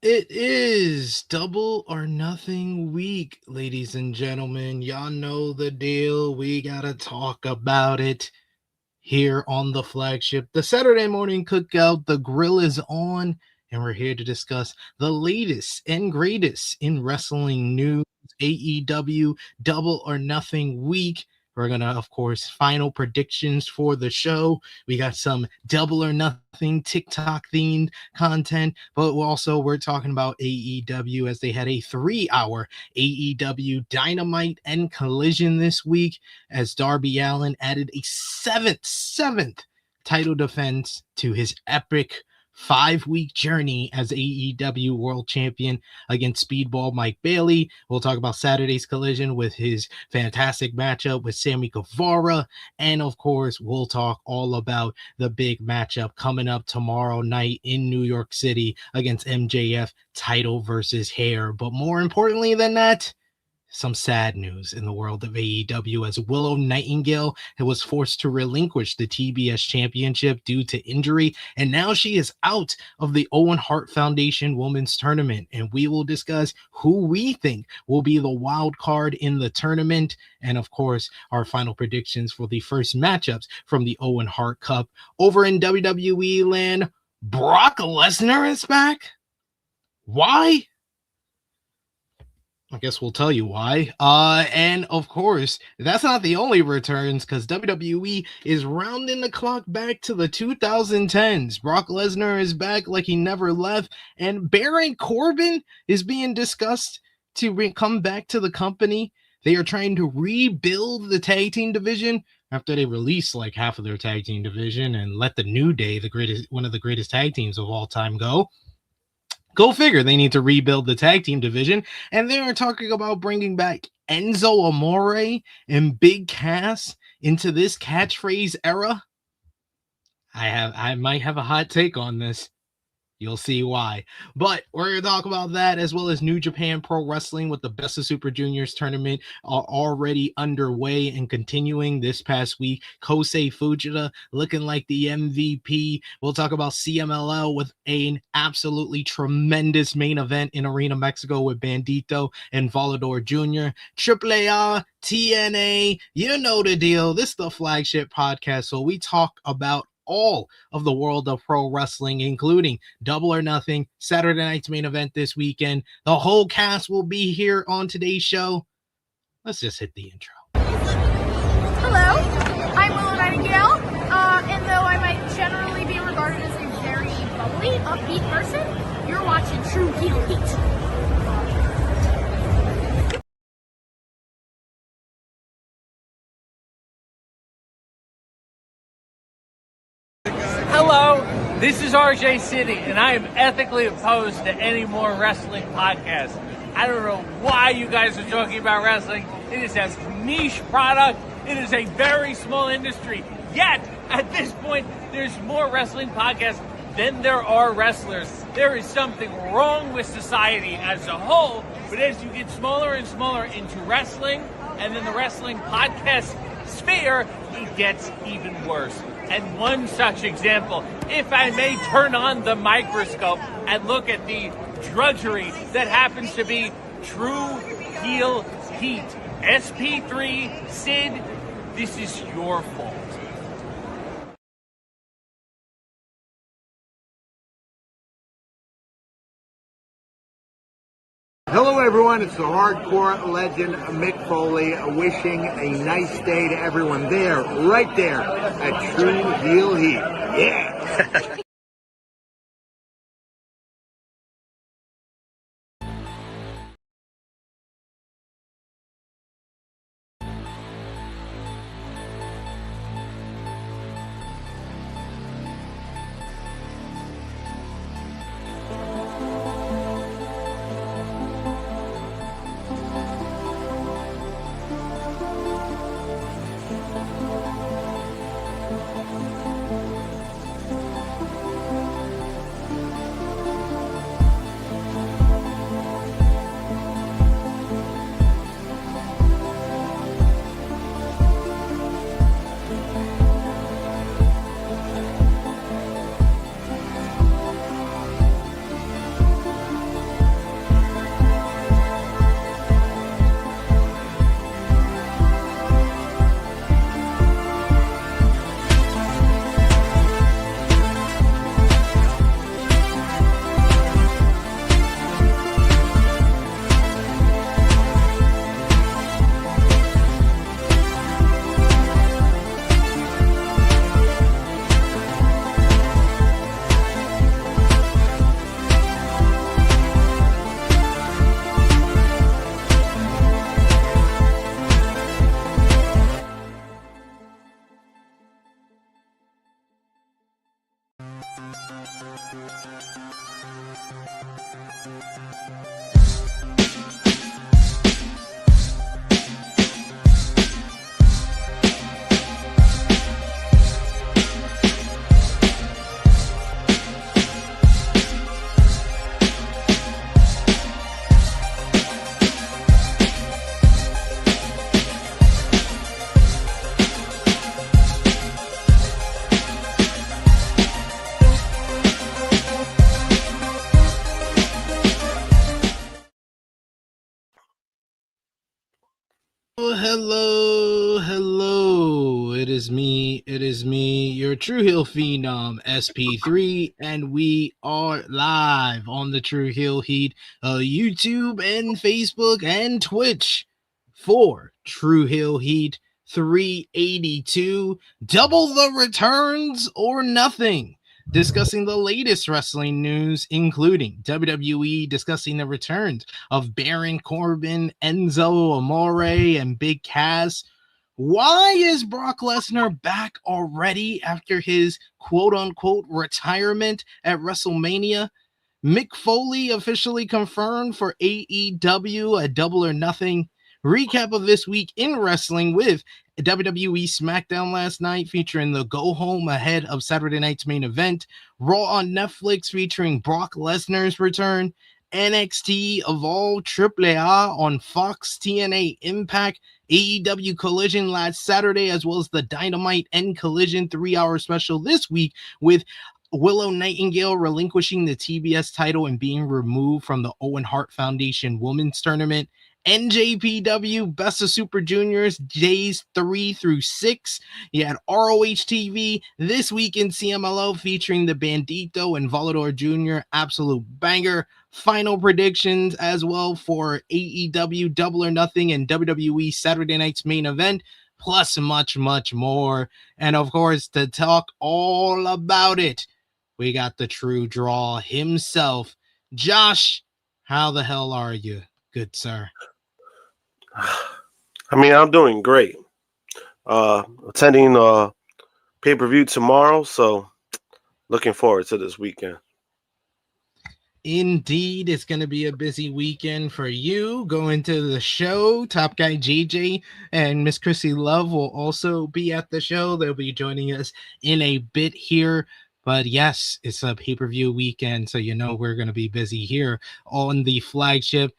It is Double or Nothing week, ladies and gentlemen. Y'all know the deal. We gotta talk about it here on the flagship. The Saturday morning cookout, the grill is on, and we're here to discuss the latest and greatest in wrestling news. AEW Double or Nothing week. We're gonna, of course, final predictions for the show. We got some Double or Nothing TikTok themed content, but we're talking about AEW as they had a 3-hour AEW Dynamite and Collision this week, as Darby Allin added a seventh title defense to his epic 5-week journey as AEW World Champion against Speedball Mike Bailey. We'll talk about Saturday's Collision with his fantastic matchup with Sammy Guevara. And of course, we'll talk all about the big matchup coming up tomorrow night in New York City against MJF, title versus hair. But more importantly than that, some sad news in the world of AEW as Willow Nightingale was forced to relinquish the TBS championship due to injury, and now she is out of the Owen Hart Foundation Women's Tournament, and we will discuss who we think will be the wild card in the tournament, and of course, our final predictions for the first matchups from the Owen Hart Cup. Over in WWE land, Brock Lesnar is back? Why? I guess we'll tell you why. And of course, that's not the only returns, because WWE is rounding the clock back to the 2010s. Brock Lesnar is back like he never left, and Baron Corbin is being discussed to come back to the company. They are trying to rebuild the tag team division after they released like half of their tag team division and let the New Day, one of the greatest tag teams of all time, go. Go figure, they need to rebuild the tag team division, and they are talking about bringing back Enzo Amore and Big Cass into this catchphrase era. I might have a hot take on this. You'll see why. But we're going to talk about that, as well as New Japan Pro Wrestling with the Best of Super Juniors tournament are already underway and continuing this past week. Kosei Fujita looking like the MVP. We'll talk about CMLL with an absolutely tremendous main event in Arena Mexico with Bandito and Volador Jr. AAA, TNA, you know the deal. This is the flagship podcast, so we talk about all of the world of pro wrestling, including Double or Nothing, Saturday night's main event this weekend. The whole cast will be here on today's show. Let's just hit the intro. Hello, I'm Willow Nightingale, and though I might generally be regarded as a very bubbly, upbeat person, you're watching Tru Heel Heat. Hello, this is RJ City, and I am ethically opposed to any more wrestling podcasts. I don't know why you guys are talking about wrestling. It is a niche product. It is a very small industry. Yet, at this point, there's more wrestling podcasts than there are wrestlers. There is something wrong with society as a whole, but as you get smaller and smaller into wrestling, and then the wrestling podcast sphere, it gets even worse. And one such example, if I may turn on the microscope and look at the drudgery that happens to be Tru Heel Heat, SP3, Sid, this is your fault. Hello everyone, it's the hardcore legend Mick Foley wishing a nice day to everyone there, right there at Tru Heel Heat. Yeah! Hello. It is me, your Tru Heel Phenom, SP3, and we are live on the Tru Heel Heat, YouTube and Facebook and Twitch for Tru Heel Heat 382, Double the Returns or Nothing. Discussing the latest wrestling news, including WWE discussing the returns of Baron Corbin, Enzo Amore, and Big Cass. Why is Brock Lesnar back already after his quote-unquote retirement at WrestleMania? Mick Foley officially confirmed for AEW at Double or Nothing. Recap of this week in wrestling with WWE SmackDown last night featuring the go home ahead of Saturday night's main event. Raw on Netflix featuring Brock Lesnar's return. NXT Evolve AAA on Fox, TNA Impact, AEW Collision last Saturday, as well as the Dynamite and Collision 3-hour special this week with Willow Nightingale relinquishing the TBS title and being removed from the Owen Hart Foundation Women's Tournament. NJPW Best of Super Juniors days 3 through 6. You had ROH TV this week in CMLL featuring the Bandito and Volador Jr. Absolute banger. Final predictions as well for AEW Double or Nothing and WWE Saturday night's main event, plus much more. And of course, to talk all about it, we got the Tru Draw himself. Josh, how the hell are you, good sir? I mean, I'm doing great. Attending pay-per-view tomorrow, so looking forward to this weekend. Indeed, it's going to be a busy weekend for you. Going to the show, Top Guy JJ and Miss Krssi Luv will also be at the show. They'll be joining us in a bit here. But yes, it's a pay-per-view weekend, so you know we're going to be busy here on the flagship.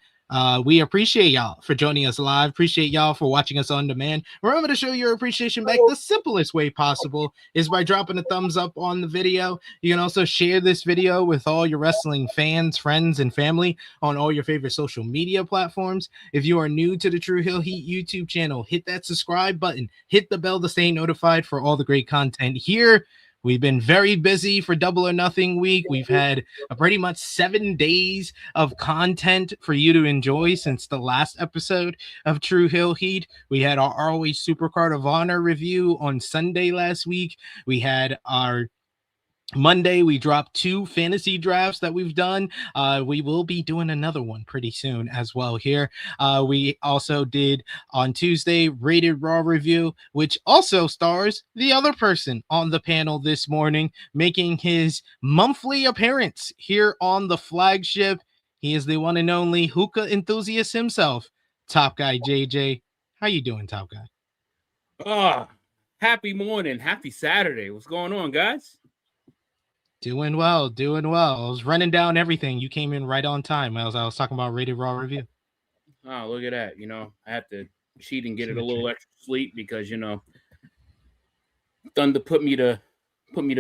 We appreciate y'all for joining us live. Appreciate y'all for watching us on demand. Remember to show your appreciation back. The simplest way possible is by dropping a thumbs up on the video. You can also share this video with all your wrestling fans, friends, and family on all your favorite social media platforms. If you are new to the Tru Heel Heat YouTube channel, hit that subscribe button. Hit the bell to stay notified for all the great content here. We've been very busy for Double or Nothing week. We've had pretty much 7 days of content for you to enjoy since the last episode of Tru Heel Heat. We had our ROH Supercard of Honor review on Sunday last week. We had our Monday, we dropped 2 fantasy drafts that we've done. We will be doing another one pretty soon as well here. We also did on Tuesday Rated Raw review, which also stars the other person on the panel this morning, making his monthly appearance here on the flagship. He is the one and only hookah enthusiast himself, Top Guy JJ. How you doing, Top Guy? Happy morning. Happy Saturday. What's going on, guys? Doing well. I was running down everything. You came in right on time. I was talking about Rated Raw review. Oh, look at that. You know, I have to cheat and get it a little extra sleep because, you know, Thunder put me to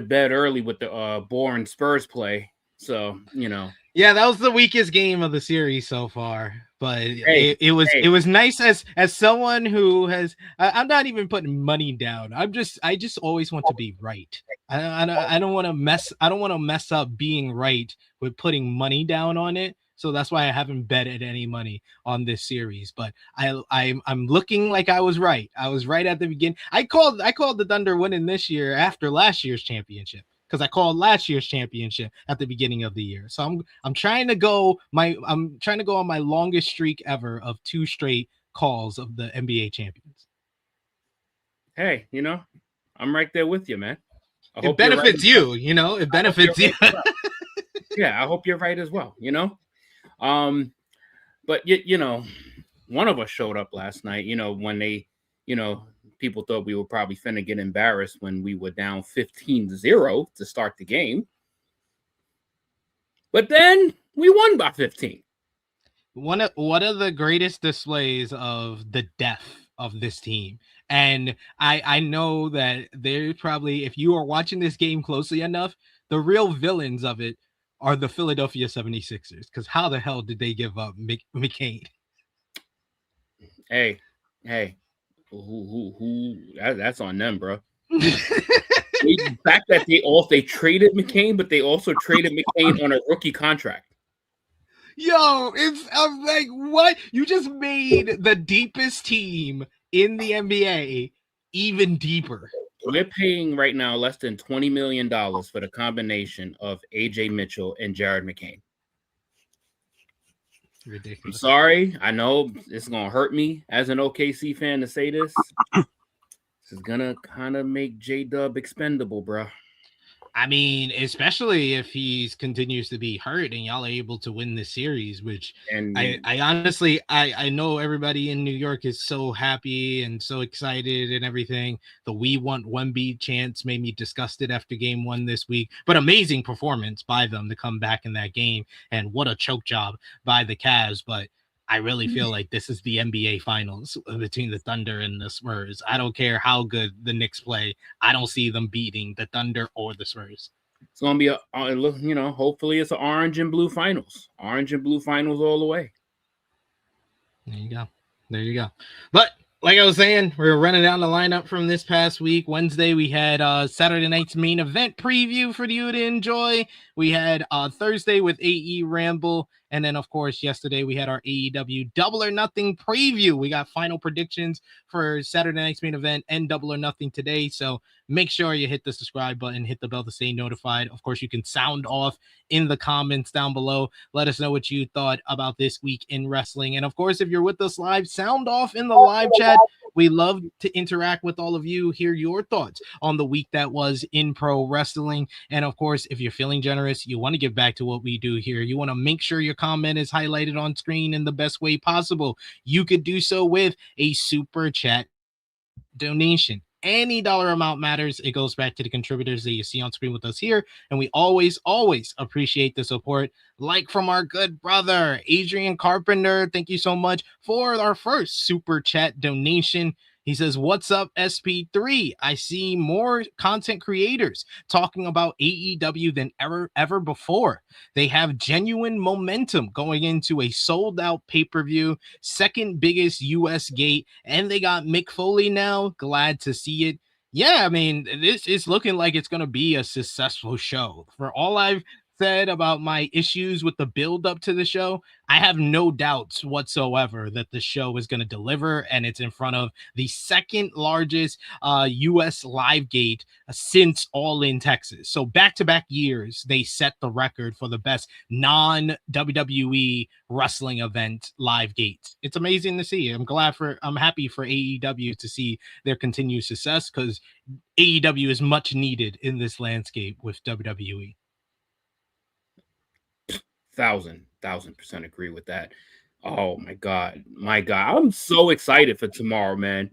bed early with the boring Spurs play. So, you know. Yeah, that was the weakest game of the series so far. But it was nice as someone who has. I'm not even putting money down. I just always want to be right. I don't want to mess up being right with putting money down on it. So that's why I haven't betted any money on this series. But I'm looking like I was right. I was right at the beginning. I called the Thunder winning this year after last year's championship, because I called last year's championship at the beginning of the year. So I'm trying to go on my longest streak ever of 2 straight calls of the NBA champions. Hey, you know, I'm right there with you, man. It benefits you, you know. It benefits you. Yeah, I hope you're right as well. You know, but you know, one of us showed up last night. You know, when they, you know, people thought we were probably finna get embarrassed when we were down 15-0 to start the game, but then we won by 15. One of the greatest displays of the depth of this team. And I know that there's probably, if you are watching this game closely enough, the real villains of it are the Philadelphia 76ers. Because how the hell did they give up McCain? Hey, that's on them, bro. The fact that they traded McCain, but they also traded McCain on a rookie contract. Yo, I'm like, what? You just made the deepest team in the NBA even deeper. We're paying right now less than $20 million for the combination of AJ Mitchell and Jared McCain. Ridiculous. I'm sorry. I know it's going to hurt me as an OKC fan to say this. This is going to kind of make J-Dub expendable, bro. I mean, especially if he continues to be hurt and y'all are able to win this series, which I honestly, I know everybody in New York is so happy and so excited and everything. The "we want Wemby" chants made me disgusted after game one this week, but amazing performance by them to come back in that game. And what a choke job by the Cavs. But I really feel like this is the NBA finals between the Thunder and the Spurs. I don't care how good the Knicks play. I don't see them beating the Thunder or the Spurs. It's going to be, you know, hopefully it's an orange and blue finals. Orange and blue finals all the way. There you go. But like I was saying, we're running down the lineup from this past week. Wednesday, we had Saturday night's main event preview for you to enjoy. We had Thursday with AE Ramble. And then, of course, yesterday we had our AEW Double or Nothing preview. We got final predictions for Saturday night's main event and Double or Nothing today. So make sure you hit the subscribe button, hit the bell to stay notified. Of course, you can sound off in the comments down below. Let us know what you thought about this week in wrestling. And, of course, if you're with us live, sound off in the live chat. We love to interact with all of you, hear your thoughts on the week that was in pro wrestling. And of course, if you're feeling generous, you want to give back to what we do here. You want to make sure your comment is highlighted on screen in the best way possible. You could do so with a super chat donation. Any dollar amount matters. It goes back to the contributors that you see on screen with us here. And we always appreciate the support, like from our good brother, Adrian Carpenter. Thank you so much for our first super chat donation. He says, "What's up, SP3? I see more content creators talking about AEW than ever before. They have genuine momentum going into a sold-out pay-per-view, second biggest US gate, and they got Mick Foley now. Glad to see it." Yeah, I mean, this is looking like it's going to be a successful show. For all I've said about my issues with the build up to the show, I have no doubts whatsoever that the show is going to deliver, and it's in front of the second largest US live gate since All In Texas. So back-to-back years, they set the record for the best non-WWE wrestling event live gates. It's amazing to see. I'm happy for AEW to see their continued success, because AEW is much needed in this landscape with WWE. 1,000% agree with that. Oh my god, I'm so excited for tomorrow, man.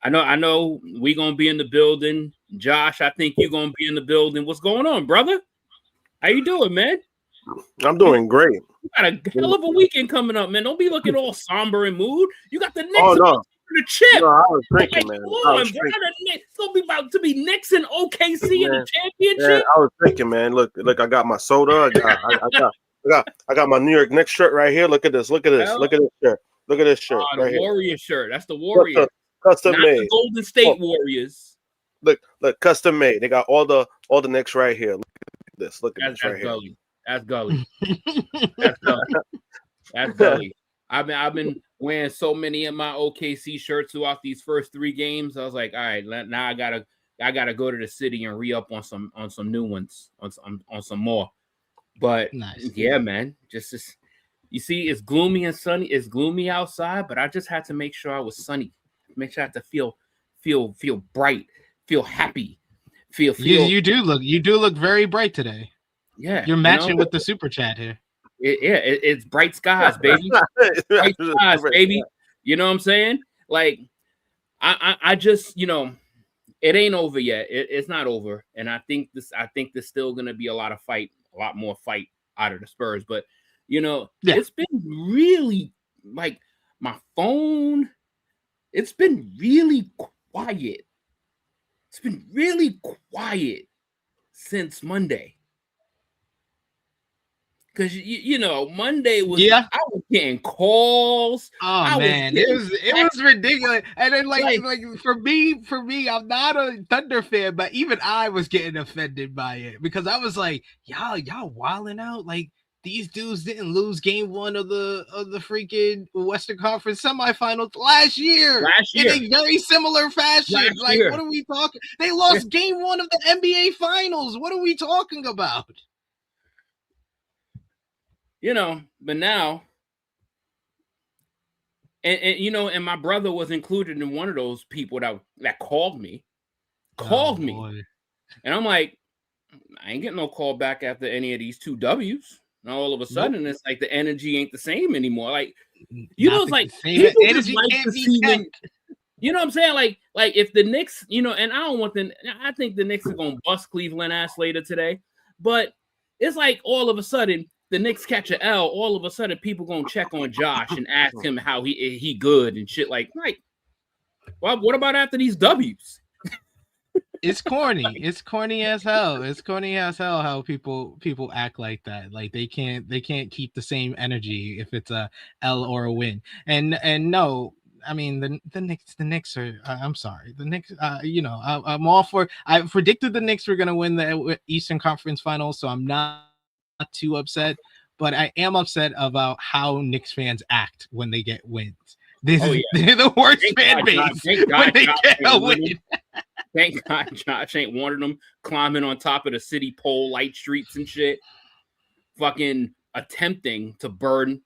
I know we gonna be in the building. Josh, I think you're gonna be in the building. What's going on, brother? How you doing, man? I'm doing great. You got a hell of a weekend coming up, man. Don't be looking all somber and mood. You got the Knicks the chip. No, I was thinking, man. Come on, bro. It's gonna be about to be Knicks and OKC in the championship. Man, I was thinking, man. Look, I got my soda. I got my New York Knicks shirt right here. Look at this. Look at this shirt. Look at this shirt. The right Warrior here. shirt. That's the Warrior. Custom Not made. The Golden State Warriors. Look, custom made. They got all the Knicks right here. Look at this. Look at this right gully. here. That's gully. That's gully. I've been wearing so many of my OKC shirts throughout these first 3 games. I was like, all right, now I gotta go to the city and re-up on some new ones, on some more. But nice. Yeah, man, just you see, it's gloomy and sunny. It's gloomy outside, but I just had to make sure I was sunny. Make sure I had to feel bright, feel happy, feel. You do look very bright today. Yeah, You're matching with the super chat here. It's bright skies, baby. Bright skies, baby. You know what I'm saying? Like, I just, you know, it ain't over yet. It's not over, and I think there's still gonna be a lot more fight out of the Spurs. But you know, It's been really like my phone. It's been really quiet. It's been really quiet since Monday. Because you know, Monday was I was getting calls. Oh man, it was ridiculous. And then like for me, I'm not a Thunder fan, but even I was getting offended by it because I was like, y'all wilding out. Like these dudes didn't lose game 1 of the freaking Western Conference semifinals last year in a very similar fashion. What are we talking? They lost game 1 of the NBA finals. What are we talking about? You know, but now, and you know, and my brother was included in one of those people that called me, and I'm like, I ain't getting no call back after any of these 2 W's. And all of a sudden, it's like the energy ain't the same anymore. Like, you know, it's like people just like to see them. You know what I'm saying? Like if the Knicks, you know, and I think the Knicks are gonna bust Cleveland ass later today, but it's like all of a sudden. The Knicks catch an L, all of a sudden people gonna check on Josh and ask him how he good and shit like. Well, what about after these W's? It's corny. It's corny as hell. It's corny as hell how people act like that. Like they can't keep the same energy if it's a L or a win. And no, I mean the Knicks are. I'm sorry, the Knicks. You know, I'm all for. I predicted the Knicks were gonna win the Eastern Conference Finals, so I'm not too upset, but I am upset about how Knicks fans act when they get wins. They're the worst fan base when they get a win. Thank God Josh ain't one of them climbing on top of the city pole light streets and shit, fucking attempting to burn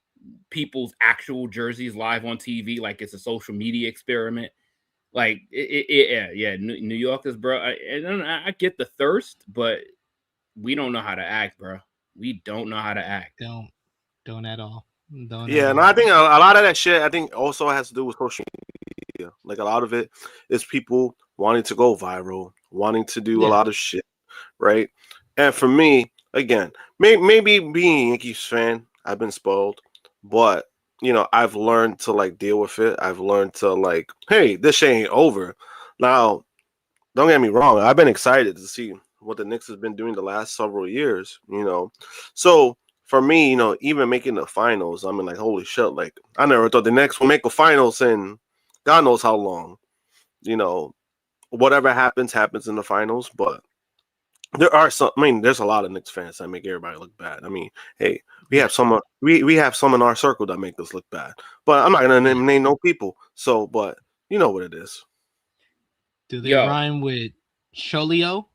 people's actual jerseys live on TV like it's a social media experiment. Like, New Yorkers, bro. I get the thirst, but we don't know how to act, bro. We don't know how to act. Don't at all. I think a lot of that shit, I think also has to do with social media. Like a lot of it is people wanting to go viral, wanting to do a lot of shit, right? And for me, again, maybe being a Yankees fan, I've been spoiled, but you know, I've learned to like deal with it. I've learned to like, hey, this shit ain't over. Now, don't get me wrong, I've been excited to see what the Knicks has been doing the last several years, you know. So for me, you know, even making the finals, I mean, like, holy shit, like, I never thought the Knicks would make the finals in God knows how long. You know, whatever happens in the finals, but there are some, I mean, there's a lot of Knicks fans that make everybody look bad. I mean, hey, we have some in our circle that make us look bad, but I'm not gonna name no people. So, but you know what it is. Do they rhyme with Cholio?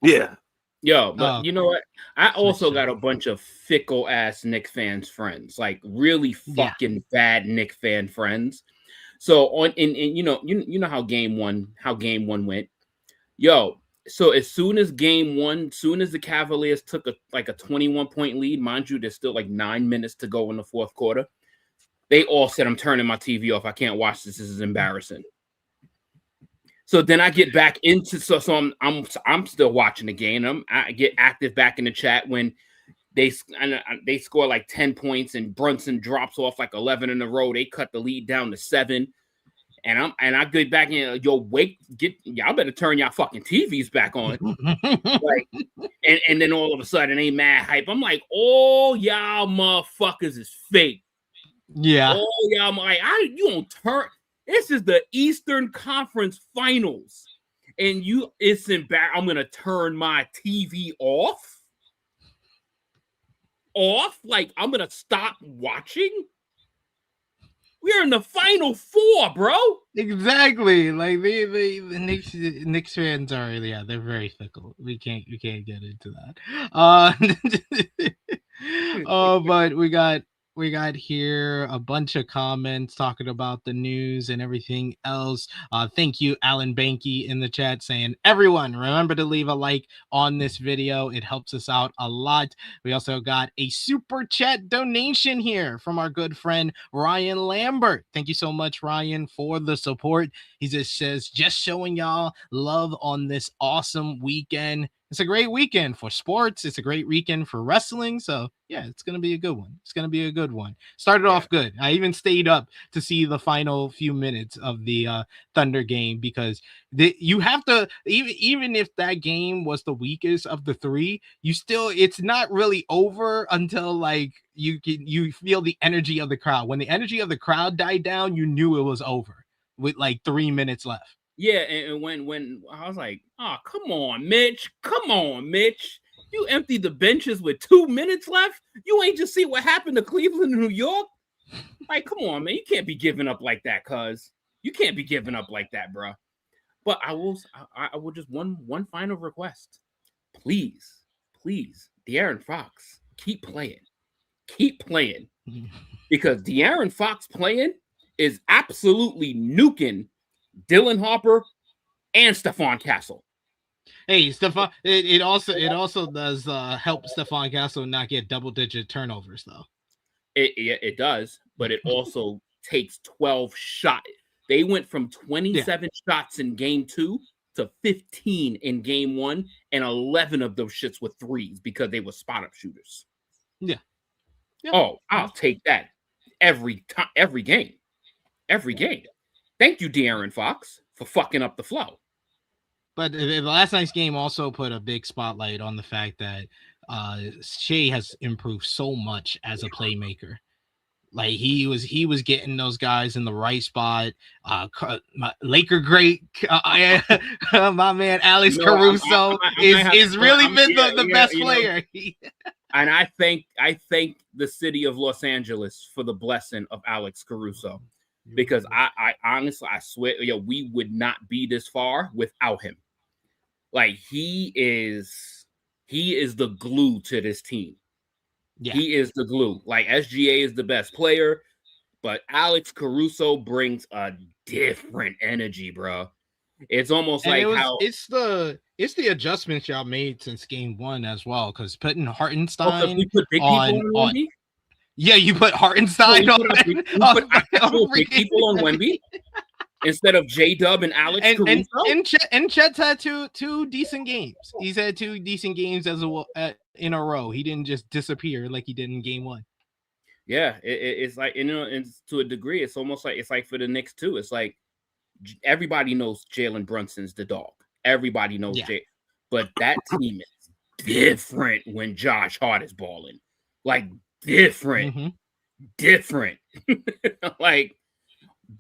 Yeah. But you know what? I also got a bunch of fickle ass Knicks fans friends, like really fucking bad Knicks fan friends. So you know how game one went. So as soon as the Cavaliers took a 21-point lead, mind you, there's still like 9 minutes to go in the fourth quarter. They all said, "I'm turning my TV off. I can't watch this. This is embarrassing." So then I get back into I'm still watching the game. I get active back in the chat when they score like 10 points and Brunson drops off like 11 in a row. They cut the lead down to 7. And I get back in, y'all better turn y'all fucking TVs back on. Like, and then all of a sudden they mad hype. I'm like, all y'all motherfuckers is fake. Yeah. All y'all like, you don't turn. This is the Eastern Conference Finals, and it's embarrassing. I'm gonna turn my TV off. Like I'm gonna stop watching. We're in the Final Four, bro. Exactly. Like the Knicks fans are, they're very fickle. We can't get into that. But we got We got here a bunch of comments talking about the news and everything else. Thank you, Alan Banky, in the chat saying, everyone, remember to leave a like on this video. It helps us out a lot. We also got a super chat donation here from our good friend, Ryan Lambert. Thank you so much, Ryan, for the support. He just says, just showing y'all love on this awesome weekend. It's a great weekend for sports. It's a great weekend for wrestling. So yeah, it's going to be a good one. It's going to be a good one. Started off good. I even stayed up to see the final few minutes of the Thunder game because you have to, even if that game was the weakest of the three, it's not really over until like you feel the energy of the crowd. When the energy of the crowd died down, you knew it was over with like 3 minutes left. Yeah, and when I was like, oh, come on, Mitch. Come on, Mitch. You emptied the benches with 2 minutes left? You ain't just see what happened to Cleveland and New York? Like, come on, man. You can't be giving up like that, cuz. You can't be giving up like that, bro. But I will just one final request. Please, De'Aaron Fox, keep playing. Keep playing. Because De'Aaron Fox playing is absolutely nuking Dylan Harper and Stephon Castle. Hey, Stephon, it also does help Stephon Castle not get double-digit turnovers, though. It does, but it also takes 12 shots. They went from 27 shots in game 2 to 15 in game 1, and 11 of those shits were threes because they were spot-up shooters. Yeah. Oh, I'll take that every time, every game. Thank you, De'Aaron Fox, for fucking up the flow. But last night's game also put a big spotlight on the fact that Shea has improved so much as a playmaker. Like he was getting those guys in the right spot. Laker great, my man Alex Caruso is really been the best player. And I thank the city of Los Angeles for the blessing of Alex Caruso. Because I honestly, I swear, we would not be this far without him. Like he is the glue to this team. Yeah. He is the glue. Like SGA is the best player, but Alex Caruso brings a different energy, bro. It's almost like it's the adjustments y'all made since game 1 as well. Because putting Hartenstein you put big people on Wemby? Yeah, you put Hartenstein on big people on Wemby instead of J-Dub and Alex Caruso. And Chet's had two decent games. He's had 2 decent games in a row. He didn't just disappear like he did in game 1. Yeah, it's like, it's to a degree, it's almost like, it's like for the Knicks too. It's like everybody knows Jalen Brunson's the dog. Everybody knows Jay, but that team is different when Josh Hart is balling. Like different. Like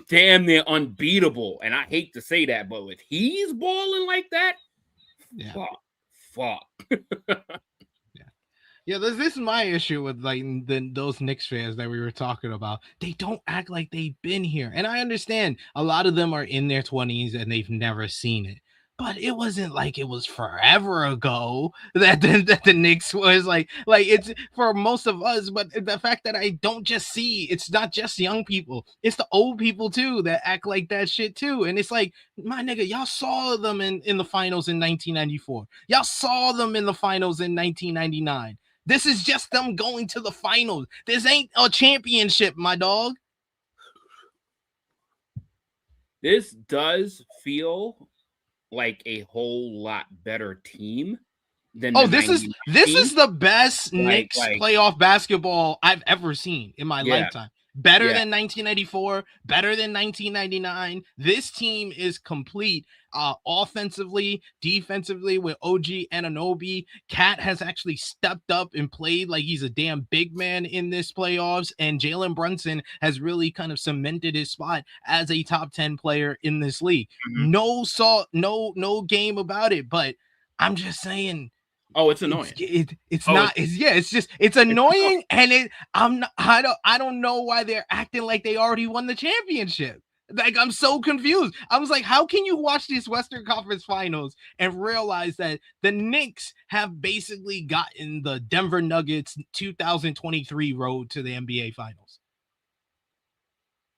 damn near unbeatable. And I hate to say that, but if he's balling like that, fuck. Yeah, this is my issue with like those Knicks fans that we were talking about. They don't act like they've been here. And I understand a lot of them are in their 20s and they've never seen it. But it wasn't like it was forever ago that the Knicks was like it's for most of us. But the fact that I don't just see, it's not just young people, it's the old people too that act like that shit too. And it's like, my nigga, y'all saw them in the finals in 1994. Y'all saw them in the finals in 1999. This is just them going to the finals. This ain't a championship, my dog. This does feel like a whole lot better team than this is the best Knicks playoff basketball I've ever seen in my lifetime. Better than 1994, better than 1999. This team is complete offensively, defensively with OG Anunoby. Cat has actually stepped up and played like he's a damn big man in this playoffs, and Jalen Brunson has really kind of cemented his spot as a top 10 player in this league. Mm-hmm. No game about it, but I'm just saying. Oh, it's annoying. It's annoying, and I don't know why they're acting like they already won the championship. Like, I'm so confused. I was like, how can you watch these Western Conference Finals and realize that the Knicks have basically gotten the Denver Nuggets 2023 road to the NBA Finals?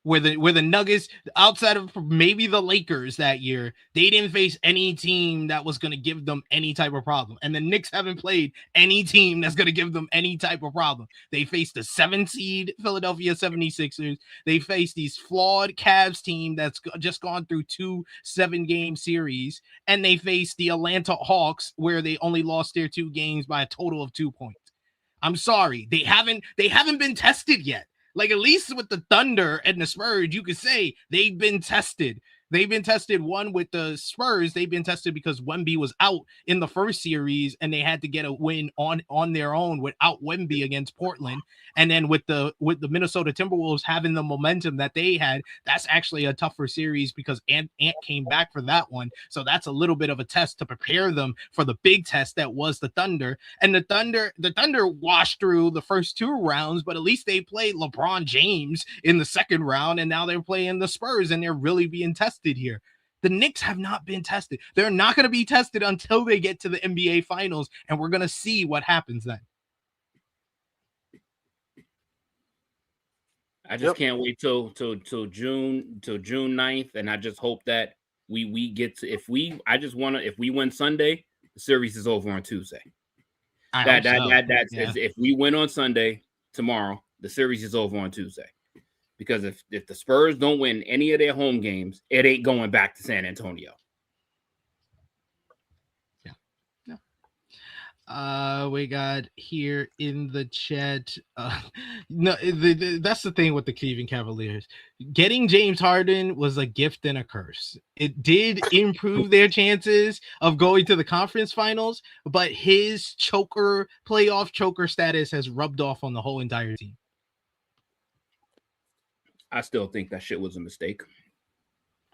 Where the Nuggets, outside of maybe the Lakers that year, they didn't face any team that was going to give them any type of problem. And the Knicks haven't played any team that's going to give them any type of problem. They faced the 7 seed Philadelphia 76ers. They faced these flawed Cavs team that's just gone through 2 7-game series. And they faced the Atlanta Hawks, where they only lost their 2 games by a total of 2 points. I'm sorry. They haven't been tested yet. Like, at least with the Thunder and the Spurs, you could say they've been tested. They've been tested. One with the Spurs, they've been tested because Wemby was out in the first series and they had to get a win on their own without Wemby against Portland. And then with the Minnesota Timberwolves having the momentum that they had, that's actually a tougher series because Ant came back for that one. So that's a little bit of a test to prepare them for the big test that was the Thunder. And the Thunder washed through the first 2 rounds, but at least they played LeBron James in the second round, and now they're playing the Spurs, and they're really being tested here. The Knicks have not been tested. They're not going to be tested until they get to the NBA Finals, and we're going to see what happens then. I just can't wait till June 9th, and I just hope that we get to, if we win Sunday, the series is over on Tuesday. If we win on Sunday tomorrow, the series is over on Tuesday. Because if the Spurs don't win any of their home games, it ain't going back to San Antonio. We got here in the chat. No, that's the thing with the Cleveland Cavaliers. Getting James Harden was a gift and a curse. It did improve their chances of going to the conference finals, but his playoff choker status has rubbed off on the whole entire team. I still think that shit was a mistake.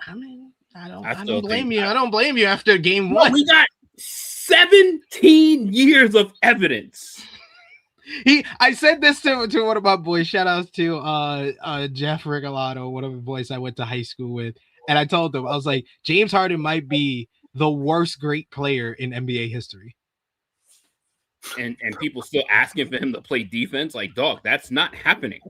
I mean, I don't blame you. I don't blame you after game 1. We got 17 years of evidence. I said this to one of my boys. Shout outs to Jeff Regalado, one of the boys I went to high school with. And I told him, I was like, James Harden might be the worst great player in NBA history. And people still asking for him to play defense. Like, dog, that's not happening.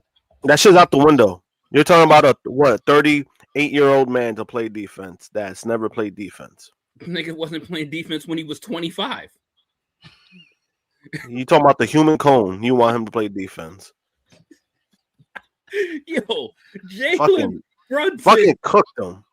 That shit's out the window. You're talking about a 38-year-old man to play defense that's never played defense. Nigga wasn't playing defense when he was 25. You talking about the human cone? You want him to play defense? Yo, Jalen Brunson fucking cooked him.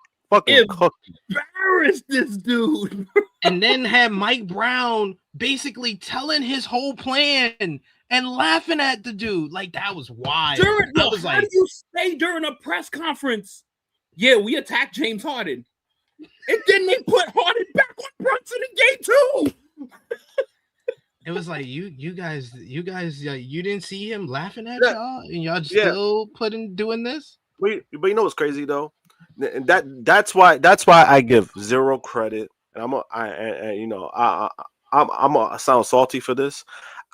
Embarrassed this dude. And then had Mike Brown basically telling his whole plan and laughing at the dude. Like, that was wild. How do you say during a press conference, yeah, we attacked James Harden, and then they put Harden back on Brunson in game 2? It was like, you guys, you didn't see him laughing at y'all, and y'all still doing this. But you know what's crazy though? That's why I give zero credit, and I'm gonna sound salty for this.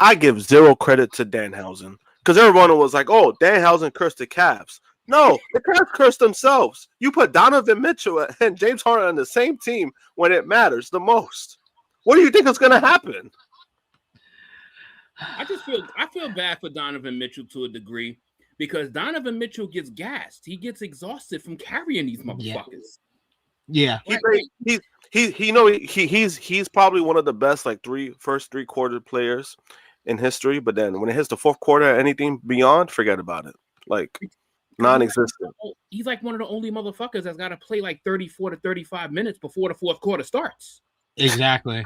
I give zero credit to Danhausen because everyone was like, "Oh, Danhausen cursed the Cavs." No, the Cavs cursed themselves. You put Donovan Mitchell and James Harden on the same team when it matters the most. What do you think is going to happen? I feel bad for Donovan Mitchell to a degree because Donovan Mitchell gets gassed. He gets exhausted from carrying these motherfuckers. Yeah. He's probably one of the best first 3 quarter players in history, but then when it hits the 4th quarter, anything beyond, forget about it. Like non-existent. He's like one of the only motherfuckers that's got to play like 34 to 35 minutes before the 4th quarter starts. Exactly.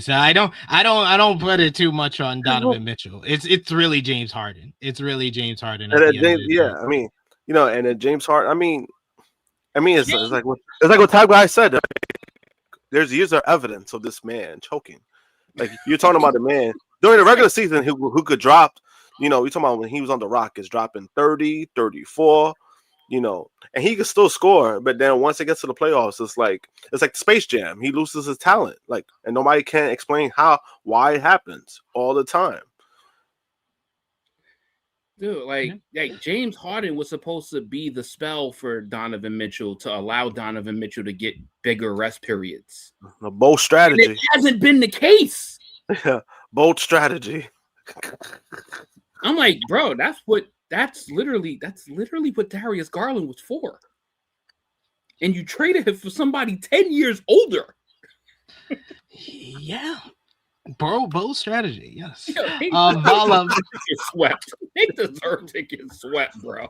So I don't put it too much on Donovan Mitchell. It's really James Harden. And then James Harden. I mean, it's like what Tag Guy said. There's years of evidence of this man choking. Like, you're talking about a man during the regular season who could drop. You're talking about when he was on the Rockets, dropping 30, 34. And he could still score, but then once it gets to the playoffs, it's like Space Jam. He loses his talent, and nobody can explain why it happens all the time. Dude, like James Harden was supposed to be the spell for Donovan Mitchell to allow Donovan Mitchell to get bigger rest periods. A bold strategy. And it hasn't been the case. Yeah, bold strategy. I'm like, bro, that's literally what Darius Garland was for. And you traded him for somebody 10 years older. Yeah. Bold strategy, yes. Vala get swept. They deserve to get swept, bro.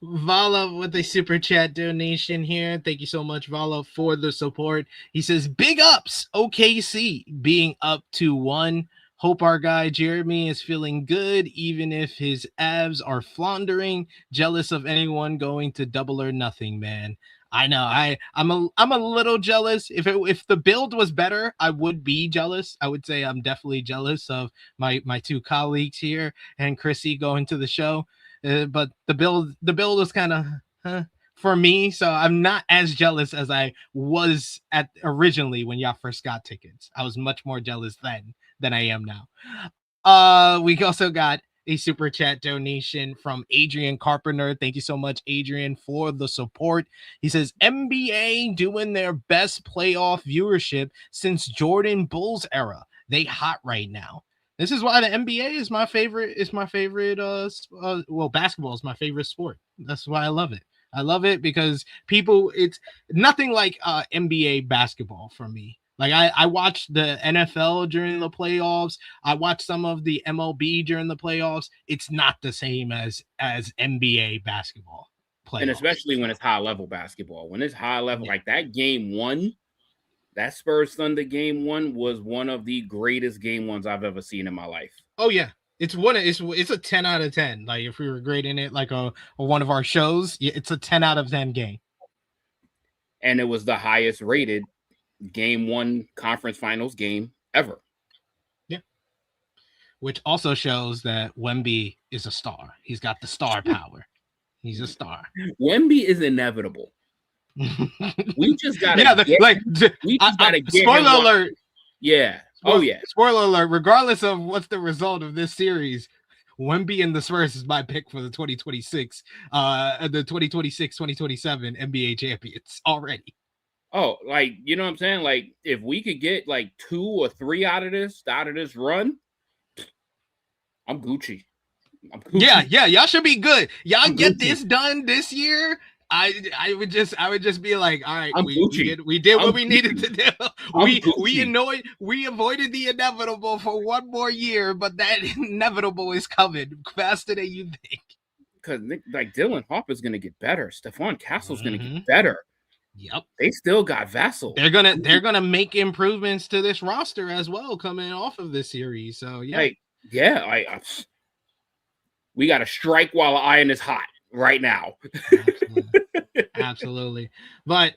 Vala with a super chat donation here. Thank you so much, Vala, for the support. He says, big ups, OKC being up 2-1. Hope our guy Jeremy is feeling good, even if his abs are floundering. Jealous of anyone going to Double or Nothing, man. I know. I'm a little jealous. If the build was better, I would be jealous. I would say I'm definitely jealous of my two colleagues here and Krssi going to the show. But the build was kind of for me, so I'm not as jealous as I was at originally when y'all first got tickets. I was much more jealous then than I am now. We also got a super chat donation from Adrian Carpenter. Thank you so much, Adrian, for the support. He says NBA doing their best playoff viewership since Jordan Bulls era. They hot right now. This is why the NBA is my favorite. Well, basketball is my favorite sport. That's why I love it. I love it because it's nothing like NBA basketball for me. Like I watched the NFL during the playoffs. I watched some of the MLB during the playoffs. It's not the same as NBA basketball playoffs. And especially when it's high level basketball. When it's high level, like that game one, that Spurs Thunder game one was one of the greatest game ones I've ever seen in my life. Oh yeah. It's a 10 out of 10. Like if we were grading it like a one of our shows, it's a 10 out of 10 game. And it was the highest rated game one conference finals game ever. Yeah. Which also shows that Wemby is a star. He's got the star power. He's a star. Wemby is inevitable. We just gotta get spoiler alert. Yeah. Oh yeah. Spoiler alert, regardless of what's the result of this series, Wemby and the Spurs is my pick for the 2026 2027 NBA champions already. Oh, like, you know what I'm saying? Like, if we could get like 2 or 3 out of this run, I'm Gucci. Yeah, y'all should be good. Y'all get this done this year. I would just be like, all right, we did what we needed to do. We avoided the inevitable for one more year, but that inevitable is coming faster than you think. Because like Dylan Harper's gonna get better. Stephon Castle's gonna get better. Yep. They still got Vassell. They're gonna make improvements to this roster as well coming off of this series. So yeah. We gotta strike while the iron is hot right now. Absolutely. But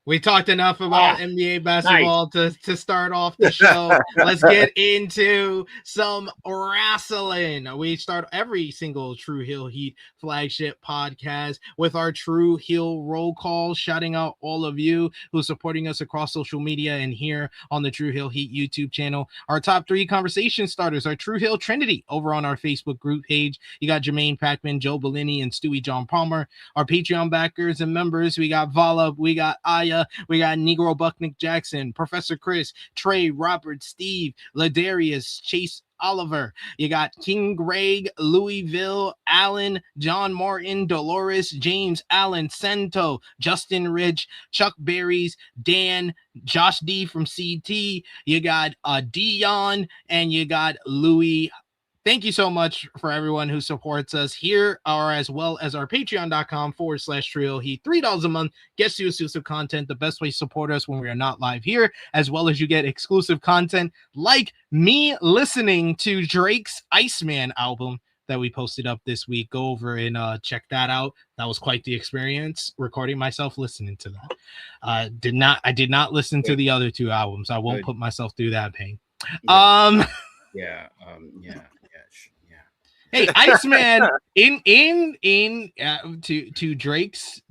we talked enough about NBA basketball to start off the show. Let's get into some wrestling. We start every single Tru Heel Heat flagship podcast with our Tru Heel roll call, shouting out all of you who are supporting us across social media and here on the Tru Heel Heat YouTube channel. Our top 3 conversation starters are Tru Heel Trinity over on our Facebook group page. You got Jermaine Packman, Joe Bellini, and Stewie John Palmer. Our Patreon backers and members, we got Vala, we got Aya, we got Negro Bucknick Jackson, Professor Chris, Trey, Robert, Steve, Ladarius, Chase Oliver. You got King Greg, Louisville, Allen, John Martin, Dolores, James Allen, Sento, Justin Rich, Chuck Berries, Dan, Josh D from CT. You got Dion, and you got Louis. Thank you so much for everyone who supports us here, or as well as our patreon.com/Tru Heel Heat. $3 a month gets you exclusive content. The best way to support us when we are not live here, as well as you get exclusive content like me listening to Drake's Iceman album that we posted up this week. Go over and check that out. That was quite the experience, recording myself listening to that. I did not listen to the other 2 albums. I won't put myself through that pain. Hey, Iceman, to Drake's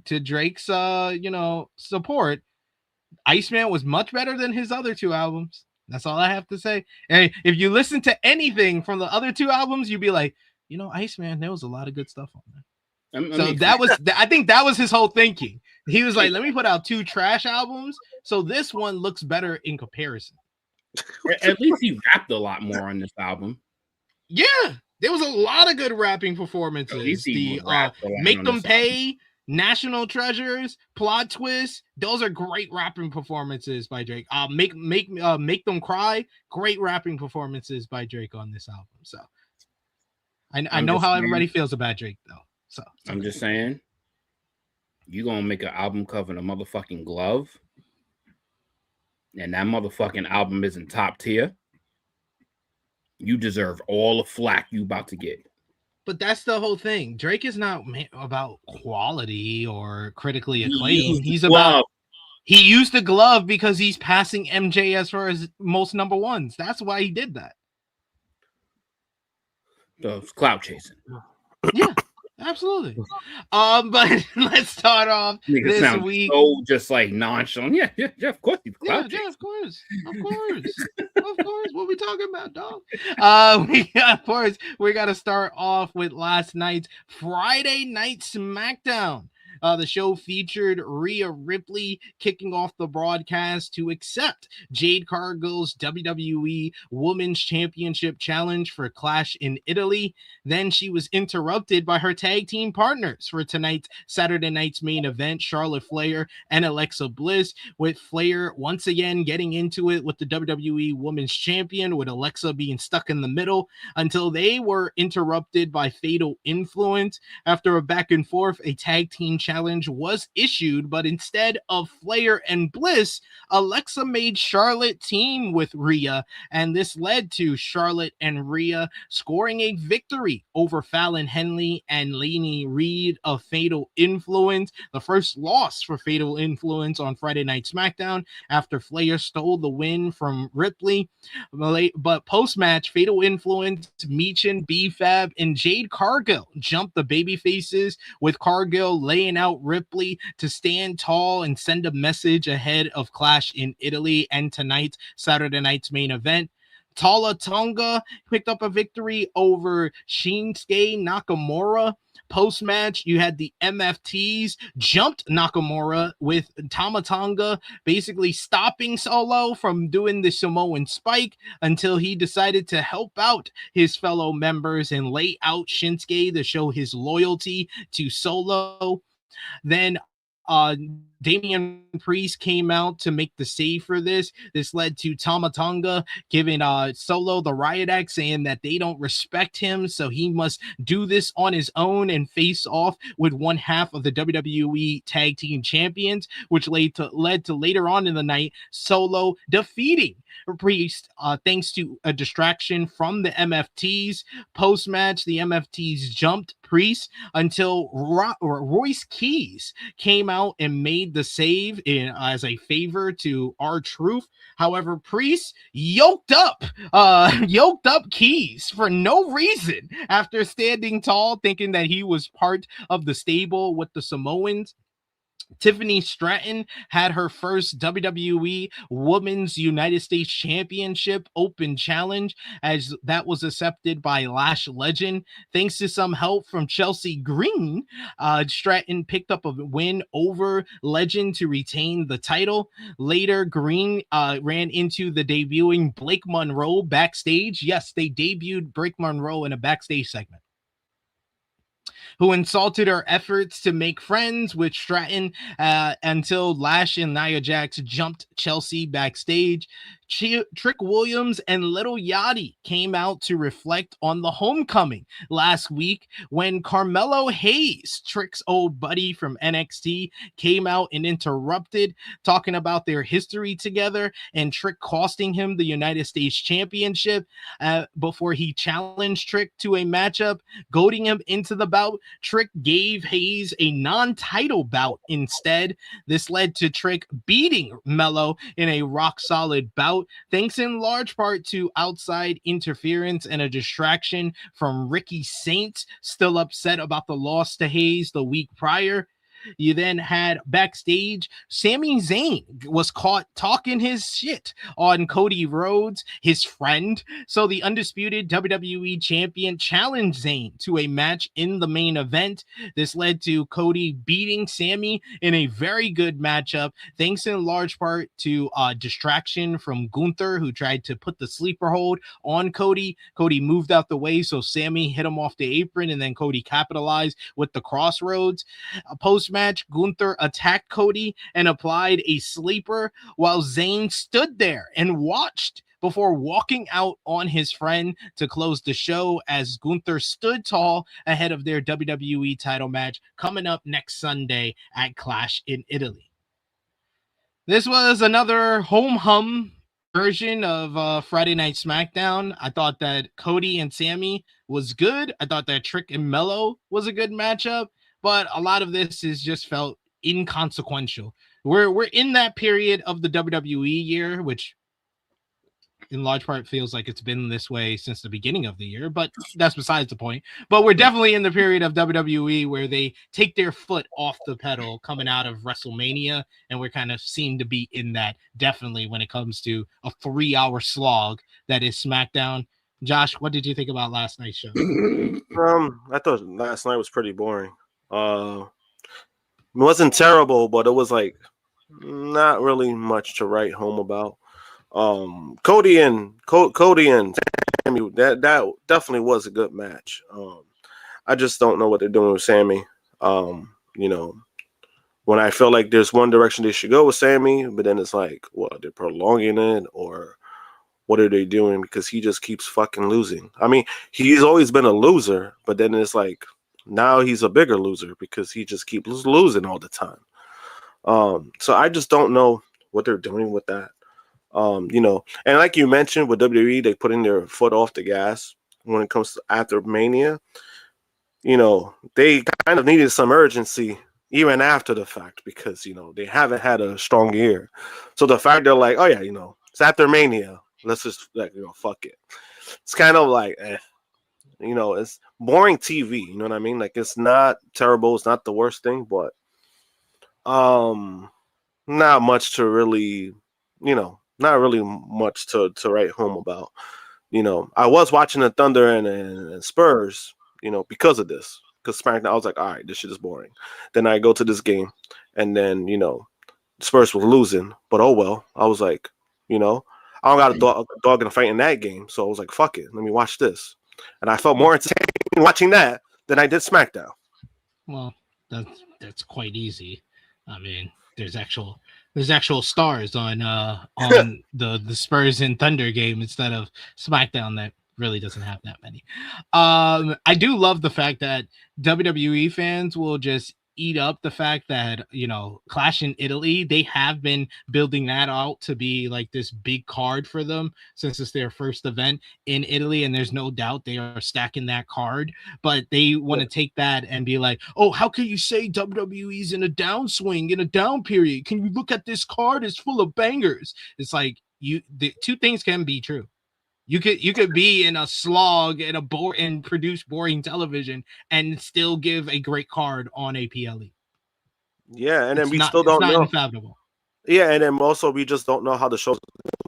support, Iceman was much better than his other 2 albums. That's all I have to say. And if you listen to anything from the other 2 albums, you'd be like, Iceman, there was a lot of good stuff on there. I I think that was his whole thinking. He was like, let me put out 2 trash albums, so this one looks better in comparison. At least he rapped a lot more on this album. Yeah, there was a lot of good rapping performances. Make Them Pay, National Treasures, Plot Twist. Those are great rapping performances by Drake. Make Them Cry. Great rapping performances by Drake on this album. So I know how everybody feels about Drake though. So I'm just saying, you gonna make an album cover in a motherfucking glove, and that motherfucking album isn't top tier. You deserve all the flack you about to get. But that's the whole thing. Drake is not about quality or critically acclaimed. He used the glove because he's passing MJ as far as most number ones. That's why he did that. So it's clout chasing. Yeah. Absolutely. But let's start off this week. So just like nonchalant. Yeah, of course. Of course. What are we talking about, dog? Of course, we got to start off with last night's Friday Night SmackDown. The show featured Rhea Ripley kicking off the broadcast to accept Jade Cargill's WWE Women's Championship challenge for Clash in Italy. Then she was interrupted by her tag team partners for tonight's Saturday night's main event, Charlotte Flair and Alexa Bliss, with Flair once again getting into it with the WWE Women's Champion, with Alexa being stuck in the middle until they were interrupted by Fatal Influence. After a back and forth, a tag team challenge was issued, but instead of Flair and Bliss, Alexa made Charlotte team with Rhea, and this led to Charlotte and Rhea scoring a victory over Fallon Henley and Lainey Reed of Fatal Influence, the first loss for Fatal Influence on Friday Night SmackDown after Flair stole the win from Ripley. But post-match, Fatal Influence, Michin, B-Fab, and Jade Cargill jumped the babyfaces, with Cargill laying out Ripley to stand tall and send a message ahead of Clash in Italy and tonight's Saturday night's main event. Tala Tonga picked up a victory over Shinsuke Nakamura. Post-match, you had the MFTs jumped Nakamura, with Tama Tonga basically stopping Solo from doing the Samoan spike until he decided to help out his fellow members and lay out Shinsuke to show his loyalty to Solo. Then Damian Priest came out to make the save for this. This led to Tama Tonga giving Solo the riot act, saying that they don't respect him, so he must do this on his own and face off with one half of the WWE Tag Team Champions, which led to later on in the night Solo defeating Priest thanks to a distraction from the MFTs. Post-match, the MFTs jumped Priest until Royce Keys came out and made the save as a favor to R-Truth. However, Priest yoked up Keys for no reason after standing tall, thinking that he was part of the stable with the Samoans. Tiffany Stratton had her first WWE Women's United States Championship Open Challenge, as that was accepted by Lash Legend. Thanks to some help from Chelsea Green, Stratton picked up a win over Legend to retain the title. Later, Green ran into the debuting Blake Monroe backstage. Yes, they debuted Blake Monroe in a backstage segment, who insulted her efforts to make friends with Stratton until Lash and Nia Jax jumped Chelsea backstage. Trick Williams and Little Yachty came out to reflect on the homecoming last week when Carmelo Hayes, Trick's old buddy from NXT, came out and interrupted, talking about their history together and Trick costing him the United States Championship before he challenged Trick to a matchup, goading him into the bout. Trick gave Hayes a non-title bout instead. This led to Trick beating Melo in a rock-solid bout, thanks in large part to outside interference and a distraction from Ricky Saints, still upset about the loss to Hayes the week prior. You then had backstage, Sami Zayn was caught talking his shit on Cody Rhodes, his friend. So the undisputed WWE champion challenged Zayn to a match in the main event. This led to Cody beating Sami in a very good matchup, thanks in large part to distraction from Gunther, who tried to put the sleeper hold on Cody. Cody moved out the way, so Sami hit him off the apron, and then Cody capitalized with the crossroads. Post-match, Gunther attacked Cody and applied a sleeper while Zayn stood there and watched before walking out on his friend to close the show as Gunther stood tall ahead of their WWE title match coming up next Sunday at Clash in Italy. This was another home version of Friday Night SmackDown. I thought that Cody and Sami was good. I thought that Trick and Mello was a good matchup, but a lot of this is just felt inconsequential. We're in that period of the WWE year, which in large part feels like it's been this way since the beginning of the year, but that's besides the point. But we're definitely in the period of WWE where they take their foot off the pedal coming out of WrestleMania, and we're kind of seem to be in that definitely when it comes to a 3-hour slog that is SmackDown. Josh, what did you think about last night's show? I thought last night was pretty boring. It wasn't terrible, but it was like not really much to write home about. Cody and Sami, that definitely was a good match. I just don't know what they're doing with Sami. You know, when I feel like there's one direction they should go with Sami, but then it's like, what, they're prolonging it, or what are they doing? Because he just keeps fucking losing. I mean, he's always been a loser, but then it's like now he's a bigger loser because he just keeps losing all the time. So I just don't know what they're doing with that. You know, and like you mentioned with WWE, they putting their foot off the gas when it comes to after Mania. You know, they kind of needed some urgency even after the fact because, you know, they haven't had a strong year. So the fact they're like, oh yeah, you know, it's after Mania, let's just like, you know, fuck it. It's kind of like, you know, it's boring TV. You know what I mean? Like, it's not terrible. It's not the worst thing, but not much to really, you know, not really much to write home about. You know, I was watching the Thunder and Spurs, you know, because of this. Because SmackDown, I was like, all right, this shit is boring. Then I go to this game, and then, you know, Spurs was losing. But oh well. I was like, you know, I don't got a dog in a fight in that game. So I was like, fuck it. Let me watch this. And I felt more entertained watching that than I did SmackDown. Well, that's quite easy. I mean, there's actual stars on the Spurs and Thunder game instead of SmackDown that really doesn't have that many. I do love the fact that WWE fans will just eat up the fact that, you know, Clash in Italy, they have been building that out to be like this big card for them since it's their first event in Italy, and there's no doubt they are stacking that card, but they want to take that and be like, oh, how can you say WWE's in a downswing, in a down period? Can you look at this card? It's full of bangers. It's like the two things can be true. You could be in a slog and produce boring television and still give a great card on a PLE. Yeah, and then still don't know. Unfathomable. Yeah, and then also we just don't know how the show's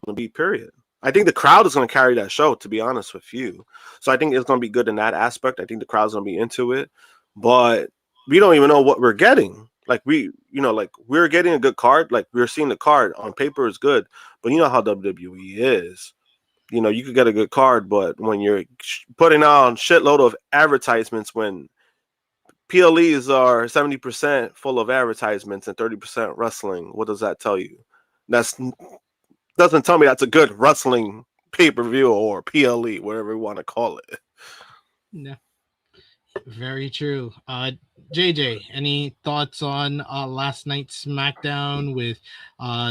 going to be, period. I think the crowd is going to carry that show, to be honest with you. So I think it's going to be good in that aspect. I think the crowd's going to be into it. But we don't even know what we're getting. Like, we're getting a good card. Like, we're seeing the card on paper is good. But you know how WWE is. You know, you could get a good card, but when you're putting on shitload of advertisements, when PLEs are 70% full of advertisements and 30% wrestling, what does that tell you? Doesn't tell me that's a good wrestling pay-per-view or PLE, whatever you want to call it. No, very true. JJ, any thoughts on last night's SmackDown with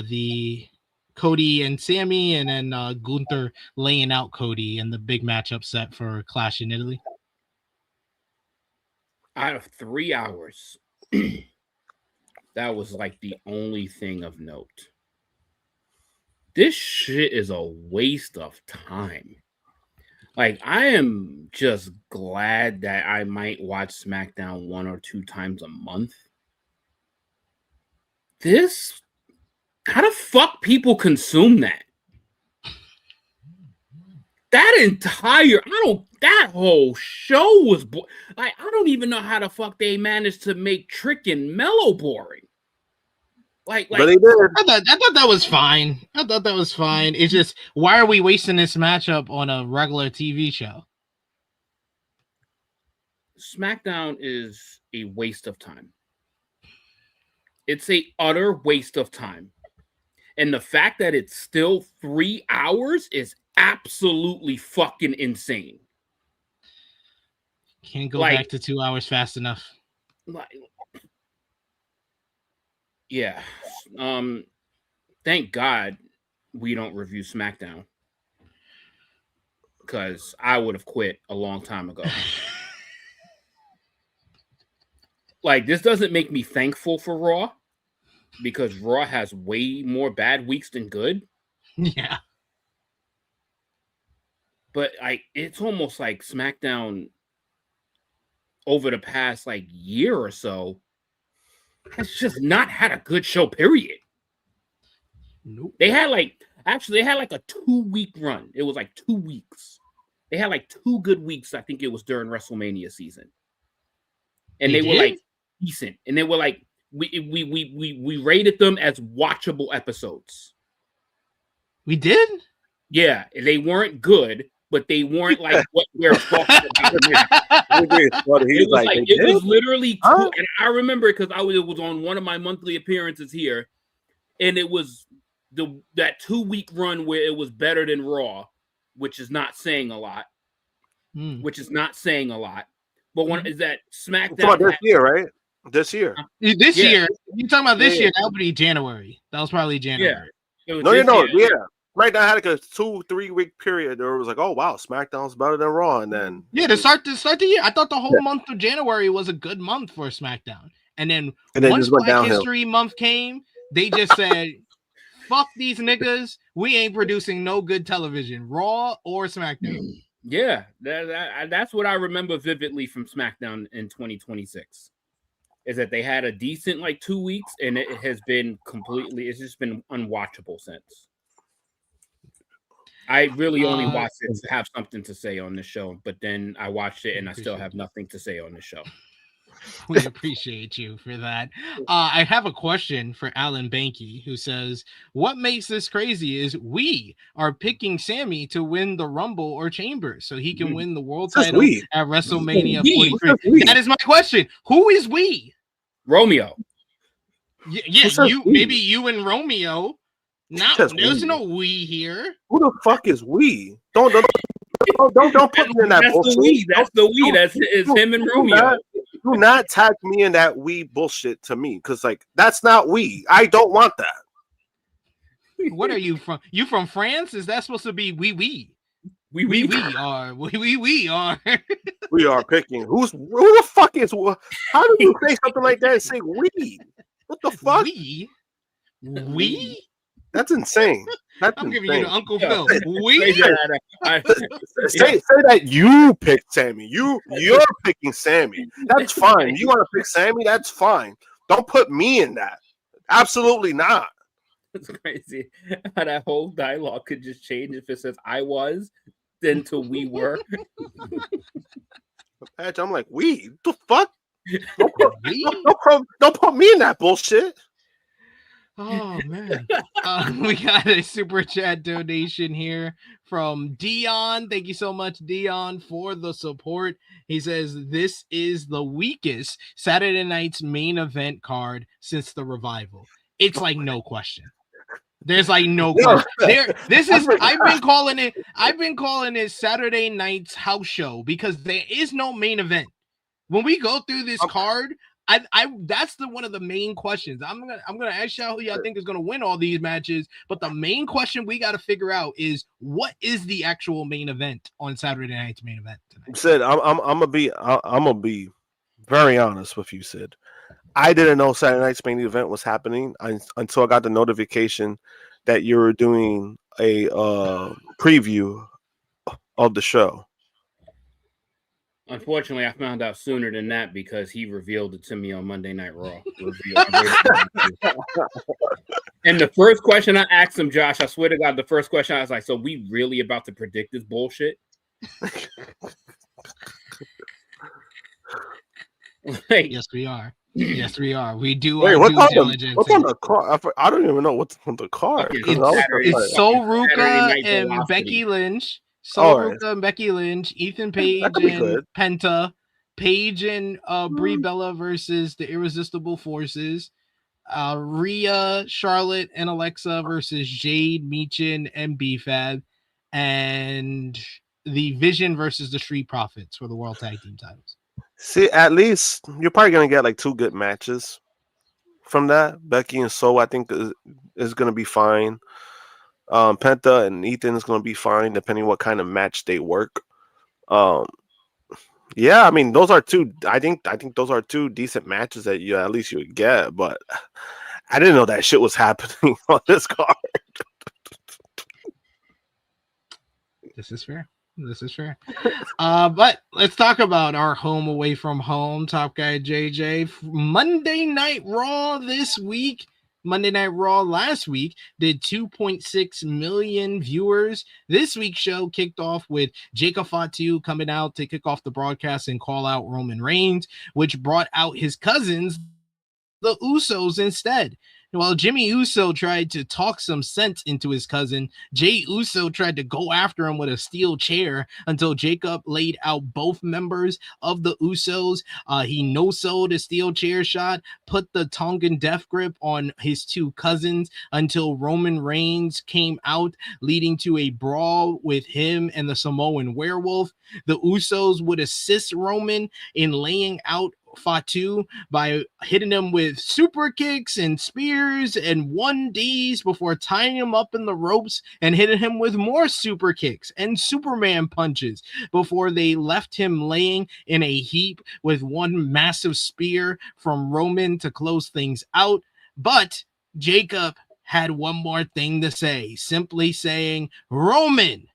the Cody and Sami, and then Gunther laying out Cody and the big matchup set for Clash in Italy? Out of 3 hours, that was like the only thing of note. This shit is a waste of time. Like, I am just glad that I might watch SmackDown 1 or 2 times a month. how the fuck people consume that? That whole show was like, I don't even know how the fuck they managed to make Trick and Mellow boring. Like but they did. I thought that was fine. I thought that was fine. It's just, why are we wasting this matchup on a regular TV show? SmackDown is a waste of time. It's a utter waste of time. And the fact that it's still 3 hours is absolutely fucking insane. Can't go back to 2 hours fast enough. Yeah. Thank God we don't review SmackDown, because I would have quit a long time ago. Like, this doesn't make me thankful for Raw, because Raw has way more bad weeks than good. Yeah. But it's almost like SmackDown over the past year or so has just not had a good show, period. Nope. They had a 2-week run. It was 2 weeks. They had 2 good weeks. I think it was during WrestleMania season. And they were decent. And they were we rated them as watchable episodes. We did? Yeah, they weren't good, but they weren't what we're talking about. It was literally cool. And I remember it because it was on one of my monthly appearances here, and it was that 2-week run where it was better than Raw, which is not saying a lot. But one is that SmackDown this year, right? This year. This year. You talking about this year? That would be January. That was probably January. Yeah. Yeah. SmackDown had a 2-3 week period where it was oh wow, SmackDown's better than Raw, and then to start the year, I thought the whole month of January was a good month for SmackDown, and then once Black History Month came, they just said, "Fuck these niggas, we ain't producing no good television, Raw or SmackDown." Yeah, that's what I remember vividly from SmackDown in 2026. Is that they had a decent 2 weeks, and it has been it's just been unwatchable since. I really only watched it to have something to say on the show, but then I watched it and I still have nothing to say on the show. We appreciate you for that. I have a question for Alan Banky, who says, what makes this crazy is we are picking Sami to win the Rumble or Chambers so he can win the world title at WrestleMania 43. That is my question. Who is we? Romeo. Yeah, maybe you and Romeo. There's no we here. Who the fuck is we? Don't put me in that bullshit. That's the we. That's him and Romeo. Do not tag me in that we bullshit to me, because that's not we. I don't want that. What are you from? You from France? Is that supposed to be we? We are. We are. We are picking. Who the fuck is? How do you say something like that and say we? What the fuck? We? That's insane. I'm giving you the Uncle Phil. Say that you picked Sami. You're picking Sami. That's fine. You want to pick Sami? That's fine. Don't put me in that. Absolutely not. It's crazy how that whole dialogue could just change if it says I was, then to we were. I'm like, we? The fuck? Don't put me in that bullshit. Oh man. We got a super chat donation here from Dion. Thank you so much, Dion, for the support. He says this is the weakest Saturday night's main event card since the revival. It's no question. There's no question. I've been calling it Saturday night's house show because there is no main event. When we go through this card, that's one of the main questions. I'm gonna ask y'all who y'all think is gonna win all these matches, but the main question we got to figure out is what is the actual main event on Saturday night's main event tonight. Sid, I'm gonna be very honest with you, Sid. I didn't know Saturday night's main event was happening until I got the notification that you were doing a preview of the show. Unfortunately, I found out sooner than that because he revealed it to me on Monday Night Raw. And the first question I asked him, Josh, I swear to God, the first question I was like, so we really about to predict this bullshit? Like, yes, we are. Yes, we are. We do Wait, our what's due on diligence. what's on the card? I don't even know what's on the card. It's So Ruka and Becky Lynch. So Ruka and Becky Lynch, Ethan Page and good. Penta, Paige and Brie Bella versus the Irresistible Forces. Rhea, Charlotte, and Alexa versus Jade, Michin, and B-Fab, and the Vision versus the Street Profits for the World Tag Team titles. See, at least you're probably gonna get like 2 good matches from that. Becky and So, I think, is gonna be fine. Penta and Ethan is gonna be fine depending what kind of match they work. Yeah, I mean, those are 2. I think those are 2 decent matches that you at least you would get. But I didn't know that shit was happening on this card. This is fair. But let's talk about our home away from home. Top guy JJ. Monday Night Raw this week. Monday Night Raw last week did 2.6 million viewers. This week's show kicked off with Jacob Fatu coming out to kick off the broadcast and call out Roman Reigns, which brought out his cousins, the Usos, instead. While Jimmy Uso tried to talk some sense into his cousin, Jay Uso tried to go after him with a steel chair until Jacob laid out both members of the Usos. He no-sold a steel chair shot, put the Tongan death grip on his 2 cousins until Roman Reigns came out, leading to a brawl with him and the Samoan werewolf. The Usos would assist Roman in laying out Fatu by hitting him with super kicks and spears and 1Ds before tying him up in the ropes and hitting him with more super kicks and Superman punches before they left him laying in a heap with one massive spear from Roman to close things out. But Jacob had one more thing to say, simply saying, "Roman,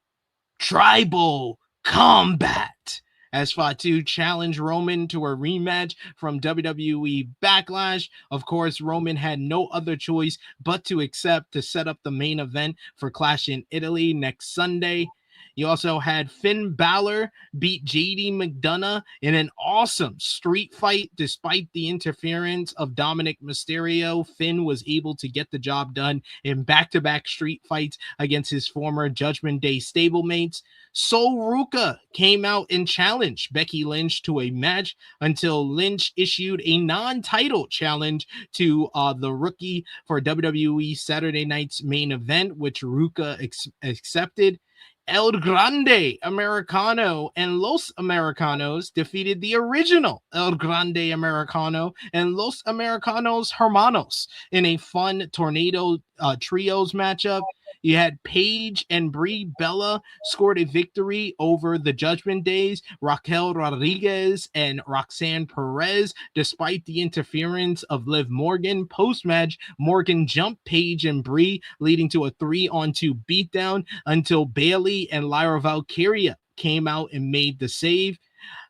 tribal combat," as Fatu challenged Roman to a rematch from WWE Backlash. Of course, Roman had no other choice but to accept to set up the main event for Clash in Italy next Sunday. You also had Finn Balor beat JD McDonough in an awesome street fight. Despite the interference of Dominic Mysterio, Finn was able to get the job done in back-to-back street fights against his former Judgment Day stablemates. Sol Ruka came out and challenged Becky Lynch to a match until Lynch issued a non-title challenge to the rookie for WWE Saturday Night's main event, which Ruka accepted. El Grande Americano and Los Americanos defeated the original El Grande Americano and Los Americanos Hermanos in a fun tornado trios matchup. You had Paige and Brie Bella scored a victory over the Judgment Days, Raquel Rodriguez and Roxanne Perez, despite the interference of Liv Morgan. Post-match, Morgan jumped Paige and Brie, leading to a 3-on-2 beatdown until Bayley and Lyra Valkyria came out and made the save.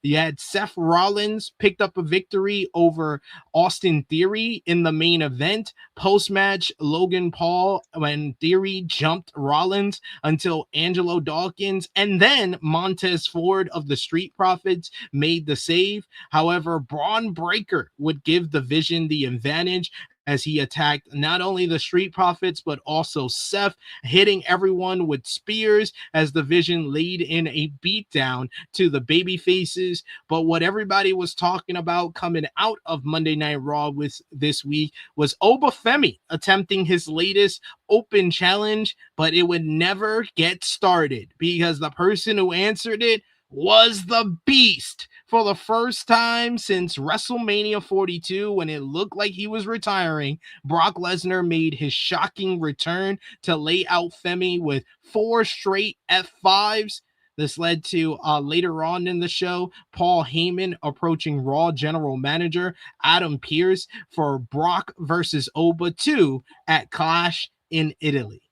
You had Seth Rollins picked up a victory over Austin Theory in the main event. Post-match, Logan Paul and Theory jumped Rollins until Angelo Dawkins and then Montez Ford of the Street Profits made the save. However, Braun Breaker would give the Vision the advantage as he attacked not only the Street Profits, but also Seth, hitting everyone with spears as the Vision laid in a beatdown to the baby faces. But what everybody was talking about coming out of Monday Night Raw with this week was Oba Femi attempting his latest open challenge, but it would never get started because the person who answered it was the Beast. For the first time since WrestleMania 42, when it looked like he was retiring, Brock Lesnar made his shocking return to lay out Femi with 4 straight F5s. This led to later on in the show, Paul Heyman approaching Raw General Manager Adam Pearce for Brock versus Oba 2 at Clash in Italy.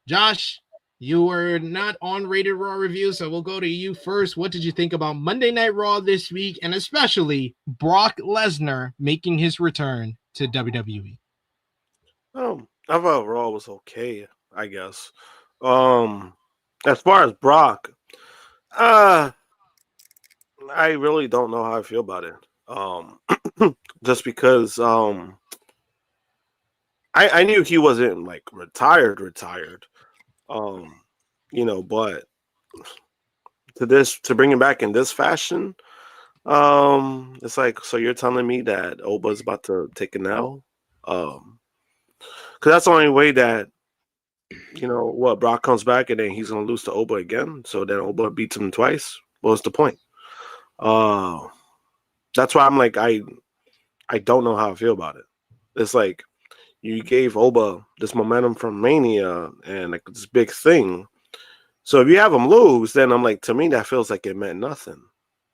Josh, You were not on Rated Raw review, so we'll go to you first. What did you think about Monday Night Raw this week, and especially Brock Lesnar making his return to WWE? I thought Raw was okay, I guess. As far as Brock, I really don't know how I feel about it. Just because I knew he wasn't like retired. But to bring him back in this fashion, it's like, so you're telling me that Oba's about to take an L? Because that's the only way that Brock comes back and then he's gonna lose to Oba again. So then Oba beats him twice. What's the point? That's why I'm like, I don't know how I feel about it. It's like you gave Oba this momentum from Mania and like this big thing. So if you have him lose, then I'm like, to me that feels like it meant nothing,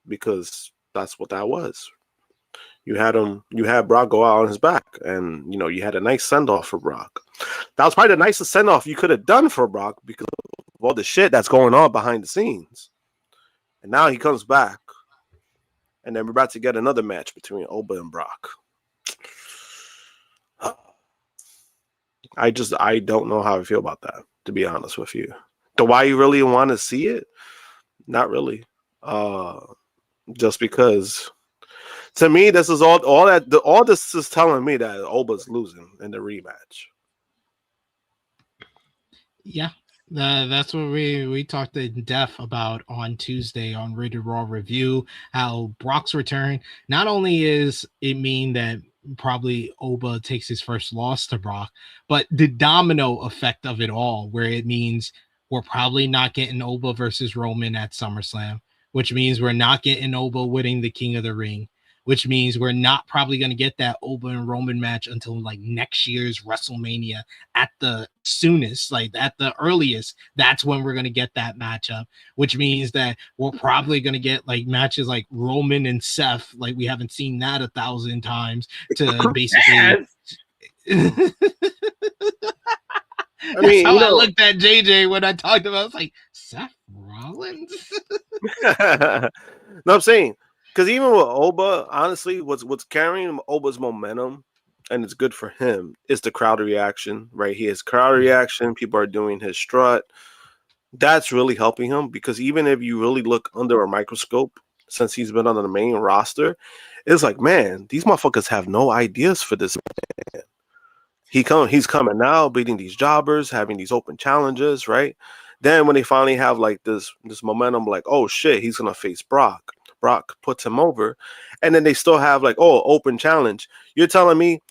because that's what that was. You had Brock go out on his back, and you had a nice send off for Brock. That was probably the nicest send off you could have done for Brock because of all the shit that's going on behind the scenes. And now he comes back, and then we're about to get another match between Oba and Brock. I don't know how I feel about that, to be honest with you. Do I really want to see it? Not really. Just because, to me, this is all this is telling me that Oba's losing in the rematch. Yeah, that's what we talked in depth about on Tuesday on Rated Raw Review, how Brock's return, not only is it mean that probably Oba takes his first loss to Brock, but the domino effect of it all, where it means we're probably not getting Oba versus Roman at SummerSlam, which means we're not getting Oba winning the King of the Ring, which means we're not probably going to get that Oba and Roman match until like next year's WrestleMania at the soonest, like at the earliest. That's when we're going to get that matchup, which means that we're probably going to get like matches like Roman and Seth, like we haven't seen that 1,000 times, to basically. I mean, I looked at JJ when I talked about it. I was like, Seth Rollins? No, I'm saying, because even with Oba, honestly, what's carrying Oba's momentum, and it's good for him, is the crowd reaction, right? He has crowd reaction. People are doing his strut. That's really helping him, because even if you really look under a microscope, since he's been on the main roster, it's like, man, these motherfuckers have no ideas for this man. He's coming now, beating these jobbers, having these open challenges, right? Then when they finally have like this momentum, like, oh shit, he's gonna face Brock. Brock puts him over, and then they still have like, oh, open challenge. You're telling me,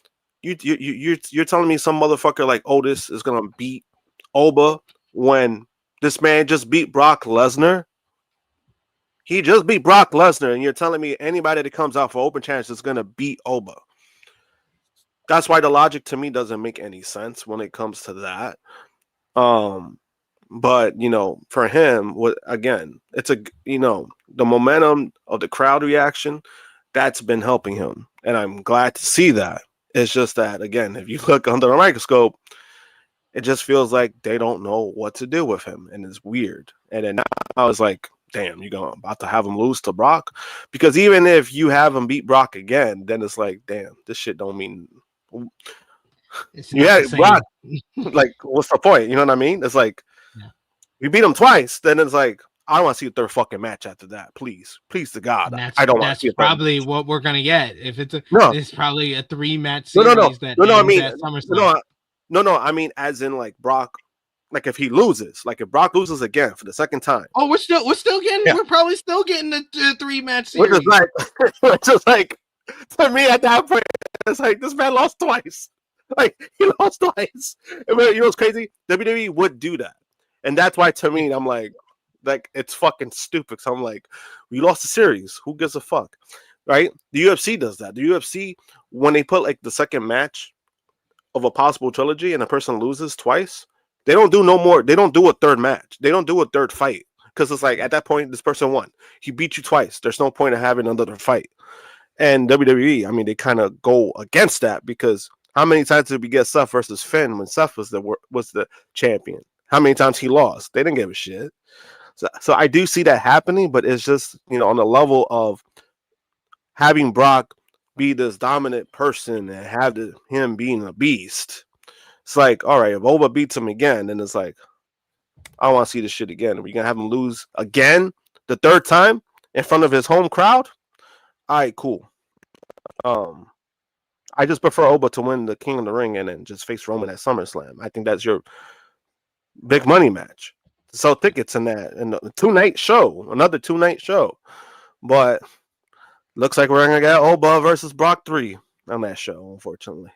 you're telling me some motherfucker like Otis is gonna beat Oba when this man just beat Brock Lesnar? He just beat Brock Lesnar, and you're telling me anybody that comes out for open challenge is gonna beat Oba? That's why the logic to me doesn't make any sense when it comes to that. But for him, it's the momentum of the crowd reaction that's been helping him, and I'm glad to see that. It's just that, again, if you look under the microscope, it just feels like they don't know what to do with him, and it's weird. And then I was like, damn, you're about to have him lose to Brock? Because even if you have him beat Brock again, then it's like, damn, this shit don't mean. Yeah, Brock, like, what's the point? You know what I mean? It's like, you beat him twice, then it's like, I want to see a third fucking match after that. Please to God. I don't want to see it. That's probably what we're gonna get. If it's probably a 3-match series I mean, as in like Brock, like if he loses, like if Brock loses again for the second time. Oh, we're still getting, we're probably still getting the 3-match series. Which is like, to me at that point, it's like, this man lost twice. Like, he lost twice. You know what's crazy? WWE would do that. And that's why, to me, I'm like it's fucking stupid. So I'm like, we lost the series. Who gives a fuck? Right? The UFC does that. The UFC, when they put like the second match of a possible trilogy and a person loses twice, they don't do no more. They don't do a third match. They don't do a third fight. Because it's like, at that point, this person won. He beat you twice. There's no point in having another fight. And WWE, I mean, they kind of go against that, because how many times did we get Seth versus Finn when Seth was the champion? how many times he lost. They didn't give a shit. So I do see that happening, but it's just, on the level of having Brock be this dominant person and have him being a beast. It's like, all right, if Oba beats him again, then it's like, I want to see this shit again. Are we going to have him lose again the third time in front of his home crowd? All right, cool. I just prefer Oba to win the King of the Ring and then just face Roman at SummerSlam. I think that's your big money match. Sell tickets in that, and a 2-night show, another 2-night show. But looks like we're gonna get Oba versus Brock 3 on that show, unfortunately.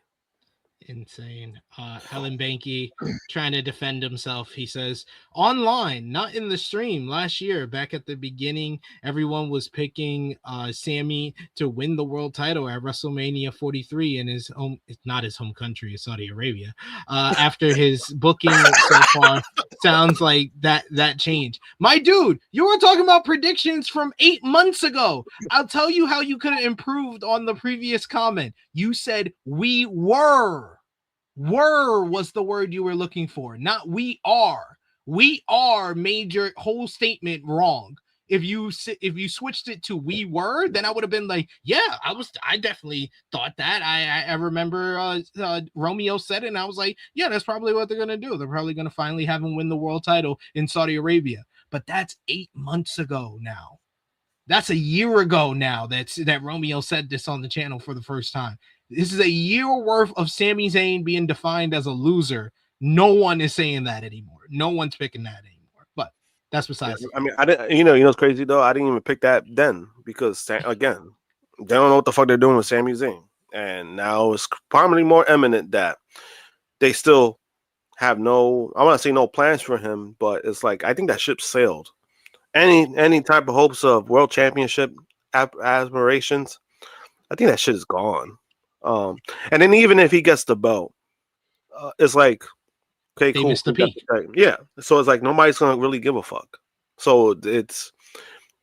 Insane. Helen Banky trying to defend himself. He says, online, not in the stream. Last year, back at the beginning, everyone was picking Sami to win the world title at WrestleMania 43 in his home. It's not his home country, it's Saudi Arabia. After his booking so far, sounds like that changed. My dude, you were talking about predictions from 8 months ago. I'll tell you how you could have improved on the previous comment. You said we were. Were was the word you were looking for, not we are. We are made your whole statement wrong. If you switched it to we were, then I would have been like, yeah, I definitely thought that. I remember Romeo said it, and I was like, yeah, that's probably what they're gonna do. They're probably gonna finally have him win the world title in Saudi Arabia. But that's 8 months ago now. That's a year ago now that Romeo said this on the channel for the first time. This is a year worth of Sami Zayn being defined as a loser. No one is saying that anymore. No one's picking that anymore. But that's besides. I mean, I didn't. You know what's crazy though? I didn't even pick that then because again, they don't know what the fuck they're doing with Sami Zayn, and now it's probably more eminent that they still have no. I want to say no plans for him, but it's like I think that ship sailed. Any type of hopes of world championship aspirations, I think that shit is gone. And then even if he gets the belt, it's like, okay, they cool. missed the peak. Yeah. So it's like nobody's gonna really give a fuck. So it's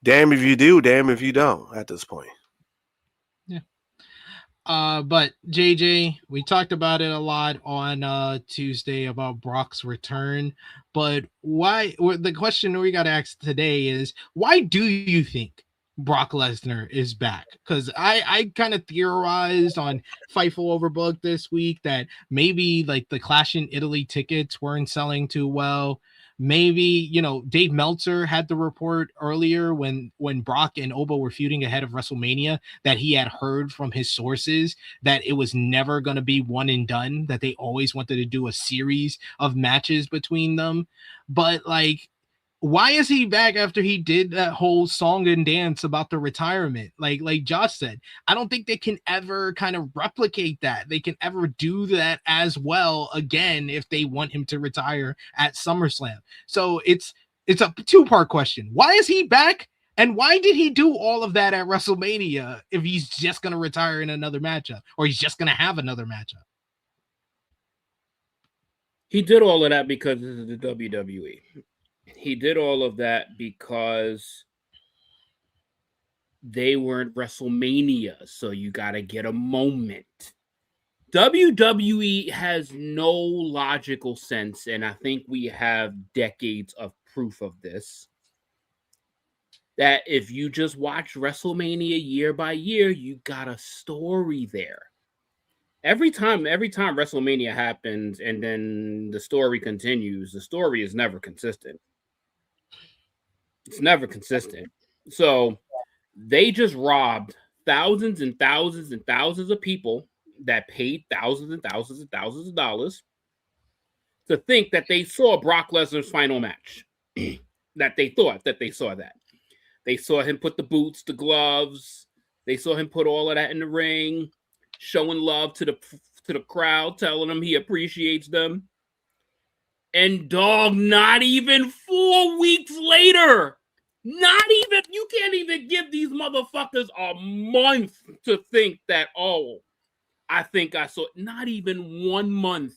damn if you do, damn if you don't at this point. Yeah. But JJ, we talked about it a lot on Tuesday about Brock's return. But why? The question we got to ask today is, why do you think Brock Lesnar is back? Because I kind of theorized on Fightful Overbooked this week that maybe like the Clash in Italy tickets weren't selling too well. Maybe, Dave Meltzer had the report earlier when Brock and Oba were feuding ahead of WrestleMania that he had heard from his sources that it was never going to be one and done, that they always wanted to do a series of matches between them. But like, why is he back after he did that whole song and dance about the retirement? Like Josh said, I don't think they can ever kind of replicate that. They can ever do that as well again if they want him to retire at SummerSlam. So it's a two-part question. Why is he back? And why did he do all of that at WrestleMania if he's just going to retire in another matchup, or he's just going to have another matchup? He did all of that because this is the WWE. He did all of that because they weren't WrestleMania, so you got to get a moment. WWE has no logical sense, and I think we have decades of proof of this, that if you just watch WrestleMania year by year, you got a story there. Every time WrestleMania happens and then the story continues, the story is never consistent. It's never consistent. So they just robbed thousands and thousands and thousands of people that paid thousands and thousands and thousands of dollars to think that they saw Brock Lesnar's final match. That they thought that they saw that. They saw him put the boots, the gloves. They saw him put all of that in the ring, showing love to the crowd, telling them he appreciates them. And dog, not even 4 weeks later, you can't even give these motherfuckers a month to think that, oh, I think I saw, not even 1 month.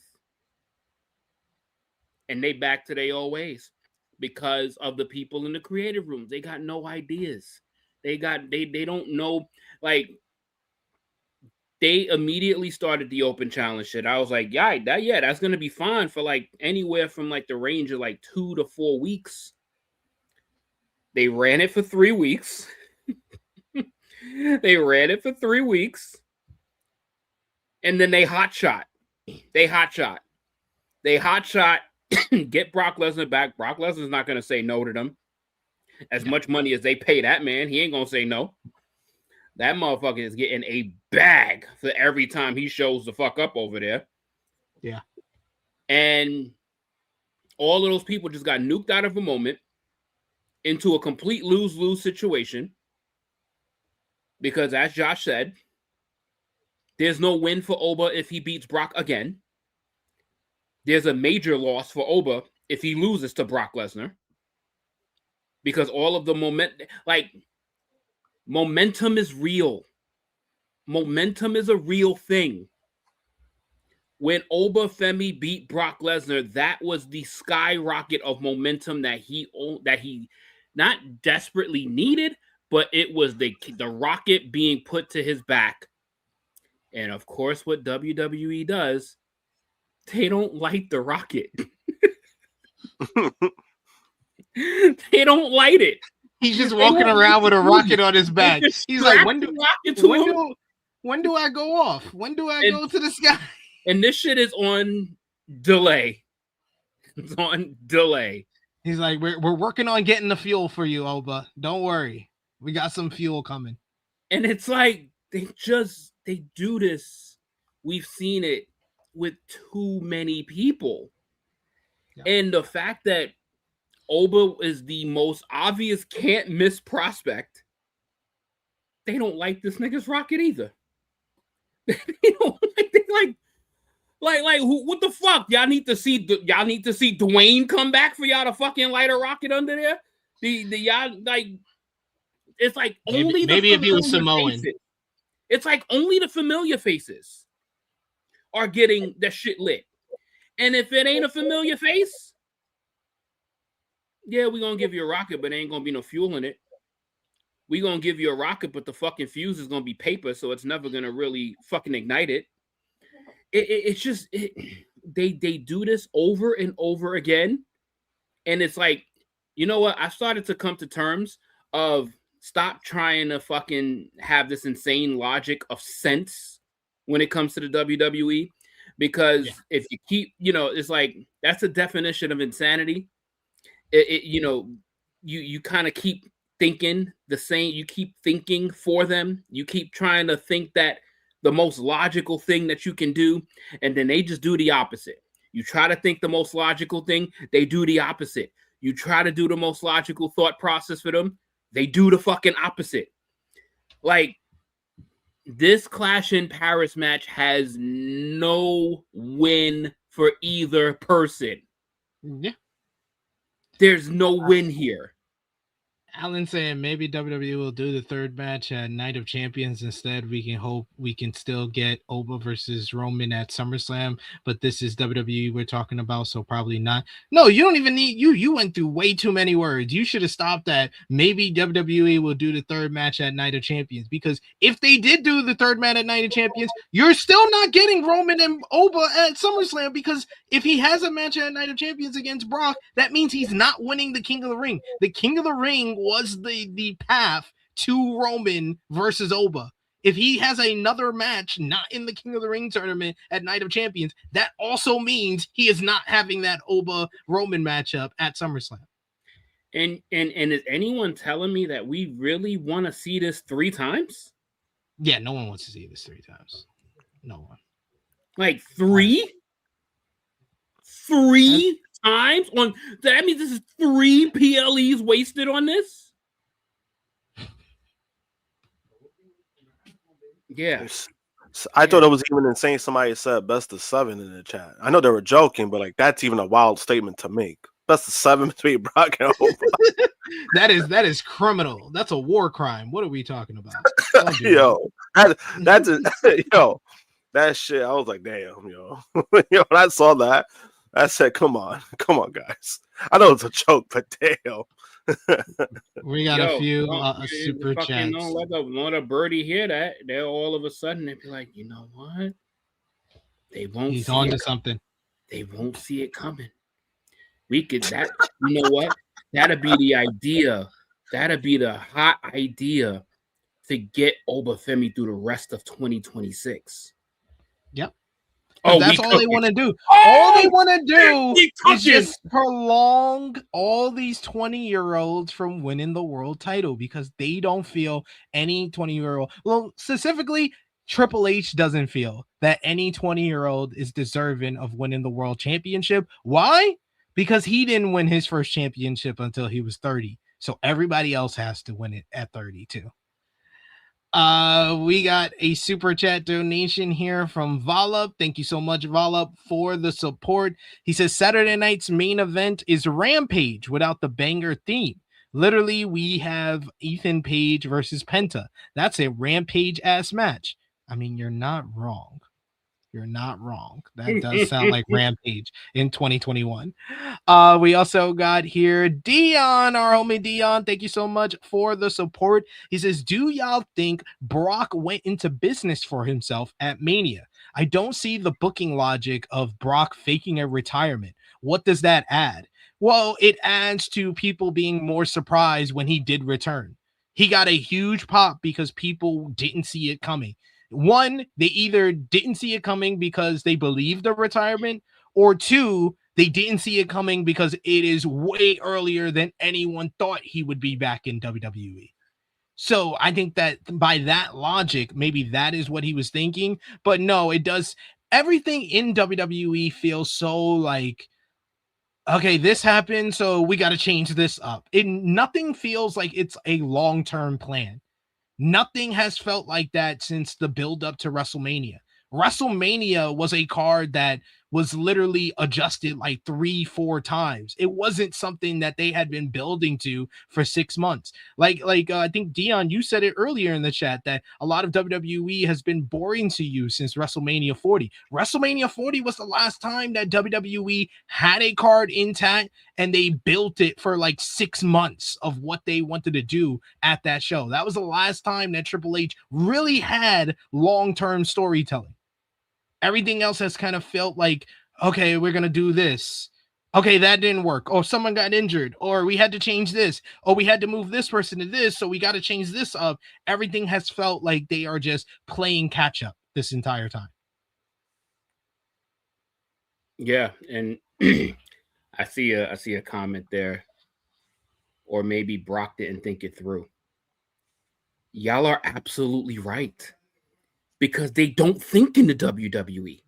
And they back to their old ways because of the people in the creative rooms. They got no ideas. They don't know, like, they immediately started the open challenge shit. I was like, that's gonna be fine for like anywhere from like the range of like 2 to 4 weeks. They ran it for 3 weeks. They ran it for 3 weeks. And then they hot shot. Get Brock Lesnar back. Brock Lesnar's not gonna say no to them. As much money as they pay that man, he ain't gonna say no. That motherfucker is getting a bag for every time he shows the fuck up over there. Yeah. And all of those people just got nuked out of a moment into a complete lose-lose situation. Because as Josh said, there's no win for Oba if he beats Brock again. There's a major loss for Oba if he loses to Brock Lesnar. Because all of the momentum is real. Momentum is a real thing. When Oba Femi beat Brock Lesnar, that was the skyrocket of momentum that he not desperately needed, but it was the rocket being put to his back. And of course, what WWE does, they don't light the rocket. They don't light it. He's just walking around with a rocket on his back. He's like, when do I go off? When do I go to the sky? And this shit is on delay. It's on delay. He's like, we're working on getting the fuel for you, Oba. Don't worry. We got some fuel coming. And it's like, they do this. We've seen it with too many people. Yeah. And the fact that Oba is the most obvious can't miss prospect, they don't like this nigga's rocket either. They don't like what the fuck? Y'all need to see Dwayne come back for y'all to fucking light a rocket under there. Y'all like, it's like only maybe if he was Samoan. Faces. It's like only the familiar faces are getting that shit lit. And if it ain't a familiar face, yeah, we're going to give you a rocket, but there ain't going to be no fuel in it. We're going to give you a rocket, but the fucking fuse is going to be paper, so it's never going to really fucking ignite it. It's just, they do this over and over again. And it's like, you know what? I started to come to terms of stop trying to fucking have this insane logic of sense when it comes to the WWE. Because if you keep, it's like, that's a definition of insanity. You kind of keep thinking the same. You keep thinking for them. You keep trying to think that the most logical thing that you can do, and then they just do the opposite. You try to think the most logical thing, they do the opposite. You try to do the most logical thought process for them, they do the fucking opposite. Like, this Clash in Paris match has no win for either person. Yeah. There's no win here. Alan saying maybe WWE will do the third match at Night of Champions instead. We can hope we can still get Oba versus Roman at SummerSlam, but this is WWE we're talking about, so probably not. No, you don't even need you went through way too many words. You should have stopped at maybe WWE will do the third match at Night of Champions, because if they did do the third match at Night of Champions, you're still not getting Roman and Oba at SummerSlam, because if he has a match at Night of Champions against Brock, that means he's not winning the King of the Ring. The King of the Ring was the path to Roman versus Oba. If he has another match not in the King of the Ring tournament at Night of Champions, that also means he is not having that Oba Roman matchup at SummerSlam. And is anyone telling me that we really want to see this 3 times? Yeah, no one wants to see this 3 times. No one. Like 3? 3 times on that means this is 3 PLEs wasted on this. Yeah, I thought it was even insane. Somebody said best of 7 in the chat. I know they were joking, but like that's even a wild statement to make. Best of 7 between Brock and Oba. that is criminal. That's a war crime. What are we talking about? Yo, that's yo, that shit. I was like, damn, yo, when I saw that. I said, come on, guys. I know it's a joke, but damn, We got a few super chats. Don't let a birdie hear that. They'll all of a sudden they'll be like, you know what? They won't. He's on to something. They won't see it coming. We could that. You know what? That'd be the idea. That'd be the hot idea to get Femi through the rest of 2026. Yep. That's all they want to do. All they want to do is just prolong all these 20-year-olds from winning the world title because they don't feel any 20-year-old. Well, specifically, Triple H doesn't feel that any 20-year-old is deserving of winning the world championship. Why? Because he didn't win his first championship until he was 30. So everybody else has to win it at 30 too. We got a super chat donation here from Volup. Thank you so much, Volup, for the support. He says Saturday night's main event is Rampage without the banger theme. Literally, we have Ethan Page versus Penta. That's a Rampage ass match. I mean, you're not wrong. You're not wrong. That does sound like Rampage in 2021. We also got here Dion, our homie Dion. Thank you so much for the support. He says, do y'all think Brock went into business for himself at Mania? I don't see the booking logic of Brock faking a retirement. What does that add? Well, it adds to people being more surprised when he did return. He got a huge pop because people didn't see it coming. One, they either didn't see it coming because they believed the retirement, or two, they didn't see it coming because it is way earlier than anyone thought he would be back in WWE. So I think that by that logic, maybe that is what he was thinking. But no, it does. Everything in WWE feels so like, okay, this happened, so we got to change this up. Nothing feels like it's a long-term plan. Nothing has felt like that since the build up to WrestleMania. WrestleMania was a card that was literally adjusted like 3-4 times. It wasn't something that they had been building to for 6 months. Like I think Dion, you said it earlier in the chat that a lot of WWE has been boring to you since WrestleMania 40. WrestleMania 40 was the last time that WWE had a card intact and they built it for like 6 months of what they wanted to do at that show. That was the last time that Triple H really had long-term storytelling. Everything else has kind of felt like, okay, we're going to do this. Okay, that didn't work. Or someone got injured. Or we had to change this. Or we had to move this person to this. So we got to change this up. Everything has felt like they are just playing catch up this entire time. Yeah. And I see a comment there. Or maybe Brock didn't think it through. Y'all are absolutely right. Because they don't think in the WWE.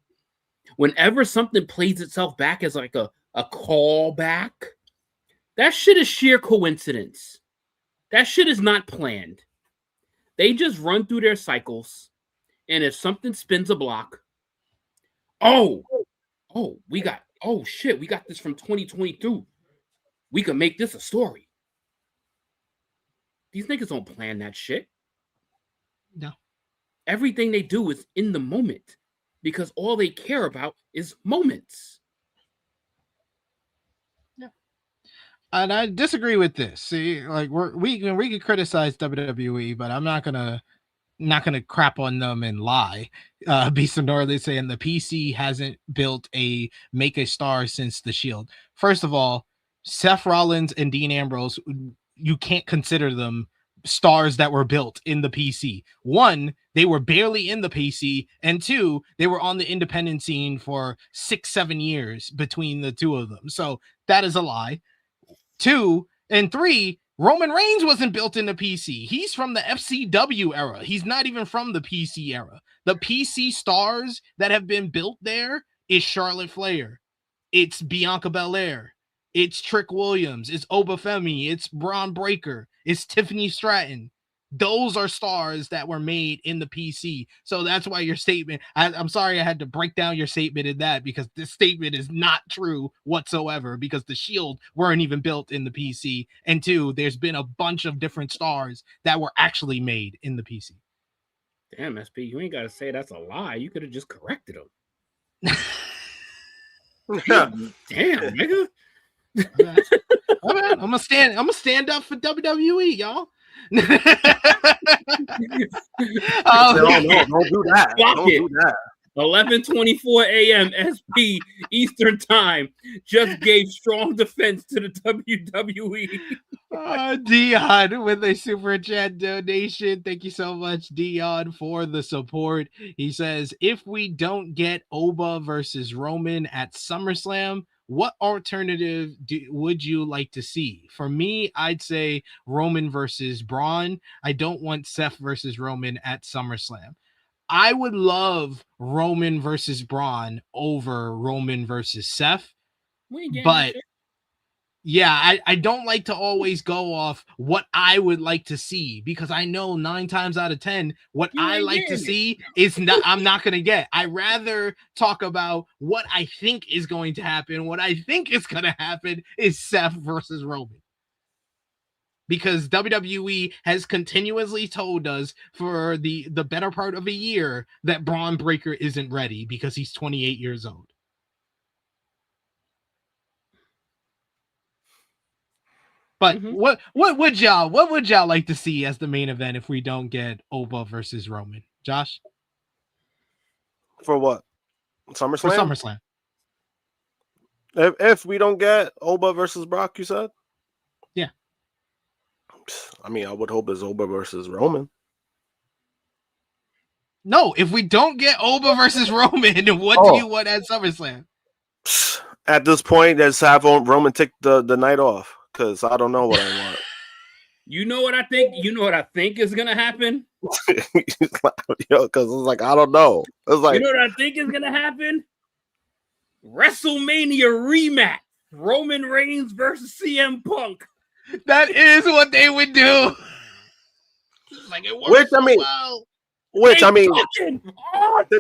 Whenever something plays itself back as like a callback, that shit is sheer coincidence. That shit is not planned. They just run through their cycles, and if something spins a block, we got this from 2022. We can make this a story. These niggas don't plan that shit. No. Everything they do is in the moment because all they care about is moments. Yeah. And I disagree with this. See, like we can criticize WWE, but I'm not gonna crap on them and lie. Beast of Northern saying the PC hasn't built a make a star since the Shield. First of all, Seth Rollins and Dean Ambrose, you can't consider them stars that were built in the PC. One, they were barely in the PC, and two, they were on the independent scene for 6-7 years between the two of them. So that is a lie. 2 and 3, Roman Reigns wasn't built in the PC. He's from the FCW era. He's not even from the PC era. The PC stars that have been built there is Charlotte Flair. It's Bianca Belair. It's Trick Williams. It's Femi. It's Braun Breaker. It's Tiffany Stratton. Those are stars that were made in the PC. So that's why your statement, I'm sorry I had to break down your statement in that because this statement is not true whatsoever because the Shield weren't even built in the PC. And 2, there's been a bunch of different stars that were actually made in the PC. Damn, SP, you ain't got to say that's a lie. You could have just corrected them. Damn, nigga. Okay. All right. I'm gonna stand up for WWE, y'all. No, don't do that. Don't do that. 11:24 a.m. SP Eastern Time just gave strong defense to the WWE. Dion with a super chat donation. Thank you so much, Dion, for the support. He says, if we don't get Oba versus Roman at SummerSlam, what alternative would you like to see? For me, I'd say Roman versus Braun. I don't want Seth versus Roman at SummerSlam. I would love Roman versus Braun over Roman versus Seth. But yeah, I don't like to always go off what I would like to see, because I know 9 times out of 10 what I like to see is not I'm not going to get. I rather talk about what I think is going to happen. What I think is going to happen is Seth versus Roman. Because WWE has continuously told us for the better part of a year that Braun Breaker isn't ready because he's 28 years old. But what would y'all like to see as the main event if we don't get Oba versus Roman? Josh? For what? SummerSlam? For SummerSlam. If we don't get Oba versus Brock, you said? Yeah. I mean, I would hope it's Oba versus Roman. No, if we don't get Oba versus Roman, what do you want at SummerSlam? At this point, let's have Roman take the night off, because I don't know what I want. You know what I think? You know what I think is gonna happen? Yo, because it's like, I don't know. It's like, you know what I think is gonna happen? WrestleMania rematch. Roman Reigns versus CM Punk. That is what they would do. Like, it works so well. Which I mean, the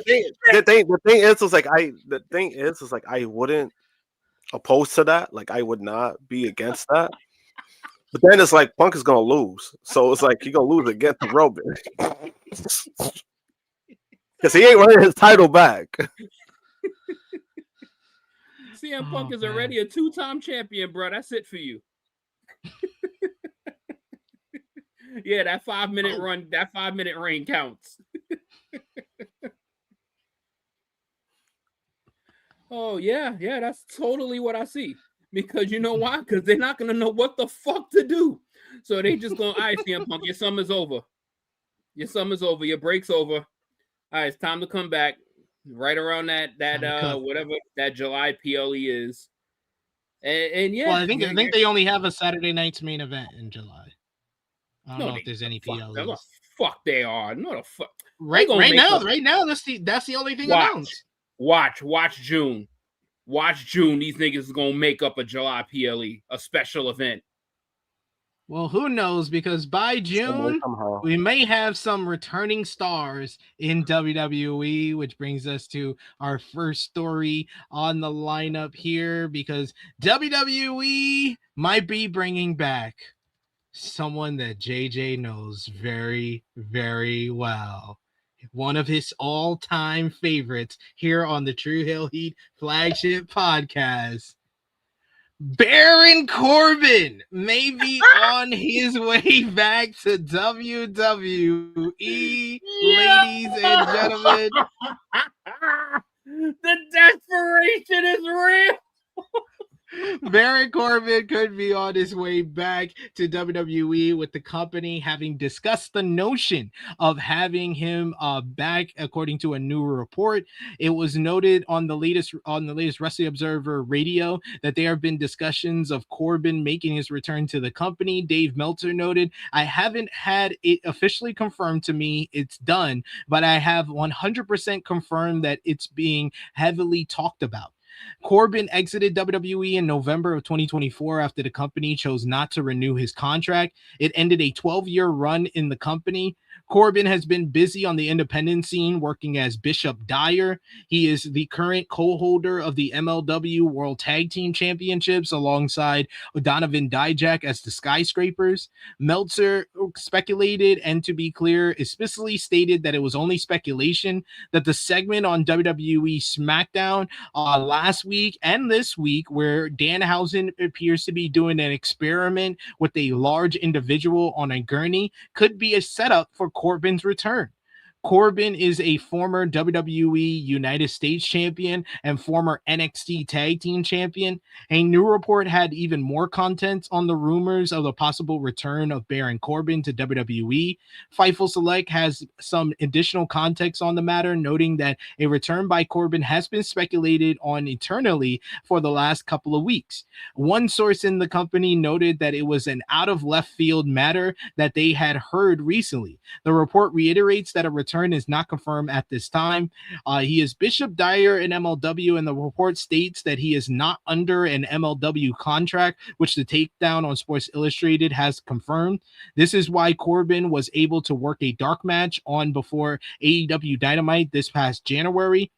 thing is like I wouldn't oppose to that. Like, I would not be against that. But then it's like Punk is gonna lose, so it's like he's gonna lose against Roman because he ain't running his title back. CM Punk is already a 2-time champion, bro. That's it for you. Yeah, that 5-minute run, that 5-minute reign counts. Oh, yeah, that's totally what I see. Because you know why? Because they're not going to know what the fuck to do. So they just going, all right, CM Punk, your summer's over. Your summer's over. Your break's over. All right, it's time to come back. Right around that whatever that July PLE is. And yeah. Well, I think they only have a Saturday night's main event in July. I don't know if there's any PLEs. The fuck they are. No, the fuck. Right now, that's the only thing announced. Watch June. Watch June. These niggas are gonna make up a July PLE, a special event. Well, who knows? Because by June, we may have some returning stars in WWE, which brings us to our first story on the lineup here, because WWE might be bringing back someone that JJ knows very, very well. One of his all-time favorites here on the Tru Heel Heat flagship podcast. Baron Corbin may be on his way back to WWE, ladies and gentlemen. The desperation is real. Baron Corbin could be on his way back to WWE, with the company having discussed the notion of having him back, according to a new report. It was noted on the latest Wrestling Observer Radio that there have been discussions of Corbin making his return to the company. Dave Meltzer noted, I haven't had it officially confirmed to me it's done, but I have 100% confirmed that it's being heavily talked about. Corbin exited WWE in November of 2024 after the company chose not to renew his contract. It ended a 12-year run in the company. Corbin has been busy on the independent scene, working as Bishop Dyer. He is the current co-holder of the MLW World Tag Team Championships alongside Donovan Dijak as the Skyscrapers. Meltzer speculated, and to be clear, explicitly stated that it was only speculation, that the segment on WWE SmackDown last last week and this week, where Danhausen appears to be doing an experiment with a large individual on a gurney, could be a setup for Corbin's return. Corbin is a former WWE United States champion and former NXT Tag Team champion. A new report had even more content on the rumors of the possible return of Baron Corbin to WWE. Fightful Select has some additional context on the matter, noting that a return by Corbin has been speculated on eternally for the last couple of weeks. One source in the company noted that it was an out of left field matter that they had heard recently. The report reiterates that a return is not confirmed at this time. He is Bishop Dyer in MLW, and the report states that he is not under an MLW contract, which the takedown on Sports Illustrated has confirmed. This is why Corbin was able to work a dark match on before AEW Dynamite this past January.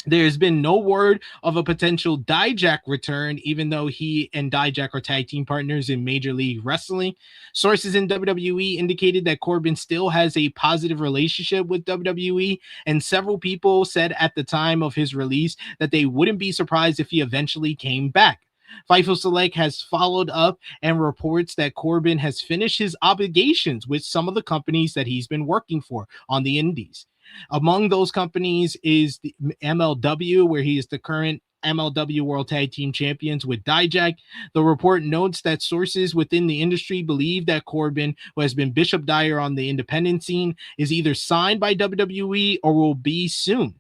There's been no word of a potential Dijak return, even though he and Dijak are tag team partners in Major League Wrestling. Sources in WWE indicated that Corbin still has a positive relationship with WWE, and several people said at the time of his release that they wouldn't be surprised if he eventually came back. Fightful Select has followed up and reports that Corbin has finished his obligations with some of the companies that he's been working for on the indies. Among those companies is the MLW, where he is the current MLW World Tag Team Champions with Dijak. The report notes that sources within the industry believe that Corbin, who has been Bishop Dyer on the independent scene, is either signed by WWE or will be soon.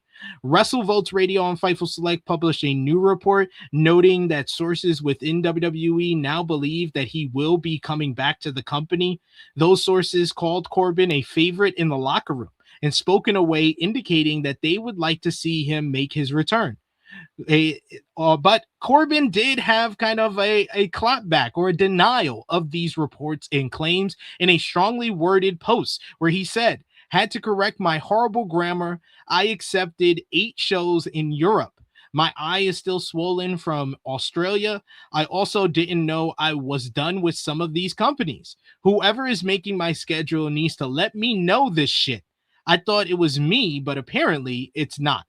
WrestleVotes Radio and Fightful Select published a new report noting that sources within WWE now believe that he will be coming back to the company. Those sources called Corbin a favorite in the locker room and spoke in a way indicating that they would like to see him make his return. But Corbin did have kind of a clapback or a denial of these reports and claims in a strongly worded post where he said, "Had to correct my horrible grammar. I accepted 8 shows in Europe. My eye is still swollen from Australia. I also didn't know I was done with some of these companies. Whoever is making my schedule needs to let me know this shit. I thought it was me, but apparently it's not."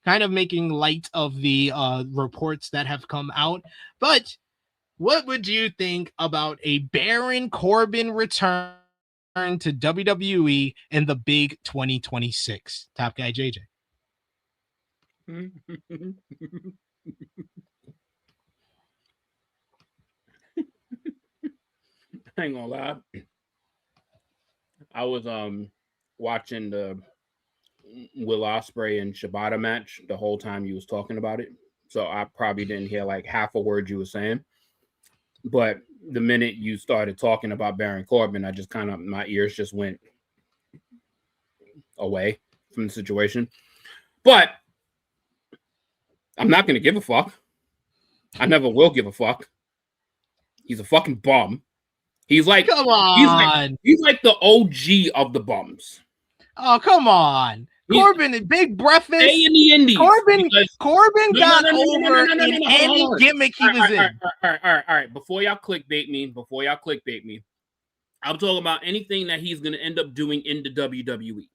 Kind of making light of the reports that have come out. But what would you think about a Baron Corbin return to WWE in the big 2026? Top Guy JJ. I ain't gonna lie. I was watching the Will Ospreay and Shibata match the whole time you was talking about it, so I probably didn't hear like half a word you were saying. But the minute you started talking about Baron Corbin, I just kind of, my ears just went away from the situation. But I'm not gonna give a fuck. I never will give a fuck. He's a fucking bum. He's like, come on. He's like the OG of the bums. Oh, come on. Corbin, big breakfast. Stay in the indies. Corbin got over in any gimmick he was in. All right. Before y'all clickbait me, I'm talking about anything that he's going to end up doing in the WWE.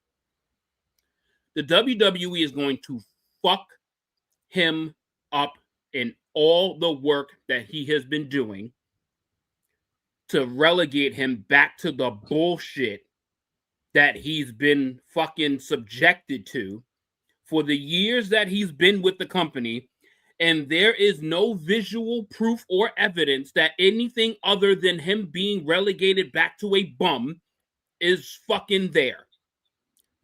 The WWE is going to fuck him up in all the work that he has been doing to relegate him back to the bullshit that he's been fucking subjected to for the years that he's been with the company. And there is no visual proof or evidence that anything other than him being relegated back to a bum is fucking there.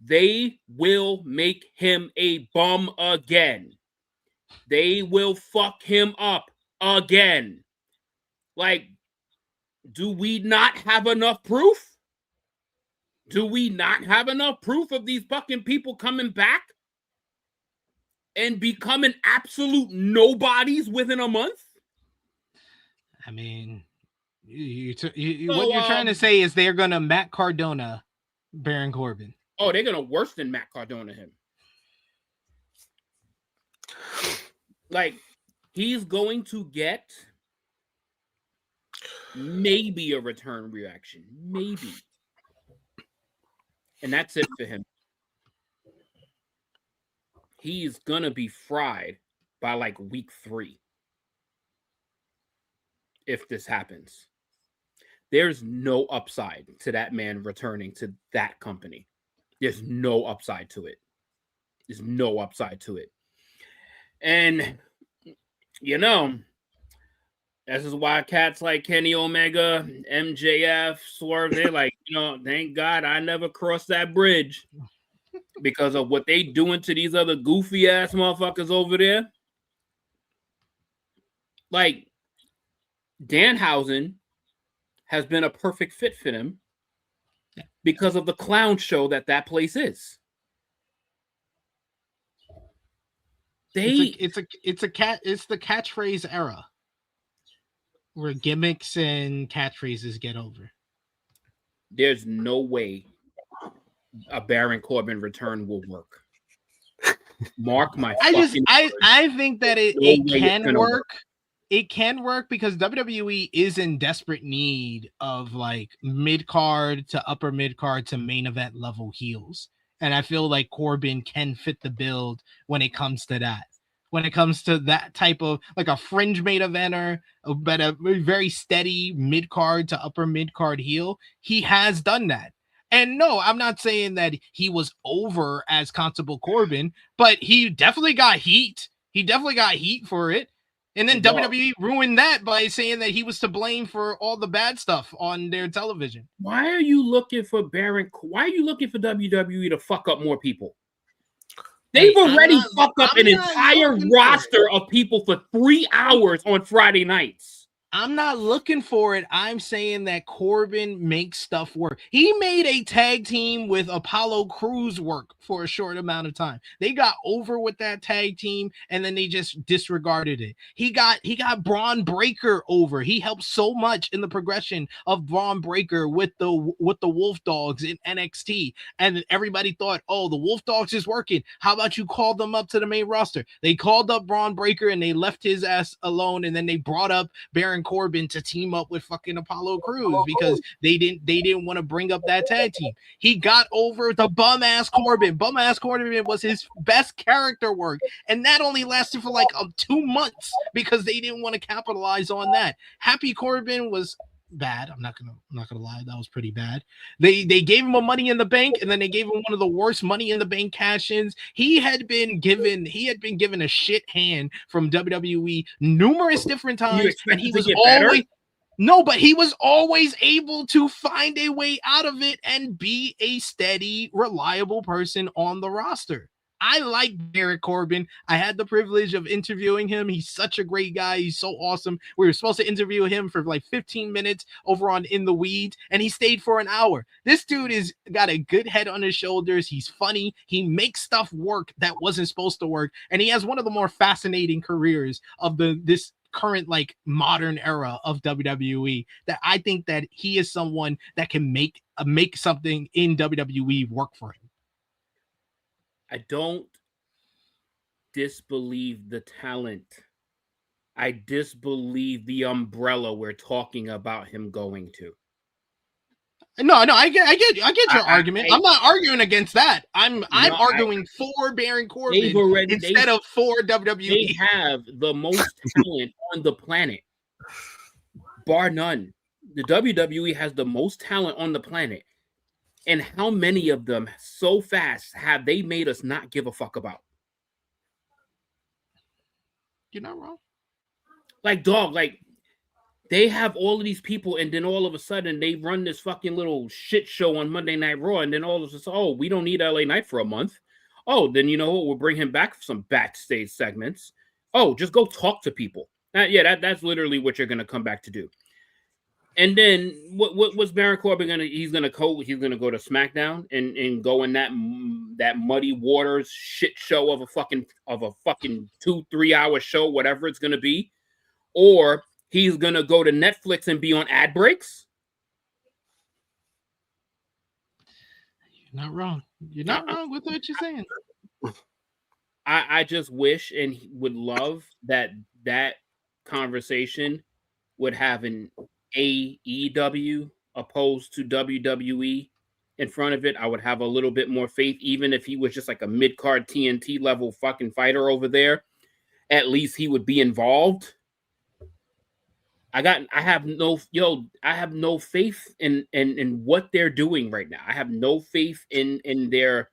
They will make him a bum again. They will fuck him up again. Like, do we not have enough proof? Do we not have enough proof of these fucking people coming back and becoming absolute nobodies within a month? I mean, what you're trying to say is they're going to Matt Cardona Baron Corbin. Oh, they're going to worse than Matt Cardona him. Like, he's going to get maybe a return reaction. Maybe. And that's it for him. He's going to be fried by like week 3. If this happens, there's no upside to that man returning to that company. There's no upside to it. There's no upside to it. And, you know, this is why cats like Kenny Omega, MJF, Swerve, they're like, you know, thank God I never crossed that bridge because of what they doing to these other goofy ass motherfuckers over there. Like, Danhausen has been a perfect fit for them because of the clown show that place is. It's the catchphrase era where gimmicks and catchphrases get over. There's no way a Baron Corbin return will work. Mark my. I think that it can work. It can work because WWE is in desperate need of like mid-card to upper mid-card to main event level heels. And I feel like Corbin can fit the build when it comes to that. When it comes to that type of like a fringe main eventer, but a very steady mid-card to upper mid-card heel, he has done that. And no, I'm not saying that he was over as Constable Corbin, but he definitely got heat. He definitely got heat for it. And then WWE ruined that by saying that he was to blame for all the bad stuff on their television. Why are you looking for Why are you looking for WWE to fuck up more people? They've already fucked up an entire roster of people for 3 hours on Friday nights. I'm not looking for it. I'm saying that Corbin makes stuff work. He made a tag team with Apollo Crews work for a short amount of time. They got over with that tag team and then they just disregarded it. He got Braun Breaker over. He helped so much in the progression of Braun Breaker with the Wolf Dogs in NXT. And everybody thought, oh, the Wolf Dogs is working. How about you call them up to the main roster? They called up Braun Breaker and they left his ass alone. And then they brought up Baron Corbin to team up with fucking Apollo Crews because they didn't want to bring up that tag team. He got over the bum ass Corbin. Bum ass Corbin was his best character work, and that only lasted for like 2 months because they didn't want to capitalize on that. Happy Corbin was bad. I'm not gonna lie, that was pretty bad. They gave him a Money in the Bank, and then they gave him one of the worst Money in the Bank cash-ins. He had been given a shit hand from WWE numerous different times, and he was always but he was always able to find a way out of it and be a steady, reliable person on the roster. I like Baron Corbin. I had the privilege of interviewing him. He's such a great guy. He's so awesome. We were supposed to interview him for like 15 minutes over on In the Weeds, and he stayed for an hour. This dude is got a good head on his shoulders. He's funny. He makes stuff work that wasn't supposed to work, and he has one of the more fascinating careers of this current like modern era of WWE. That I think that he is someone that can make something in WWE work for him. I don't disbelieve the talent. I disbelieve the umbrella we're talking about him going to. No, I get your argument. I'm not arguing against that. I'm arguing for Baron Corbin instead of for WWE. They have the most talent on the planet, bar none. The WWE has the most talent on the planet. And how many of them so fast have they made us not give a fuck about? You're not wrong. Like, dog, like, they have all of these people, and then all of a sudden, they run this fucking little shit show on Monday Night Raw, and then all of a sudden, oh, we don't need LA Knight for a month. Oh, then you know what? We'll bring him back for some backstage segments. Oh, just go talk to people. That's literally what you're going to come back to do. And then what was Baron Corbin gonna? He's gonna go to SmackDown and go in that muddy waters shit show of a fucking 2-3 hour show, whatever it's gonna be, or he's gonna go to Netflix and be on ad breaks. You're not wrong. You're not wrong with what you're saying. I just wish and would love that conversation would have an AEW opposed to WWE in front of it. I would have a little bit more faith, even if he was just like a mid-card TNT level fucking fighter over there. at least he would be involved. I have no faith in what they're doing right now. I have no faith in their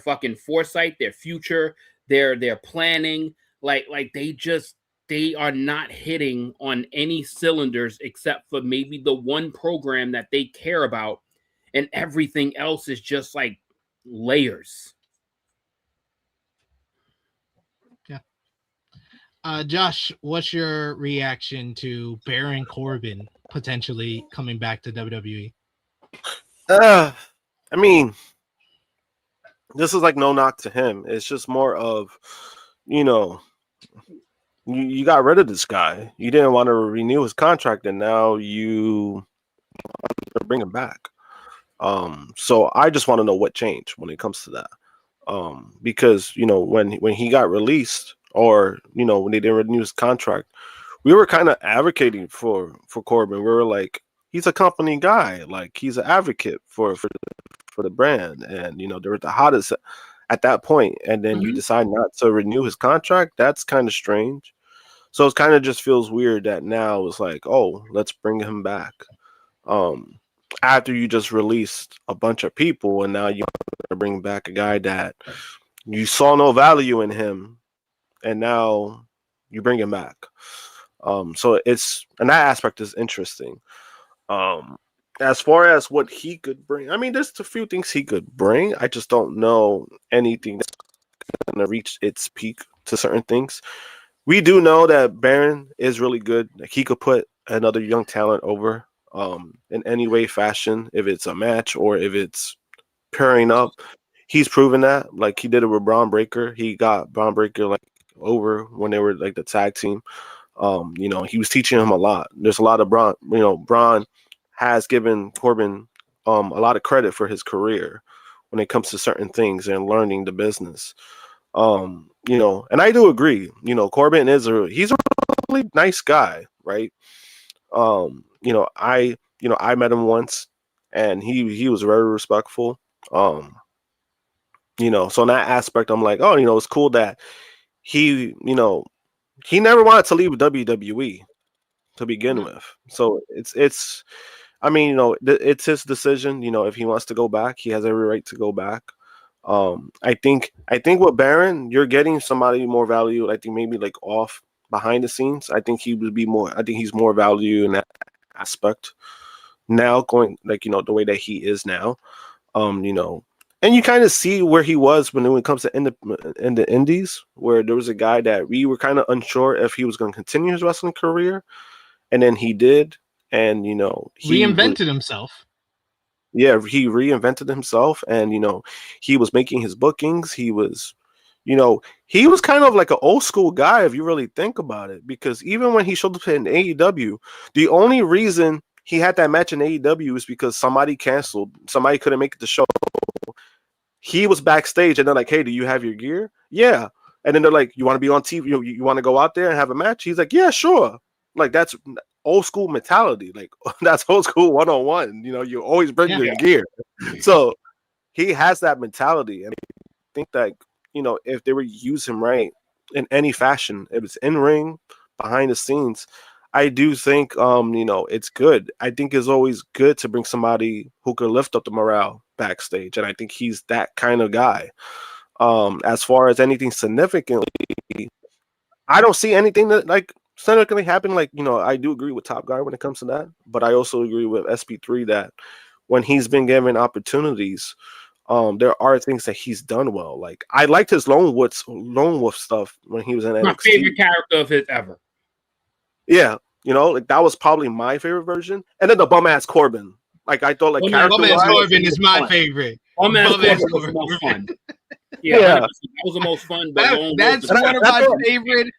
fucking foresight, their future, their planning. Like they are not hitting on any cylinders except for maybe the one program that they care about, and everything else is just like layers. Josh, what's your reaction to Baron Corbin potentially coming back to WWE? I mean, this is like no knock to him. It's just more of, you got rid of this guy. You didn't want to renew his contract, and now you bring him back. So I just want to know what changed when it comes to that. Because when he got released, or when they didn't renew his contract, we were kind of advocating for Corbin. We were like, he's a company guy, like he's an advocate for the brand, and they were the hottest at that point. And then you decide not to renew his contract. That's kind of strange. So it kind of just feels weird that now it's like, oh, let's bring him back. After you just released a bunch of people, and now you want to bring back a guy that you saw no value in him, and now you bring him back. So and that aspect is interesting. As far as what he could bring, I mean, there's a few things he could bring. I just don't know anything that's going to reach its peak to certain things. We do know that Baron is really good. Like, he could put another young talent over in any way, fashion, if it's a match or if it's pairing up. He's proven that. Like, he did it with Braun Breaker. He got Braun Breaker like over when they were like the tag team. He was teaching him a lot. There's a lot of Braun. Braun has given Corbin a lot of credit for his career when it comes to certain things and learning the business. And I do agree. Corbin he's a really nice guy, right? I met him once, and he was very respectful. So in that aspect, I'm like, oh, it's cool that he never wanted to leave WWE to begin with. So it's it's his decision. If he wants to go back, he has every right to go back. I think with Baron, you're getting somebody more value. I think maybe like off behind the scenes. I think he's more value in that aspect now, going like the way that he is now. And you kind of see where he was when it comes to in the indies, where there was a guy that we were kind of unsure if he was going to continue his wrestling career, and then he did, and he reinvented himself. Yeah, he reinvented himself, and he was making his bookings. He was, he was kind of like an old school guy if you really think about it, because even when he showed up in AEW, the only reason he had that match in AEW is because somebody canceled. Somebody couldn't make the show. He was backstage, and they're like, "Hey, do you have your gear?" Yeah. And then they're like, "You want to be on TV? You want to go out there and have a match?" He's like, "Yeah, sure." Like, that's old school mentality. Like, that's old school 101. You always bring your gear. So he has that mentality, and I think that if they were to use him right in any fashion, if it's in ring, behind the scenes, I do think it's good. I think it's always good to bring somebody who could lift up the morale backstage, and I think he's that kind of guy. As far as anything significantly, I don't see anything that like significantly happen. Like, I do agree with Top Guy when it comes to that, but I also agree with SP3 that when he's been given opportunities, there are things that he's done well. Like, I liked his Lone Wolf stuff when he was in NXT. My favorite character of his ever. Yeah, like that was probably my favorite version. And then the bum ass Corbin. Like, I thought, like, bum ass Corbin is my favorite. Bum ass Corbin was the most fun. Yeah, that was the most fun.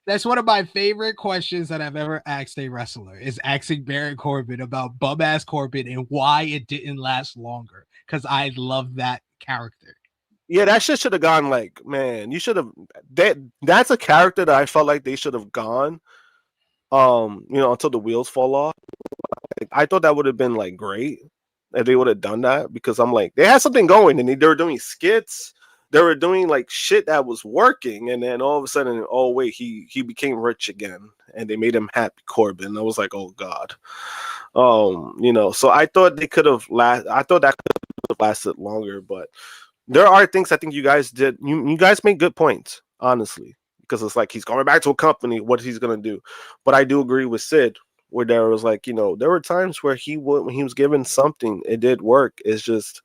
That's one of my favorite questions that I've ever asked a wrestler, is asking Baron Corbin about bum ass Corbin and why it didn't last longer. Because I love that character. Yeah, that shit should have gone, like, man, you should have. That's a character that I felt like they should have gone. Until the wheels fall off. Like, I thought that would have been like great if they would have done that, because I'm like, they had something going, and they were doing skits. they were doing like shit that was working, and then all of a sudden, oh wait, he became rich again, and they made him Happy Corbin. I was like, oh god, so I thought they could have I thought that could have lasted longer, but there are things I think you guys did. You guys made good points, honestly, because it's like he's going back to a company, what he's gonna do. But I do agree with Sid, where there was like, there were times where when he was given something, it did work. It's just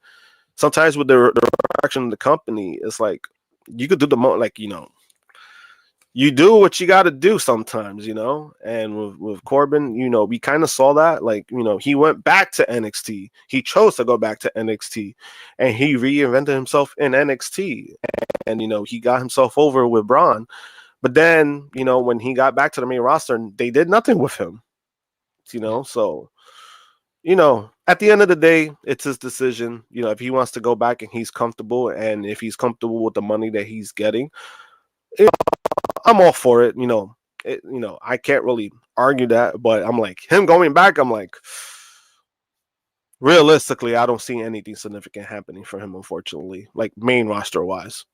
sometimes with the direction of the company, it's like you could do you do what you got to do sometimes, and with Corbin, we kind of saw that, like, he went back to NXT. He chose to go back to NXT, and he reinvented himself in NXT, and, he got himself over with Braun. But then, when he got back to the main roster, they did nothing with him, so, at the end of the day, it's his decision. If he wants to go back and he's comfortable, and if he's comfortable with the money that he's getting, I'm all for it. I can't really argue that, but I'm like, him going back, I'm like, realistically, I don't see anything significant happening for him, unfortunately, like main roster wise.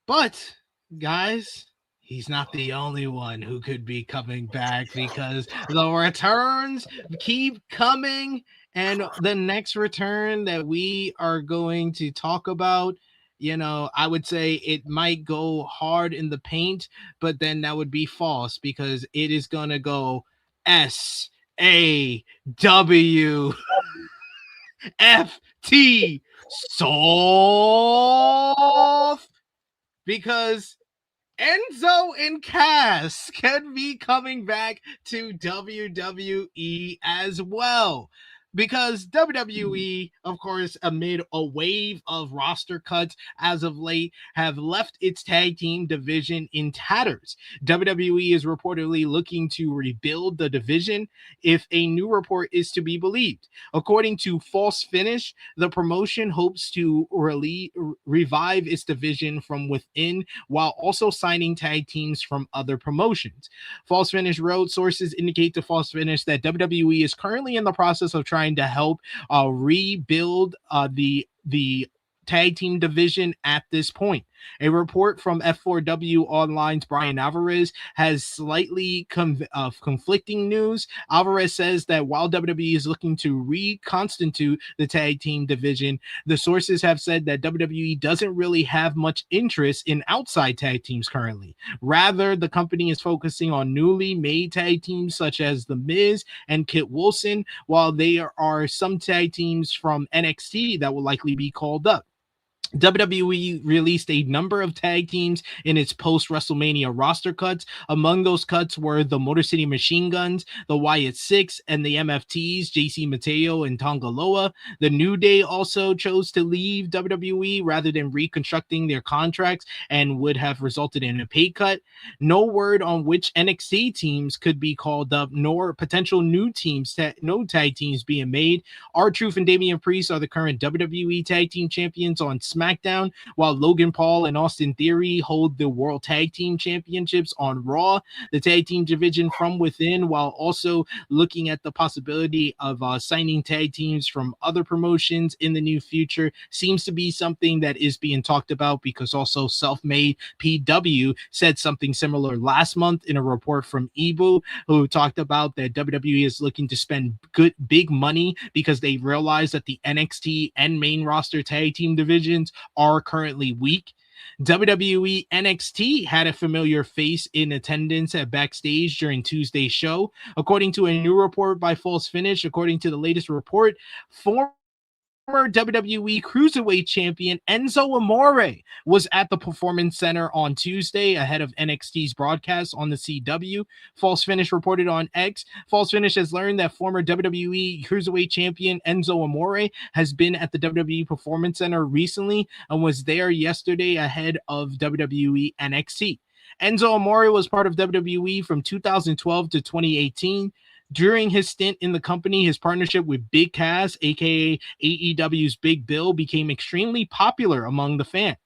But guys, he's not the only one who could be coming back, because the returns keep coming, and the next return that we are going to talk about, I would say it might go hard in the paint, but then that would be false, because it is going to go SAW FT soft, because Enzo and Cass can be coming back to WWE as well. Because WWE, of course, amid a wave of roster cuts as of late, have left its tag team division in tatters. WWE is reportedly looking to rebuild the division, if a new report is to be believed. According to False Finish, the promotion hopes to revive its division from within, while also signing tag teams from other promotions. False Finish wrote, sources indicate to False Finish that WWE is currently in the process of trying to help rebuild the tag team division at this point. A report from F4W Online's Brian Alvarez has slightly conflicting news. Alvarez says that while WWE is looking to reconstitute the tag team division, the sources have said that WWE doesn't really have much interest in outside tag teams currently. Rather, the company is focusing on newly made tag teams such as The Miz and Kit Wilson, while there are some tag teams from NXT that will likely be called up. WWE released a number of tag teams in its post-WrestleMania roster cuts. Among those cuts were the Motor City Machine Guns, the Wyatt Six, and the MFTs, JC Mateo and Tonga Loa. The New Day also chose to leave WWE rather than reconstructing their contracts, and would have resulted in a pay cut. No word on which NXT teams could be called up, nor potential new teams, no tag teams being made. R-Truth and Damian Priest are the current WWE Tag Team Champions on SmackDown, while Logan Paul and Austin Theory hold the World Tag Team Championships on Raw. The tag team division from within, while also looking at the possibility of signing tag teams from other promotions in the near future, seems to be something that is being talked about, because also Self-Made PW said something similar last month in a report from Ebu, who talked about that WWE is looking to spend big money because they realize that the NXT and main roster tag team divisions are currently weak. WWE NXT had a familiar face in attendance at backstage during Tuesday's show. According to a new report by False Finish, according to the latest report, former WWE Cruiserweight Champion Enzo Amore was at the Performance Center on Tuesday ahead of NXT's broadcast on the CW. False Finish reported on X. False Finish has learned that former WWE Cruiserweight Champion Enzo Amore has been at the WWE Performance Center recently and was there yesterday ahead of WWE NXT. Enzo Amore was part of WWE from 2012 to 2018. During his stint in the company, his partnership with Big Cass, aka AEW's Big Bill, became extremely popular among the fans.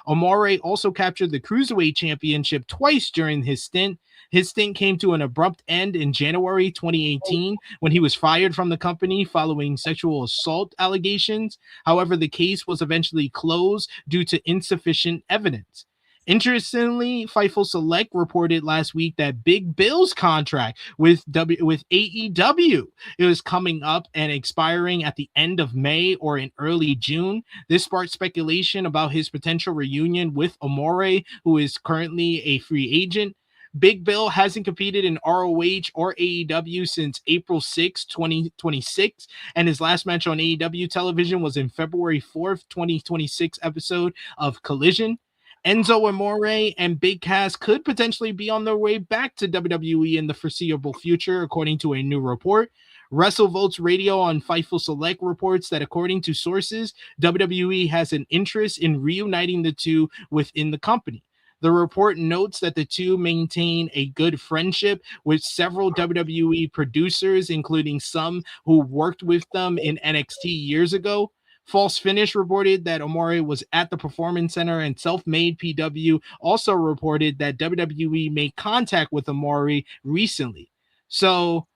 Amore also captured the Cruiserweight Championship twice during his stint. His stint came to an abrupt end in January 2018 when he was fired from the company following sexual assault allegations. However, the case was eventually closed due to insufficient evidence. Interestingly, Fightful Select reported last week that Big Bill's contract with AEW is coming up and expiring at the end of May or in early June. This sparked speculation about his potential reunion with Amore, who is currently a free agent. Big Bill hasn't competed in ROH or AEW since April 6, 2026, and his last match on AEW television was in February 4th, 2026 episode of Collision. Enzo Amore and Big Cass could potentially be on their way back to WWE in the foreseeable future, according to a new report. WrestleVotes Radio on Fightful Select reports that according to sources, WWE has an interest in reuniting the two within the company. The report notes that the two maintain a good friendship with several WWE producers, including some who worked with them in NXT years ago. False Finish reported that Amore was at the Performance Center, and Self-Made PW also reported that WWE made contact with Amore recently. So,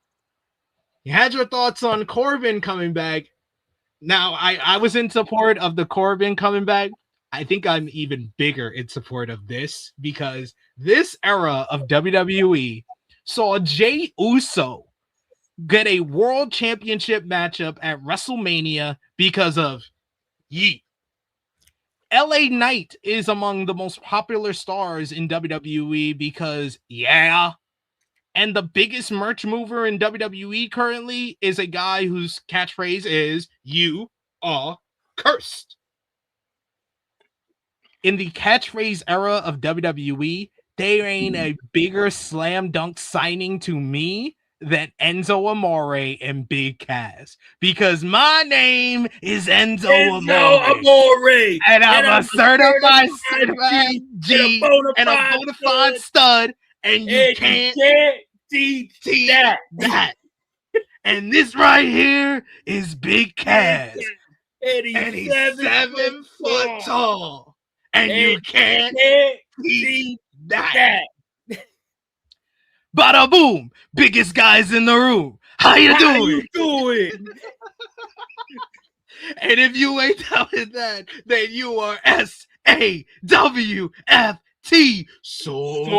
you had your thoughts on Corbin coming back. Now, I was in support of the Corbin coming back. I think I'm even bigger in support of this because this era of WWE saw Jey Uso get a world championship matchup at WrestleMania because of Yeet. LA Knight is among the most popular stars in WWE because, yeah. And the biggest merch mover in WWE currently is a guy whose catchphrase is, "You are cursed." In the catchphrase era of WWE, there ain't a bigger slam dunk signing to me than Enzo Amore and Big Cass, because my name is Enzo Amore, and I'm a certified G and a bona fide stud, and you can't teach that. And this right here is Big Cass, and he's 7 foot tall, and you can't teach that. Bada boom, biggest guys in the room. How you doing? And if you ain't telling that, then you are SAWFT soft.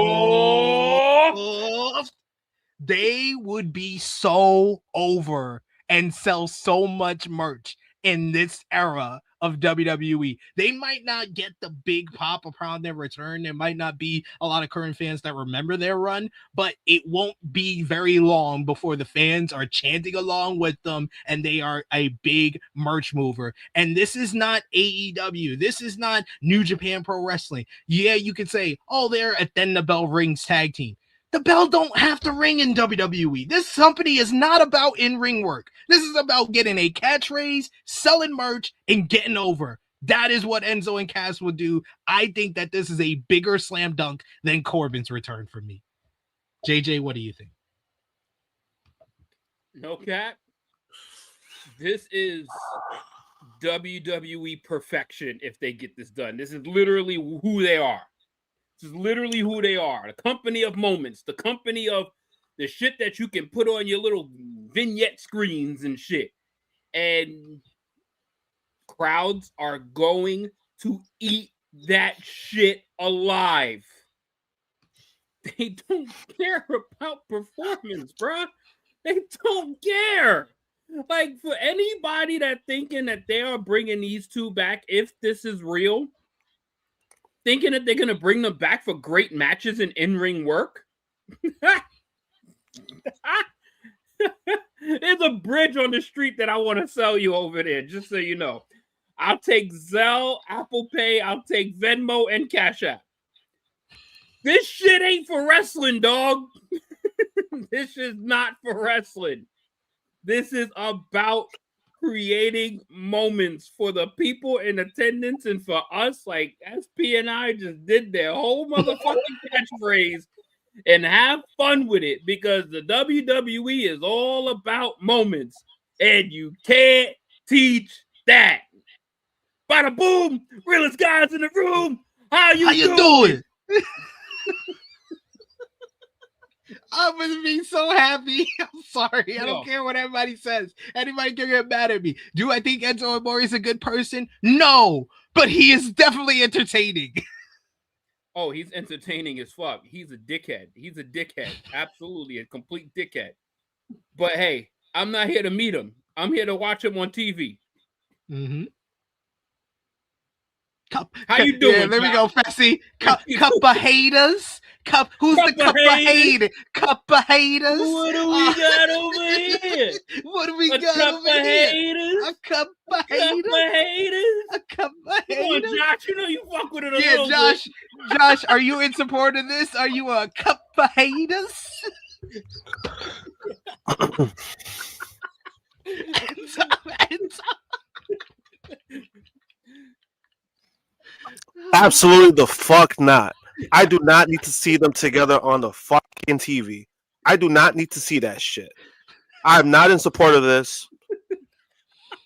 They would be so over and sell so much merch in this era of WWE. They might not get the big pop upon their return. There might not be a lot of current fans that remember their run, but it won't be very long before the fans are chanting along with them and they are a big merch mover. And this is not AEW. This is not New Japan Pro Wrestling. Yeah, you could say, oh, they're a Then the Bell Rings tag team. The bell don't have to ring in WWE. This company is not about in-ring work. This is about getting a catchphrase, selling merch, and getting over. That is what Enzo and Cass would do. I think that this is a bigger slam dunk than Corbin's return for me. JJ, what do you think? No cap. This is WWE perfection if they get this done. This is literally who they are. This is literally who they are. The company of moments. The company of the shit that you can put on your little vignette screens and shit. And crowds are going to eat that shit alive. They don't care about performance, bruh. They don't care. Like, for anybody that thinking that they are bringing these two back, if this is real, thinking that they're going to bring them back for great matches and in-ring work? There's a bridge on the street that I want to sell you over there, just so you know. I'll take Zelle, Apple Pay, I'll take Venmo, and Cash App. This shit ain't for wrestling, dog. This is not for wrestling. This is about creating moments for the people in attendance and for us, like SP and I just did their whole motherfucking catchphrase and have fun with it, because the WWE is all about moments and you can't teach that. Bada boom, realest guys in the room. How you doing? I'm gonna be so happy. I'm sorry. I don't care what everybody says. Anybody can get mad at me. Do I think Enzo Amore is a good person? No, but he is definitely entertaining. Oh, he's entertaining as fuck. He's a dickhead. Absolutely a complete dickhead. But hey, I'm not here to meet him. I'm here to watch him on TV. Mm-hmm. How you doing? Yeah, there we go, Fessy. Cup of haters. Who's the cup of haters? Cup of haters. What do we got over here? What do we got over here? A cup of haters. A cup of haters. Come on, Josh. You know you fuck with it a little Josh. bit. Josh, are you in support of this? Are you a cup of haters? Absolutely the fuck not. I do not need to see them together on the fucking TV. I do not need to see that shit. I'm not in support of this.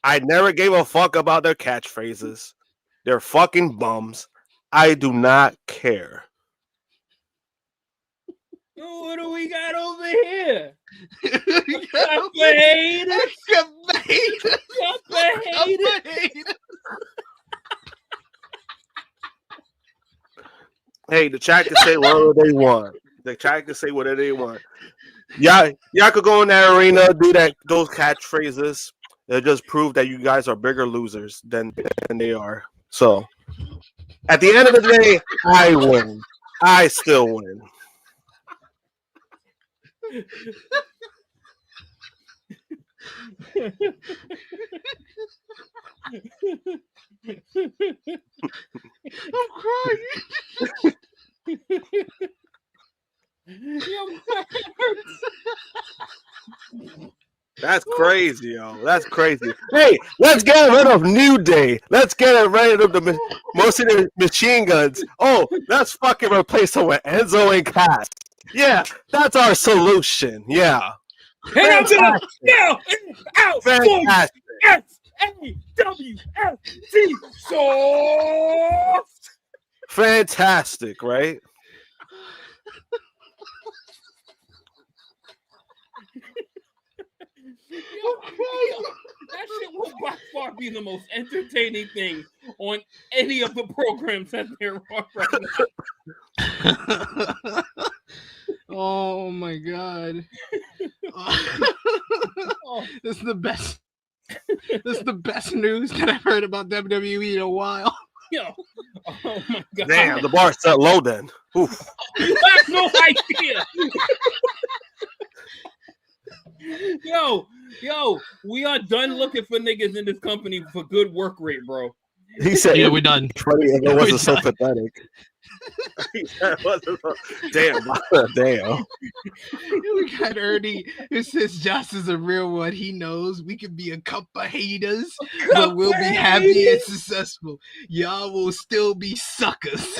I never gave a fuck about their catchphrases. They're fucking bums. I do not care. What do we got over here? Cup of haters. Cup of haters. Cup of haters. Hey, the chat can say whatever they want. The chat can say whatever they want. Y'all could go in that arena, do those catchphrases. They'll just prove that you guys are bigger losers than they are. So, at the end of the day, I win. I still win. I'm crying. That's crazy, yo. That's crazy. Hey, let's get rid of New Day. Let's get rid of most of the machine guns. Oh, let's fucking replace them with Enzo and Cass. Yeah, that's our solution. Yeah. And I'm gonna now out Fantastic. SAWFT soft. Fantastic, right? That shit will by far be the most entertaining thing on any of the programs that they're on right now. Oh my god. This is the best. This is the best news that I've heard about WWE in a while. Yo, oh my god. Damn, the bar set low then. Oof. You have no idea. Yo, we are done looking for niggas in this company for good work rate, bro. He said, "Yeah, we're done." Funny if it wasn't so pathetic. Damn. We got Ernie who says Josh is a real one. He knows we could be a couple of haters, but we'll be happy and successful. Y'all will still be suckers.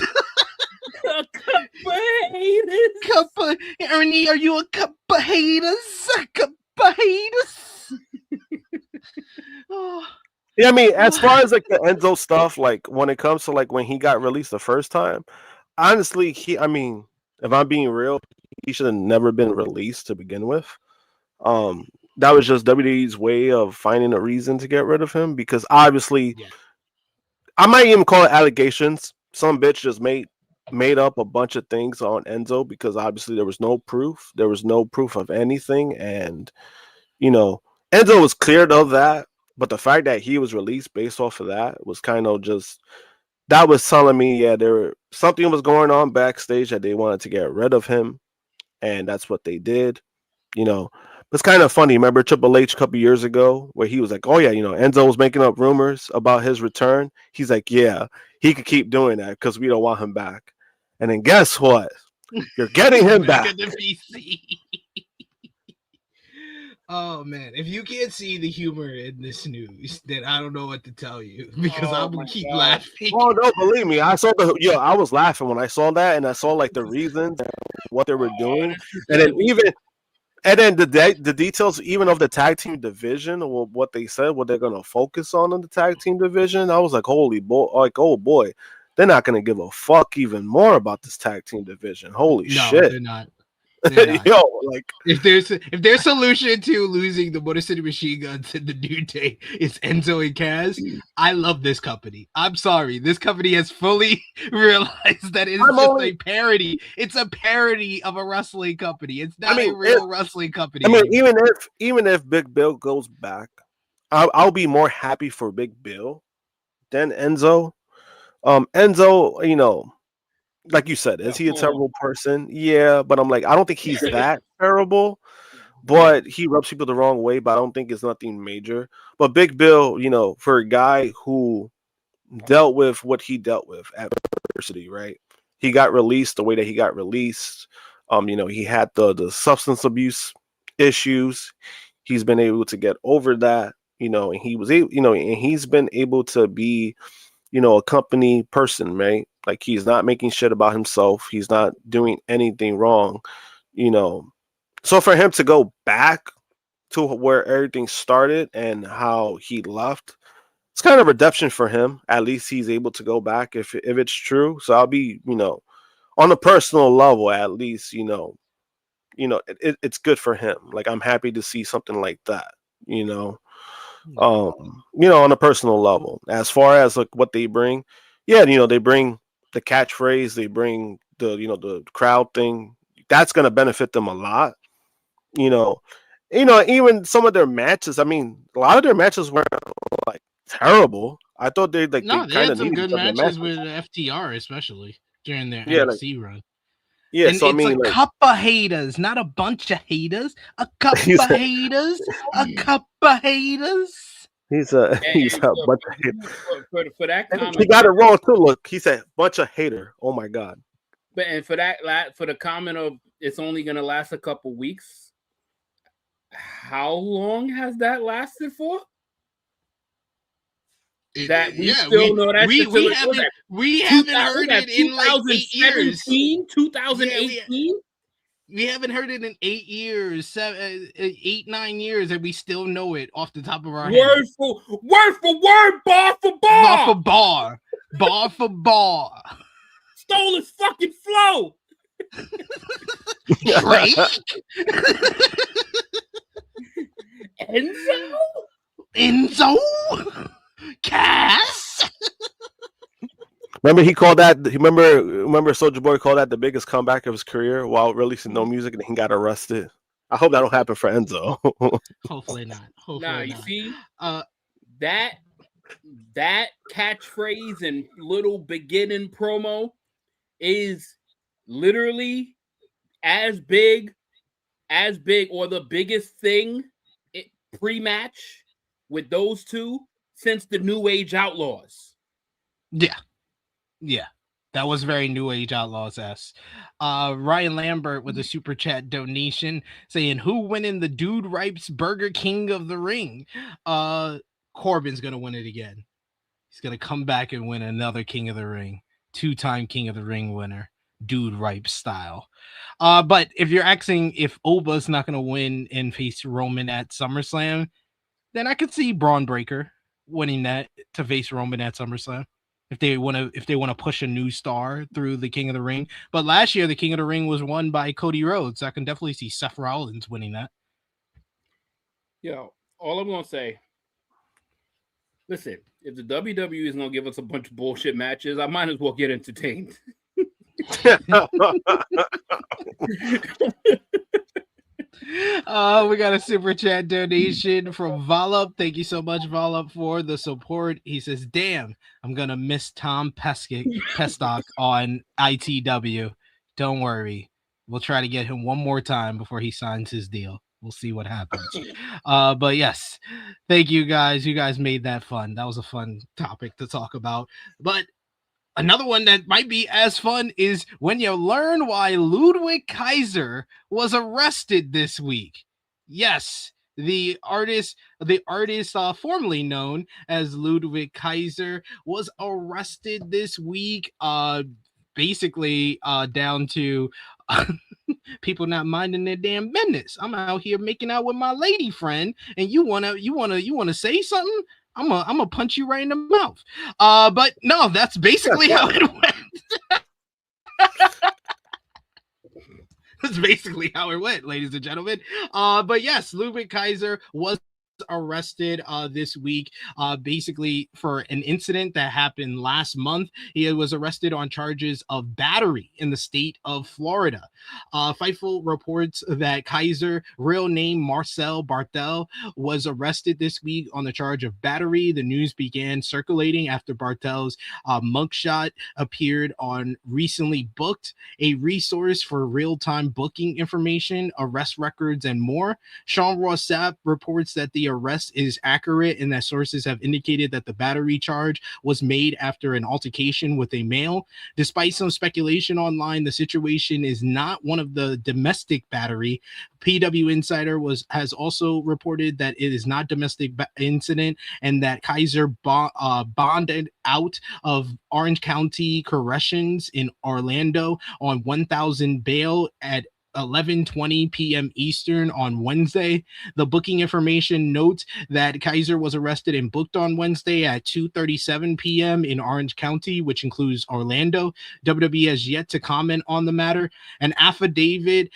A couple haters. Ernie, are you a couple haters? A couple haters? Oh. Yeah, I mean, as far as like the Enzo stuff, like when it comes to like when he got released the first time, honestly, if I'm being real, he should have never been released to begin with. That was just WWE's way of finding a reason to get rid of him because obviously, I might even call it allegations. Some bitch just made up a bunch of things on Enzo because obviously there was no proof. There was no proof of anything, and Enzo was cleared of that. But the fact that he was released based off of that was kind of just, that was telling me, something was going on backstage that they wanted to get rid of him. And that's what they did. It's kind of funny. Remember Triple H a couple years ago where he was like, oh yeah, Enzo was making up rumors about his return. He's like, yeah, he could keep doing that because we don't want him back. And then guess what? You're getting him back. Oh man, if you can't see the humor in this news, then I don't know what to tell you because I'm gonna keep laughing. Oh no, believe me, I was laughing when I saw that, and I saw like the reasons and what they were doing, and And then the details, even of the tag team division, or what they said, what they're gonna focus on in the tag team division, I was like, holy boy, like, oh boy, they're not gonna give a fuck even more about this tag team division. Holy shit, they're not. They're not. Yo, like, if their solution to losing the Motor City Machine Guns and the New Day is Enzo and Cass, I love this company. I'm sorry, this company has fully realized that it's a parody. It's a parody of a wrestling company. It's not a real wrestling company. I mean, even if Big Bill goes back, I'll be more happy for Big Bill than Enzo. Enzo, you know, like you said, is he a terrible person? Yeah, but I'm like, I don't think he's that terrible, but he rubs people the wrong way, but I don't think it's nothing major. But Big Bill, you know, for a guy who dealt with what he dealt with at adversity, right? He got released the way that he got released. You know, he had the substance abuse issues. He's been able to get over that, you know, and he was able, you know, and he's been able to be, you know, a company person, right? Like, he's not making shit about himself. He's not doing anything wrong, you know. So for him to go back to where everything started and how he left, it's kind of redemption for him. At least he's able to go back if it's true. So I'll be, you know, on a personal level, at least, you know, it's good for him. Like, I'm happy to see something like that, you know. You know, on a personal level. As far as like what they bring, yeah, you know, they bring the catchphrase, they bring the, you know, the crowd thing. That's gonna benefit them a lot. You know, even some of their matches. I mean, a lot of their matches were like terrible. I thought they had some good matches with FTR, especially during their NXT run. Yeah, and so it's I mean, a cup of haters, not a bunch of haters. A cup of haters. A cup of haters. He's a bunch of haters. For that comment, he got it wrong too. Look, he said bunch of hater. Oh my god. But and for the comment of it's only gonna last a couple weeks. How long has that lasted for? That we still know that we haven't heard it in like 8 years. 2018. We haven't heard it in 8 years, 9 years, and we still know it off the top of our head. Word for word, bar for bar, bar for bar. Stole his fucking flow. Drake. Enzo. Cass. Remember he called that. Remember Soulja Boy called that the biggest comeback of his career while releasing no music, and he got arrested. I hope that don't happen for Enzo. Hopefully not. You see, that catchphrase and little beginning promo is literally as big or the biggest thing pre-match with those two since the New Age Outlaws. Yeah, that was very New Age Outlaws-esque. Ryan Lambert with a super chat donation saying, "Who winning the Dude Ripes Burger King of the Ring?" Corbin's gonna win it again. He's gonna come back and win another King of the Ring, 2-time King of the Ring winner, Dude Ripes style. But if you're asking if Oba's not gonna win and face Roman at SummerSlam, then I could see Braun Breaker winning that to face Roman at SummerSlam. If they want to push a new star through the King of the Ring. But last year the King of the Ring was won by Cody Rhodes. I can definitely see Seth Rollins winning that. Yo, all I'm gonna say, listen, if the WWE is gonna give us a bunch of bullshit matches, I might as well get entertained. We got a super chat donation from Volup. Thank you so much, Volup, for the support. He says, "Damn, I'm gonna miss Tom Pestock on ITW. Don't worry, we'll try to get him one more time before he signs his deal. We'll see what happens." But yes, thank you guys. You guys made that fun. That was a fun topic to talk about. But another one that might be as fun is when you learn why Ludwig Kaiser was arrested this week. Yes, the artist formerly known as Ludwig Kaiser was arrested this week. Basically, down to People not minding their damn business. I'm out here making out with my lady friend, and you wanna say something? I'm gonna punch you right in the mouth. But no, that's basically how it went. That's basically how it went, ladies and gentlemen. But yes, Ludwig Kaiser was arrested this week basically for an incident that happened last month. He was arrested on charges of battery in the state of Florida. Fightful reports that Kaiser, real name Marcel Bartel, was arrested this week on the charge of battery. The news began circulating after Bartel's mugshot appeared on Recently Booked, a resource for real-time booking information, arrest records, and more. Sean Ross Sapp reports that the arrest is accurate and that sources have indicated that the battery charge was made after an altercation with a male. Despite some speculation online, the situation is not one of the domestic battery. PW Insider has also reported that it is not domestic incident and that Kaiser bonded out of Orange County Corrections in Orlando on $1,000 bail at 11:20 p.m. Eastern on Wednesday. The booking information notes that Kaiser was arrested and booked on Wednesday at 2:37 p.m. in Orange County, which includes Orlando. WWE has yet to comment on the matter. An affidavit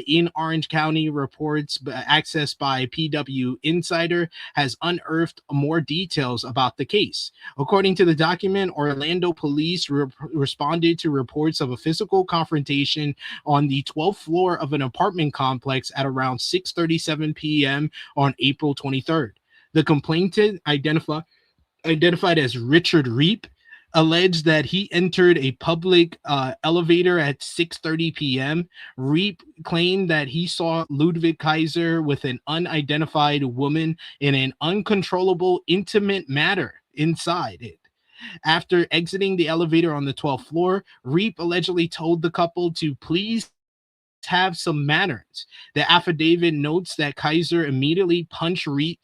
in Orange County reports accessed by PW Insider has unearthed more details about the case. According to the document, Orlando police responded to reports of a physical confrontation on the 12th floor of an apartment complex at around 6:37 p.m. on April 23rd. The complainant, identified as Richard Reap, alleged that he entered a public elevator at 6:30 p.m. Reap claimed that he saw Ludwig Kaiser with an unidentified woman in an uncontrollable intimate manner inside it. After exiting the elevator on the 12th floor, Reap allegedly told the couple to please have some manners. The affidavit notes that Kaiser immediately punched Reap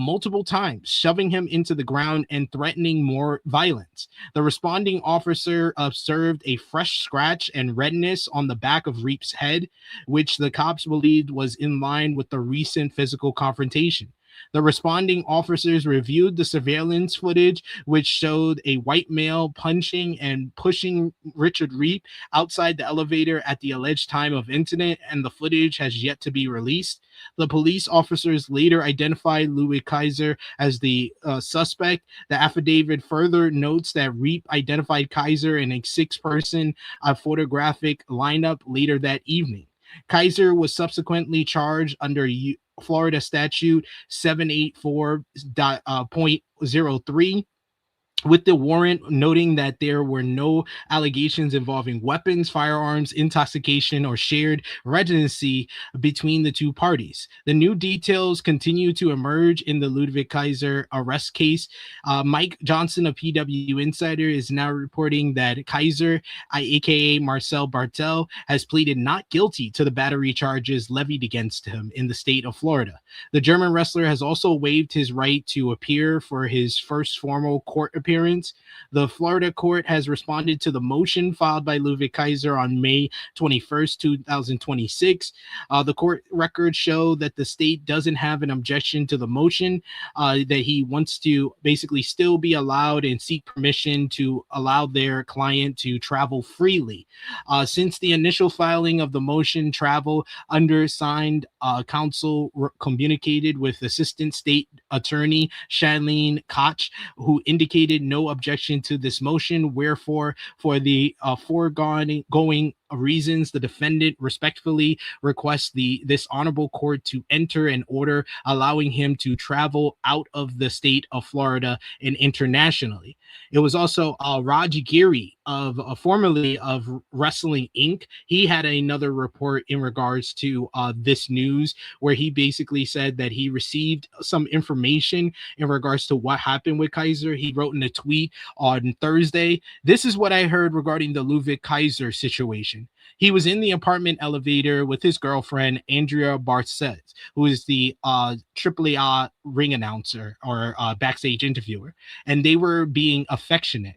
multiple times, shoving him into the ground and threatening more violence. The responding officer observed a fresh scratch and redness on the back of Reap's head, which the cops believed was in line with the recent physical confrontation. The responding officers reviewed the surveillance footage, which showed a white male punching and pushing Richard Reap outside the elevator at the alleged time of incident, and the footage has yet to be released. The police officers later identified Ludwig Kaiser as the suspect. The affidavit further notes that Reap identified Kaiser in a 6-person photographic lineup later that evening. Kaiser was subsequently charged under Florida Statute 784.03 with the warrant noting that there were no allegations involving weapons, firearms, intoxication, or shared residency between the two parties. The new details continue to emerge in the Ludwig Kaiser arrest case. Mike Johnson of PW Insider is now reporting that Kaiser, aka Marcel Bartel, has pleaded not guilty to the battery charges levied against him in the state of Florida. The German wrestler has also waived his right to appear for his first formal court appearance. The Florida court has responded to the motion filed by Ludwig Kaiser on May 21st, 2026. The court records show that the state doesn't have an objection to the motion, that he wants to basically still be allowed and seek permission to allow their client to travel freely. Since the initial filing of the motion, travel undersigned counsel communicated with Assistant State Attorney Shailene Koch, who indicated no objection to this motion. Wherefore, for the foregoing reasons, the defendant respectfully requests this honorable court to enter an order allowing him to travel out of the state of Florida and internationally. It was also Raj Giri of formerly of Wrestling Inc. He had another report in regards to this news, where he basically said that he received some information in regards to what happened with Kaiser. He wrote in a tweet on Thursday, "This is what I heard regarding the Ludwig Kaiser situation. situation. He was in the apartment elevator with his girlfriend, Andrea Barcet, who is the AAA ring announcer or backstage interviewer, and they were being affectionate,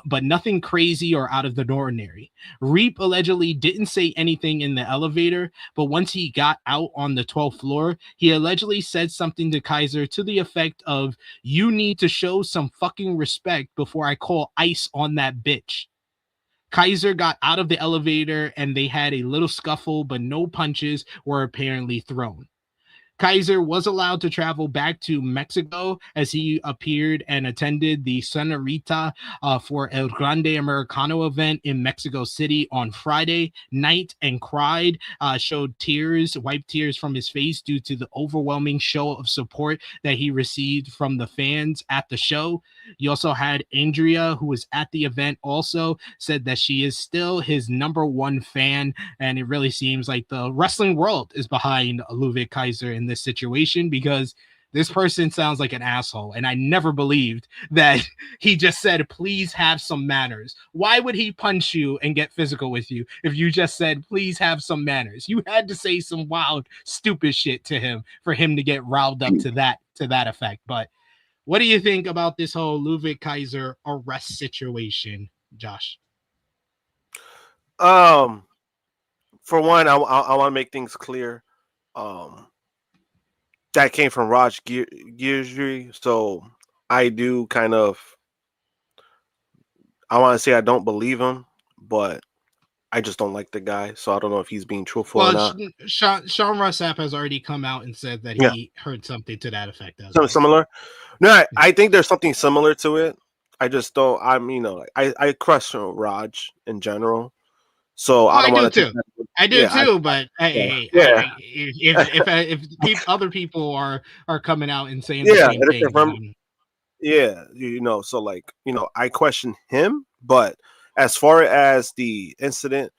but nothing crazy or out of the ordinary. Reap allegedly didn't say anything in the elevator, but once he got out on the 12th floor, he allegedly said something to Kaiser to the effect of, "You need to show some fucking respect before I call ice on that bitch." Kaiser got out of the elevator and they had a little scuffle, but no punches were apparently thrown. Kaiser was allowed to travel back to Mexico as he appeared and attended the Senorita for El Grande Americano event in Mexico City on Friday night and cried, showed tears, wiped tears from his face due to the overwhelming show of support that he received from the fans at the show. You also had Andrea, who was at the event, also said that she is still his number one fan, and it really seems like the wrestling world is behind Ludwig Kaiser in this situation, because this person sounds like an asshole, and I never believed that he just said, "Please have some manners." Why would he punch you and get physical with you if you just said, "Please have some manners"? You had to say some wild, stupid shit to him for him to get riled up to that effect. But what do you think about this whole Ludwig Kaiser arrest situation, Josh? For one, I want to make things clear. That came from Raj Giri, so I do kind of, I want to say I don't believe him, but I just don't like the guy, so I don't know if he's being truthful or not. Sean Rossap has already come out and said that he heard something to that effect. Something similar? No, I think there's something similar to it. I just don't. I crush Raj in general, so I don't want to. I do too, but if other people are coming out and saying the same thing, so I question him, but as far as the incident,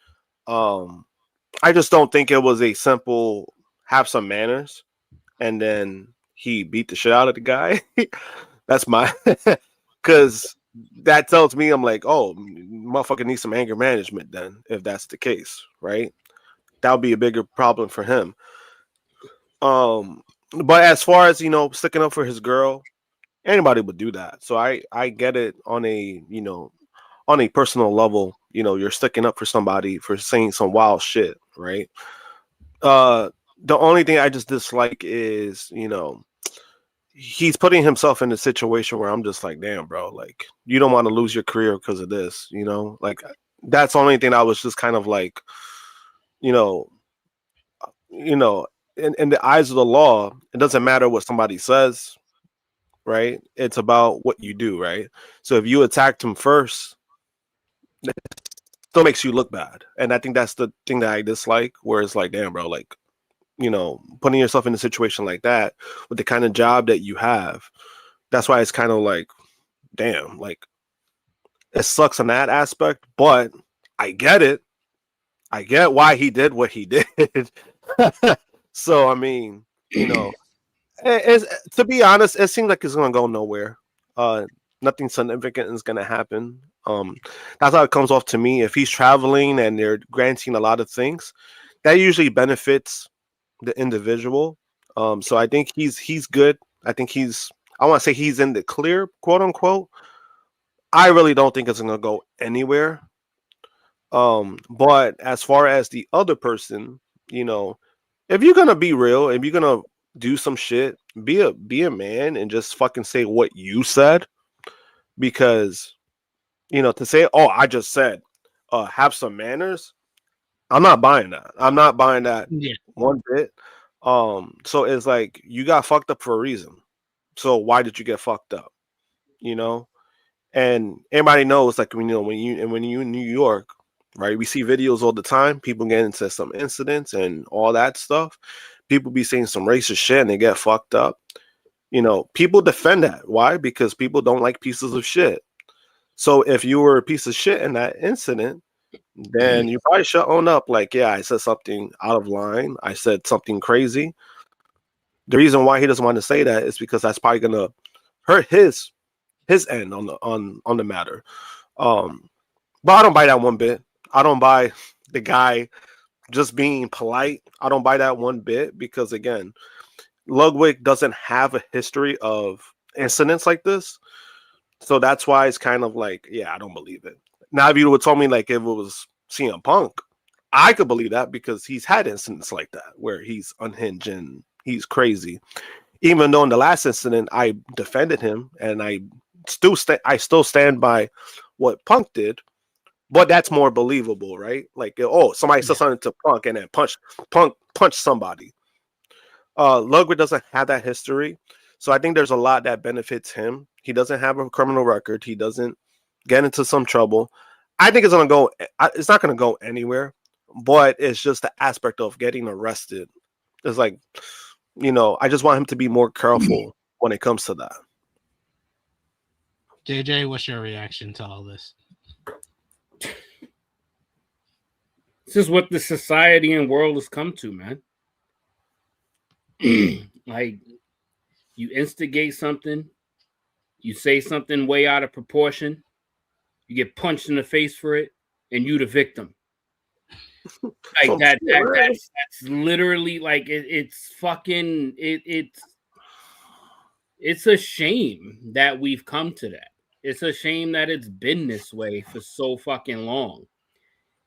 I just don't think it was a simple have some manners and then he beat the shit out of the guy. That's my because that tells me, I'm like, oh, motherfucker needs some anger management then, if that's the case, right? That would be a bigger problem for him. But as far as, sticking up for his girl, anybody would do that. So I get it on a personal level. You're sticking up for somebody for saying some wild shit, right? The only thing I just dislike is, he's putting himself in a situation where I'm just like, damn, bro, like, you don't want to lose your career because of this, like, that's the only thing I was just kind of like, in the eyes of the law, it doesn't matter what somebody says, right? It's about what you do, right? So if you attacked him first, it still makes you look bad. And I think that's the thing that I dislike, where it's like, damn, bro, like, putting yourself in a situation like that with the kind of job that you have, that's why it's kind of like, damn, like, it sucks on that aspect, but I get it. I get why he did what he did. So, I mean, to be honest, it seems like it's going to go nowhere. Nothing significant is going to happen. That's how it comes off to me. If he's traveling and they're granting a lot of things, that usually benefits the individual. So I think he's good. I think I want to say he's in the clear, quote unquote. I really don't think it's going to go anywhere. But as far as the other person, if you're going to be real, if you're going to do some shit, be a man and just fucking say what you said. Because, to say, oh, I just said, have some manners, I'm not buying that. I'm not buying that one bit. So it's like, you got fucked up for a reason. So why did you get fucked up? And everybody knows, like, when you in New York, right? We see videos all the time. People get into some incidents and all that stuff. People be saying some racist shit and they get fucked up. People defend that. Why? Because people don't like pieces of shit. So if you were a piece of shit in that incident, then you probably should own up. Like, yeah, I said something out of line. I said something crazy. The reason why he doesn't want to say that is because that's probably gonna hurt his end on the matter. But I don't buy that one bit. I don't buy the guy just being polite. I don't buy that one bit because, again, Ludwig doesn't have a history of incidents like this. So that's why it's kind of like, yeah, I don't believe it. Now, if you would told me like if it was CM Punk, I could believe that because he's had incidents like that where he's unhinged and he's crazy. Even though in the last incident I defended him and I still stand by what Punk did, but that's more believable, right? Like, oh, somebody said something to Punk and then Punk punched somebody. Ludwig doesn't have that history, so I think there's a lot that benefits him. He doesn't have a criminal record. He doesn't get into some trouble. I think it's not going to go anywhere, but it's just the aspect of getting arrested. It's like, I just want him to be more careful when it comes to that. JJ, what's your reaction to all this? This is what the society and world has come to, man. Like, you instigate something, you say something way out of proportion, you get punched in the face for it, and you the victim. Like that's literally like it's fucking it's a shame that we've come to that. It's a shame that it's been this way for so fucking long.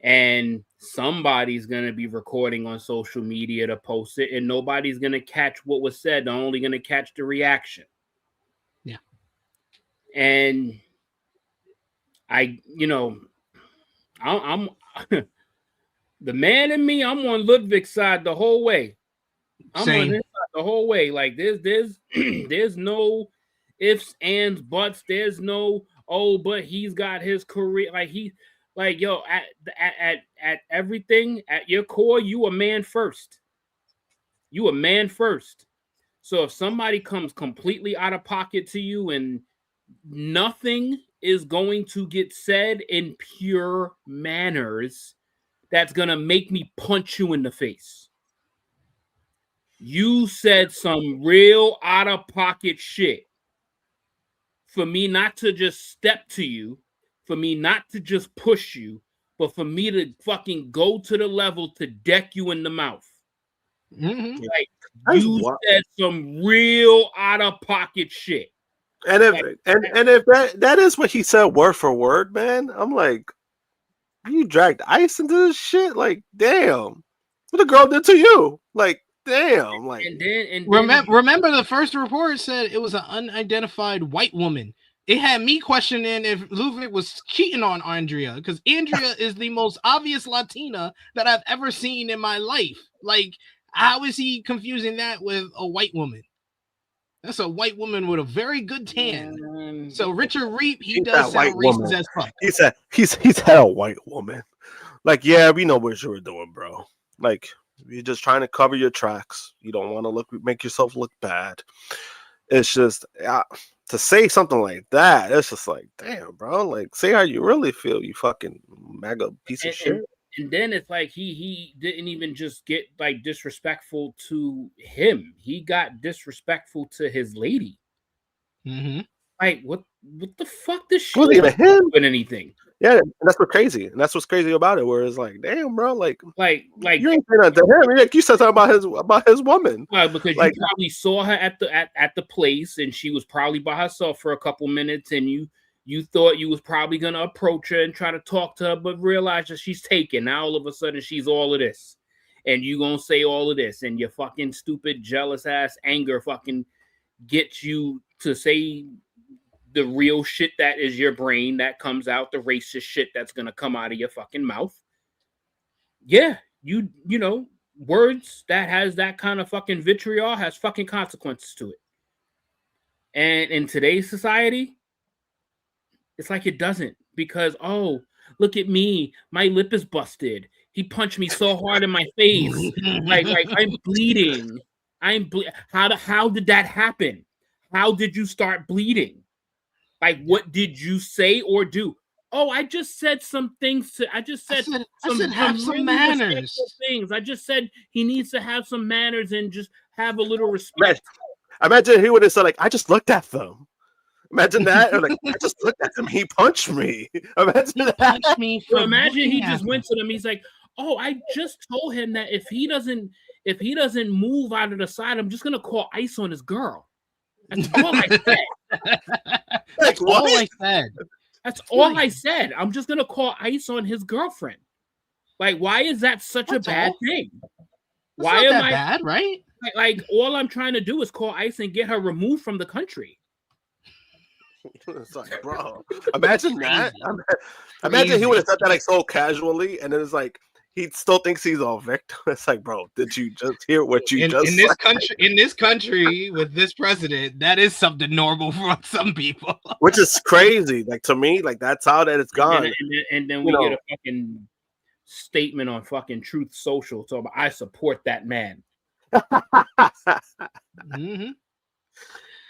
And somebody's going to be recording on social media to post it, and nobody's going to catch what was said. They're only going to catch the reaction. Yeah. And I'm the man in me, I'm on Ludwig's side the whole way. I'm Same. on his side the whole way. Like there's no ifs, ands, buts. There's no, but he's got his career. Like, yo, at everything, at your core, you a man first. You a man first. So if somebody comes completely out of pocket to you and nothing is going to get said in pure manners, that's going to make me punch you in the face. You said some real out of pocket shit for me not to just step to you, for me not to just push you, but for me to fucking go to the level to deck you in the mouth. Mm-hmm. Like, you said some real out of pocket shit. And if that is what he said word for word, man, I'm like, you dragged Ice into this shit? Like, damn. What the girl did to you? Like, damn. Like, and then remember the first report said it was an unidentified white woman. It had me questioning if Ludwig was cheating on Andrea, because Andrea is the most obvious Latina that I've ever seen in my life. Like, how is he confusing that with a white woman? That's a white woman with a very good tan. So Richard Reap, he does sound racist as fuck. He's had a white woman. Like, yeah, we know what you were doing, bro. Like, you're just trying to cover your tracks. You don't want to make yourself look bad. It's just to say something like that. It's just like, damn, bro. Like, say how you really feel. You fucking mega piece of shit. And then it's like he didn't even just get like disrespectful to him. He got disrespectful to his lady. Mm-hmm. Like, what the fuck? This shit wasn't even him with anything. Yeah, and that's what's crazy. And that's what's crazy about it. Where it's like, damn, bro, like you ain't saying that to him. Like, you said something about his woman. Well, because you probably saw her at the place, and she was probably by herself for a couple minutes, and you thought you was probably gonna approach her and try to talk to her, but realize that she's taken. Now all of a sudden she's all of this, and you gonna say all of this, and your fucking stupid jealous ass anger fucking gets you to say the real shit that is your brain that comes out, the racist shit that's gonna come out of your fucking mouth. Yeah, you know, words that has that kind of fucking vitriol has fucking consequences to it. And in today's society, it's like it doesn't, because, oh, look at me, my lip is busted. He punched me so hard in my face. like I'm bleeding. How did that happen? How did you start bleeding? Like, what did you say or do? Oh, I just said some things I said have some really manners. Things. I just said he needs to have some manners and just have a little respect. Imagine he would have said, like, I just looked at them. Imagine that. Or like, I just looked at him. He punched me. Imagine that. So imagine he just went to them. He's like, oh, I just told him that if he doesn't move out of the side, I'm just gonna call ice on his girl. That's all I said. Like, what? All I said. That's all I said. I'm just gonna call ice on his girlfriend. Like, why is that such a bad thing? Why am I bad, right? Like, all I'm trying to do is call ice and get her removed from the country. It's like, bro, imagine that. Imagine he would have said that like so casually, and then it's like he still thinks he's all victim. It's like, bro, did you just hear what you just in this country? In this country with this president, that is something normal for some people. Which is crazy. Like, to me, like, that's how that it's gone. And then we get a fucking statement on fucking Truth Social. So I support that man. Mm-hmm.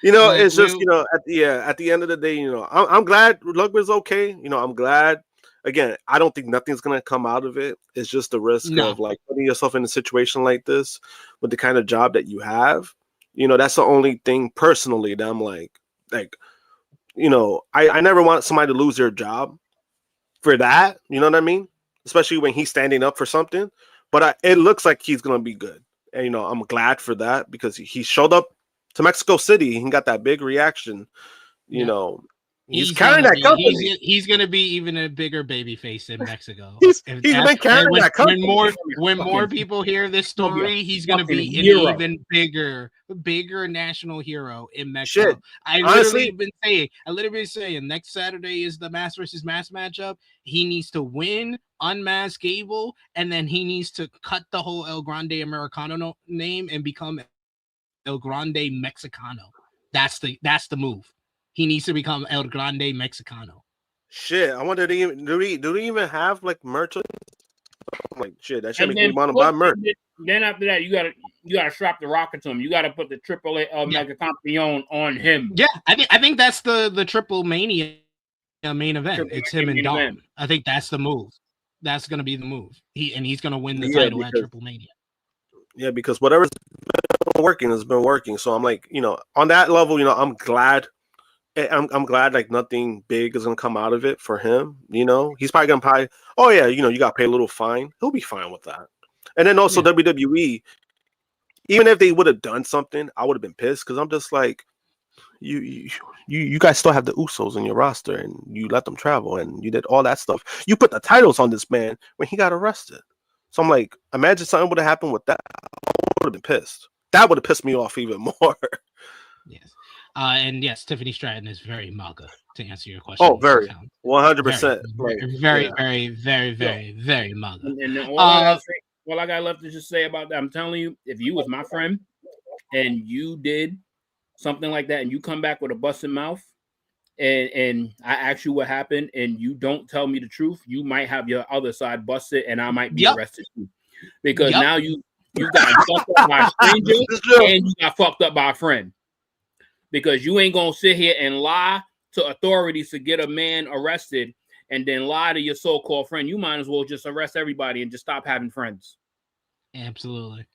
You know, like, it's just, you know, at the end of the day, you know, I'm glad Ludwig's okay. You know, I'm glad. Again, I don't think nothing's gonna come out of it. It's just the risk of like putting yourself in a situation like this with the kind of job that you have. You know, that's the only thing personally that I'm like, you know, I never want somebody to lose their job for that. You know what I mean? Especially when he's standing up for something. But it looks like he's gonna be good, and you know, I'm glad for that because he showed up to Mexico City and got that big reaction. You know. He's carrying that company. He's going to be even a bigger baby face in Mexico. He's been carrying that company. When more people hear this story, he's going to be an even bigger national hero in Mexico. Shit. I literally been saying next Saturday is the mask versus mask matchup. He needs to win, unmask Gable, and then he needs to cut the whole El Grande Americano name and become El Grande Mexicano. That's the move. He needs to become El Grande Mexicano. Shit, I wonder do they even have like merch? Like shit, that should make me want to buy merch. Then after that, you gotta strap the rocket to him. You gotta put the AAA Mega Campeon on him. Yeah, I think that's the Triple Mania main event. It's him and Dom. I think that's the move. That's gonna be the move. He's gonna win the title at Triple Mania. Yeah, because whatever's been working has been working. So I'm like, you know, on that level, you know, I'm glad. I'm glad like nothing big is gonna come out of it for him. You know, he's probably gonna oh yeah, you know, you gotta pay a little fine. He'll be fine with that. And then also WWE, even if they would have done something, I would have been pissed because I'm just like, you guys still have the Usos in your roster and you let them travel and you did all that stuff. You put the titles on this man when he got arrested. So I'm like, imagine something would have happened with that. I would have been pissed. That would have pissed me off even more. Yes. And yes, Tiffany Stratton is very MAGA, to answer your question. Oh, very 100%. Very MAGA. And all I got left to just say about that, I'm telling you, if you was my friend and you did something like that and you come back with a busted mouth and I ask you what happened and you don't tell me the truth, you might have your other side busted and I might be arrested too. Because now you got fucked up by a stranger and you got fucked up by a friend. Because you ain't gonna sit here and lie to authorities to get a man arrested and then lie to your so-called friend. You might as well just arrest everybody and just stop having friends. Absolutely.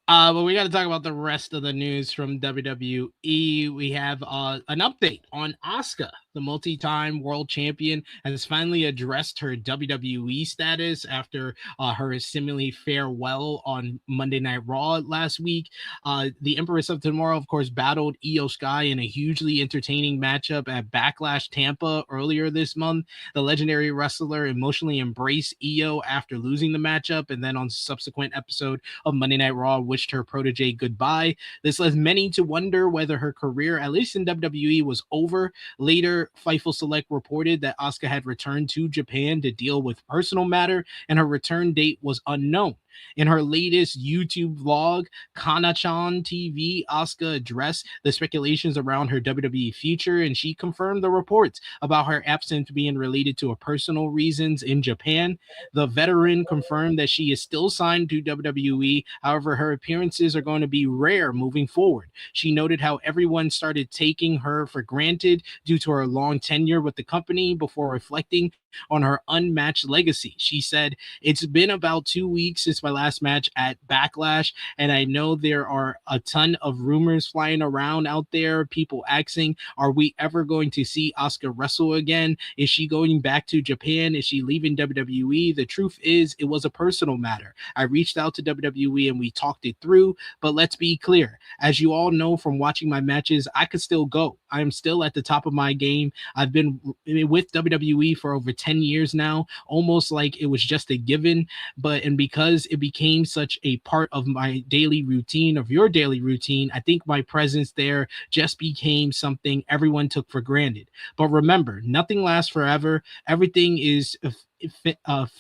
But we got to talk about the rest of the news from WWE. We have an update on Asuka, the multi-time world champion, has finally addressed her WWE status after her seemingly farewell on Monday Night Raw last week. The Empress of Tomorrow, of course, battled Io Sky in a hugely entertaining matchup at Backlash Tampa earlier this month. The legendary wrestler emotionally embraced Io after losing the matchup, and then on subsequent episode of Monday Night Raw, wished her protege goodbye. This led many to wonder whether her career, at least in WWE, was over. Later, Fightful Select reported that Asuka had returned to Japan to deal with personal matter, and her return date was unknown. In her latest YouTube vlog, Kana-chan TV, Asuka addressed the speculations around her WWE future, and she confirmed the reports about her absence being related to her personal reasons in Japan. The veteran confirmed that she is still signed to WWE. However, her appearances are going to be rare moving forward. She noted how everyone started taking her for granted due to her long tenure with the company before reflecting on her unmatched legacy. She said, "It's been about 2 weeks since my my last match at Backlash, and I know there are a ton of rumors flying around out there, people asking, are we ever going to see Asuka wrestle again? Is she going back to Japan? Is she leaving WWE? The truth is, it was a personal matter. I reached out to WWE and we talked it through, but let's be clear. As you all know from watching my matches, I could still go. I am still at the top of my game. I've been with WWE for over 10 years now, almost like it was just a given, and because it became such a part of my daily routine, of your daily routine, I think my presence there just became something everyone took for granted. But remember, nothing lasts forever. Everything is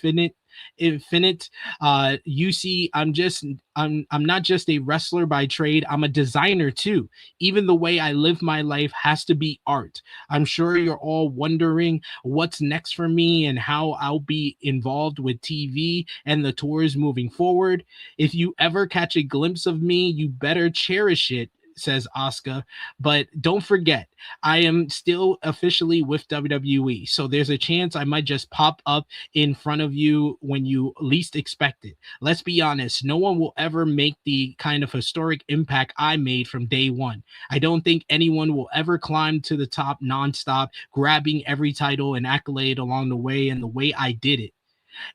finite. You see, I'm not just a wrestler by trade, I'm a designer too. Even the way I live my life has to be art. I'm sure you're all wondering what's next for me and how I'll be involved with TV and the tours moving forward. If you ever catch a glimpse of me, you better cherish it, says Asuka, but don't forget, I am still officially with WWE, so there's a chance I might just pop up in front of you when you least expect it. Let's be honest, no one will ever make the kind of historic impact I made from day one. I don't think anyone will ever climb to the top nonstop, grabbing every title and accolade along the way and the way I did it.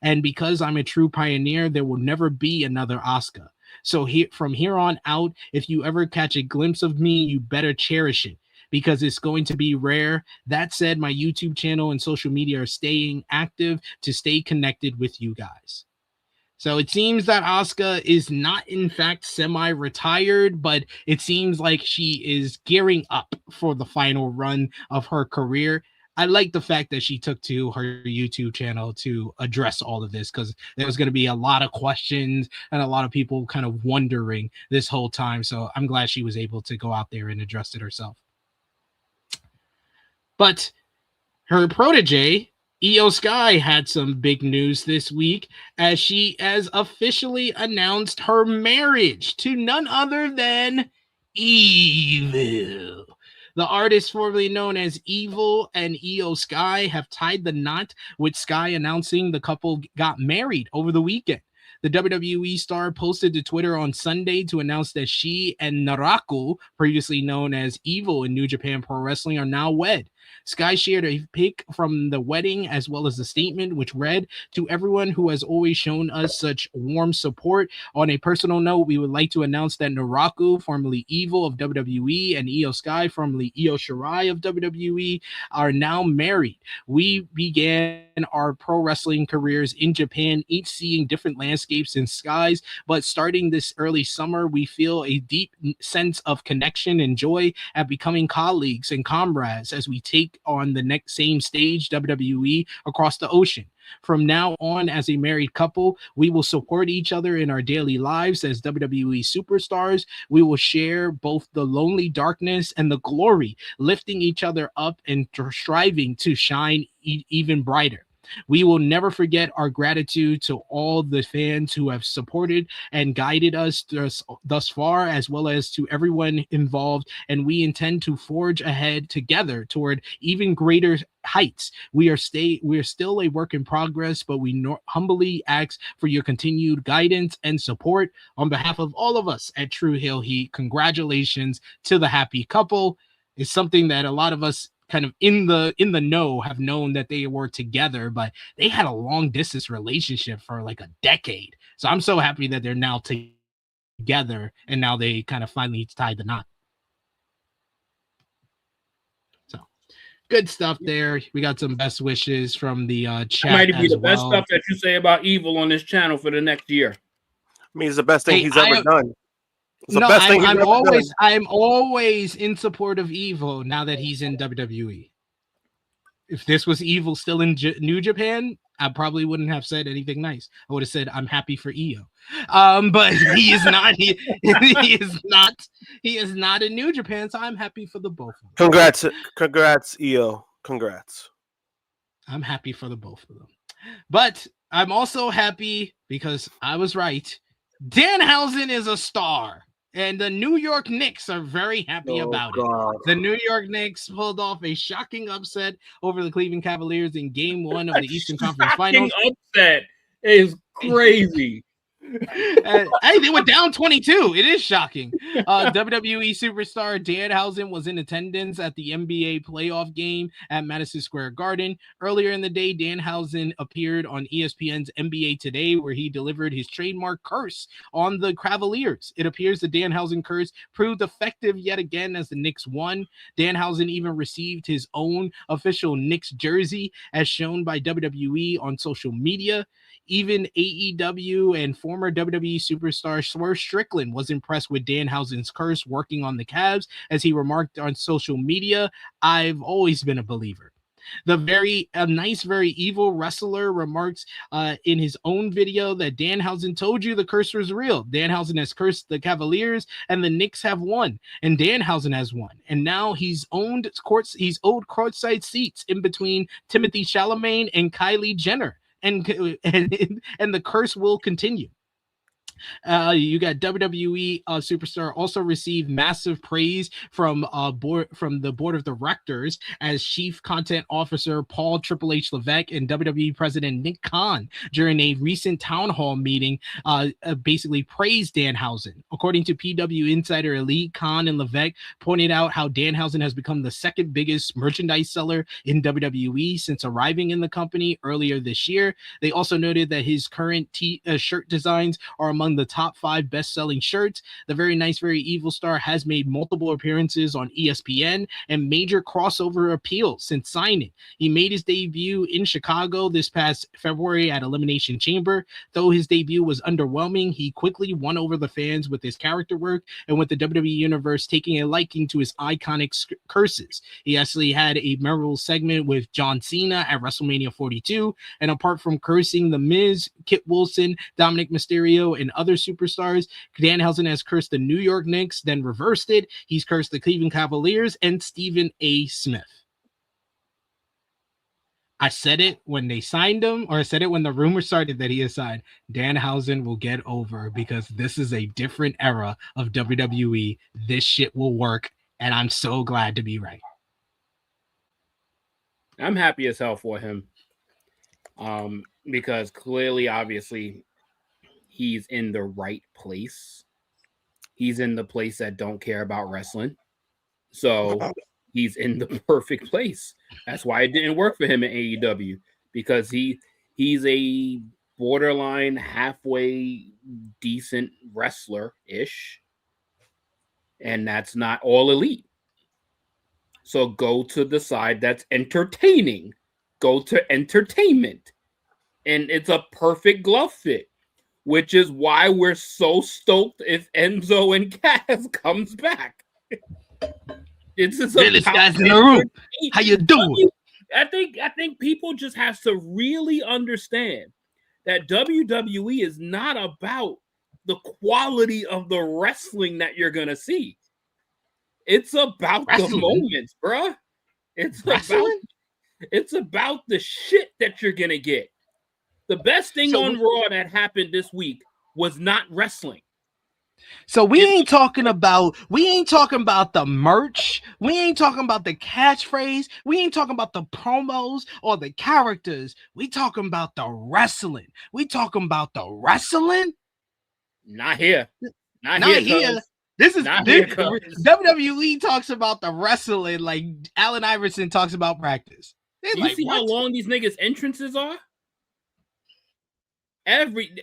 And because I'm a true pioneer, there will never be another Asuka. So from here on out, if you ever catch a glimpse of me, you better cherish it because it's going to be rare. That said, my YouTube channel and social media are staying active to stay connected with you guys. So it seems that Asuka is not, in fact, semi-retired, but it seems like she is gearing up for the final run of her career. I like the fact that she took to her YouTube channel to address all of this because there was going to be a lot of questions and a lot of people kind of wondering this whole time. So I'm glad she was able to go out there and address it herself. But her protege, Io Sky, had some big news this week as she has officially announced her marriage to none other than Evil. The artist formerly known as Evil and Io Sky have tied the knot, with Sky announcing the couple got married over the weekend. The WWE star posted to Twitter on Sunday to announce that she and Naraku, previously known as Evil in New Japan Pro Wrestling, are now wed. Sky shared a pic from the wedding as well as a statement which read, "To everyone who has always shown us such warm support. On a personal note, we would like to announce that Naraku, formerly Evil of WWE, and Io Sky, formerly Io Shirai of WWE, are now married. We began our pro wrestling careers in Japan, each seeing different landscapes and skies, but starting this early summer, we feel a deep sense of connection and joy at becoming colleagues and comrades as we take on the next same stage, WWE, across the ocean. From now on, as a married couple, we will support each other in our daily lives as WWE superstars. We will share both the lonely darkness and the glory, lifting each other up and striving to shine even brighter. We will never forget our gratitude to all the fans who have supported and guided us thus far, as well as to everyone involved, and we intend to forge ahead together toward even greater heights. We are still a work in progress, but we humbly ask for your continued guidance and support. On behalf of all of us at Tru Heel Heat, congratulations to the happy couple. It's something that a lot of us kind of in the know have known that they were together, but they had a long distance relationship for like a decade. So I'm so happy that they're now together and now they kind of finally tied the knot. So good stuff there. We got some best wishes from the chat. That might be the best well. stuff that you say about Evil on this channel for the next year. I mean, it's the best thing he's ever done. No, I'm always in support of Evil now that he's in WWE. If this was Evil still in New Japan, I probably wouldn't have said anything nice. I would have said I'm happy for Io. But he is not. He is not in New Japan, so I'm happy for the both of them. Congrats, Io. Congrats. I'm happy for the both of them. But I'm also happy because I was right. Danhausen is a star. And the New York Knicks are very happy about it. The New York Knicks pulled off a shocking upset over the Cleveland Cavaliers in Game 1 of the Eastern Conference Finals. Upset is crazy. Hey, they were down 22. It is shocking. WWE superstar Danhausen was in attendance at the NBA playoff game at Madison Square Garden. Earlier in the day, Danhausen appeared on ESPN's NBA Today, where he delivered his trademark curse on the Cavaliers. It appears the Danhausen curse proved effective yet again as the Knicks won. Danhausen even received his own official Knicks jersey, as shown by WWE on social media. Even AEW and former WWE superstar Swerve Strickland was impressed with Danhausen's curse working on the Cavs, as he remarked on social media, "I've always been a believer." The nice, very evil wrestler remarks in his own video that Danhausen told you the curse was real. Danhausen has cursed the Cavaliers, and the Knicks have won, and Danhausen has won. And now he's owed courtside seats in between Timothy Chalamet and Kylie Jenner. And the curse will continue. You got WWE superstar also received massive praise from the board of directors, as Chief Content Officer Paul Triple H Levesque and WWE President Nick Khan during a recent town hall meeting basically praised Danhausen. According to PW Insider Elite, Khan and Levesque pointed out how Danhausen has become the second biggest merchandise seller in WWE since arriving in the company earlier this year. They also noted that his current shirt designs are among the top 5 best-selling shirts. The very nice, very evil star has made multiple appearances on ESPN and major crossover appeals since signing. He made his debut in Chicago this past February at Elimination Chamber. Though his debut was underwhelming, he quickly won over the fans with his character work and with the WWE Universe taking a liking to his iconic curses. He actually had a memorable segment with John Cena at WrestleMania 42, and apart from cursing The Miz, Kit Wilson, Dominic Mysterio, and other superstars, Danhausen has cursed the New York Knicks, then reversed it. He's cursed the Cleveland Cavaliers and Stephen A. Smith. I said it when they signed him, or I said it when the rumor started that he is signed. Danhausen will get over, because this is a different era of WWE. This shit will work, and I'm so glad to be right. I'm happy as hell for him. Because clearly, obviously, he's in the right place. He's in the place that don't care about wrestling. So he's in the perfect place. That's why it didn't work for him in AEW, because he's a borderline halfway decent wrestler-ish. And that's not all elite. So go to the side that's entertaining. Go to entertainment. And it's a perfect glove fit, which is why we're so stoked if Enzo and Cass comes back. It's just Realest guys in the room. How you doing? I think people just have to really understand that WWE is not about the quality of the wrestling that you're gonna see. It's about the moments, bruh. It's about the shit that you're gonna get. The best thing on Raw that happened this week was not wrestling. So we ain't talking about the merch. We ain't talking about the catchphrase. We ain't talking about the promos or the characters. We talking about the wrestling. We talking about the wrestling. Not here. Not here. WWE talks about the wrestling like Allen Iverson talks about practice. You see how long these niggas' entrances are? The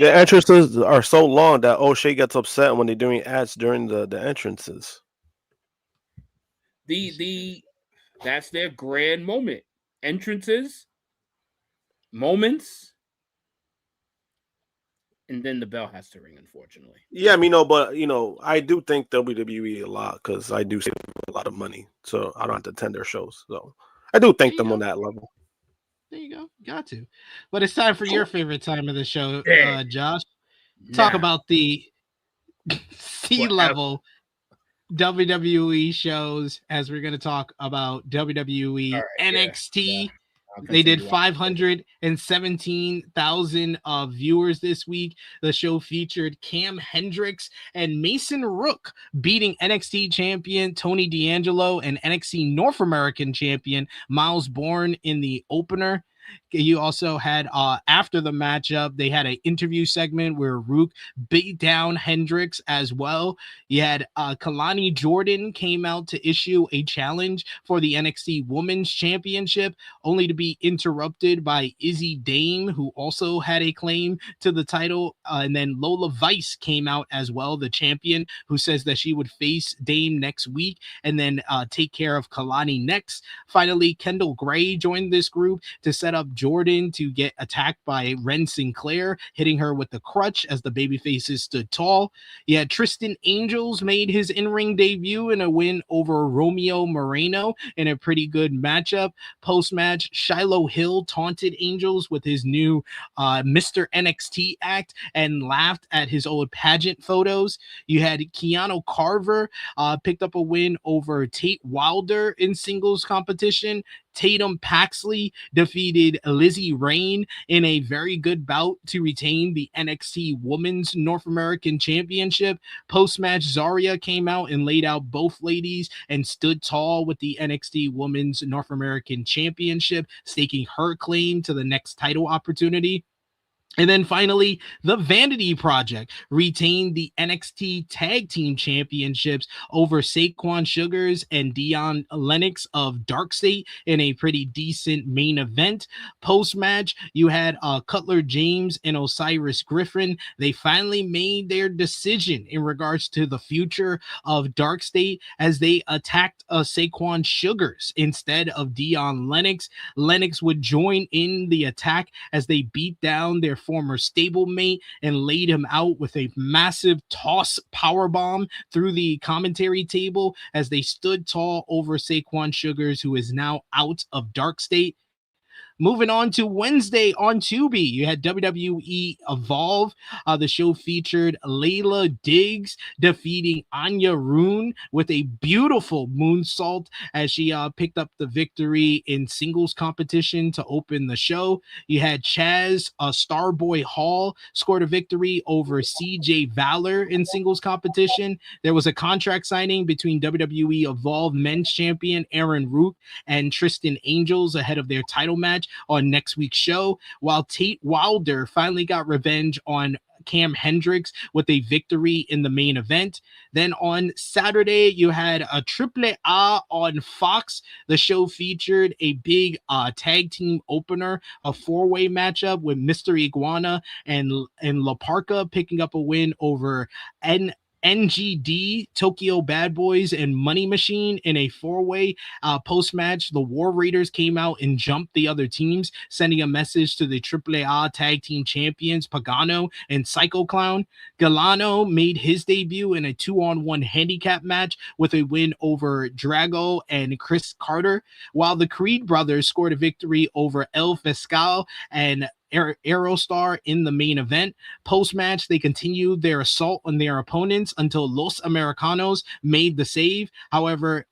entrances are so long that O'Shea gets upset when they're doing ads during the entrances. That's their grand moment. Entrances, moments, and then the bell has to ring, unfortunately. Yeah, I do think WWE a lot, because I do save a lot of money, so I don't have to attend their shows. So I do thank them on that level. There you go. Got to. But it's time for your favorite time of the show, Josh. Talk about the C-level WWE shows, as we're going to talk about WWE NXT. Yeah. They did 517,000 viewers this week. The show featured Cam Hendricks and Mason Rook beating NXT champion Tony D'Angelo and NXT North American champion Miles Bourne in the opener. You also had after the matchup, they had an interview segment where Rook beat down Hendricks as well. You had Kalani Jordan came out to issue a challenge for the NXT Women's Championship, only to be interrupted by Izzy Dame, who also had a claim to the title. And then Lola Vice came out as well, the champion, who says that she would face Dame next week and then take care of Kalani next. Finally, Kendall Gray joined this group to set up Jordan to get attacked by Ren Sinclair, hitting her with the crutch as the babyfaces stood tall. Yeah, Tristan Angels made his in-ring debut in a win over Romeo Moreno in a pretty good matchup. Post-match, Shiloh Hill taunted Angels with his new Mr. NXT act and laughed at his old pageant photos. You had Keanu Carver picked up a win over Tate Wilder in singles competition. Tatum Paxley defeated Lizzie Rain in a very good bout to retain the NXT Women's North American Championship. Post-match, Zarya came out and laid out both ladies and stood tall with the NXT Women's North American Championship, staking her claim to the next title opportunity. And then finally, the Vanity Project retained the NXT Tag Team Championships over Saquon Sugars and Dion Lennox of Dark State in a pretty decent main event. Post-match, you had Cutler James and Osiris Griffin. They finally made their decision in regards to the future of Dark State as they attacked Saquon Sugars instead of Dion Lennox. Lennox would join in the attack as they beat down their former stablemate and laid him out with a massive toss powerbomb through the commentary table as they stood tall over Saquon Sugars, who is now out of Dark State. Moving on to Wednesday on Tubi, you had WWE Evolve. The show featured Layla Diggs defeating Anya Rune with a beautiful moonsault as she picked up the victory in singles competition to open the show. You had Chaz Starboy Hall scored a victory over CJ Valor in singles competition. There was a contract signing between WWE Evolve Men's Champion Aaron Rook and Tristan Angels ahead of their title match on next week's show, while Tate Wilder finally got revenge on Cam Hendricks with a victory in the main event. Then on Saturday, you had a Triple A on Fox. The show featured a big tag team opener, a four-way matchup with Mr. Iguana and La Parka picking up a win over NGD, Tokyo Bad Boys, and Money Machine in a four-way. Post-match, the War Raiders came out and jumped the other teams, sending a message to the AAA Tag Team Champions Pagano and Psycho Clown. Galano made his debut in a 2-on-1 handicap match with a win over Drago and Chris Carter, while the Creed brothers scored a victory over El Fiscal and Aerostar in the main event. Post-match, they continued their assault on their opponents until Los Americanos made the save. However,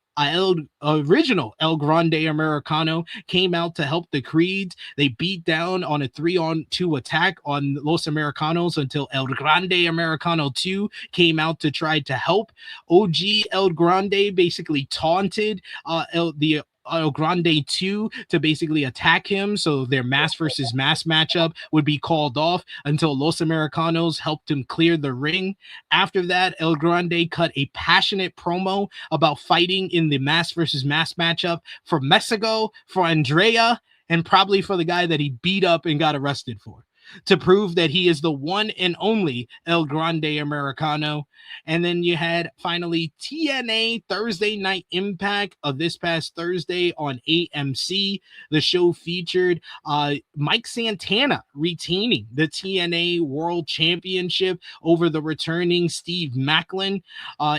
original El Grande Americano came out to help the Creeds. They beat down on a 3-on-2 attack on Los Americanos until El Grande Americano 2 came out to try to help. OG El Grande basically taunted the El Grande 2 to basically attack him, so their mass versus mass matchup would be called off until Los Americanos helped him clear the ring. After that, El Grande cut a passionate promo about fighting in the mass versus mass matchup for Mexico, for Andrea, and probably for the guy that he beat up and got arrested for, to prove that he is the one and only El Grande Americano. And then you had finally TNA Thursday Night Impact of this past Thursday on AMC. The show featured Mike Santana retaining the TNA World Championship over the returning Steve Macklin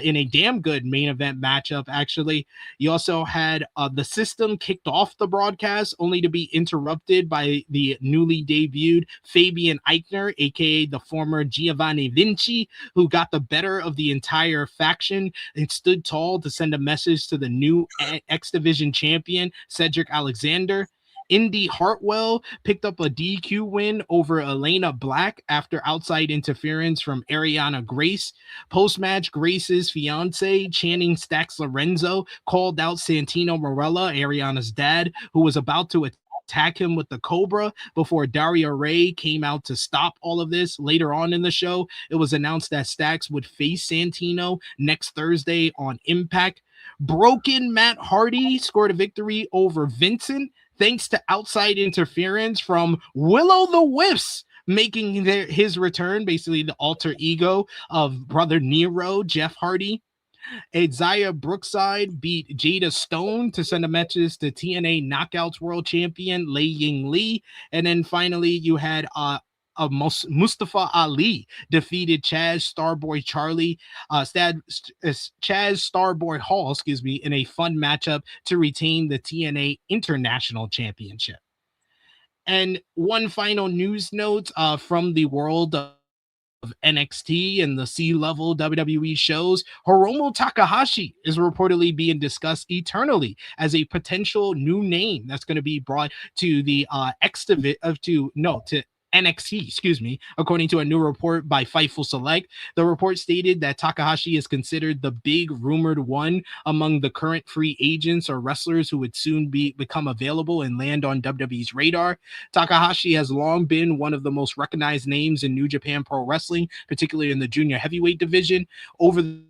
in a damn good main event matchup, actually. You also had the System kicked off the broadcast, only to be interrupted by the newly debuted Fabian Eichner, aka the former Giovanni Vinci, who got the better of the entire faction and stood tall to send a message to the new X Division champion, Cedric Alexander. Indy Hartwell picked up a DQ win over Elena Black after outside interference from Ariana Grace. Post-match, Grace's fiance, Channing Stax Lorenzo, called out Santino Marella, Ariana's dad, who was about to attack him with the Cobra before Dario Ray came out to stop all of this. Later on in the show, it was announced that Stacks would face Santino next Thursday on Impact. Broken Matt Hardy scored a victory over Vincent thanks to outside interference from Willow the Wisps, making his return, basically the alter ego of brother Nero, Jeff Hardy. Isaiah Brookside beat Jada Stone to send a message to TNA Knockouts World Champion Lei Ying Lee. And then finally, you had Mustafa Ali defeated Chaz Starboy Hall, in a fun matchup to retain the TNA International Championship. And one final news note from the world of NXT and the C-level WWE shows, Hiromu Takahashi is reportedly being discussed eternally as a potential new name that's going to be brought to the to NXT, according to a new report by Fightful Select. The report stated that Takahashi is considered the big rumored one among the current free agents or wrestlers who would soon become available and land on WWE's radar. Takahashi has long been one of the most recognized names in New Japan Pro Wrestling, particularly in the junior heavyweight division. Over the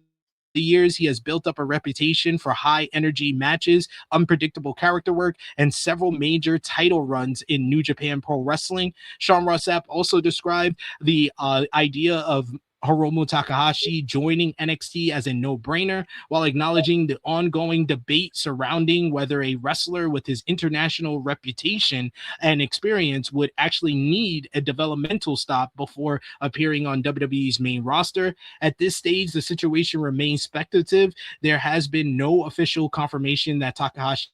years, he has built up a reputation for high energy matches, unpredictable character work, and several major title runs in New Japan Pro Wrestling. Sean Ross Sapp also described the idea of Hiromu Takahashi joining NXT as a no-brainer, while acknowledging the ongoing debate surrounding whether a wrestler with his international reputation and experience would actually need a developmental stop before appearing on WWE's main roster. At this stage, the situation remains speculative. There has been no official confirmation that Takahashi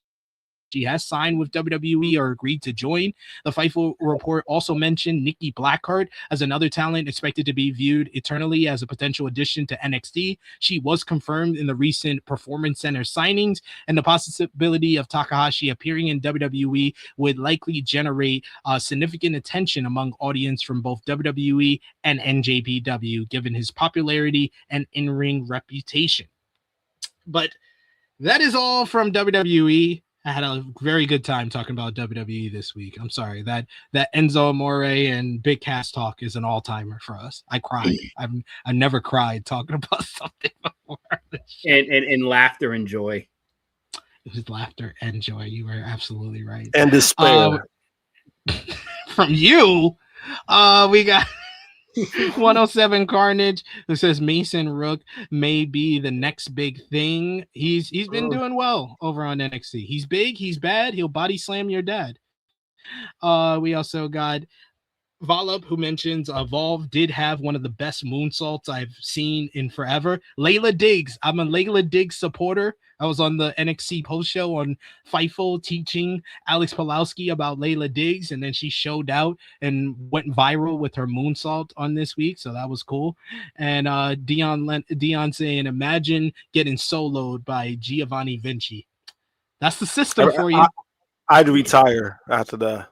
has signed with WWE or agreed to join. The Fightful report also mentioned Nikki Blackheart as another talent expected to be viewed eternally as a potential addition to NXT. She was confirmed in the recent Performance Center signings, and the possibility of Takahashi appearing in WWE would likely generate significant attention among audience from both WWE and NJPW, given his popularity and in-ring reputation. But that is all from WWE. I had a very good time talking about WWE this week. I'm sorry that Enzo Amore and Big Cass talk is an all-timer for us. I cried. I've never cried talking about something before. And laughter and joy. It was laughter and joy. You were absolutely right. And despair. From you, we got 107 Carnage, who says Mason Rook may be the next big thing. He's been doing well over on NXT. He's big, he's bad, he'll body slam your dad. We also got Volop, who mentions Evolve did have one of the best moonsaults I've seen in forever. Layla Diggs, I'm a Layla Diggs supporter. I was on the NXT post show on Fightful teaching Alex Pulowski about Layla Diggs, and then she showed out and went viral with her moonsault on this week, so that was cool. And Dion saying, imagine getting soloed by Giovanni Vinci. That's the system for you. I'd retire after that.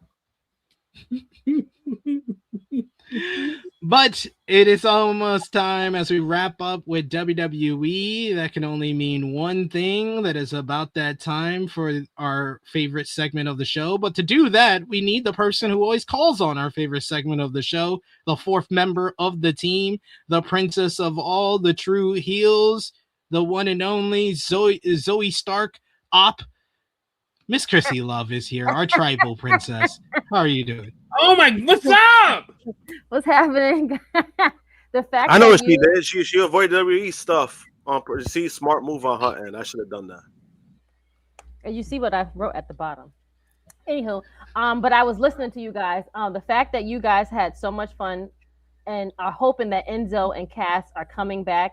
But it is almost time as we wrap up with WWE. That can only mean one thing, that is about that time for our favorite segment of the show. But to do that, we need the person who always calls on our favorite segment of the show, the fourth member of the team, the princess of all the true heels, the one and only Zoe Stark Op. Miss Krssi Luv is here, our tribal princess. How are you doing? Oh my, what's up? What's happening? The fact I know what that she did. She avoided WWE stuff. See, smart move on her end. I should have done that. And you see what I wrote at the bottom. Anywho, but I was listening to you guys. The fact that you guys had so much fun and are hoping that Enzo and Cass are coming back.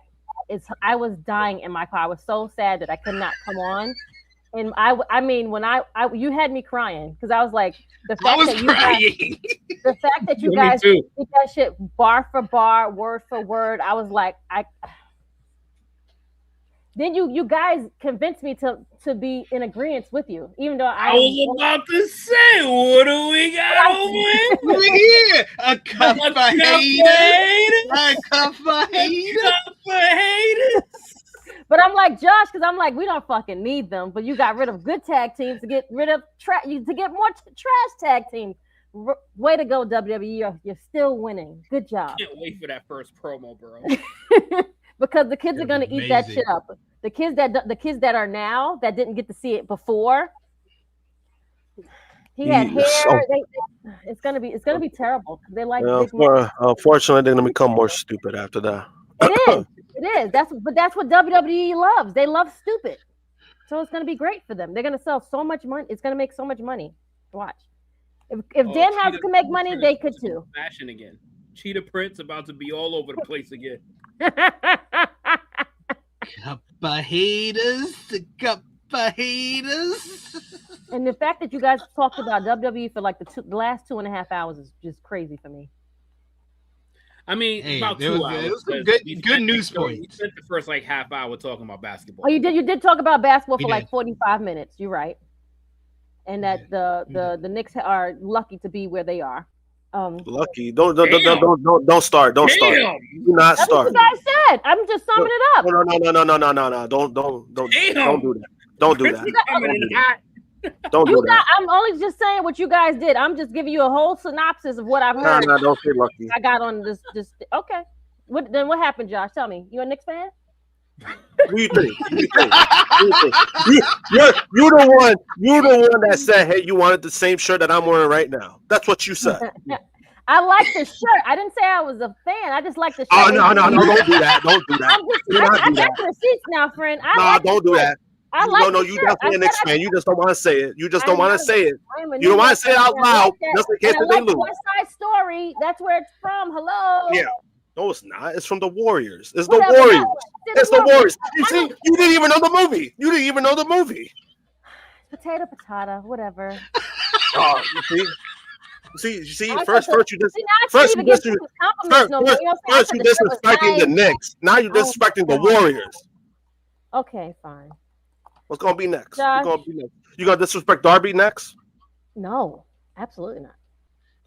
I was dying in my car. I was so sad that I could not come on. And I mean, when you had me crying because I was like, the fact that you guys did that shit bar for bar, word for word. I was like, then you guys convinced me to be in agreement with you, even though I was about to say, what do we got over here? A cup of haters. A cup of haters. But I'm like Josh, because I'm like, we don't fucking need them. But you got rid of good tag teams to get rid of to get more trash tag teams. Way to go, WWE! You're still winning. Good job. Can't wait for that first promo, bro. Because the kids are gonna eat that shit up. The kids that are now that didn't get to see it before. He had hair. It's gonna be terrible. They like. Unfortunately, they're gonna become more stupid after that. It is. That's what WWE loves. They love stupid. So it's gonna be great for them. They're gonna sell so much money. It's gonna make so much money. Watch. If Danhausen can make money, they could too. Fashion again. Cheetah Prince about to be all over the place again. Cup of haters, cup of haters. And the fact that you guys talked about WWE for like the last 2.5 hours is just crazy for me. I mean, about 2 hours. It was some good news points. We spent the first like half hour talking about basketball. Oh, you did. You did talk about basketball for like 45 minutes. You're right. And that the Knicks are lucky to be where they are. Lucky. Don't start. Don't start. Do not That's start. what you guys said. I'm just summing it up. No. Don't do that. Don't do that. Don't do that. I'm only just saying what you guys did. I'm just giving you a whole synopsis of what I've heard. No, don't say lucky. I got on this. Okay. What happened, Josh? Tell me. You a Knicks fan? What do you think? You're the one that said, "Hey, you wanted the same shirt that I'm wearing right now." That's what you said. I like the shirt. I didn't say I was a fan. I just like the shirt. Oh no! Don't do that. Don't do that. I got the receipts now, friend. Don't do that. No, you definitely a Knicks fan. You just don't want to say it. You don't want to say it. You don't want to say it out loud just in case they lose. West Side Story. That's where it's from. Hello. Yeah. No, it's not. It's from the Warriors. It's the Warriors. It's the Warriors. You see, you didn't even know the movie. Potato, whatever. Oh, you see. First you disrespecting the Knicks. Now you're disrespecting the Warriors. Okay, fine. What's gonna be next? You gonna disrespect Darby next? No, absolutely not.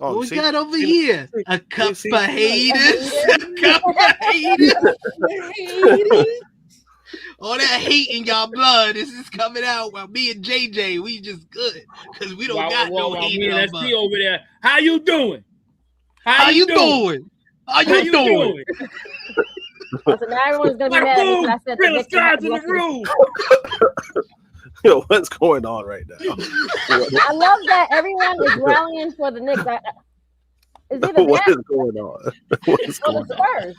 Oh, what we got over here? A cup of haters. A cup of haters. All that hate in y'all blood is coming out while me and JJ, we just good. Because we don't got no hate in our blood. Over there. How you doing? How you doing? So now everyone's going to be mad at me. I said the guys in the room. Yo, what's going on right now? I love that everyone is rallying for the Knicks. What is going on? The Spurs.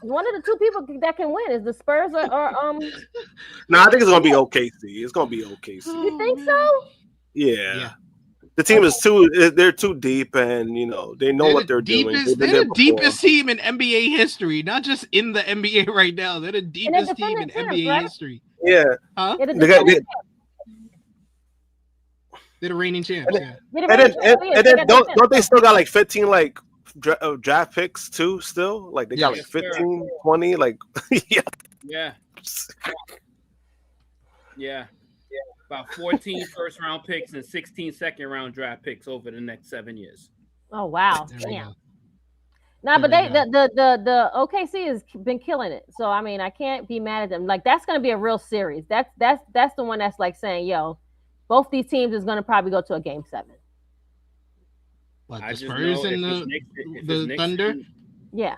One of the two people that can win is the Spurs or No, I think it's gonna be OKC. It's gonna be OKC. You think so? Yeah. The team is they're too deep, and they know what they're doing. They're the deepest team in NBA history, not just in the NBA right now. They're the deepest team in NBA history. Yeah. Huh? They're the reigning champs. And then don't they still got like 15 like draft picks too? Still, like they got like 15, 20, like yeah. About 14 first round picks and 16 second round draft picks over the next 7 years. Oh wow! Damn. Nah, but the OKC has been killing it. So I mean, I can't be mad at them. Like that's gonna be a real series. That's the one that's like saying, yo, both these teams is gonna probably go to a game 7. What, the Spurs and the Thunder? Yeah.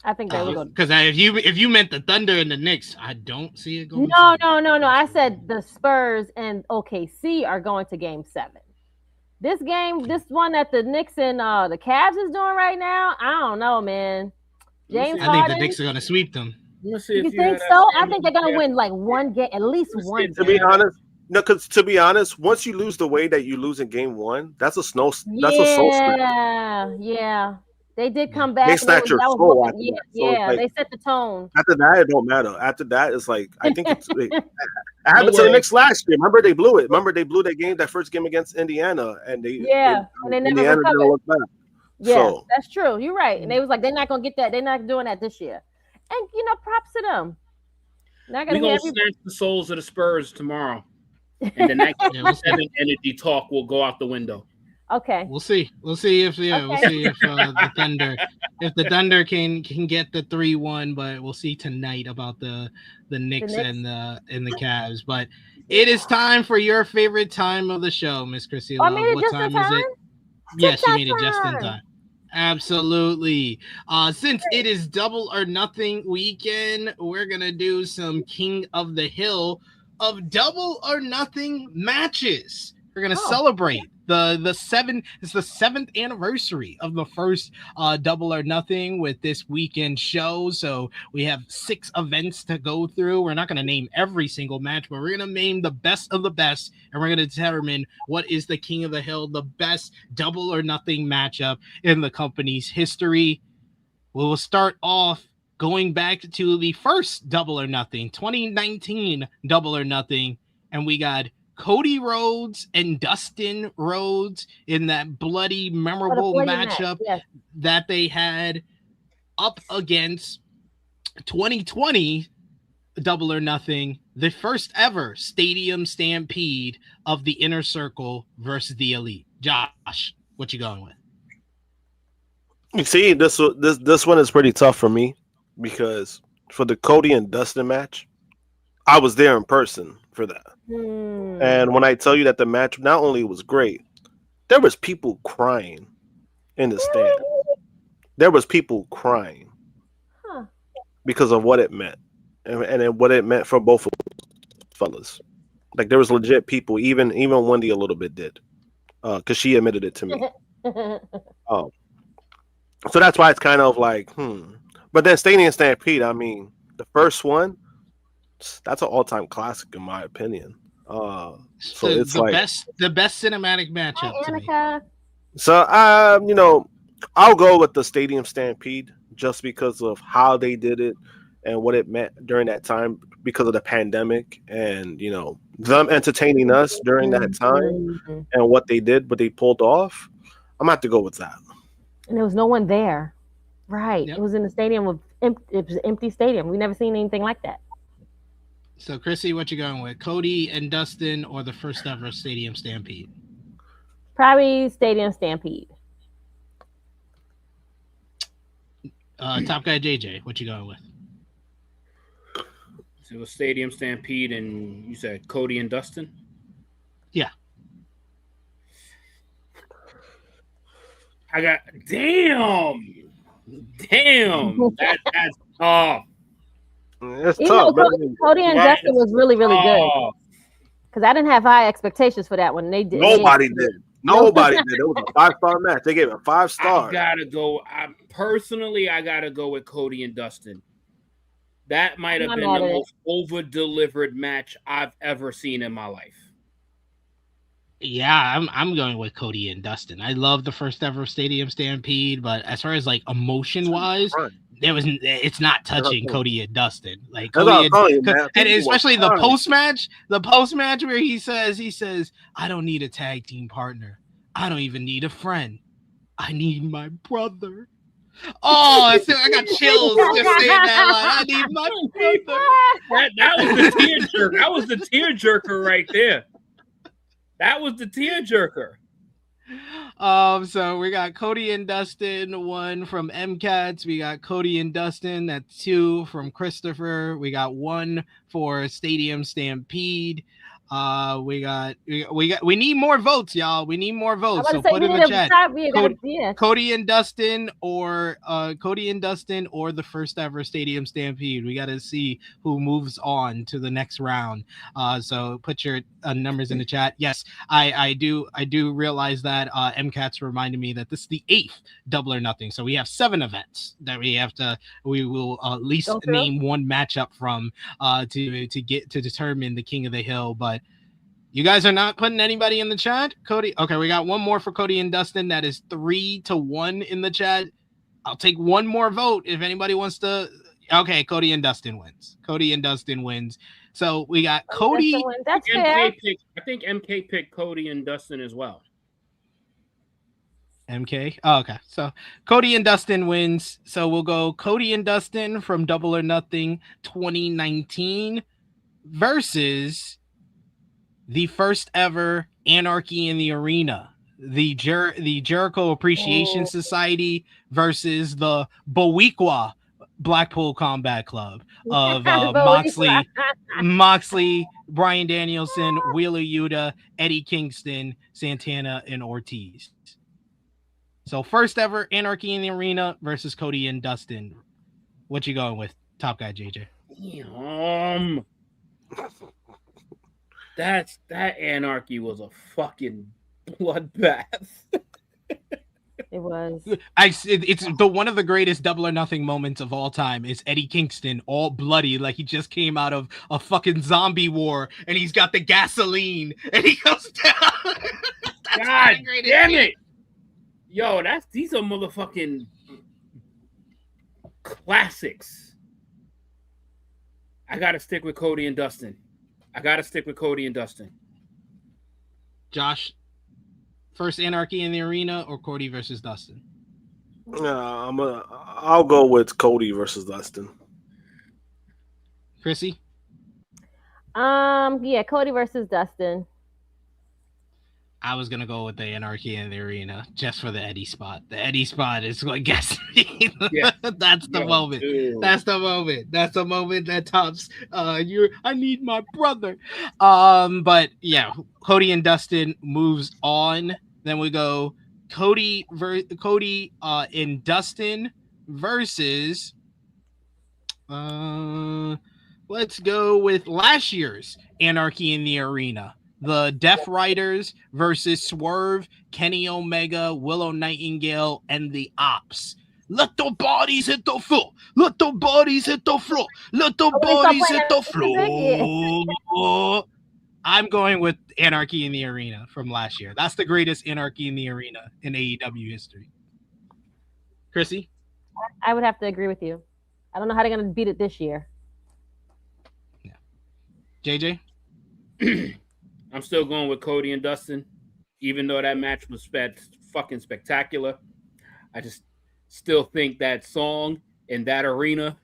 I think they will go. Because if you meant the Thunder and the Knicks, I don't see it going. No. I said the Spurs and OKC are going to game 7. This one that the Knicks and the Cavs is doing right now, I don't know, man. I think the Knicks are going to sweep them. You think so? I think they're going to win like one game, at least one game. To be honest, no, because to be honest, once you lose the way that you lose in game 1, that's a soul streak. Yeah. They did come back. They snatched your soul after that. Yeah, they set the tone. After that, it don't matter. After that, it's like I think it happened to the Knicks last year. Remember, they blew it. Remember, they blew that first game against Indiana, and they and they never Indiana recovered. didn't look back. Yeah, that's true. You're right. And they was like, they're not gonna get that. They're not doing that this year. And props to them. We're gonna snatch the souls of the Spurs tomorrow, and the next 7 energy talk will go out the window. Okay. We'll see. We'll see if we'll see if the Thunder can get the 3-1, but we'll see tonight about the Knicks and the Cavs. But it is time for your favorite time of the show, Miss Krssi Luv. What time is it? Yes, you made it just in time. Absolutely. Since it is Double or Nothing weekend, we're gonna do some King of the Hill of Double or Nothing matches. We're gonna celebrate it's the 7th anniversary of the first Double or Nothing with this weekend show. So we have 6 events to go through. We're not gonna name every single match, but we're gonna name the best of the best, and we're gonna determine what is the King of the Hill, the best Double or Nothing matchup in the company's history. We will start off going back to the first Double or Nothing, 2019 Double or Nothing, and we got Cody Rhodes and Dustin Rhodes in that bloody, memorable matchup that they had up against 2020 Double or Nothing, the first ever Stadium Stampede of the Inner Circle versus the Elite. Josh, what you going with? You see, this one is pretty tough for me because for the Cody and Dustin match, I was there in person for that. And when I tell you that the match not only was great, there was people crying in the stand. There was people crying because of what it meant and what it meant for both of fellas. Like there was legit people, even Wendy a little bit did, because she admitted it to me. So that's why it's kind of like, But then Stadium Stampede, I mean, the first one, that's an all-time classic in my opinion. So it's the best cinematic matchup. Hi, so I'll go with the Stadium Stampede just because of how they did it and what it meant during that time because of the pandemic and them entertaining us during that time and what they pulled off. I'm gonna have to go with that. And there was no one there, right? Yep. It was in the stadium it was an empty stadium. We never seen anything like that. So, Krssi, what you going with? Cody and Dustin or the first ever Stadium Stampede? Probably Stadium Stampede. Top guy JJ, what you going with? So it was Stadium Stampede, and you said Cody and Dustin? Yeah. I got damn. That's tough. It's tough. Cody and Dustin was really, really good. Because I didn't have high expectations for that one. They did. Nobody did. It was a 5-star match. They gave it 5 stars. I gotta go with Cody and Dustin. That might have been the most over-delivered match I've ever seen in my life. Yeah, I'm going with Cody and Dustin. I love the first ever Stadium Stampede, but as far as like emotion wise, it's not touching Cody and Dustin. Like Cody and especially the post match where he says, I don't need a tag team partner. I don't even need a friend. I need my brother. Oh, I got chills just saying that line. I need my brother. That was the tearjerker. That was the tearjerker right there. That was the tearjerker. So we got Cody and Dustin, 1 from MCATs. We got Cody and Dustin, that's 2 from Christopher. We got 1 for Stadium Stampede. We need more votes, y'all. We need more votes. So put in the chat. Cody and Dustin or the first ever Stadium Stampede. We got to see who moves on to the next round. So put your numbers in the chat. Yes, I do realize that MCATs reminded me that this is the 8th Double or Nothing. So we have 7 events that we will at least name one matchup from to determine the King of the Hill. But you guys are not putting anybody in the chat? Cody? Okay, we got 1 more for Cody and Dustin. That is 3-1 in the chat. I'll take 1 more vote if anybody wants to. Okay, Cody and Dustin wins. So we got Cody. That's fair. I think MK picked Cody and Dustin as well. MK? Oh, okay. So Cody and Dustin wins. So we'll go Cody and Dustin from Double or Nothing 2019 versus the first ever Anarchy in the Arena. the Jericho Appreciation Society versus the Bowequa Blackpool Combat Club of Moxley, Bryan Danielson, Wheeler Yuta, Eddie Kingston, Santana, and Ortiz. So first ever Anarchy in the Arena versus Cody and Dustin. What you going with, Top Guy JJ? That Anarchy was a fucking bloodbath. It was. It's the one of the greatest Double or Nothing moments of all time. Is Eddie Kingston all bloody like he just came out of a fucking zombie war, and he's got the gasoline, and he goes down. God damn it! Yo, these are motherfucking classics. I gotta stick with Cody and Dustin. Josh, first Anarchy in the Arena or Cody versus Dustin? I'll go with Cody versus Dustin. Krssi? Yeah, Cody versus Dustin. I was gonna go with the Anarchy in the Arena just for the Eddie spot. The Eddie spot is what gets me. Yeah. That's the moment. Dude. That's the moment. That's the moment that tops. I need my brother. But yeah, Cody and Dustin moves on. Then we go Cody and Dustin versus. Let's go with last year's Anarchy in the Arena. The Death Riders versus Swerve, Kenny Omega, Willow Nightingale, and the Ops. Let the bodies hit the floor. Let the bodies hit the floor. Let the bodies hit the floor. I'm going with Anarchy in the Arena from last year. That's the greatest Anarchy in the Arena in AEW history. Krssi? I would have to agree with you. I don't know how they're going to beat it this year. Yeah. JJ? I'm still going with Cody and Dustin, even though that match was fucking spectacular. I just still think that song in that arena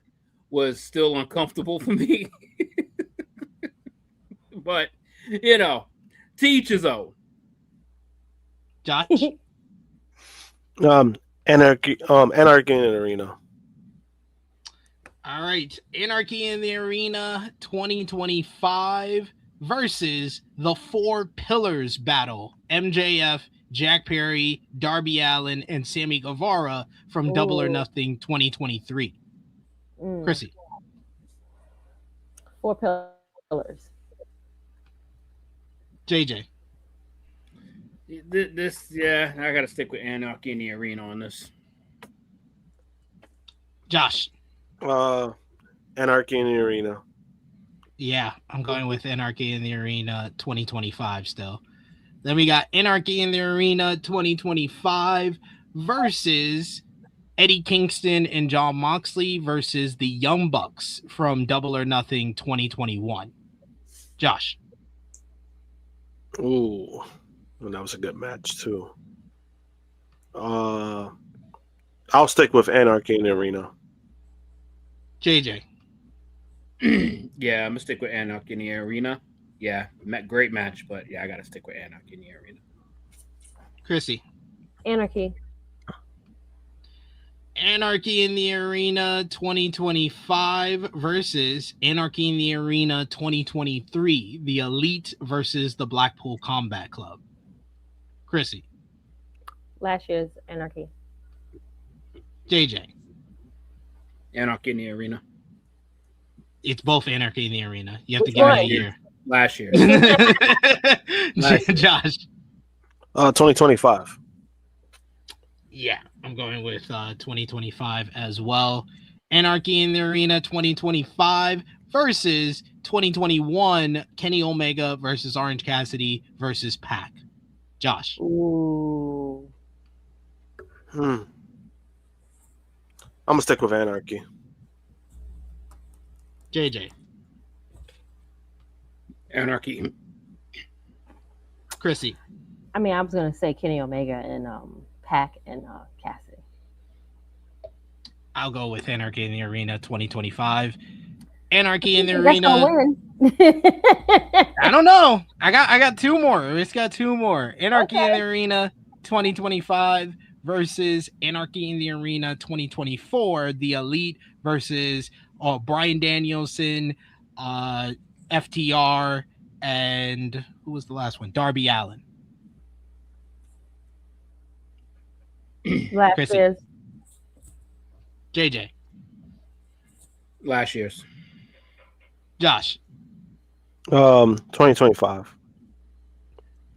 was still uncomfortable for me. But, to each his own. Josh? Anarchy in the Arena. All right. Anarchy in the Arena 2025 versus the Four Pillars battle. MJF, Jack Perry, Darby Allin, and Sammy Guevara from Double or Nothing 2023. Krssi? Four Pillars. JJ? I got to stick with Anarchy in the Arena on this. Josh? Anarchy in the Arena. Yeah, I'm going with Anarchy in the Arena 2025 still. Then we got Anarchy in the Arena 2025 versus Eddie Kingston and Jon Moxley versus the Young Bucks from Double or Nothing 2021. Josh? Ooh, that was a good match too. I'll stick with Anarchy in the Arena. JJ? Yeah, I'm gonna stick with Anarchy in the Arena. Yeah, great match, but yeah, I gotta stick with Anarchy in the Arena. Krssi? Anarchy. Anarchy in the Arena 2025 versus Anarchy in the Arena 2023. The Elite versus the Blackpool Combat Club. Krssi? Last year's Anarchy. JJ? Anarchy in the Arena. It's both Anarchy in the Arena. You have to give it a year. Last year. Josh? 2025. Yeah, I'm going with 2025 as well. Anarchy in the Arena 2025 versus 2021 Kenny Omega versus Orange Cassidy versus Pac. Josh? Ooh. I'm gonna stick with Anarchy. JJ? Anarchy. Krssi? I mean, I was going to say Kenny Omega and Pac and Cassidy. I'll go with Anarchy in the Arena 2025. Anarchy in the That's Arena. gonna win. I don't know. I got two more. It's got two more. Anarchy in the Arena 2025 versus Anarchy in the Arena 2024, The Elite versus Bryan Danielson, FTR, and who was the last one? Darby Allin. Last Krssi. year's. JJ. Last year's. Josh. 2025.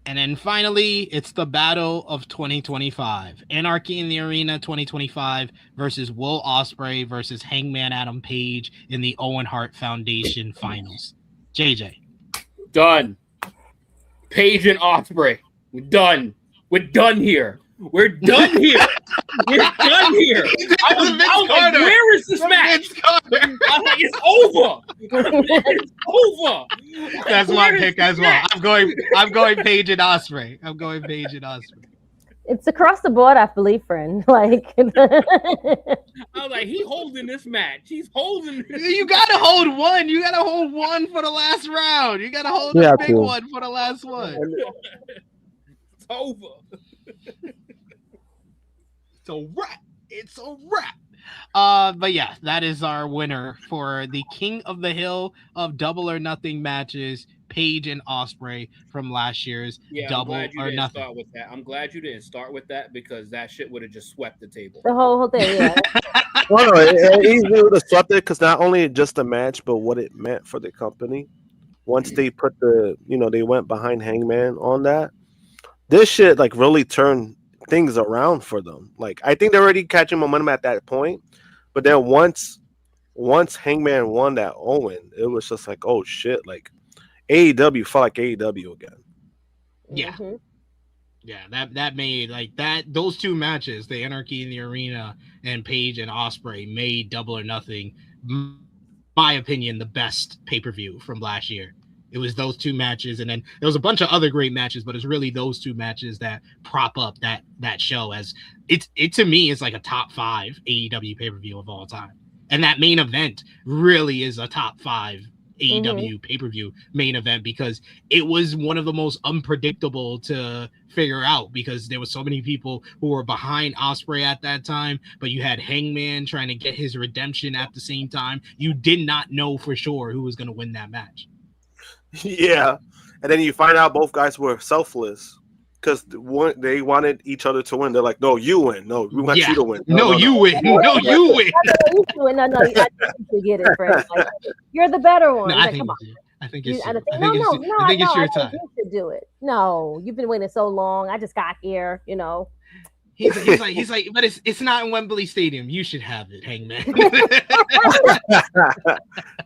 And then finally, it's the battle of 2025. Anarchy in the Arena 2025 versus Will Ospreay versus Hangman Adam Page in the Owen Hart Foundation finals. JJ. Done. Page and Ospreay. We're done. We're done here. We're done here. We're done here. I was like, where is this match? I was like, it's over. It's over. That's my pick as well. I'm going Page and Ospreay. I'm going Page and Ospreay. It's across the board, I believe, friend. Like I was like, he's holding this match. He's holding this. You gotta hold one. You gotta hold one for the last round. You gotta hold the big one for the last one. It's over. It's a wrap. It's a wrap. But yeah, that is our winner for the King of the Hill of Double or Nothing matches, Page and Ospreay from last year's Double or Nothing. Start with that. I'm glad you didn't start with that because that shit would have just swept the table. The whole thing, yeah. Well, no, it easily would have swept it because not only just the match, but what it meant for the company. Once they put they went behind Hangman on that, this shit like really turned things around for them. Like I think they're already catching momentum at that point, but then once Hangman won that Owen, it was just like, oh shit, like AEW felt like AEW again. Yeah. Mm-hmm. Yeah, that made like that those two matches, the Anarchy in the Arena and Page and Ospreay, made Double or Nothing, my opinion, the best pay-per-view from last year. It was those two matches, and then there was a bunch of other great matches, but it's really those two matches that prop up that show as it to me is like a top 5 AEW pay-per-view of all time. And that main event really is a top 5 AEW pay-per-view main event because it was one of the most unpredictable to figure out because there were so many people who were behind Ospreay at that time, but you had Hangman trying to get his redemption at the same time. You did not know for sure who was going to win that match. Yeah, and then you find out both guys were selfless because they wanted each other to win. They're like, "No, you win. No, we want you to win. No, you win. No, you win." No, I think you get it, friend. Like, you're the better one. No, like, I think come on. I think it's I your think time. you should do it. No, you've been waiting so long. I just got here, He's like, but it's not in Wembley Stadium. You should have it, Hangman.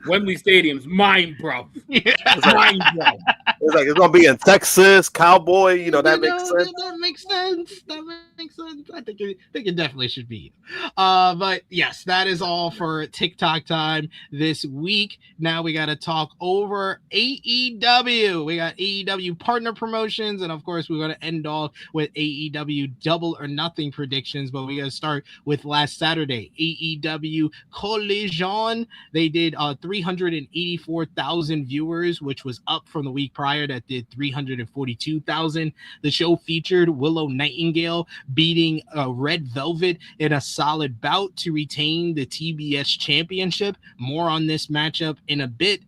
Wembley Stadium's mine, bro. Yeah. It's mine, bro. It's like it's gonna be in Texas, Cowboy. That makes sense. That makes sense. That makes sense. I think it definitely should be. But yes, that is all for TikTok time this week. Now we got to talk over AEW. We got AEW partner promotions, and of course, we're going to end all with AEW Double or Nothing predictions. But we got to start with last Saturday, AEW Collision. They did 384,000 viewers, which was up from the week prior that did 342,000. The show featured Willow Nightingale beating Red Velvet in a solid bout to retain the TBS championship. More on this matchup in a bit.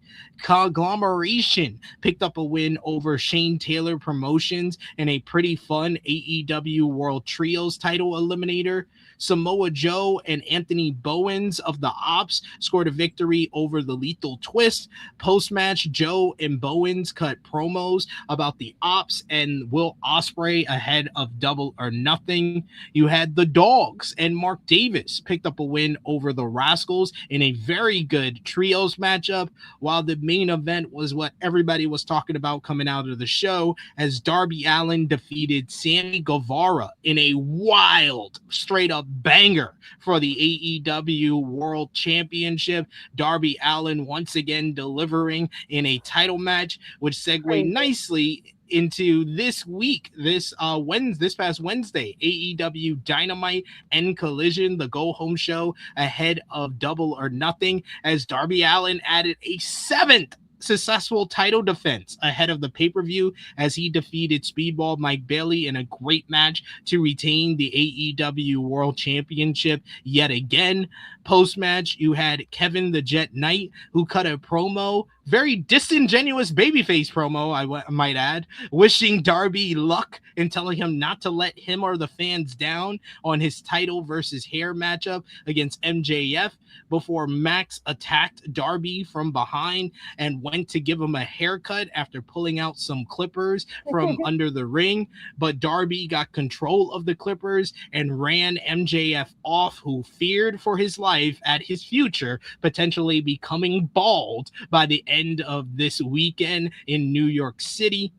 Conglomeration picked up a win over Shane Taylor Promotions in a pretty fun AEW World Trios title eliminator. Samoa Joe and Anthony Bowens of the Ops scored a victory over the Lethal Twist. Post-match, Joe and Bowens cut promos about the Ops and Will Ospreay ahead of Double or Nothing. You had the Dogs and Mark Davis picked up a win over the Rascals in a very good trios matchup, while the main event was what everybody was talking about coming out of the show as Darby Allin defeated Sammy Guevara in a wild, straight-up banger for the AEW World Championship. Darby Allin once again delivering in a title match, which segued nicely into this week, this past Wednesday, AEW Dynamite and Collision, the go-home show ahead of Double or Nothing, as Darby Allin added a 7th successful title defense ahead of the pay-per-view as he defeated Speedball Mike Bailey in a great match to retain the AEW World Championship yet again. Post-match, you had Kevin the Jet Knight, who cut a promo, very disingenuous babyface promo, I might add, wishing Darby luck and telling him not to let him or the fans down on his title versus hair matchup against MJF before Max attacked Darby from behind and went to give him a haircut after pulling out some clippers from under the ring. But Darby got control of the clippers and ran MJF off, who feared for his life at his future, potentially becoming bald by the end of this weekend in New York City.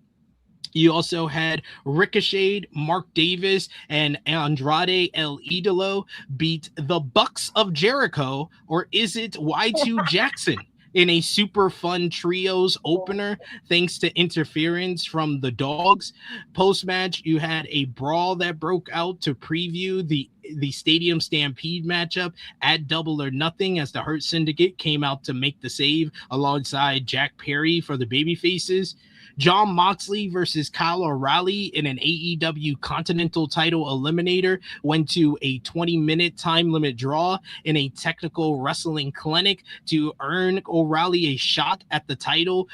You also had Ricochet, Mark Davis, and Andrade El Idolo beat the Bucks of Jericho, or is it Y2 Jackson, in a super fun trios opener, thanks to interference from the Dogs. Post-match, you had a brawl that broke out to preview the Stadium Stampede matchup at Double or Nothing as the Hurt Syndicate came out to make the save alongside Jack Perry for the babyfaces. Jon Moxley versus Kyle O'Reilly in an AEW Continental title eliminator went to a 20-minute time limit draw in a technical wrestling clinic to earn O'Reilly a shot at the title.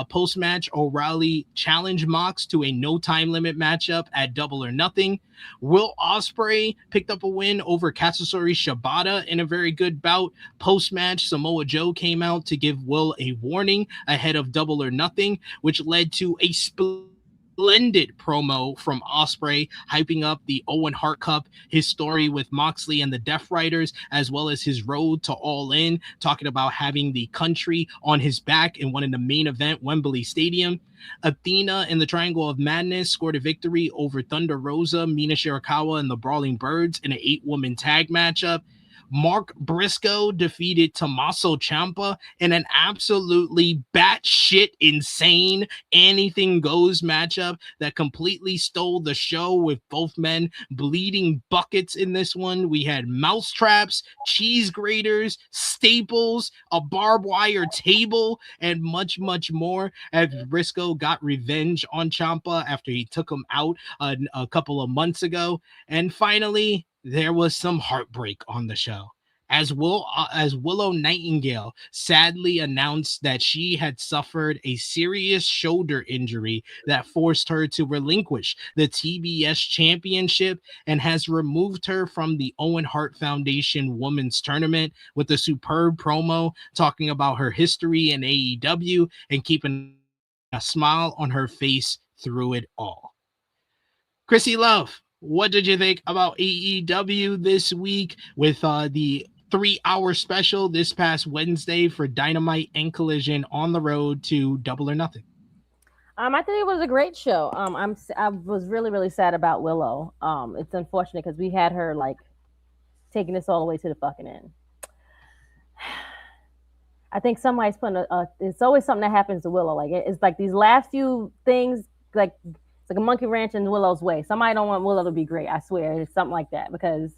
Post-match, O'Reilly challenged Mox to a no time limit matchup at Double or Nothing. Will Ospreay picked up a win over Katsuyori Shibata in a very good bout. Post-match, Samoa Joe came out to give Will a warning ahead of Double or Nothing, which led to a splendid promo from Ospreay, hyping up the Owen Hart Cup, his story with Moxley and the Death Riders, as well as his road to All In, talking about having the country on his back and winning the main event, Wembley Stadium. Athena in the Triangle of Madness scored a victory over Thunder Rosa, Mina Shirakawa, and the Brawling Birds in an 8-woman tag matchup. Mark Briscoe defeated Tommaso Ciampa in an absolutely batshit insane anything goes matchup that completely stole the show, with both men bleeding buckets in this one. We had mouse traps, cheese graters, staples, a barbed wire table, and much, much more as Briscoe got revenge on Ciampa after he took him out a couple of months ago. And finally, there was some heartbreak on the show as Willow Nightingale sadly announced that she had suffered a serious shoulder injury that forced her to relinquish the TBS championship and has removed her from the Owen Hart Foundation Women's Tournament, with a superb promo talking about her history in AEW and keeping a smile on her face through it all. Krssi Luv, what did you think about AEW this week with the 3-hour special this past Wednesday for Dynamite and Collision on the road to Double or Nothing? I think it was a great show. I was really, really sad about Willow. It's unfortunate because we had her like taking this all the way to the fucking end. I think somebody's putting it's always something that happens to Willow. Like it's like these last few things, like it's like a monkey wrench in Willow's way. Somebody don't want Willow to be great. I swear, it's something like that, because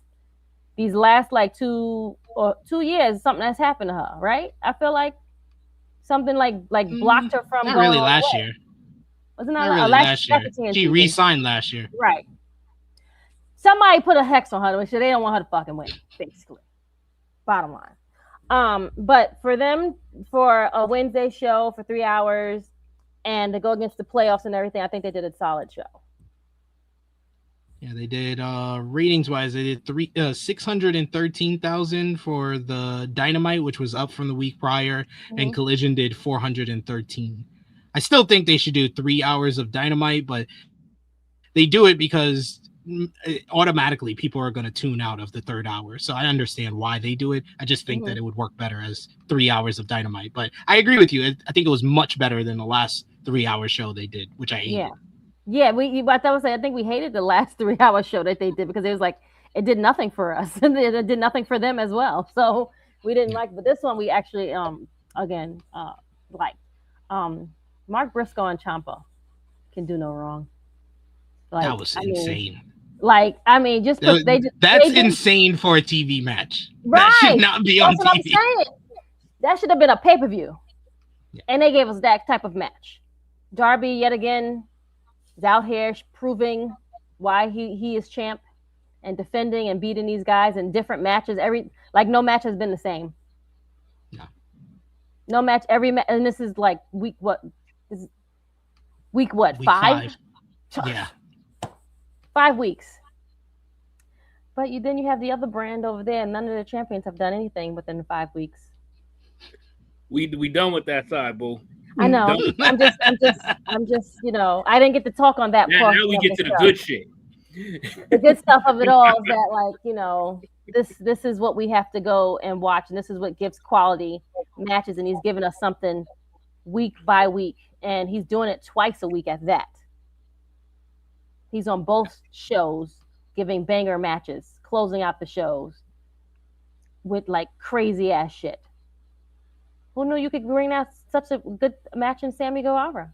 these last like 2 years, something that's happened to her, right? I feel like something like blocked her from not going really all last the way. year. Wasn't Not that really last year. She re-signed last year. Right. Somebody put a hex on her, which they don't want her to fucking win, basically. Bottom line. But for them, for a Wednesday show for 3 hours and to go against the playoffs and everything, I think they did a solid show. Yeah, they did ratings wise, they did 613,000 for the Dynamite, which was up from the week prior, and Collision did 413. I still think they should do 3 hours of Dynamite, but they do it because automatically people are going to tune out of the third hour. So I understand why they do it. I just think that it would work better as 3 hours of Dynamite. But I agree with you. I think it was much better than the last 3 hour show they did, which I hated. Yeah, I think we hated the last 3 hour show that they did because it was like it did nothing for us and it did nothing for them as well. So we didn't like. But this one we actually like. Mark Briscoe and Ciampa can do no wrong. Like, that was insane. That's insane for a TV match. Right. That should not be on TV. That should have been a pay-per-view. And they gave us that type of match. Darby, yet again, is out here proving why he is champ and defending and beating these guys in different matches. No match has been the same. No match, and this is like week what? Week 5? Yeah. 5 weeks. But then you have the other brand over there, and none of the champions have done anything within 5 weeks. We done with that side, boo. I know. I'm just, I didn't get to talk on that part. Now we get to the good shit. The good stuff of it all is that, this is what we have to go and watch, and this is what gives quality matches, and he's giving us something week by week, and he's doing it twice a week at that. He's on both shows giving banger matches, closing out the shows with crazy ass shit. Who knew you could bring out such a good match in Sammy Guevara?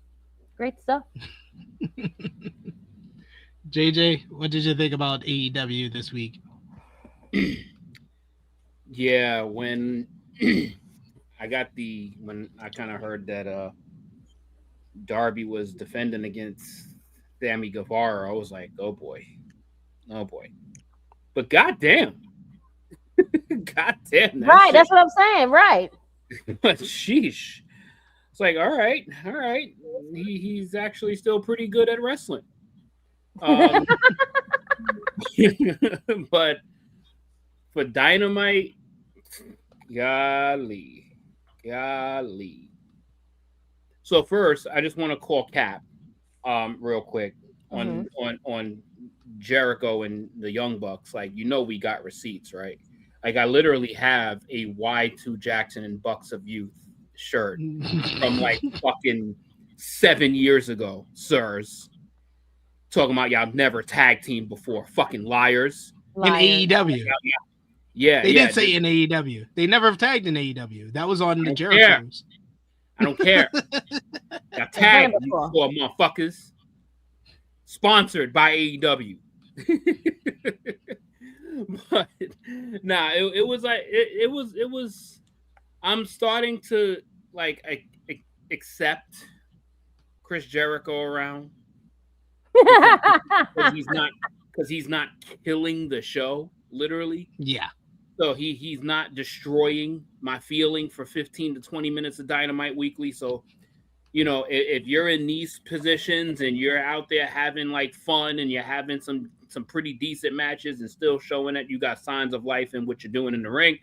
Great stuff. JJ, what did you think about AEW this week? Yeah, when I kind of heard that Darby was defending against Sammy Guevara, I was like, oh boy. But goddamn. Goddamn. Right, that's what I'm saying, right. But sheesh. It's like, all right. He's actually still pretty good at wrestling. But for Dynamite, golly. So first, I just want to call Cap real quick on Jericho and the Young Bucks. We got receipts, right? I literally have a Y2 Jackson and Bucks of Youth shirt from fucking 7 years ago, sirs. Talking about y'all never tag team before. Fucking liars. In AEW. Yeah. They did say in AEW. They never have tagged in AEW. That was on the Jericho's. I don't care. Y'all tagged you for motherfuckers. Sponsored by AEW. But nah, it was I'm starting to accept Chris Jericho around because he's not killing the show, literally. Yeah. So he's not destroying my feeling for 15 to 20 minutes of Dynamite weekly. So, if you're in these positions and you're out there having fun and you're having some pretty decent matches and still showing that you got signs of life in what you're doing in the ring,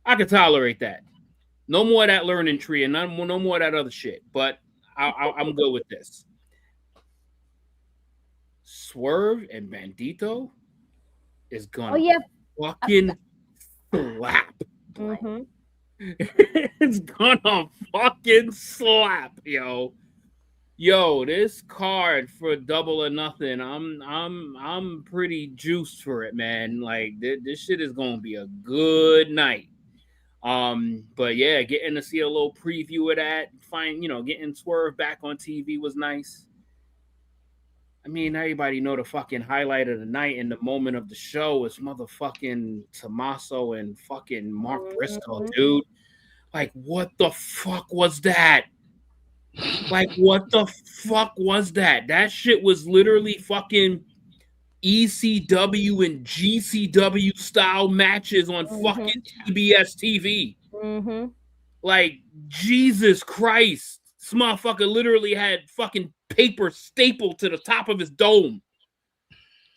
I can tolerate that. No more of that learning tree and no more of that other shit. But I'm good with this. Swerve and Bandito is gonna fucking slap. Mm-hmm. It's gonna fucking slap, yo. This card for Double or Nothing, I'm pretty juiced for it, man. This shit is gonna be a good night. But yeah, getting to see a little preview of that, getting Swerve back on TV was nice. I mean, everybody know the fucking highlight of the night and the moment of the show is motherfucking Tommaso and fucking Mark Briscoe, dude. What the fuck was that? What the fuck was that? That shit was literally fucking ECW and GCW style matches on fucking TBS TV. Jesus Christ. This motherfucker literally had fucking paper stapled to the top of his dome.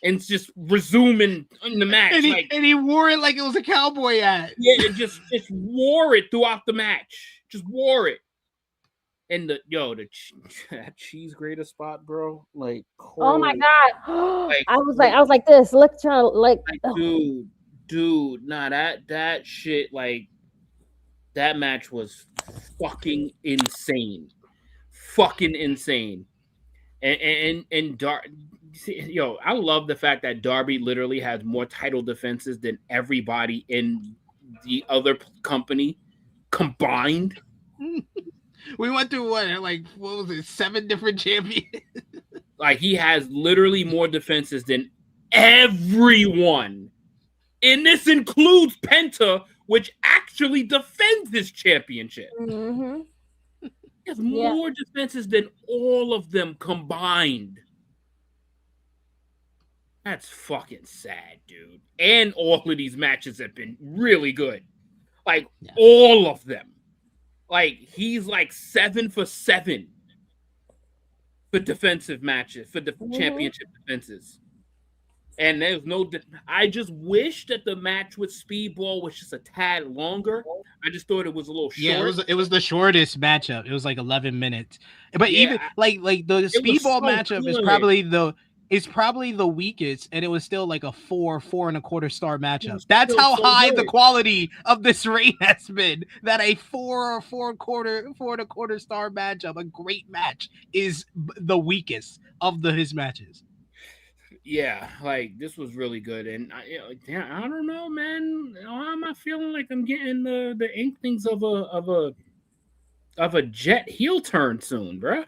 And just resuming in the match. And he wore it like it was a cowboy hat. Yeah, and just wore it throughout the match. Just wore it. And that cheese grater spot, bro. Oh my god! I was like this. Look, dude. Nah, that shit. That match was fucking insane. And I love the fact that Darby literally has more title defenses than everybody in the other company combined. We went through what was it, 7 different champions? He has literally more defenses than everyone. And this includes Penta, which actually defends his championship. Mm-hmm. He has more defenses than all of them combined. That's fucking sad, dude. And all of these matches have been really good. Like, all of them. Like, he's like 7 for 7 for defensive matches, for the championship defenses. And there's no... I just wish that the match with Speedball was just a tad longer. I just thought it was a little short. Yeah, it was the shortest matchup. It was like 11 minutes. But even like the Speedball matchup is probably the weakest, and it was still like a 4 and a quarter star matchup. That's how high the quality of this reign has been. That a 4 and a quarter star matchup, a great match, is the weakest of his matches. Yeah, like this was really good, and I don't know, man. Why am I feeling like I'm getting the inklings of a Jet heel turn soon, bruh?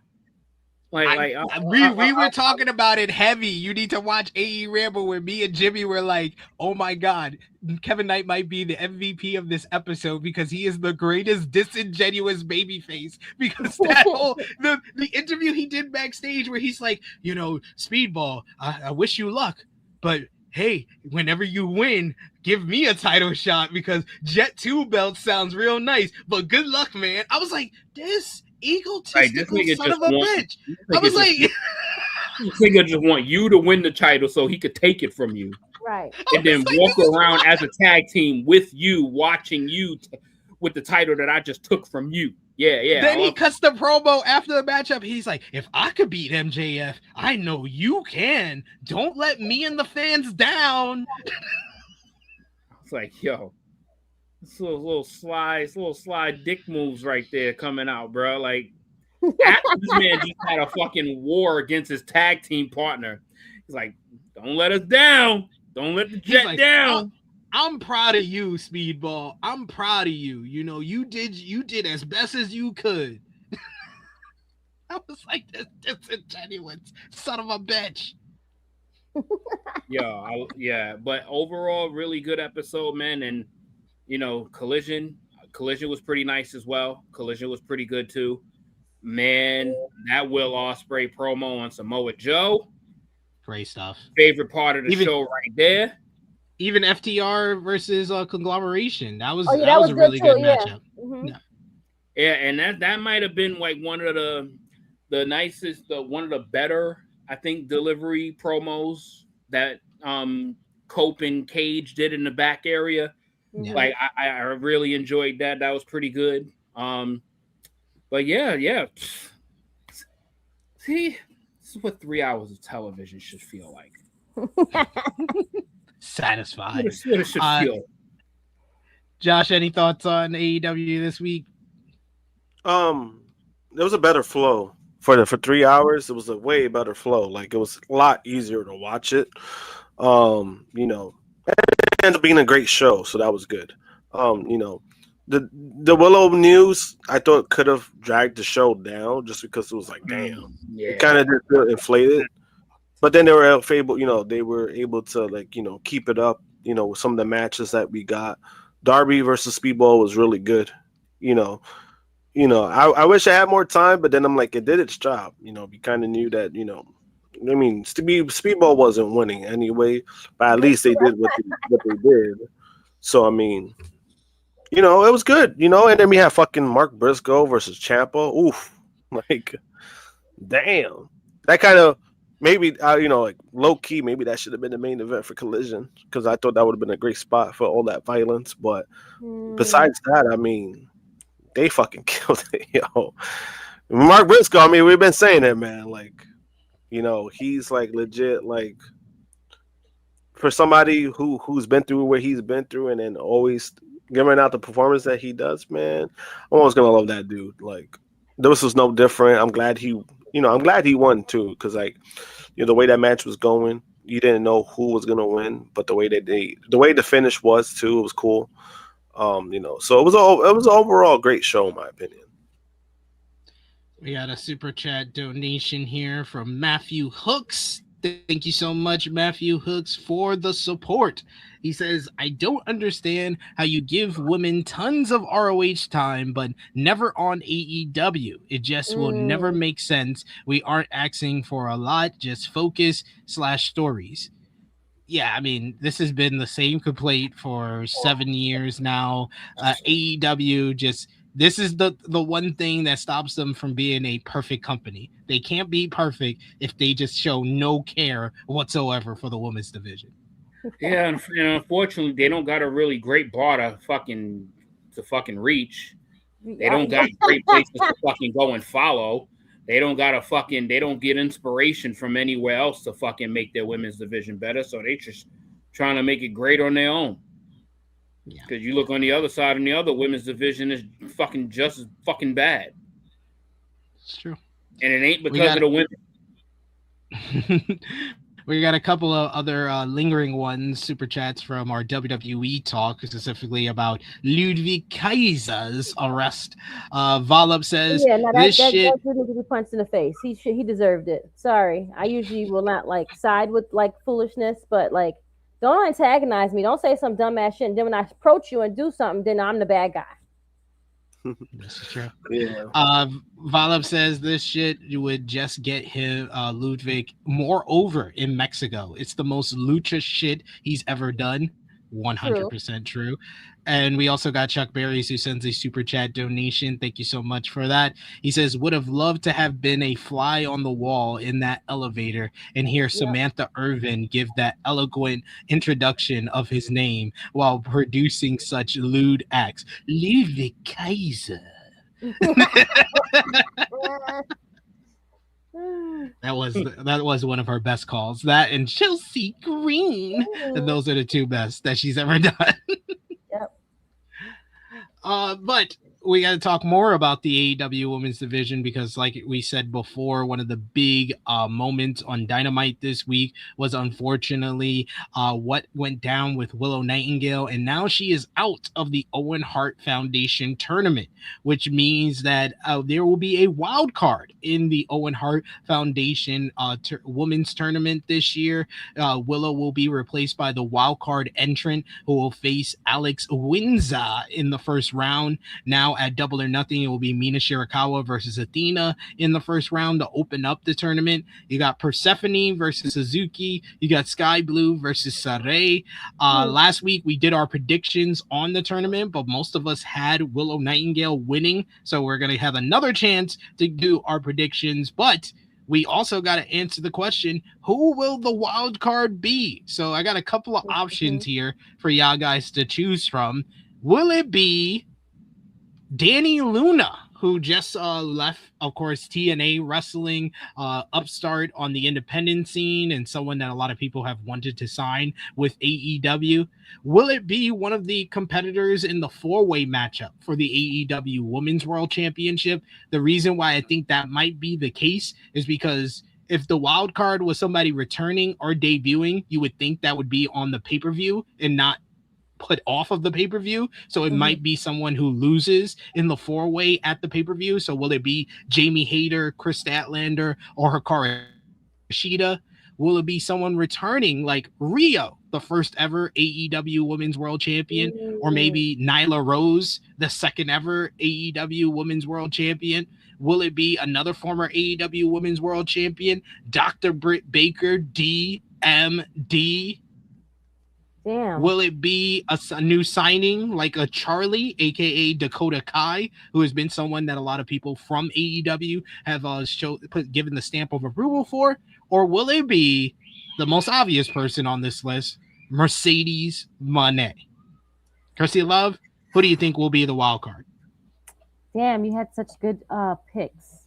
We were talking about it heavy. You need to watch AE Ramble where me and Jimmy were like, oh my God, Kevin Knight might be the MVP of this episode because he is the greatest disingenuous babyface. Because that whole the interview he did backstage where he's like, Speedball, I wish you luck, but hey, whenever you win, give me a title shot because Jet 2 belt sounds real nice, but good luck, man. I was like, this egotistical son of a bitch. I was like, this nigga just want you to win the title so he could take it from you. Right. And then walk around as a tag team with you, watching you with the title that I just took from you. Yeah. Then he cuts the promo after the matchup. He's like, if I could beat MJF, I know you can. Don't let me and the fans down. It's like, yo, this little slide dick moves right there coming out, bro. Like, after this man just had a fucking war against his tag team partner. He's like, don't let us down. Don't let the Jet down. I'm proud of you, Speedball. I'm proud of you. You did as best as you could. I was like, this disingenuous son of a bitch. Yeah. But overall, really good episode, man. And Collision was pretty nice as well. Collision was pretty good too. Man, that Will Ospreay promo on Samoa Joe. Great stuff. Favorite part of the show right there. Even FTR versus Conglomeration. That was a really good matchup. Mm-hmm. Yeah, and that might have been like one of the nicest, one of the better, I think, delivery promos that Cope and Cage did in the back area. Yeah. Like I really enjoyed that. That was pretty good. But yeah. See, this is what 3 hours of television should feel like. Satisfied. What it should feel. Josh, any thoughts on AEW this week? There was a better flow for 3 hours. It was a way better flow. Like it was a lot easier to watch it. It ended up being a great show, so that was good. The Willow news I thought could have dragged the show down just because it was like, damn, it kind of did feel inflated. But then they were able to keep it up, with some of the matches that we got. Darby versus Speedball was really good. I wish I had more time, but then I'm like, it did its job. We kind of knew that, Speedball wasn't winning anyway, but at least they did what they did. So, it was good, and then we have fucking Mark Briscoe versus Ciampa. Oof. Like, damn. That kind of, maybe, like low key, maybe that should have been the main event for Collision because I thought that would have been a great spot for all that violence. But besides that, they fucking killed it, yo. Mark Briscoe, we've been saying it, man. Like, he's like legit, like for somebody who's been through what he's been through and then always giving out the performance that he does, man. I'm always gonna love that dude. Like, this was no different. I'm glad he won too, because the way that match was going, you didn't know who was gonna win, but the way the finish was too, it was cool. So it was an overall great show in my opinion. We got a super chat donation here from Matthew Hooks. Thank you so much, Matthew Hooks, for the support. He says, I don't understand how you give women tons of ROH time, but never on AEW. It just will never make sense. We aren't asking for a lot, just focus / stories. Yeah, I mean, this has been the same complaint for 7 years now. AEW just, this is the one thing that stops them from being a perfect company. They can't be perfect if they just show no care whatsoever for the women's division. Yeah, and unfortunately, they don't got a really great bar to fucking reach. They don't got great places to fucking go and follow. They don't get inspiration from anywhere else to fucking make their women's division better. So they just trying to make it great on their own. Because you look on the other side, and the other women's division is fucking just as fucking bad. It's true. And it ain't because of the women. We got a couple of other lingering ones, super chats from our WWE talk, specifically about Ludwig Kaiser's arrest. Volop says, that shit didn't get punched in the face. He deserved it. Sorry, I usually will not side with foolishness, but don't antagonize me. Don't say some dumbass shit, and then when I approach you and do something, then I'm the bad guy. This is true. Yeah. Volop says this shit would just get him Ludwig more over in Mexico. It's the most lucha shit he's ever done. 100% true. And we also got Chuck Berries, who sends a super chat donation. Thank you so much for that. He says, would have loved to have been a fly on the wall in that elevator and hear Samantha Irvin give that eloquent introduction of his name while producing such lewd acts. Ludwig Kaiser. That was one of her best calls. That and Chelsea Green. And those are the two best that she's ever done. But we got to talk more about the AEW women's division because, like we said before, one of the big moments on Dynamite this week was unfortunately what went down with Willow Nightingale, and now she is out of the Owen Hart Foundation tournament, which means that there will be a wild card in the Owen Hart Foundation women's tournament this year. Willow will be replaced by the wild card entrant who will face Alex Windsor in the first round. Now at Double or Nothing, it will be Mina Shirakawa versus Athena in the first round to open up the tournament. You got Persephone versus Suzuki. You got Sky Blue versus Saray. Last week, we did our predictions on the tournament, but most of us had Willow Nightingale winning. So we're going to have another chance to do our predictions, but we also got to answer the question, who will the wild card be? So I got a couple of options here for y'all guys to choose from. Will it be Danny Luna, who just left, of course, TNA Wrestling, upstart on the independent scene and someone that a lot of people have wanted to sign with AEW? Will it be one of the competitors in the four-way matchup for the AEW Women's World Championship? The reason why I think that might be the case is because if the wild card was somebody returning or debuting, you would think that would be on the pay-per-view and not put off of the pay-per-view. So it might be someone who loses in the four-way at the pay-per-view. So will it be Jamie Hayter, Chris Statlander, or Hikaru Shida? Will it be someone returning like Rio, the first ever AEW Women's World Champion, or maybe Nyla Rose, the second ever AEW Women's World Champion? Will it be another former AEW Women's World Champion, Dr. Britt Baker, DMD? Damn. Will it be a new signing like a Charlie, aka Dakota Kai, who has been someone that a lot of people from AEW have given the stamp of approval for? Or will it be the most obvious person on this list, Mercedes Moné? Krssi Luv, who do you think will be the wild card? Damn, you had such good picks.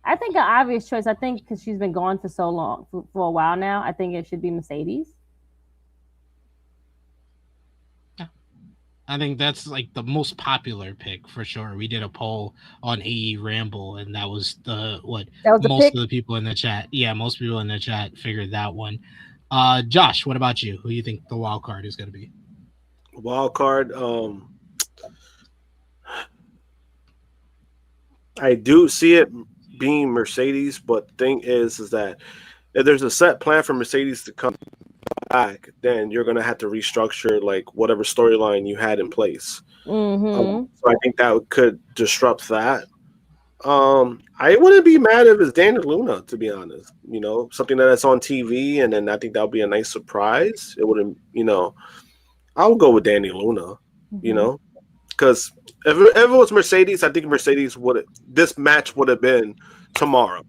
I think an obvious choice, I think because she's been gone for so long, for a while now, I think it should be Mercedes. Yeah. I think that's like the most popular pick for sure. We did a poll on AE Ramble, and that was most of the people in the chat. Yeah, most people in the chat figured that one. Josh, what about you? Who do you think the wild card is going to be? Wild card, I do see it being Mercedes, but the thing is that if there's a set plan for Mercedes to come back, then you're gonna have to restructure like whatever storyline you had in place. So I think that could disrupt that. I wouldn't be mad if it's Daniel Luna, to be honest. Something that's on TV, and then I think that would be a nice surprise. It wouldn't, I would go with Daniel Luna, because if it was Mercedes, I think this match would have been tomorrow.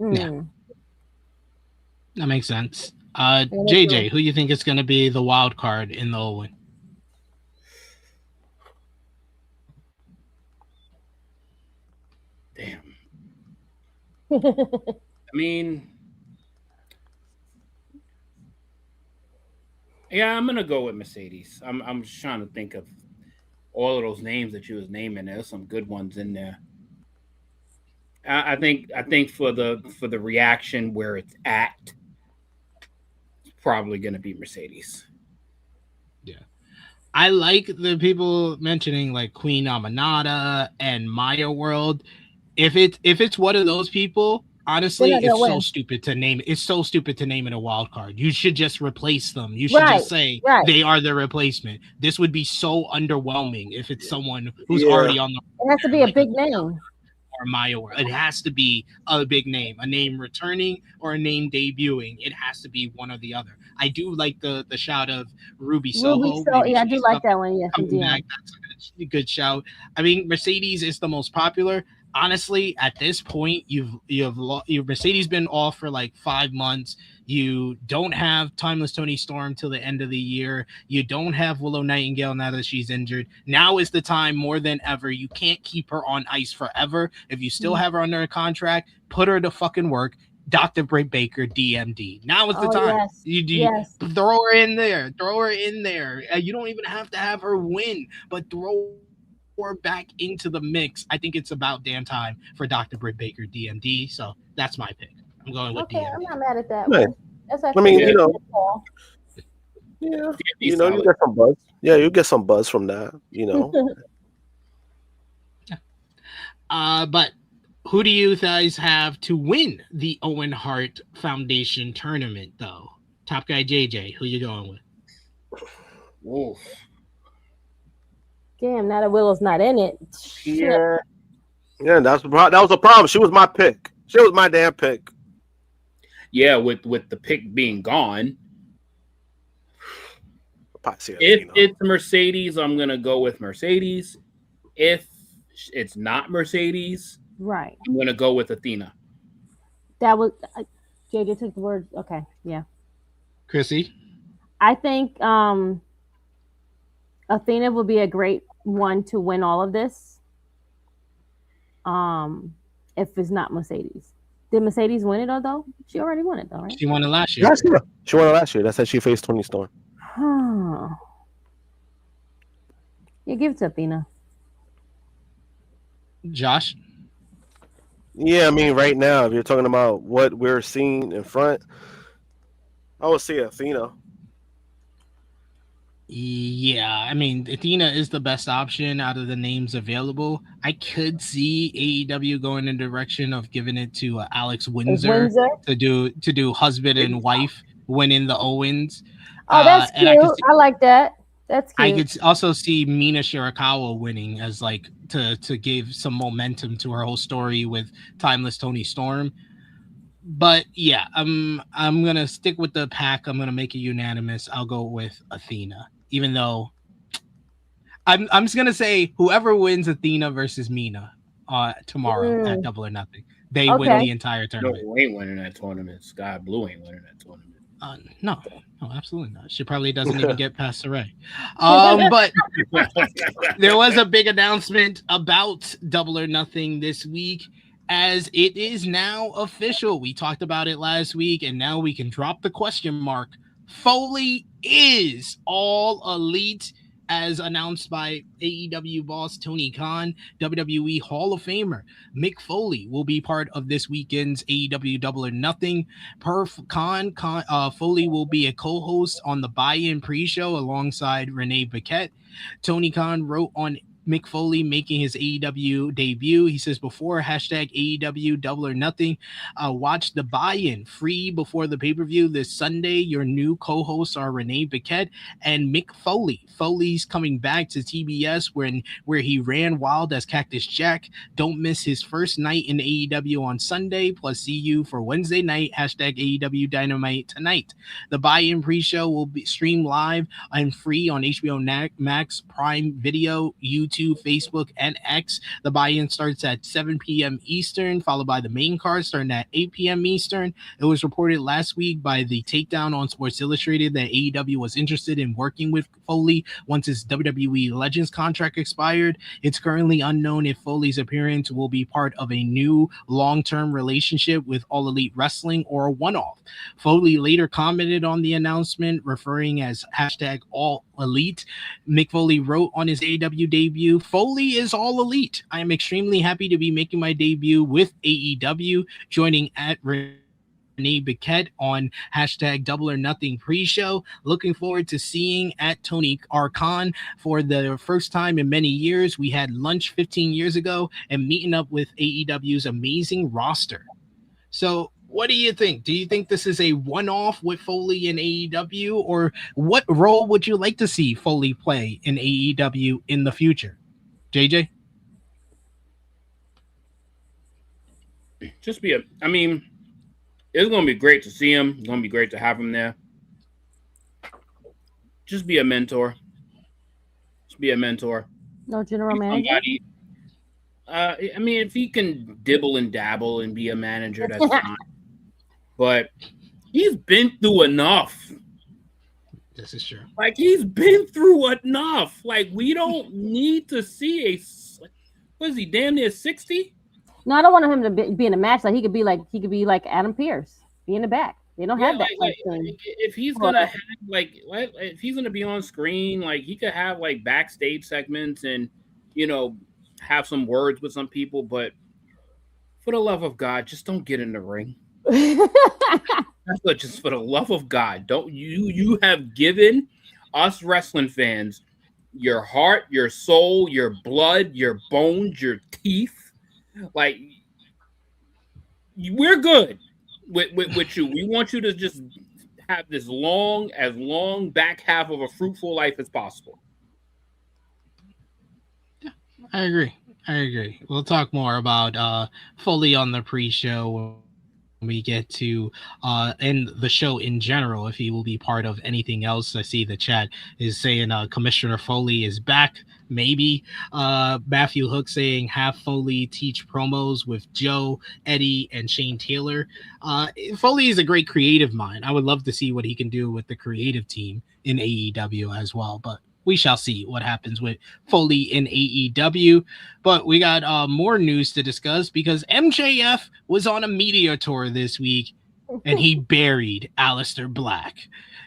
Yeah, that makes sense. JJ, who you think is going to be the wild card in the Owen? Damn. I mean, yeah, I'm gonna go with Mercedes. I'm just trying to think of all of those names that you was naming. There's some good ones in there. I think for the reaction where it's at, it's probably gonna be Mercedes. Yeah. I like the people mentioning like Queen Amanada and Maya World. If it's one of those people, honestly, it's so stupid to name it. It's so stupid to name it a wild card. You should just replace them. You should just say they are the replacement. This would be so underwhelming if it's someone who's already on the. It has to be a big name. Or Maya World. It has to be a big name, a name returning or a name debuting. It has to be one or the other. I do like the shout of Ruby Soho. Yeah, I do like that one. Yeah, that's a good shout. I mean, Mercedes is the most popular. Honestly, at this point, you've Mercedes been off for like 5 months. You don't have Timeless Toni Storm till the end of the year. You don't have Willow Nightingale now that she's injured. Now is the time more than ever. You can't keep her on ice forever. If you still have her under a contract, put her to fucking work. Dr. Britt Baker, DMD. Now is the time. Yes. Throw her in there. You don't even have to have her win, but throw her back into the mix. I think it's about damn time for Dr. Britt Baker, DMD. So that's my pick. I'm going with DMD. I'm not mad at that. Right. That's I mean, you get some buzz. Yeah, you get some buzz from that. But who do you guys have to win the Owen Hart Foundation tournament, though? Top guy JJ, who you going with? Wolf. Damn, now that Willow's not in it. Yeah, that was the problem. She was my pick. She was my damn pick. Yeah, with the pick being gone. If it's Mercedes, I'm gonna go with Mercedes. If it's not Mercedes, right, I'm gonna go with Athena. That was JJ took the words. Okay, yeah. Krssi, I think Athena will be a great one to win all of this. If it's not Mercedes. Did Mercedes win it though? She already won it though, right? She won it last year. Yeah, she won it last year. That's how she faced Toni Storm. Yeah, give it to Athena. Josh? Yeah, I mean, right now, if you're talking about what we're seeing in front, I would say Athena. Yeah, I mean, Athena is the best option out of the names available. I could see AEW going in the direction of giving it to Alex Windsor to do husband and wife winning the Owens. Oh, that's cute. I like that. That's cute. I could also see Mina Shirakawa winning as like to give some momentum to her whole story with Timeless Toni Storm. But yeah, I'm gonna stick with the pack. I'm gonna make it unanimous. I'll go with Athena, even though I'm just gonna say whoever wins Athena versus Mina tomorrow at Double or Nothing, they win the entire tournament. No, ain't winning that tournament. Sky Blue ain't winning that tournament. No, absolutely not. She probably doesn't even get past Saray. But there was a big announcement about Double or Nothing this week, as it is now official. We talked about it last week, and now we can drop the question mark. Foley is All Elite, as announced by AEW boss Tony Khan. WWE Hall of Famer Mick Foley will be part of this weekend's AEW Double or Nothing. Per Khan, Foley will be a co-host on the Buy-In pre-show alongside Renee Paquette. Tony Khan wrote on Mick Foley making his AEW debut. He says before hashtag AEW Double or Nothing, watch the buy-in free before the pay-per-view this Sunday. Your new co-hosts are Renee Paquette and Mick Foley. Foley's coming back to TBS where he ran wild as Cactus Jack. Don't miss his first night in AEW on Sunday. Plus, see you for Wednesday night. Hashtag AEW Dynamite tonight. The buy-in pre-show will be streamed live and free on HBO Max, Prime Video, YouTube, Facebook, and X. The buy-in starts at 7 p.m. Eastern, followed by the main card starting at 8 p.m. Eastern. It was reported last week by the Takedown on Sports Illustrated that AEW was interested in working with Foley once his WWE Legends contract expired. It's currently unknown if Foley's appearance will be part of a new long-term relationship with All Elite Wrestling or a one-off. Foley later commented on the announcement, referring as hashtag All Elite. Mick Foley wrote on his AEW debut, "Foley is All Elite. I am extremely happy to be making my debut with AEW, joining at Renee Paquette on hashtag Double or Nothing pre-show. Looking forward to seeing at Tony Archon for the first time in many years. We had lunch 15 years ago and meeting up with AEW's amazing roster." So what do you think? Do you think this is a one-off with Foley in AEW, or what role would you like to see Foley play in AEW in the future? JJ? Just I mean, it's going to be great to see him. It's going to be great to have him there. Just be a mentor. Just be a mentor. No general manager? Somebody, I mean, if he can dibble and dabble and be a manager, that's fine. But he's been through enough. This is true. Like, he's been through enough. Like, we don't need to see what is he, damn near 60? No, I don't want him to be in a match. Like, he could be like Adam Pearce, be in the back. They don't have that thing. If he's gonna have if he's gonna be on screen, like, he could have like backstage segments and, you know, have some words with some people. But for the love of God, just don't get in the ring. That's what, just for the love of God, don't you have given us wrestling fans your heart, your soul, your blood, your bones, your teeth. Like, we're good with you. We want you to just have this long back half of a fruitful life as possible. Yeah, I agree. We'll talk more about Foley on the pre-show when we get to end the show in general, if he will be part of anything else. I see the chat is saying Commissioner Foley is back. Maybe Matthew Hook saying have Foley teach promos with Joe, Eddie, and Shane Taylor. Foley is a great creative mind. I would love to see what he can do with the creative team in AEW as well, but we shall see what happens with Foley in AEW. But we got more news to discuss because MJF was on a media tour this week and he buried Aleister Black.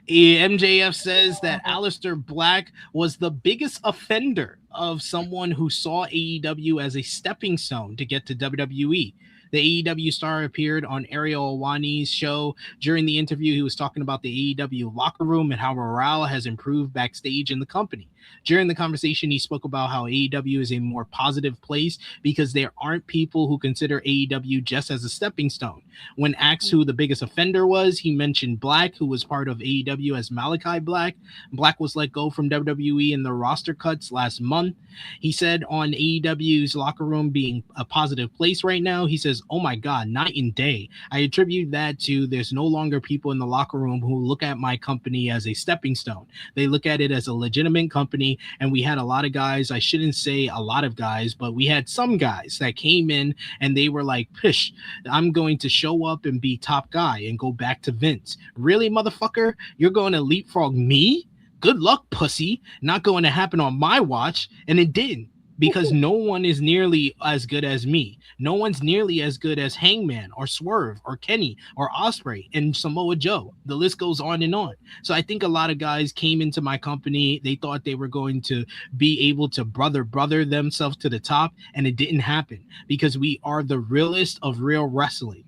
MJF says that Aleister Black was the biggest offender of someone who saw AEW as a stepping stone to get to WWE. The AEW star appeared on Ariel Helwani's show. During the interview, he was talking about the AEW locker room and how morale has improved backstage in the company. During the conversation, he spoke about how AEW is a more positive place because there aren't people who consider AEW just as a stepping stone. When asked who the biggest offender was, he mentioned Black, who was part of AEW as Malachi Black. Black was let go from WWE in the roster cuts last month. He said on AEW's locker room being a positive place right now, he says, "Oh my God, night and day. I attribute that to there's no longer people in the locker room who look at my company as a stepping stone. They look at it as a legitimate company, and we had a lot of guys, I shouldn't say a lot of guys, but we had some guys that came in and they were like, pish, I'm going to show up and be top guy and go back to Vince. Really, motherfucker? You're going to leapfrog me? Good luck, pussy. Not going to happen on my watch." And it didn't, because no one is nearly as good as me. No one's nearly as good as Hangman or Swerve or Kenny or Ospreay and Samoa Joe. The list goes on and on. So I think a lot of guys came into my company. They thought they were going to be able to brother themselves to the top, and it didn't happen because we are the realest of real wrestling.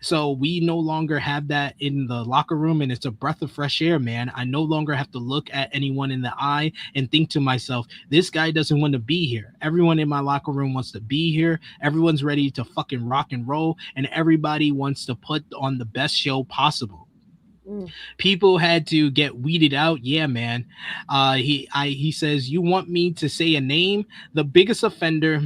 So we no longer have that in the locker room, and it's a breath of fresh air, man. I no longer have to look at anyone in the eye and think to myself, this guy doesn't want to be here. Everyone in my locker room wants to be here. Everyone's ready to fucking rock and roll, and everybody wants to put on the best show possible. People had to get weeded out. Yeah, man. He says, you want me to say a name? The biggest offender.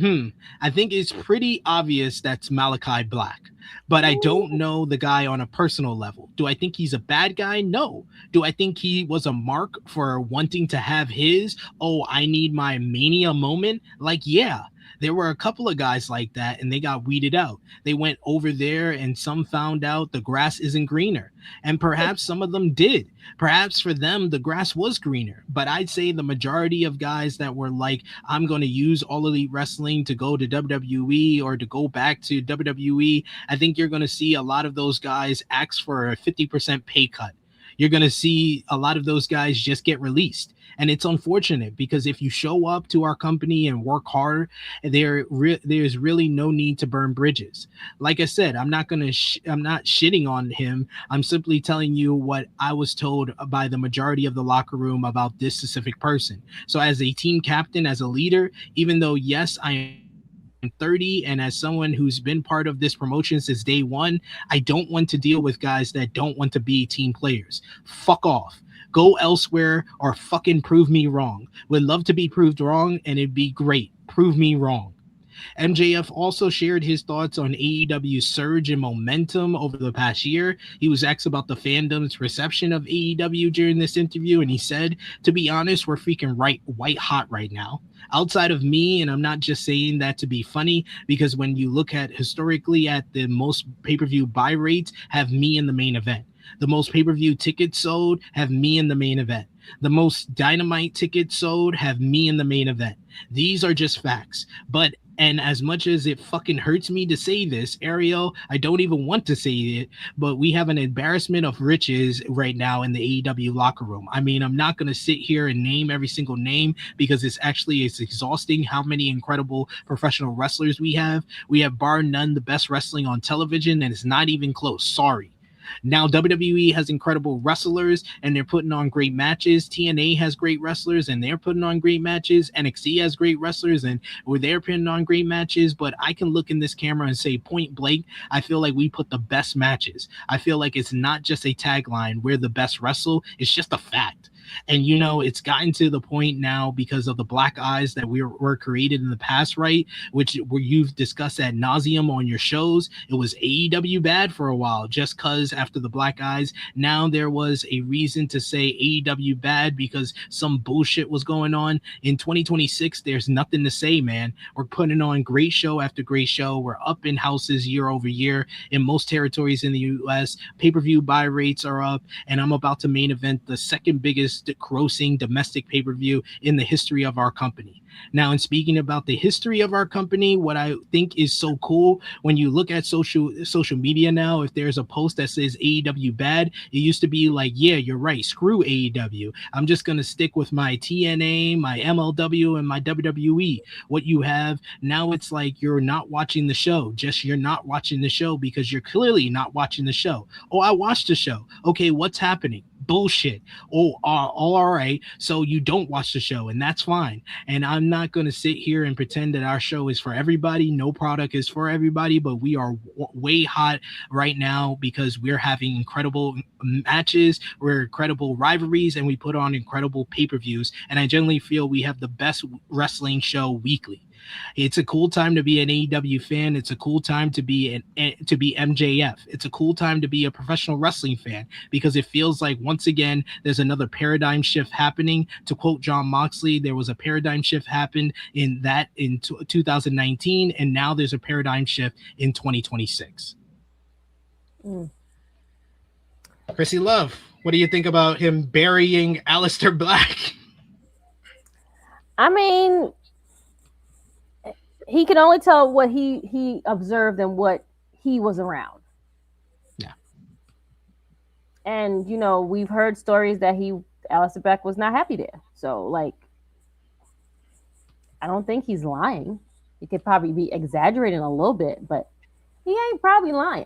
I think it's pretty obvious that's Malachi Black. But I don't know the guy on a personal level. Do I think he's a bad guy? No. Do I think he was a mark for wanting to have his, oh, I need my mania moment? Like, yeah. There were a couple of guys like that, and they got weeded out. They went over there, and some found out the grass isn't greener. And perhaps some of them did. Perhaps for them, the grass was greener. But I'd say the majority of guys that were like, I'm going to use All Elite Wrestling to go to WWE or to go back to WWE, I think you're going to see a lot of those guys ask for a 50% pay cut. You're going to see a lot of those guys just get released. And it's unfortunate because if you show up to our company and work hard, there's really no need to burn bridges. Like I said, I'm not shitting on him. I'm simply telling you what I was told by the majority of the locker room about this specific person. So as a team captain, as a leader, even though, yes, I am 30, and as someone who's been part of this promotion since day one, I don't want to deal with guys that don't want to be team players. Fuck off. Go elsewhere or fucking prove me wrong. Would love to be proved wrong, and it'd be great. Prove me wrong. MJF also shared his thoughts on AEW's surge in momentum over the past year. He was asked about the fandom's reception of AEW during this interview, and he said, to be honest, we're freaking white hot right now. Outside of me, and I'm not just saying that to be funny, because when you look at historically at the most pay-per-view buy rates, have me in the main event. The most pay-per-view tickets sold have me in the main event. The most Dynamite tickets sold have me in the main event. These are just facts. And as much as it fucking hurts me to say this, Ariel, I don't even want to say it, but we have an embarrassment of riches right now in the AEW locker room. I mean, I'm not going to sit here and name every single name because it's exhausting how many incredible professional wrestlers we have. We have bar none the best wrestling on television, and it's not even close. Sorry. Now WWE has incredible wrestlers and they're putting on great matches. TNA has great wrestlers and they're putting on great matches. NXT has great wrestlers and they're putting on great matches. But I can look in this camera and say point blank, I feel like we put the best matches. I feel like it's not just a tagline, we're the best wrestle. It's just a fact. And, you know, it's gotten to the point now because of the black eyes that were created in the past, right? Which where you've discussed ad nauseum on your shows. It was AEW bad for a while just because after the black eyes, now there was a reason to say AEW bad because some bullshit was going on. In 2026, there's nothing to say, man. We're putting on great show after great show. We're up in houses year over year in most territories in the U.S. Pay-per-view buy rates are up, and I'm about to main event the second biggest grossing domestic pay-per-view in the history of our company. Now, in speaking about the history of our company, what I think is so cool when you look at social media now, if there's a post that says AEW bad, it used to be like, yeah, you're right, screw AEW. I'm just going to stick with my TNA, my MLW, and my WWE. What you have now, it's like you're not watching the show. Just you're not watching the show because you're clearly not watching the show. Oh, I watched the show. Okay, what's happening? Bullshit. Oh, all right. So you don't watch the show, and that's fine. And I'm not going to sit here and pretend that our show is for everybody. No product is for everybody, but we are way hot right now because we're having incredible matches, we're incredible rivalries, and we put on incredible pay-per-views. And I generally feel we have the best wrestling show weekly. It's a cool time to be an AEW fan. It's a cool time to be MJF. It's a cool time to be a professional wrestling fan because it feels like once again there's another paradigm shift happening. To quote John Moxley, there was a paradigm shift happened in 2019, and now there's a paradigm shift in 2026. Krssi Luv, what do you think about him burying Aleister Black? I mean, he can only tell what he observed and what he was around. Yeah. And, you know, we've heard stories that Aleister Black was not happy there. So, like, I don't think he's lying. He could probably be exaggerating a little bit, but he ain't probably lying.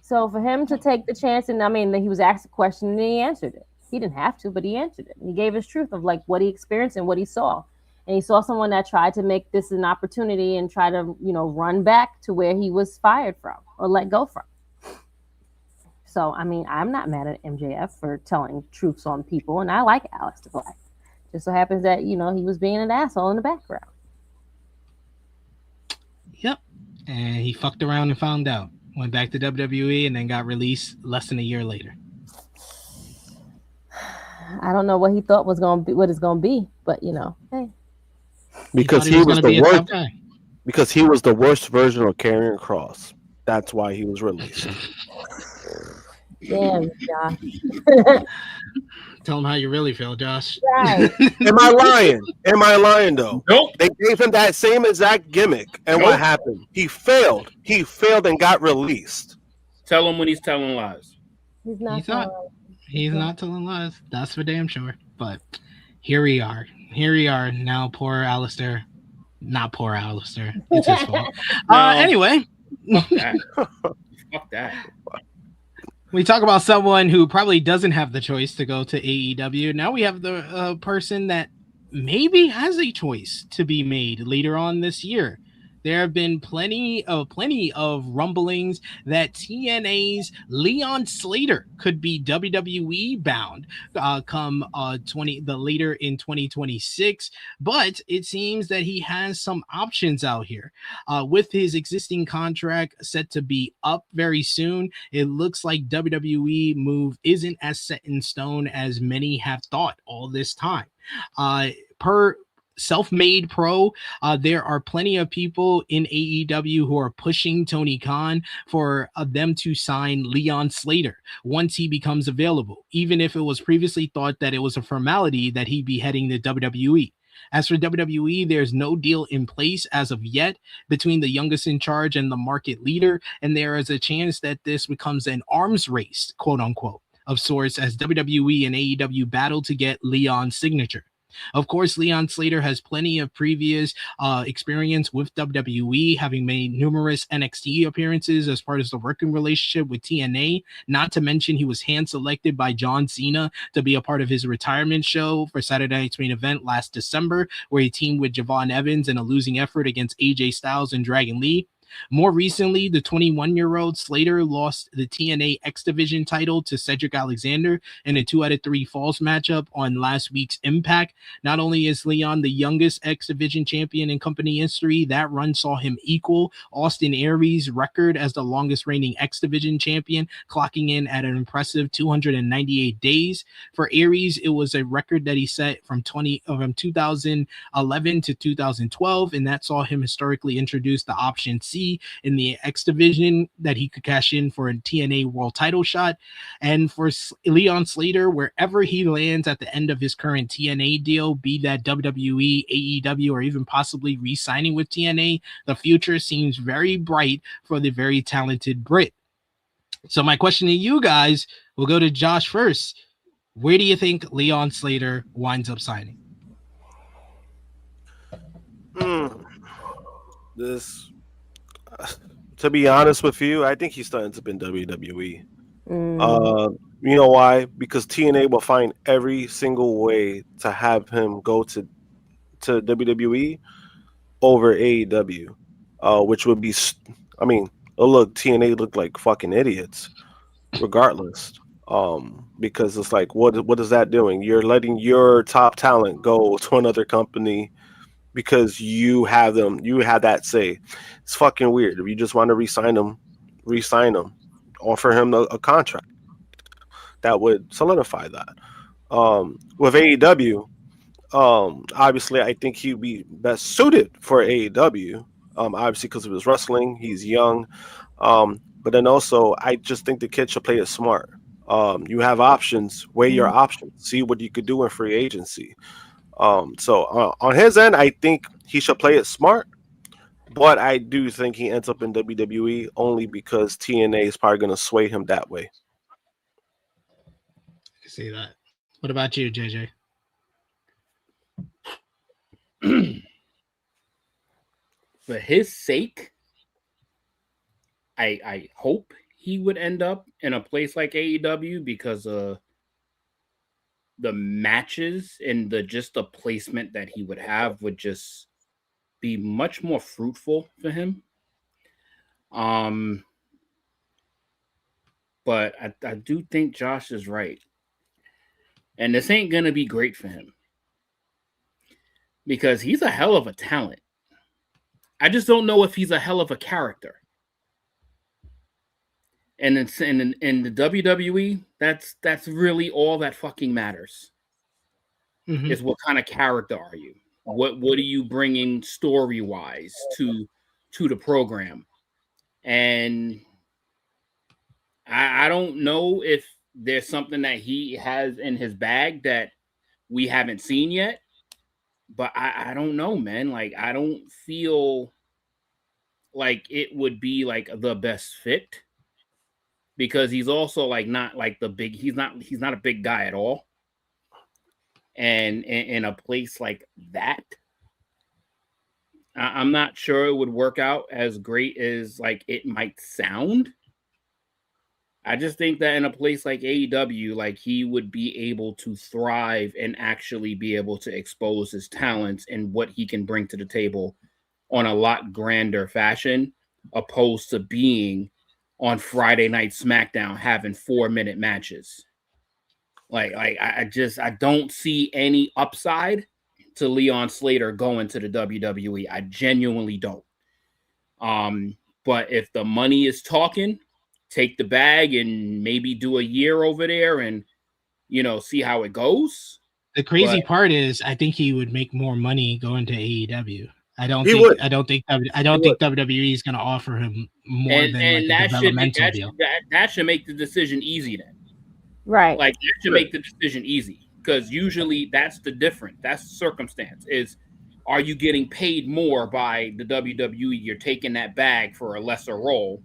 So for him to take the chance, and I mean, he was asked a question and he answered it. He didn't have to, but he answered it. He gave his truth of like what he experienced and what he saw. And he saw someone that tried to make this an opportunity and try to, run back to where he was fired from or let go from. So, I mean, I'm not mad at MJF for telling truths on people, and I like Aleister Black. Just so happens that, he was being an asshole in the background. Yep. And he fucked around and found out. Went back to WWE and then got released less than a year later. I don't know what he thought was going to be, what it's going to be, but, hey. Because he was the worst. Because he was the worst version of Karrion Kross. That's why he was released. Damn, Josh. Tell him how you really feel, Josh. Right. Am I lying though? Nope. They gave him that same exact gimmick, and what happened? He failed. He failed and got released. Tell him when he's telling lies. He's not telling lies. That's for damn sure. But here we are. Now poor Aleister. Not poor Aleister. It's his fault. Anyway. Fuck that. We talk about someone who probably doesn't have the choice to go to AEW. Now we have the person that maybe has a choice to be made later on this year. There have been plenty of rumblings that TNA's Leon Slater could be WWE bound come later in 2026, but it seems that he has some options out here. With his existing contract set to be up very soon, it looks like WWE move isn't as set in stone as many have thought all this time. Per Self-Made Pro, there are plenty of people in AEW who are pushing Tony Khan for them to sign Leon Slater once he becomes available, even if it was previously thought that it was a formality that he'd be heading to WWE. As for WWE, there's no deal in place as of yet between the youngest in charge and the market leader, and there is a chance that this becomes an arms race, quote unquote, of sorts as WWE and AEW battle to get Leon's signature. Of course, Leon Slater has plenty of previous experience with WWE, having made numerous NXT appearances as part of the working relationship with TNA. Not to mention, he was hand-selected by John Cena to be a part of his retirement show for Saturday Night's Main Event last December, where he teamed with Javon Evans in a losing effort against AJ Styles and Dragon Lee. More recently, the 21-year-old Slater lost the TNA X Division title to Cedric Alexander in a 2-out-of-3 falls matchup on last week's Impact. Not only is Leon the youngest X Division champion in company history, that run saw him equal Austin Aries' record as the longest reigning X Division champion, clocking in at an impressive 298 days. For Aries, it was a record that he set from 2011 to 2012, and that saw him historically introduce the option C in the X Division that he could cash in for a TNA world title shot. And for Leon Slater, wherever he lands at the end of his current TNA deal, be that WWE, AEW, or even possibly re-signing with TNA, the future seems very bright for the very talented Brit. So my question to you guys, we'll go to Josh first. Where do you think Leon Slater winds up signing? To be honest with you, I think he's starting to be in WWE. You know why? Because TNA will find every single way to have him go to WWE over AEW, which would be, look, TNA look like fucking idiots, regardless. Because it's like, what is that doing? You're letting your top talent go to another company because you have that say. It's fucking weird. If you just want to re-sign him, offer him a contract that would solidify that. With AEW, obviously I think he'd be best suited for AEW. Obviously because of his wrestling, he's young. But then also I just think the kid should play it smart. You have options, weigh your options, see what you could do in free agency. So on his end, I think he should play it smart, but I do think he ends up in WWE only because TNA is probably going to sway him that way. I can see that. What about you, JJ? For his sake, I hope he would end up in a place like AEW because the matches and the placement that he would have would just be much more fruitful for him. But I do think Josh is right. And this ain't going to be great for him. Because he's a hell of a talent. I just don't know if he's a hell of a character. And in the WWE, that's really all that fucking matters. Mm-hmm. Is what kind of character are you? What are you bringing story-wise to the program? And I don't know if there's something that he has in his bag that we haven't seen yet. But I don't know, man. Like, I don't feel like it would be like the best fit because he's also like not like the big. He's not a big guy at all. And in a place like that, I'm not sure it would work out as great as like it might sound. I just think that in a place like AEW, like he would be able to thrive and actually be able to expose his talents and what he can bring to the table on a lot grander fashion, opposed to being on Friday Night SmackDown having 4-minute matches. I don't see any upside to Leon Slater going to the WWE. I genuinely don't. But if the money is talking, take the bag and maybe do a year over there and, see how it goes. The crazy part is I think he would make more money going to AEW. I don't think WWE is going to offer him more than a developmental deal. That should make the decision easy then. Right. Like that should make the decision easy because usually that's the difference. That's the circumstance is, are you getting paid more by the WWE? You're taking that bag for a lesser role.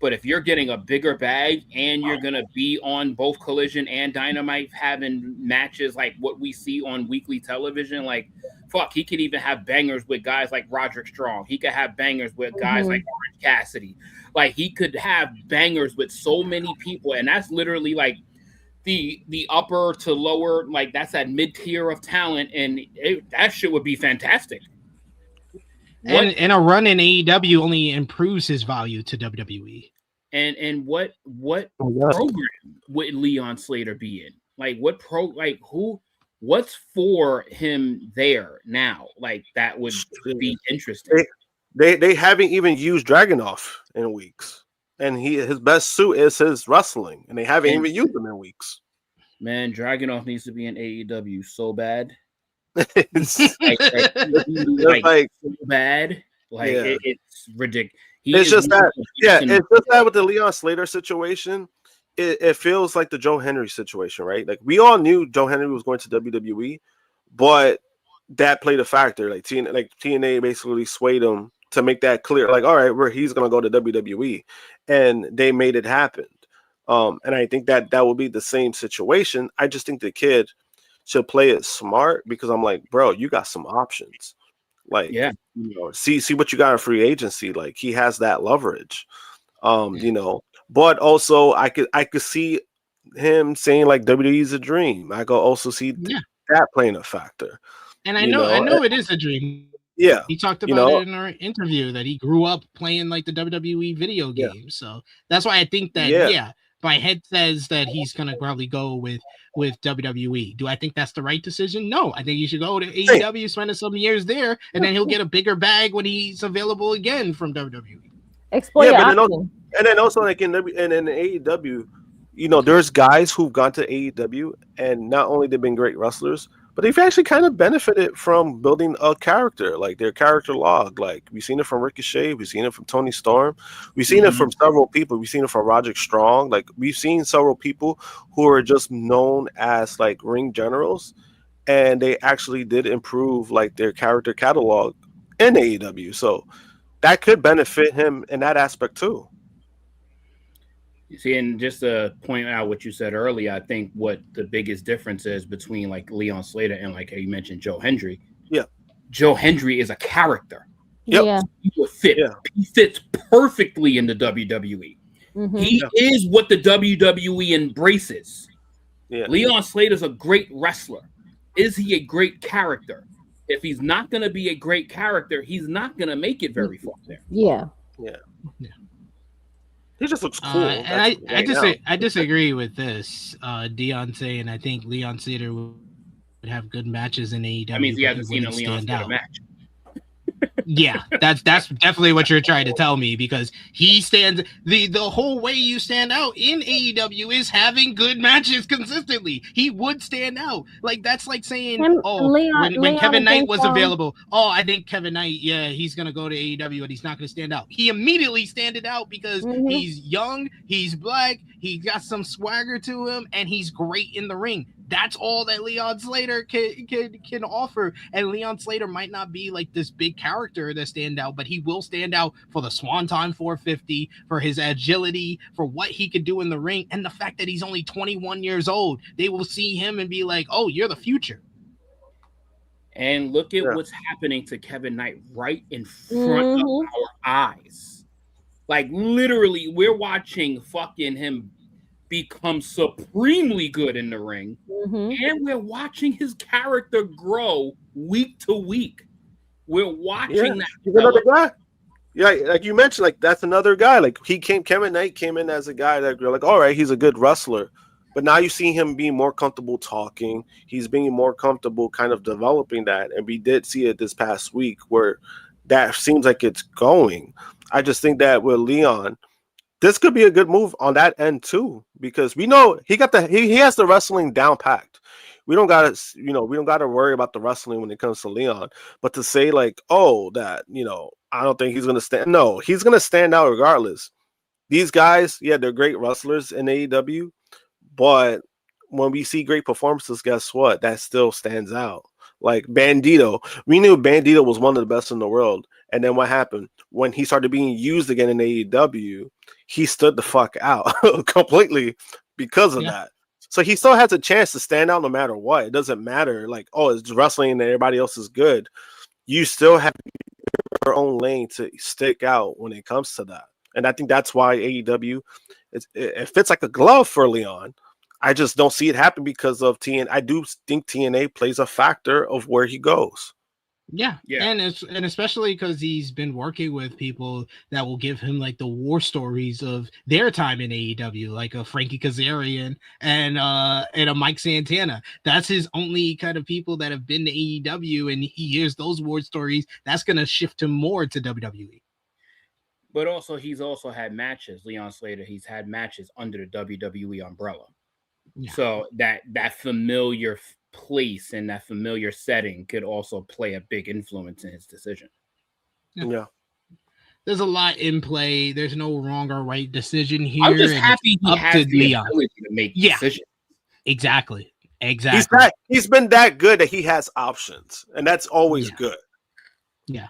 But if you're getting a bigger bag and you're going to be on both Collision and Dynamite having matches like what we see on weekly television, like, fuck, he could even have bangers with guys like Roderick Strong. He could have bangers with guys like Orange Cassidy. Like, he could have bangers with so many people. And that's literally like the upper to lower, like that's that mid-tier of talent. And that shit would be fantastic. And a run in AEW only improves his value to WWE. And what program would Leon Slater be in? Like what's for him there now? Like that would be interesting. They haven't even used Dragunov in weeks. And his best suit is his wrestling. And they haven't even used him in weeks. Man, Dragunov needs to be in AEW so bad. It's so bad. Like it's ridiculous. It's just that with the Leon Slater situation, it feels like the Joe Henry situation, right? Like we all knew Joe Henry was going to WWE, but that played a factor. Like TNA basically swayed him to make that clear. Like, all right, he's gonna go to WWE, and they made it happen. And I think that will be the same situation. I just think the kid should play it smart because I'm like, bro, you got some options. Like, see what you got in free agency. Like he has that leverage, but also I could see him saying like WWE is a dream. I could also see that playing a factor. And I know it is a dream. Yeah. He talked about it in our interview that he grew up playing like the WWE video game. So that's why I think that, my head says that he's going to probably go with WWE. Do I think that's the right decision? No, I think you should go to AEW, spend some years there, and then he'll get a bigger bag when he's available again from WWE. Exploit and then also like in AEW, there's guys who've gone to AEW and not only they've been great wrestlers, but they've actually kind of benefited from building a character, like their character log. Like we've seen it from Ricochet, we've seen it from Tony Storm, we've seen it from several people. We've seen it from Roderick Strong. Like we've seen several people who are just known as like ring generals, and they actually did improve like their character catalog in AEW. So that could benefit him in that aspect too. You see, and just to point out what you said earlier, I think what the biggest difference is between like Leon Slater and like how you mentioned Joe Hendry. Yeah. Joe Hendry is a character. Yep. Yeah. He fits perfectly in the WWE. He is what the WWE embraces. Yeah. Leon Slater's a great wrestler. Is he a great character? If he's not going to be a great character, he's not going to make it very far there. Yeah. He just looks cool. And I disagree with this. Dion saying I think Leon Slater would have good matches in AEW. That means he hasn't seen a Leon Slater match. Yeah, that's definitely what you're trying to tell me, because he stands the whole way you stand out in AEW is having good matches consistently. He would stand out. Like, that's like saying, when Kevin Knight was available, I think Kevin Knight, he's gonna go to AEW, but he's not gonna stand out. He immediately standed out because he's young, he's black, he got some swagger to him, and he's great in the ring. That's all that Leon Slater can offer. And Leon Slater might not be like this big character that stand out, but he will stand out for the Swanton 450, for his agility, for what he could do in the ring, and the fact that he's only 21 years old. They will see him and be like, oh, you're the future. And look at what's happening to Kevin Knight right in front of our eyes. Like, literally, we're watching fucking him become supremely good in the ring, and we're watching his character grow week to week. We're watching that. He's another guy. Yeah, like you mentioned, like that's another guy. Like Kevin Knight came in as a guy that you're like, all right, he's a good wrestler. But now you see him being more comfortable talking. He's being more comfortable kind of developing that. And we did see it this past week where that seems like it's going. I just think that with Leon, this could be a good move on that end too, because we know he has the wrestling down packed. We don't gotta worry about the wrestling when it comes to Leon. But to say like, I don't think he's gonna stand. No, he's gonna stand out regardless. These guys, they're great wrestlers in AEW, but when we see great performances, guess what? That still stands out. Like Bandito, we knew Bandito was one of the best in the world, and then what happened when he started being used again in AEW? He stood the fuck out completely because of that. So he still has a chance to stand out no matter what. It doesn't matter, like, it's wrestling and everybody else is good. You still have your own lane to stick out when it comes to that. And I think that's why AEW, it fits like a glove for Leon. I just don't see it happen because of TNA. I do think TNA plays a factor of where he goes. Yeah. And especially because he's been working with people that will give him like the war stories of their time in AEW, like a Frankie Kazarian and a Mike Santana. That's his only kind of people that have been to AEW, and he hears those war stories. That's gonna shift him more to WWE. But also, he's also had matches. Leon Slater, he's had matches under the WWE umbrella. Yeah. So that familiar place and that familiar setting could also play a big influence in his decision. Yeah. There's a lot in play. There's no wrong or right decision here. I'm just happy he has the ability to make decisions. Exactly. He's been that good that he has options, and that's always good. Yeah.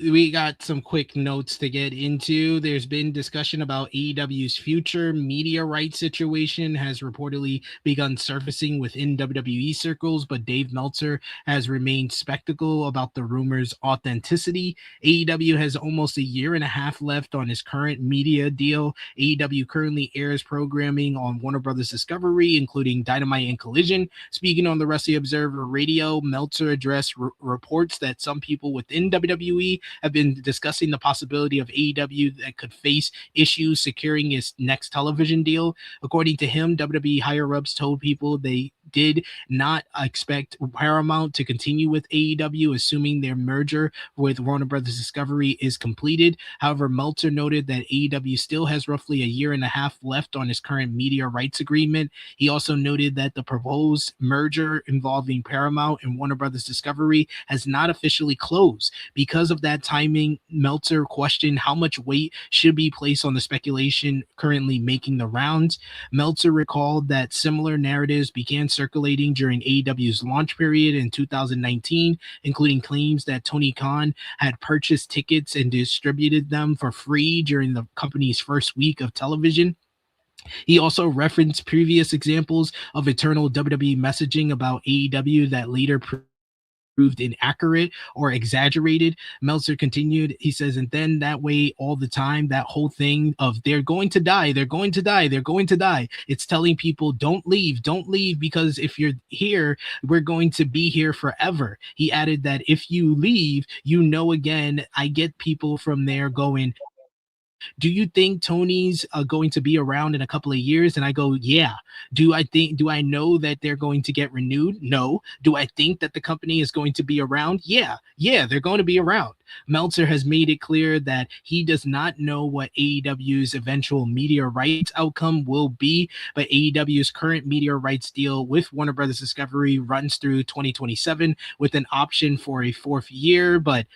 We got some quick notes to get into. There's been discussion about AEW's future media rights situation has reportedly begun surfacing within WWE circles, but Dave Meltzer has remained skeptical about the rumors' authenticity. AEW has almost a year and a half left on his current media deal. AEW currently airs programming on Warner Brothers Discovery, including Dynamite and Collision. Speaking on the Wrestling Observer Radio, Meltzer addressed reports that some people within WWE have been discussing the possibility of AEW that could face issues securing its next television deal. According to him, WWE higher-ups told people they did not expect Paramount to continue with AEW, assuming their merger with Warner Brothers Discovery is completed. However, Meltzer noted that AEW still has roughly a year and a half left on his current media rights agreement. He also noted that the proposed merger involving Paramount and Warner Brothers Discovery has not officially closed. Because of that timing, Meltzer questioned how much weight should be placed on the speculation currently making the rounds. Meltzer recalled that similar narratives began circulating during AEW's launch period in 2019, including claims that Tony Khan had purchased tickets and distributed them for free during the company's first week of television. He also referenced previous examples of internal WWE messaging about AEW that later proved inaccurate or exaggerated. Meltzer continued, he says, and then that way all the time, that whole thing of they're going to die, they're going to die, they're going to die. It's telling people don't leave, because if you're here, we're going to be here forever. He added that if you leave, again, I get people from there going, do you think Tony's going to be around in a couple of years? And I go, yeah. Do I know that they're going to get renewed? No. Do I think that the company is going to be around? Yeah, they're going to be around. Meltzer has made it clear that he does not know what AEW's eventual media rights outcome will be, but AEW's current media rights deal with Warner Brothers Discovery runs through 2027 with an option for a 4th year, but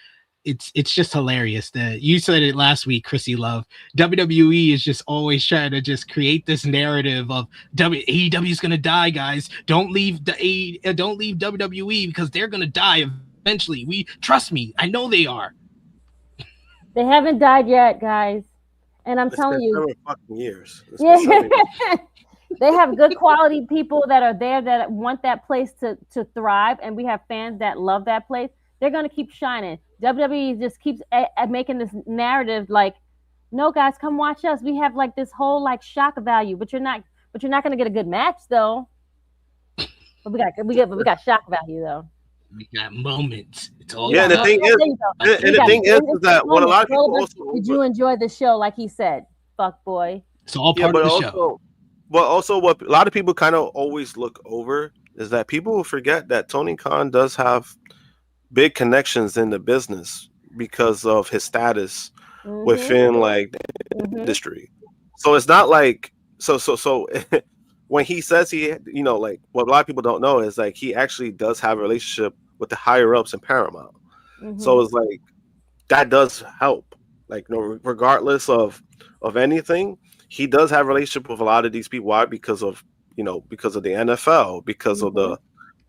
it's just hilarious that you said it last week, Krssi Luv. WWE is just always trying to just create this narrative of AEW is gonna die, guys. Don't leave WWE because they're gonna die eventually. Trust me, I know they are. They haven't died yet, guys, and I'm telling you, fucking years. They have good quality people that are there that want that place to thrive, and we have fans that love that place. They're gonna keep shining. WWE just keeps making this narrative like, no guys, come watch us. We have like this whole like shock value, but you're not gonna get a good match though. But we got shock value though. We got moments. It's all and the thing is that what a lot of people also. Did you enjoy the show? Like he said, fuck boy. It's all part of the show. But also, what a lot of people kind of always look over is that people will forget that Tony Khan does have big connections in the business because of his status within like the industry. So it's not like so when he says he, like what a lot of people don't know is like he actually does have a relationship with the higher ups in Paramount. So it's like that does help. Like regardless of anything, he does have a relationship with a lot of these people. Why? Because of the NFL, because of the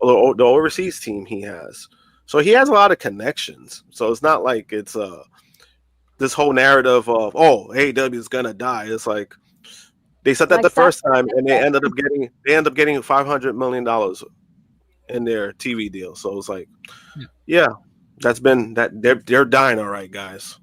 overseas team he has. So he has a lot of connections. So it's not like it's this whole narrative of AEW is gonna die. It's like they said that the first time, and they end up getting $500 million in their TV deal. So it's like, that's been that they're dying, all right, guys.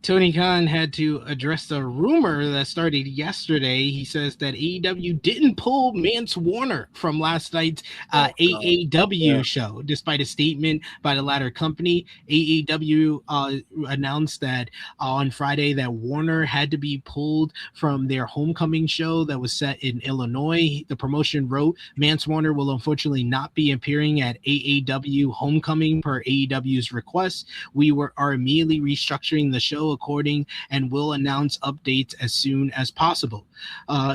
Tony Khan had to address the rumor that started yesterday. He says that AEW didn't pull Mance Warner from last night's AEW show, despite a statement by the latter company. AEW announced that on Friday that Warner had to be pulled from their homecoming show that was set in Illinois. The promotion wrote, Mance Warner will unfortunately not be appearing at AEW Homecoming per AEW's request. We are immediately restructuring the show according and will announce updates as soon as possible.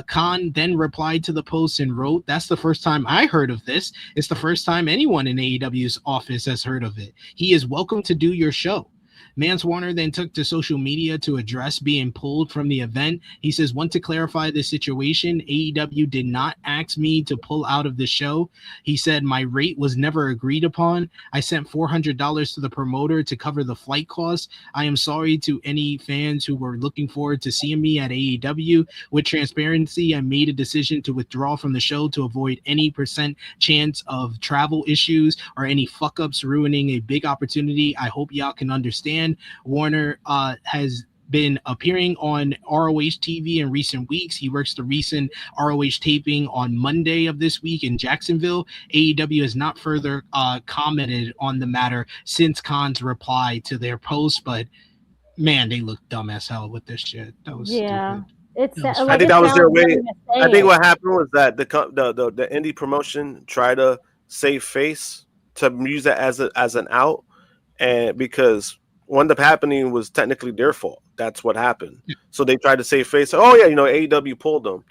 Khan then replied to the post and wrote, that's the first time I heard of this. It's the first time anyone in AEW's office has heard of it. He is welcome to do your show. Mance Warner then took to social media to address being pulled from the event. He says, want to clarify the situation. AEW did not ask me to pull out of the show. He said, my rate was never agreed upon. I sent $400 to the promoter to cover the flight costs. I am sorry to any fans who were looking forward to seeing me at AEW. With transparency, I made a decision to withdraw from the show to avoid any % chance of travel issues or any fuck-ups ruining a big opportunity. I hope y'all can understand. Warner has been appearing on ROH TV in recent weeks. He works the recent ROH taping on Monday of this week in Jacksonville. AEW has not further commented on the matter since Khan's reply to their post, but man, they look dumb as hell with this shit. That was stupid. I think that was their way. I think what happened was that the indie promotion tried to save face to use that as an out, and because what ended up happening was technically their fault. That's what happened. Yeah. So they tried to save face. AEW pulled them.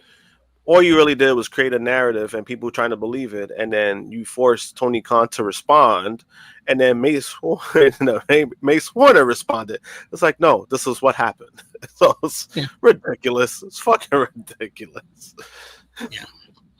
All you really did was create a narrative and people trying to believe it. And then you forced Tony Khan to respond. And then Mace Warner responded. It's like, no, this is what happened. So it's ridiculous. It's fucking ridiculous. Yeah.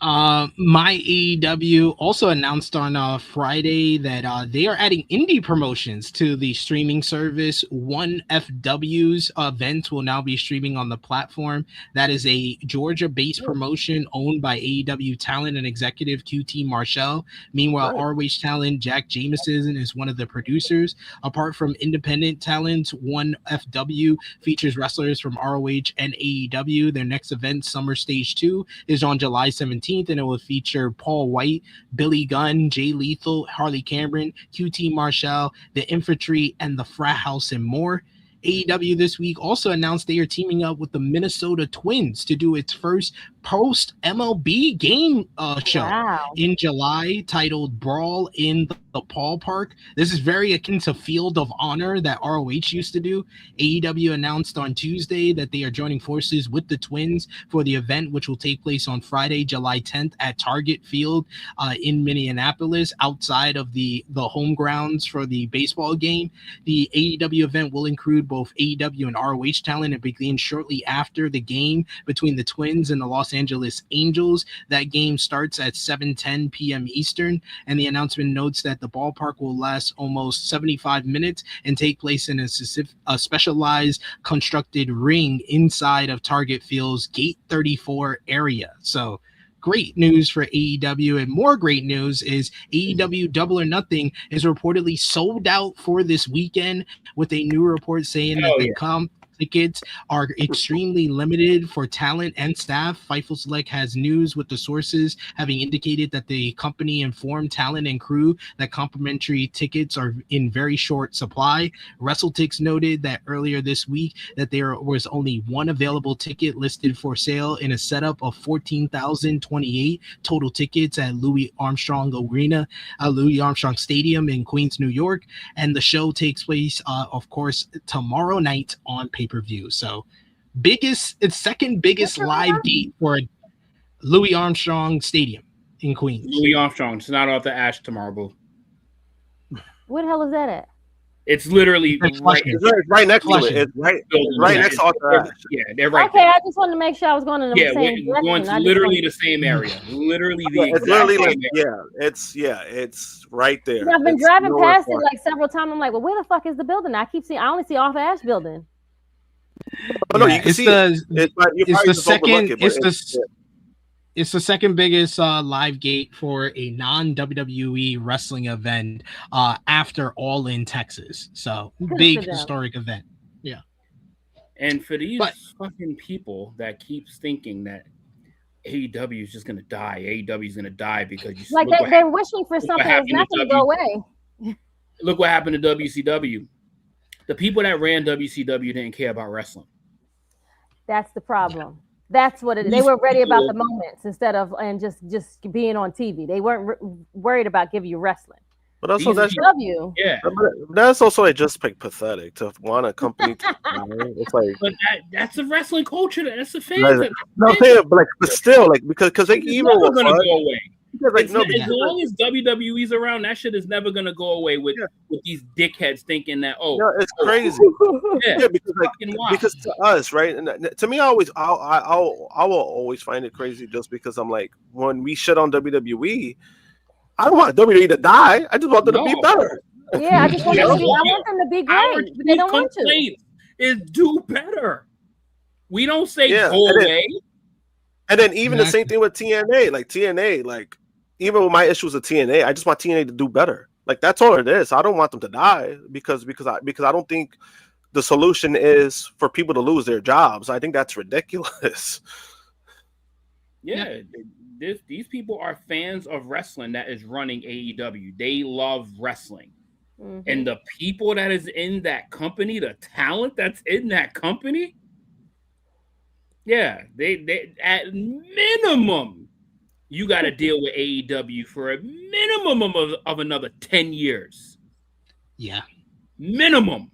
My AEW also announced on Friday that they are adding indie promotions to the streaming service. One FW's event will now be streaming on the platform. That is a Georgia-based promotion owned by AEW talent and executive QT Marshall. Meanwhile, ROH talent Jack Jameson is one of the producers. Apart from independent talent, One FW features wrestlers from ROH and AEW. Their next event, Summer Stage 2, is on July 17th. And it will feature Paul White, Billy Gunn, Jay Lethal, Harley Cameron, QT Marshall, The Infantry, and The Frat House, and more. AEW this week also announced they are teaming up with the Minnesota Twins to do its first post MLB game show in July, titled Brawl in the Ballpark. This is very akin to Field of Honor that ROH used to do. AEW announced on Tuesday that they are joining forces with the Twins for the event, which will take place on Friday, July 10th at Target Field in Minneapolis, outside of the home grounds for the baseball game. The AEW event will include both AEW and ROH talent and begin shortly after the game between the Twins and the Los Angeles Angels. That game starts at 7:10 p.m. Eastern, and the announcement notes that the ballpark will last almost 75 minutes and take place in a specialized constructed ring inside of Target Field's Gate 34 area. So great news for AEW, and more great news is AEW Double or Nothing is reportedly sold out for this weekend, with a new report saying that the tickets are extremely limited for talent and staff. Fightful Select has news with the sources having indicated that the company informed talent and crew that complimentary tickets are in very short supply. WrestleTix noted that earlier this week that there was only one available ticket listed for sale in a setup of 14,028 total tickets at Louis Armstrong Stadium in Queens, New York. And the show takes place, of course, tomorrow night on pay-per-view. So second biggest live date for Louis Armstrong Stadium in Queens. Louis Armstrong. It's not off the Ash tomorrow, boo. Where the hell is that at? It's literally right next to it. It's right next to Arthur Ashe. Yeah, they're right. Okay, there. I just wanted to make sure I was going in the same direction. Going to literally the same area. Literally the it's literally like it's right there. I've been driving past it like several times. I'm like, well, where the fuck is the building? I only see Arthur Ashe building. Oh no, you can see it's the second biggest live gate for a non-WWE wrestling event after All In Texas. So big historic event. Yeah. And for these fucking people that keeps thinking that AEW is just gonna die, AEW is gonna die because they're wishing for something that's not gonna go away. Look what happened to WCW. The people that ran WCW didn't care about wrestling. That's the problem. That's what it is. They were ready about the moments instead of just being on TV. They weren't worried about giving you wrestling. But also that's also just like pathetic to want a company to it's like, but that's a wrestling culture. That's a fan. But still, like because they even never gonna go away. As long as WWE's around, that shit is never gonna go away with these dickheads thinking that it's crazy. because to us, right? And to me, I will always find it crazy just because I'm like, when we shit on WWE, I don't want WWE to die. I just want them to be better. Yeah, I want them to be great. But they don't want to. Is do better. We don't say go away. And then even the same thing with TNA. Like TNA, like even with my issues with TNA, I just want TNA to do better. Like that's all it is. I don't want them to die because I don't think the solution is for people to lose their jobs. I think that's ridiculous. Yeah. These people are fans of wrestling that is running AEW. They love wrestling. Mm-hmm. And the people that is in that company, the talent that's in that company, they at minimum, you got to deal with AEW for a minimum of another 10 years. Yeah. Minimum.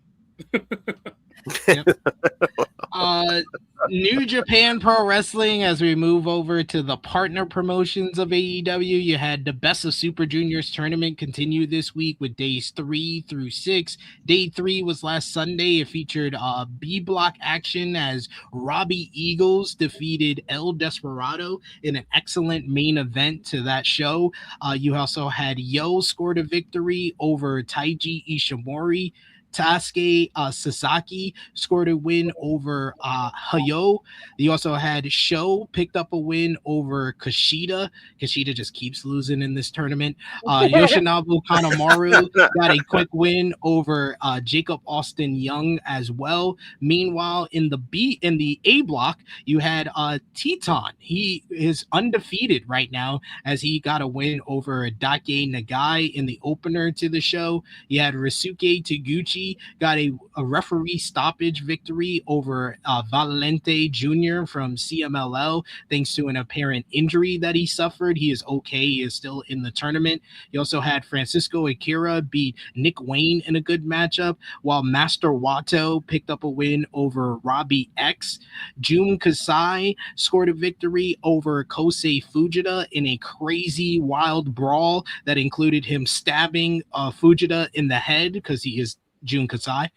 New Japan Pro Wrestling, as we move over to the partner promotions of AEW, you had the Best of Super Juniors tournament continue this week with days 3 through 6. Day 3 was last Sunday. It featured B block action as Robbie Eagles defeated El Desperado in an excellent main event to that show. You also had Yo scored a victory over Taiji Ishimori. Tasuke Sasaki scored a win over Hayo. You also had Sho picked up a win over Kushida. Kushida just keeps losing in this tournament. Yoshinobu Kanemaru got a quick win over Jacob Austin Young as well. Meanwhile, in the A block, you had Teton. He is undefeated right now as he got a win over Dake Nagai in the opener to the show. You had Ryusuke Taguchi got a referee stoppage victory over Valente Jr. from CMLL thanks to an apparent injury that he suffered. He is okay. He is still in the tournament. You also had Francisco Akira beat Nick Wayne in a good matchup, while Master Wato picked up a win over Robbie X. Jun Kasai scored a victory over Kosei Fujita in a crazy wild brawl that included him stabbing Fujita in the head because he is Jun Kasai.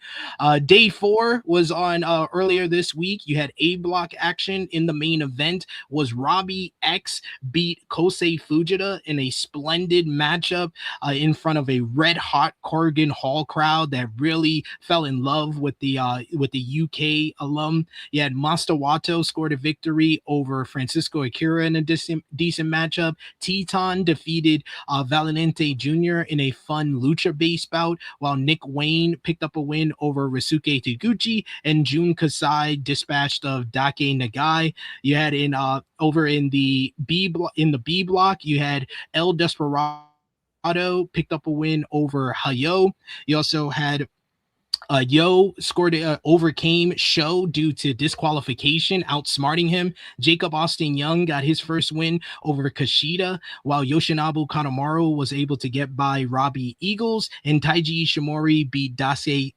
Day 4 was on earlier this week. You had A block action in the main event. Was Robbie X beat Kosei Fujita in a splendid matchup in front of a red hot Corrigan Hall crowd that really fell in love with the UK alum. You had Master Wato scored a victory over Francisco Akira in a decent matchup. Teton defeated Valente Jr. in a fun lucha base bout, while Nick Wayne picked up a win over Ryusuke Taguchi, and Jun Kasai dispatched of Dake Nagai. You had over in the B block, you had El Desperado picked up a win over Hayo. You also had Yo scored overcame Sho due to disqualification, outsmarting him. Jacob Austin Young got his first win over Kushida, while Yoshinobu Kanemaru was able to get by Robbie Eagles, and Taiji Ishimori beat Dase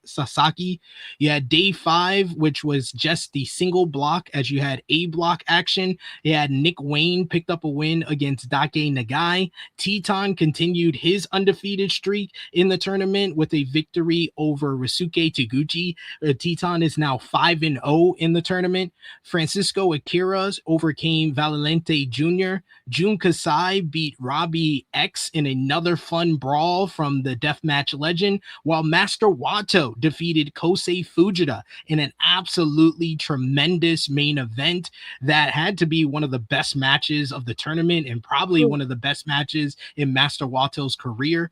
Sasaki. You had day 5, which was just the single block, as you had A block action. You had Nick Wayne picked up a win against Dake Nagai. Teton continued his undefeated streak in the tournament with a victory over Ryusuke Taguchi. Teton is now 5-0 in the tournament. Francisco Akira overcame Valente Jr. Jun Kasai beat Robbie X in another fun brawl from the Deathmatch legend, while Master Wato defeated Kosei Fujita in an absolutely tremendous main event that had to be one of the best matches of the tournament and probably one of the best matches in Master Wato's career.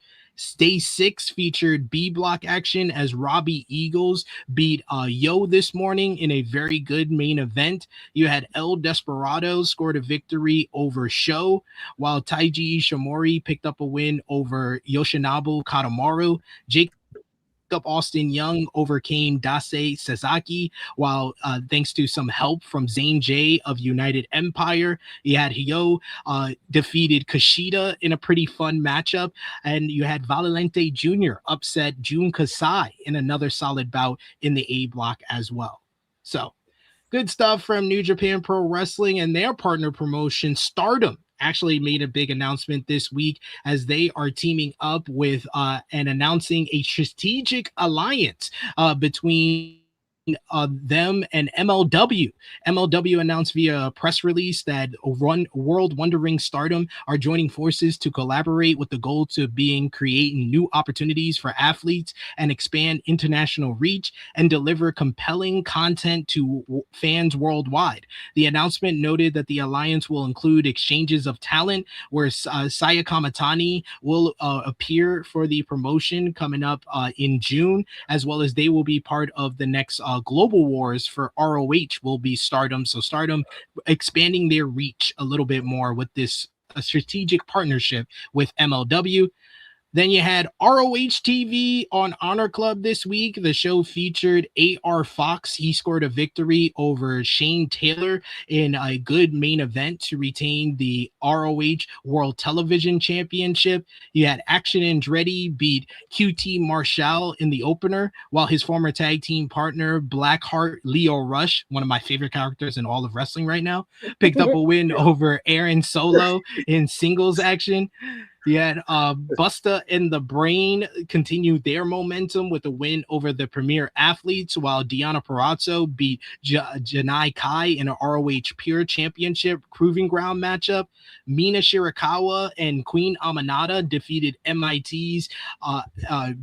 Day 6 featured B block action as Robbie Eagles beat Yo this morning in a very good main event. You had El Desperado scored a victory over Sho, while Taiji Ishimori picked up a win over Yoshinobu Kanemaru. Jacob Austin Young overcame Dase Sasaki, while thanks to some help from Zayn J of United Empire, you had Hyo defeated Kushida in a pretty fun matchup, and you had Valente Jr. upset Jun Kasai in another solid bout in the A block as well. So good stuff from New Japan Pro Wrestling, and their partner promotion Stardom actually made a big announcement this week as they are teaming up with and announcing a strategic alliance between them and MLW. MLW announced via a press release that World Wonder Ring Stardom are joining forces to collaborate with the goal to creating new opportunities for athletes and expand international reach and deliver compelling content to fans worldwide. The announcement noted that the alliance will include exchanges of talent, where Saya Kamatani will appear for the promotion coming up in June, as well as they will be part of the next Global Wars for ROH will be Stardom. So Stardom expanding their reach a little bit more with this strategic partnership with MLW. Then you had ROH TV on Honor Club this week. The show featured AR Fox. He scored a victory over Shane Taylor in a good main event to retain the ROH World Television Championship. You had Action Andretti beat QT Marshall in the opener, while his former tag team partner Blackheart Leo Rush, one of my favorite characters in all of wrestling right now, picked up a win over Aaron Solo in singles action. You had Busta and the Brain continue their momentum with a win over the Premier Athletes, while Deonna Purrazzo beat Janai Kai in an ROH Pure Championship Proving Ground matchup. Mina Shirakawa and Queen Aminata defeated MIT's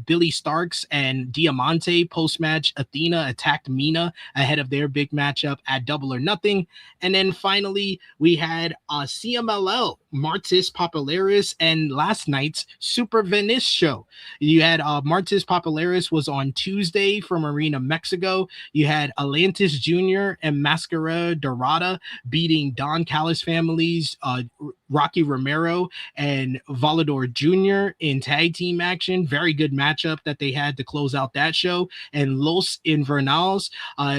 Billy Starks and Diamante. Post-match, Athena attacked Mina ahead of their big matchup at Double or Nothing. And then finally, we had CMLL, Martis Popularis, and last night's Super Venice show. You had Martis Popularis was on Tuesday from Arena, Mexico. You had Atlantis Jr. and Mascara Dorada beating Don Callis families, Rocky Romero and Volador Jr. in tag team action. Very good matchup that they had to close out that show. And Los Invernals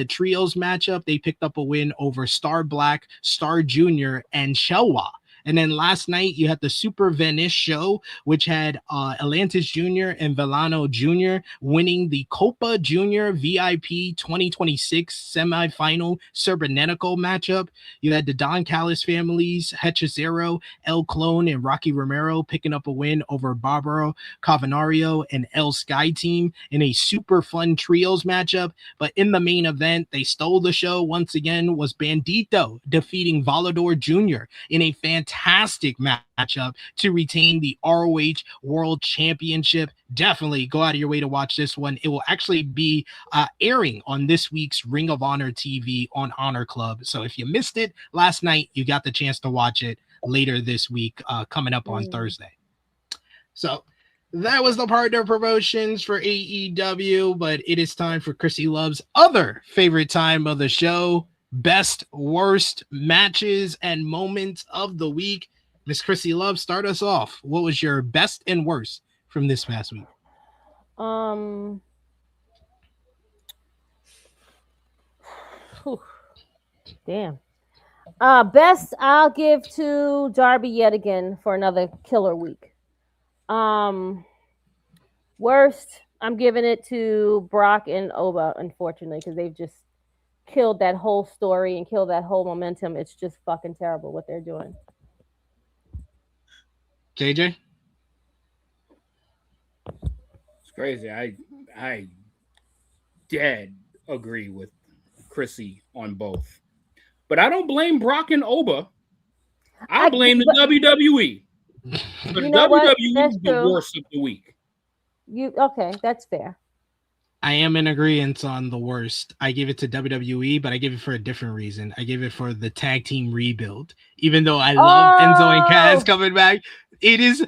trios matchup, they picked up a win over Star Black, Star Jr. and Shelwa. And then last night, you had the Super Venice show, which had Atlantis Jr. and Villano Jr. winning the Copa Junior VIP 2026 semifinal Cybernetico matchup. You had the Don Callis families, Hechicero, El Clone, and Rocky Romero picking up a win over Barbaro Cavanario and El Sky Team in a super fun trios matchup. But in the main event, they stole the show once again, was Bandito defeating Volador Jr. in a fantastic matchup to retain the ROH World Championship. Definitely go out of your way to watch this one. It will actually be airing on this week's Ring of Honor TV on Honor Club. So if you missed it last night, you got the chance to watch it later this week, coming up on Thursday. So that was the partner promotions for AEW, but it is time for Krssi Luv's other favorite time of the show, best, worst matches and moments of the week. Miss Krssi Luv, start us off. What was your best and worst from this past week? Damn. Best I'll give to Darby yet again for another killer week. Worst, I'm giving it to Brock and Oba, unfortunately, because they've just killed that whole story and killed that whole momentum. It's just fucking terrible what they're doing. JJ? It's crazy. I dead agree with Krssi on both. But I don't blame Brock and Oba. I blame the WWE. The WWE is the worst of the week. Okay, that's fair. I am in agreement on the worst. I give it to WWE, but I give it for a different reason. I give it for the tag team rebuild. Even though I love Enzo and Cass coming back, it is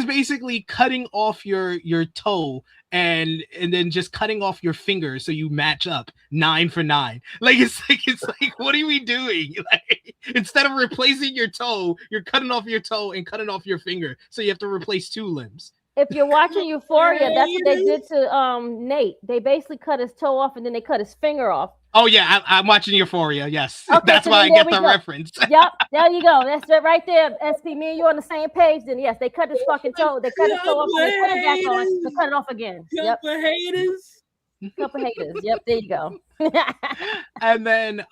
basically cutting off your toe and then just cutting off your finger so you match up 9 for 9. It's like what are we doing? Like, instead of replacing your toe, you're cutting off your toe and cutting off your finger, so you have to replace 2 limbs. If you're watching Euphoria, that's what they did to Nate. They basically cut his toe off and then they cut his finger off. Oh yeah, I'm watching Euphoria. Yes, okay, that's so why I get the reference. Yep, there you go. That's it right there. SP, me and you on the same page. Then yes, they cut his fucking toe. They cut his toe off and they put it back on. They cut it off again. Yep. Couple haters. Yep, there you go. And then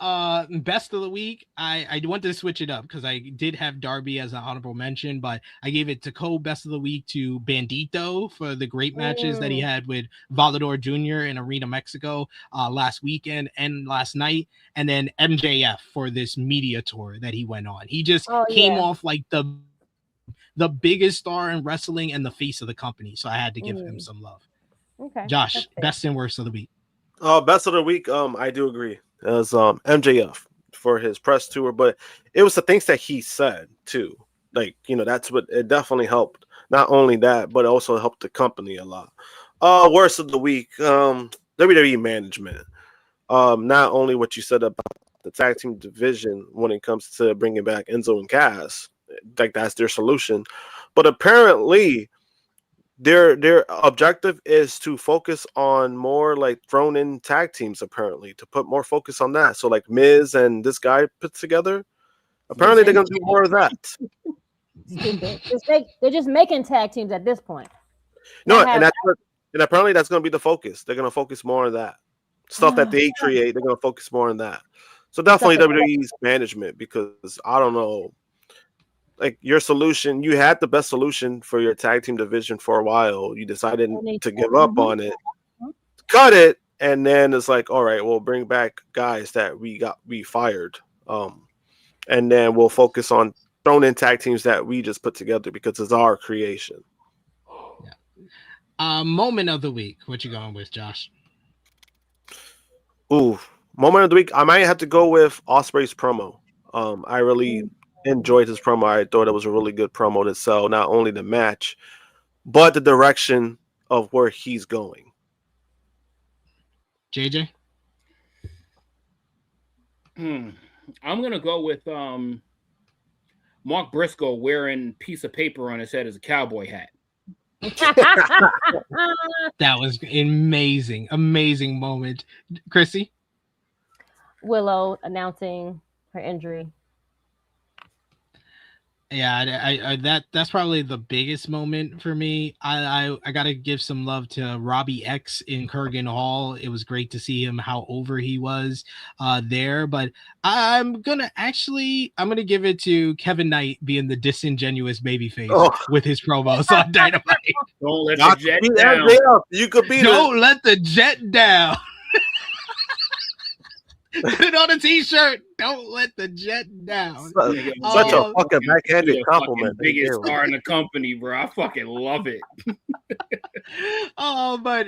best of the week, I wanted to switch it up because I did have Darby as an honorable mention, but I gave it to best of the week to Bandito for the great matches that he had with Volador Jr. in Arena Mexico last weekend and last night, and then MJF for this media tour that he went on. He just came off like the biggest star in wrestling and the face of the company, so I had to give him some love. Okay, Josh, best and worst of the week. Best of the week, I do agree. It was MJF for his press tour, but it was the things that he said too. Like, that's what it definitely helped. Not only that, but it also helped the company a lot. Worst of the week, WWE management. Not only what you said about the tag team division when it comes to bringing back Enzo and Cass, like that's their solution, but apparently their objective is to focus on more like thrown in tag teams, apparently, to put more focus on that. So like Miz and this guy put together, apparently they're gonna do more of that. Stupid. They're just making tag teams at this point. No, They have- and apparently that's gonna be the focus. They're gonna focus more on that stuff that they create. They're gonna focus more on that. So definitely WWE's management, because I don't know, like your solution, you had the best solution for your tag team division for a while. You decided to give up on it, cut it, and then it's like, all right, we'll bring back guys that we fired, and then we'll focus on thrown in tag teams that we just put together because it's our creation. Moment of the week. What you going with, Josh? Ooh, moment of the week. I might have to go with Ospreay's promo. I really enjoyed his promo. I thought it was a really good promo to sell not only the match, but the direction of where he's going. JJ? I'm gonna go with Mark Briscoe wearing a piece of paper on his head as a cowboy hat. That was amazing moment. Krssi? Willow announcing her injury. Yeah, that's probably the biggest moment for me. I gotta give some love to Robbie X in Kurgan Hall. It was great to see him, how over he was there. But I'm gonna give it to Kevin Knight being the disingenuous babyface with his promos on Dynamite. Don't let the jet down. You could be. Don't let the jet down. Put it on a t-shirt. Don't let the jet down. Such a fucking backhanded compliment. Biggest star in the company, bro. I fucking love it. But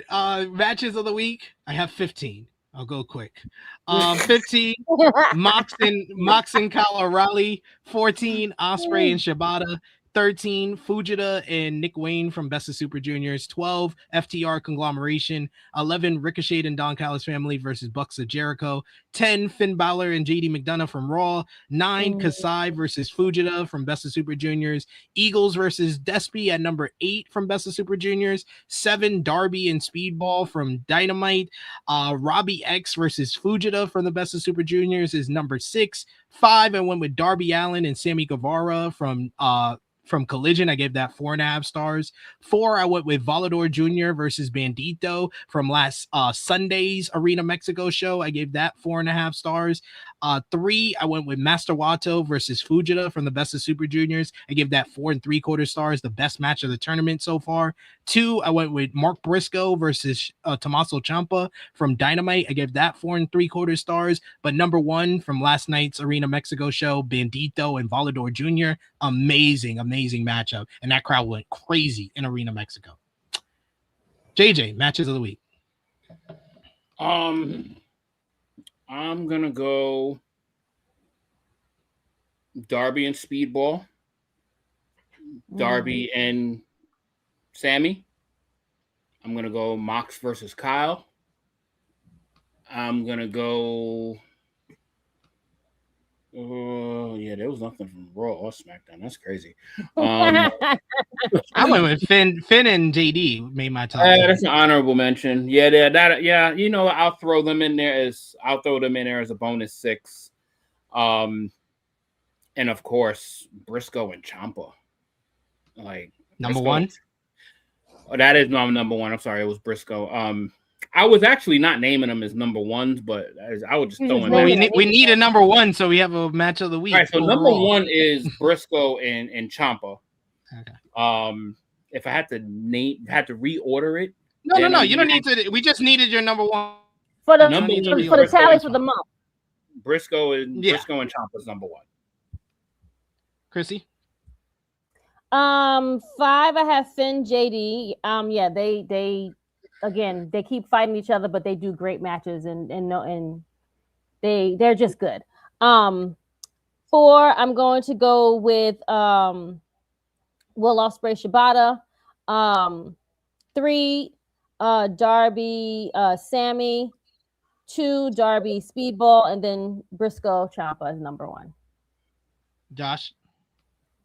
matches of the week, I have 15. I'll go quick. 15, Mox and Kyle O'Reilly. 14, Ospreay and Shibata. 13, Fujita and Nick Wayne from Best of Super Juniors. 12, FTR Conglomeration. 11, Ricochet and Don Callis Family versus Bucks of Jericho. 10, Finn Balor and JD McDonough from Raw. 9, Kasai versus Fujita from Best of Super Juniors. Eagles versus Despy at number 8 from Best of Super Juniors. 7, Darby and Speedball from Dynamite. Robbie X versus Fujita from the Best of Super Juniors is number 6. 5, I went with Darby Allin and Sammy Guevara from Collision. I gave that 4.5 stars. 4, I went with Volador Jr. versus Bandito from last Sunday's Arena Mexico show. I gave that 4.5 stars. 3, I went with Master Wato versus Fujita from the Best of Super Juniors. I gave that 4 3/4 stars, the best match of the tournament so far. 2, I went with Mark Briscoe versus Tommaso Ciampa from Dynamite. I gave that 4 3/4 stars. But number 1 from last night's Arena Mexico show, Bandito and Volador Jr. Amazing matchup. And that crowd went crazy in Arena Mexico. JJ, matches of the week. I'm gonna go Darby and Speedball, Darby and Sami. I'm gonna go Mox versus Kyle. I'm gonna go. Yeah, there was nothing from Raw or SmackDown. That's crazy. I went with Finn and JD. Made my top. That's an honorable mention. Yeah, you know, I'll throw them in there as a bonus 6. And of course, Briscoe and Ciampa. Like number Briscoe, 1. Oh, that is my number 1. I'm sorry, it was Briscoe. I was actually not naming them as number 1s, but I would just throw in. Well, we need a number 1, so we have a match of the week. All right, so overall. Number 1 is Briscoe and Ciampa. Okay. If I had to reorder it. No. You don't need to. We just needed your number 1 for the tally for the month. Briscoe and Ciampa's number 1. Krssi? 5, I have Finn, JD. Yeah, they keep fighting each other, but they do great matches and they're just good. 4, I'm going to go with Will Ospreay Shibata. 3, Darby Sami. 2, Darby Speedball, and then Briscoe Ciampa is number 1. Josh?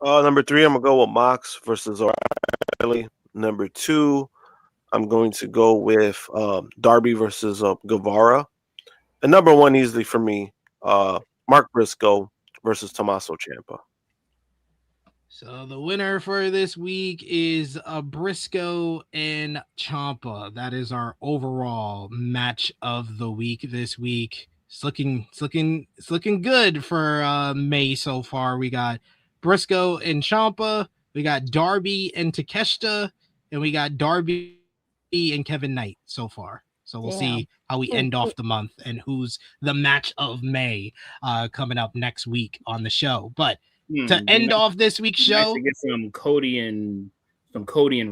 Number 3, I'm gonna go with Mox versus O'Reilly. Number 2, I'm going to go with Darby versus Guevara. And number 1 easily for me, Mark Briscoe versus Tommaso Ciampa. So the winner for this week is Briscoe and Ciampa. That is our overall match of the week this week. It's looking good for May so far. We got Briscoe and Ciampa. We got Darby and Takeshita, and we got Darby and Kevin Knight so far. So we'll see how we end off the month and who's the match of May coming up next week on the show. But to end off this week's show, to get some Cody and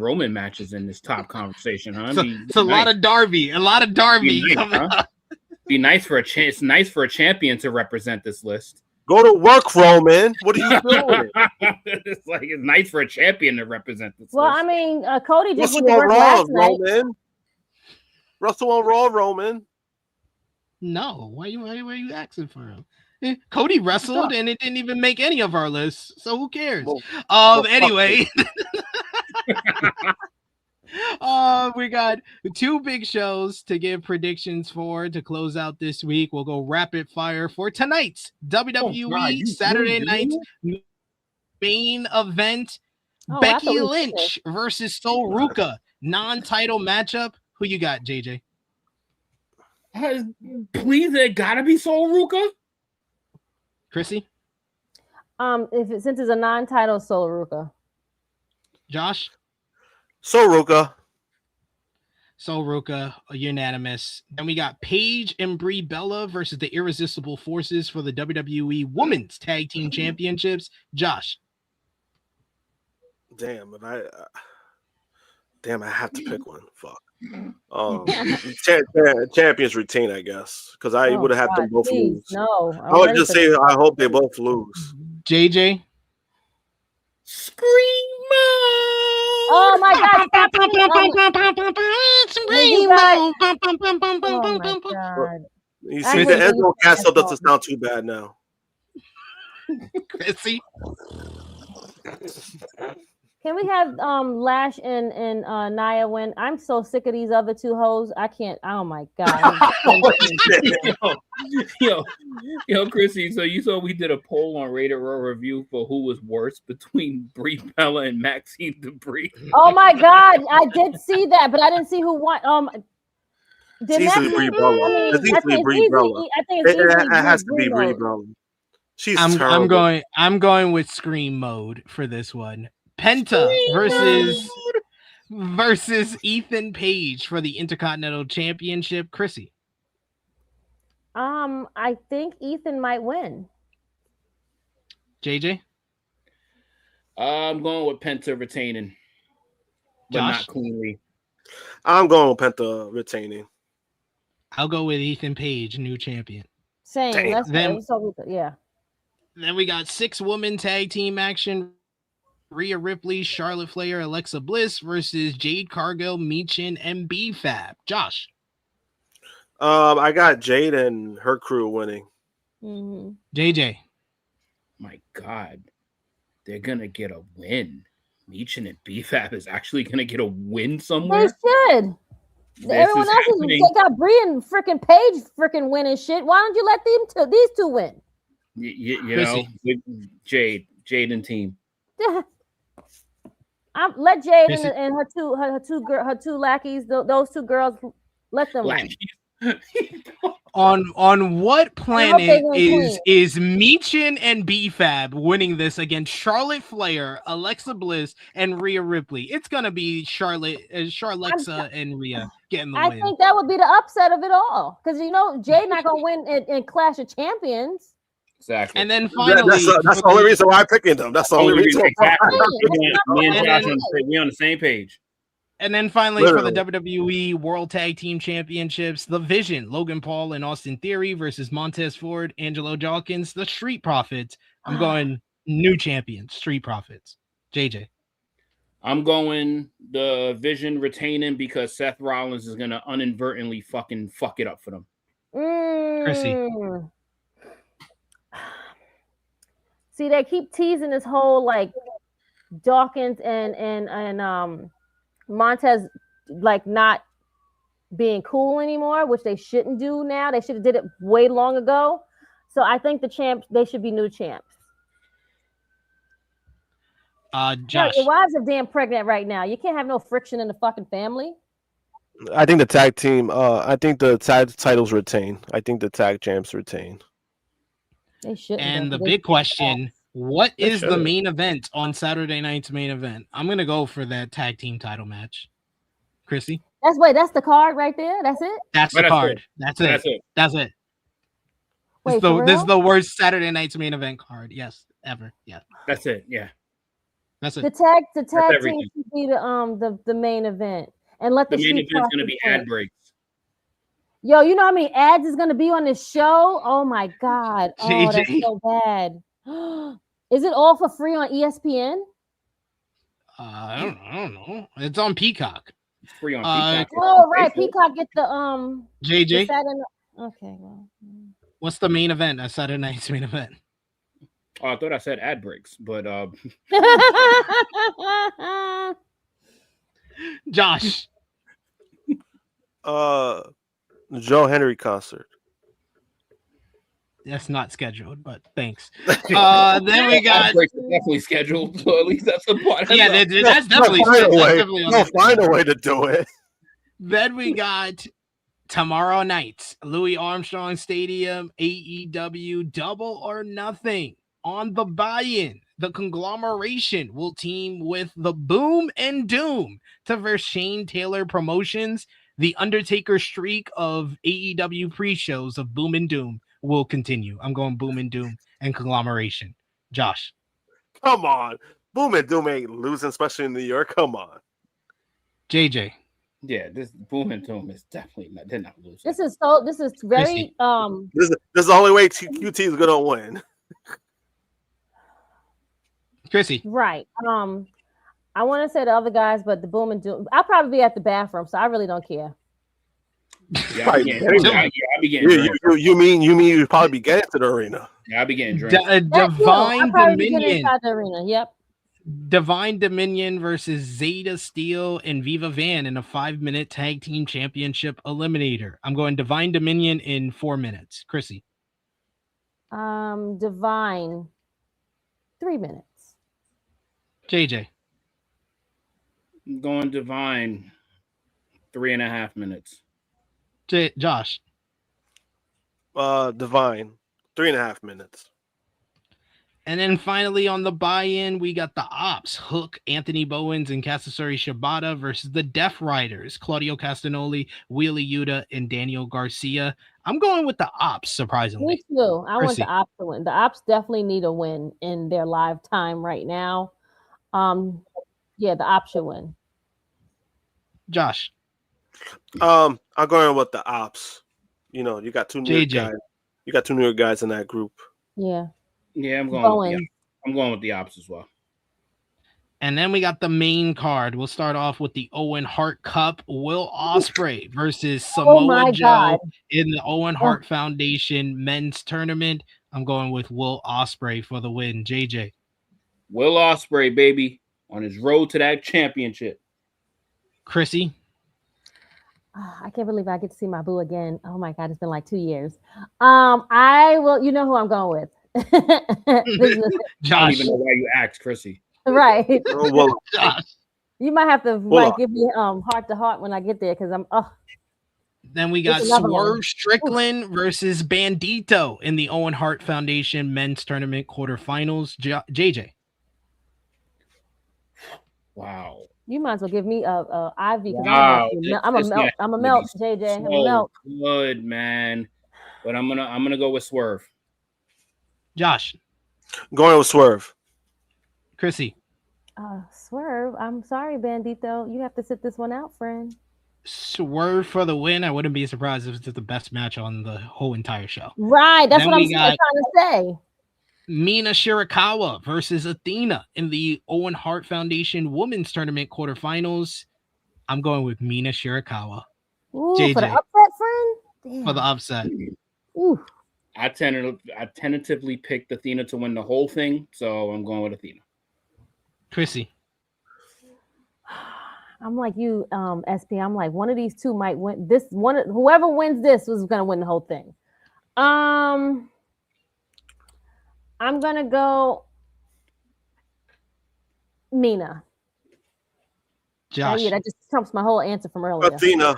Roman matches in this top conversation, huh? It's a lot of Darby, Be nice, huh? Be nice for a chance. It's nice for a champion to represent this list. Go to work, Roman. What are you doing? It's nice for a champion to represent this Well, list. I mean, Cody just Wrestle went to on work Raw, last night. Roman. Wrestle on Raw, Roman. No, why are you asking for him? Cody wrestled and it didn't even make any of our lists, so who cares? Anyway, we got 2 big shows to give predictions for to close out this week. We'll go rapid fire for tonight's WWE Saturday night main event. Becky Lynch versus Sol Ruka, non-title matchup. Who you got, JJ? Please, it gotta be Sol Ruka. Krssi? Since it's a non-title, Sol Ruka. Josh? Sol Ruka, unanimous. Then we got Paige and Brie Bella versus the Irresistible Forces for the WWE Women's Tag Team Championships. Josh? Damn, I have to pick one. Fuck. Champions retain, I guess, because I would have had them both lose. No, I would just say I hope they both lose. JJ? Screamo! Oh my God! You see, the Enzo Castle doesn't sound too bad now. Krssi? Can we have Lash and Nia win? I'm so sick of these other 2 hoes. I can't. Oh my God. yo, Krssi. So you saw we did a poll on Rated Raw Review for who was worse between Brie Bella and Maxine Debris. Oh my God, I did see that, but I didn't see who won. It's easily Brie Bella. It's easily Brie Bella. I think it's easily it has to be Brie Bella. She's terrible. I'm going with Scream mode for this one. Penta versus Ethan Page for the Intercontinental Championship. Krssi? I think Ethan might win. JJ? I'm going with Penta retaining, but Josh? not cleanly. I'm going with Penta retaining. I'll go with Ethan Page, new champion. Same. Then we got 6-woman tag team action. Rhea Ripley, Charlotte Flair, Alexa Bliss versus Jade Cargill, Michin, and B-Fab. Josh? I got Jade and her crew winning. Mm-hmm. JJ? My God, they're gonna get a win. Michin and B-Fab is actually gonna get a win somewhere. They should. Everyone else they got Brie and freaking Paige freaking winning shit. Why don't you let these 2 win? You know, Jade and team. Let Jade and her two lackeys, those 2 girls, let them win. On what planet is Michin and B-Fab winning this against Charlotte Flair, Alexa Bliss, and Rhea Ripley? It's gonna be Charlexa and Rhea getting the win. I think that would be the upset of it all, because Jade not gonna win in Clash of Champions. Exactly. And then finally, that's the only reason why I'm picking them. That's the only reason. Exactly. Me and Josh we on the same page. And then finally, for the WWE World Tag Team Championships, The Vision, Logan Paul and Austin Theory versus Montez Ford, Angelo Dawkins, the Street Profits. I'm going new champions, Street Profits. JJ? I'm going The Vision retaining because Seth Rollins is going to inadvertently fucking fuck it up for them. Krssi? See, they keep teasing this whole like Dawkins and Montez like not being cool anymore, which they shouldn't do now. They should have did it way long ago. So I think the champs, they should be new champs. Josh. Your wives are damn pregnant right now. You can't have no friction in the fucking family. I think the tag team. I think the tag titles retain. I think the tag champs retain. They shouldn't. And the big question: what is the main event on Saturday night's main event? I'm gonna go for that tag team title match. Krssi? That's the card right there. That's it. That's the card. That's it. Wait, this is the worst Saturday night's main event card. Yes, ever. Yeah. That's it. Yeah. That's it. The tag team should be the main event, and let the main event's going to be ad breaks. Yo, you know how many ads is going to be on this show? Oh my god! Oh, JJ. that's so bad. Is it all for free on ESPN? I don't know. It's on Peacock. It's free on Peacock. Oh right, Peacock get the JJ. Okay, well. What's the main event? A Saturday night's main event. Oh, I thought I said ad breaks, but Josh. Joe Henry concert. That's not scheduled, but thanks. Then we got definitely scheduled, so at least that's the point. Yeah, that's definitely They'll find a way to do it. Then we got tomorrow night, Louis Armstrong Stadium, AEW Double or Nothing. On the buy-in, the conglomeration will team with the Boom and Doom to verse Shane Taylor Promotions. The Undertaker streak of AEW pre-shows of Boom and Doom will continue. I'm going Boom and Doom and conglomeration. Josh. Come on. Boom and Doom ain't losing, especially in New York. Come on. JJ. Yeah, this Boom and Doom is definitely not. They're not losing. This is very This is the only way QT is gonna win. Krssi. Right. I want to say the other guys, but the Boom and Doom. I'll probably be at the bathroom, so I really don't care. Yeah, I'll be getting you mean you'd probably be getting to the arena? Yeah, I'll be getting drinks. Divine Dominion. The arena. Yep. Divine Dominion versus Zeta Steel and Viva Van in a 5-minute tag team championship eliminator. I'm going Divine Dominion in 4 minutes. Krssi. Divine 3 minutes. JJ. I'm going Divine 3.5 minutes. Josh. Divine 3.5 minutes. And then finally on the buy-in, we got the Ops, Hook, Anthony Bowens, and Katsuyori Shibata versus the Death Riders, Claudio Castagnoli, Wheelie Yuta, and Daniel Garcia. I'm going with the Ops, surprisingly. Me too. I want the Ops to win. The Ops definitely need a win in their live time right now. Yeah, the Ops should win. Josh. I'm going with the Ops. You know, you got two New York JJ. guys. You got two New York guys in that group. Yeah. Yeah, I'm going with the Ops as well. And then we got the main card. We'll start off with the Owen Hart Cup. Will Ospreay versus Samoa Joe in the Owen Hart Foundation men's tournament. I'm going with Will Ospreay for the win. JJ. Will Ospreay, baby, on his road to that championship. Krssi. I can't believe I get to see my boo again. Oh my God, it's been like 2 years. I will. You know who I'm going with. Josh. I don't even know why you asked, Krssi. Right. Well, Josh. You might have to give me heart to heart when I get there because I'm. Then we got Swerve Strickland versus Bandito in the Owen Hart Foundation men's tournament quarterfinals. JJ. Wow. You might as well give me a IV because Wow. I'm a melt, JJ. I'm a melt. Good, man. But I'm gonna go with Swerve. Josh. Going with Swerve. Krssi. Swerve. I'm sorry, Bandito. You have to sit this one out, friend. Swerve for the win. I wouldn't be surprised if it's the best match on the whole entire show. Right. That's what I'm trying to say. Mina Shirakawa versus Athena in the Owen Hart Foundation Women's Tournament quarterfinals. I'm going with Mina Shirakawa. Ooh, JJ. for the upset, friend? Damn. For the upset. Ooh. I tentatively picked Athena to win the whole thing, so I'm going with Athena. Krssi. I'm like you, SP. I'm like one of these two might win. This one, whoever wins this was gonna win the whole thing. I'm gonna go Mina. Josh. Yeah, that just trumps my whole answer from earlier. Athena.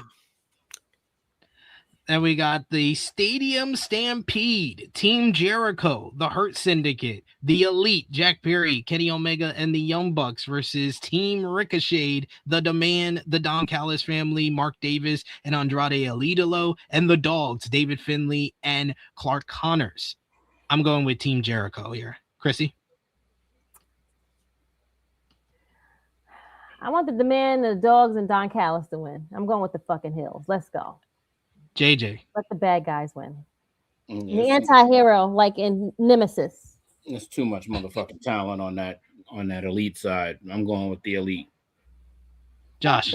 Then we got the Stadium Stampede, Team Jericho, the Hurt Syndicate, the Elite, Jack Perry, Kenny Omega, and the Young Bucks versus Team Ricochet, the Demand, the Don Callis family, Mark Davis, and Andrade El Idolo, and the Dogs, David Finlay and Clark Connors. I'm going with Team Jericho here. Krssi? I want the Demand, the Dogs, and Don Callis to win. I'm going with the fucking Hills. Let's go. JJ. Let the bad guys win. Yeah, The anti-hero, like in Nemesis. There's too much motherfucking talent on that Elite side. I'm going with the Elite. Josh.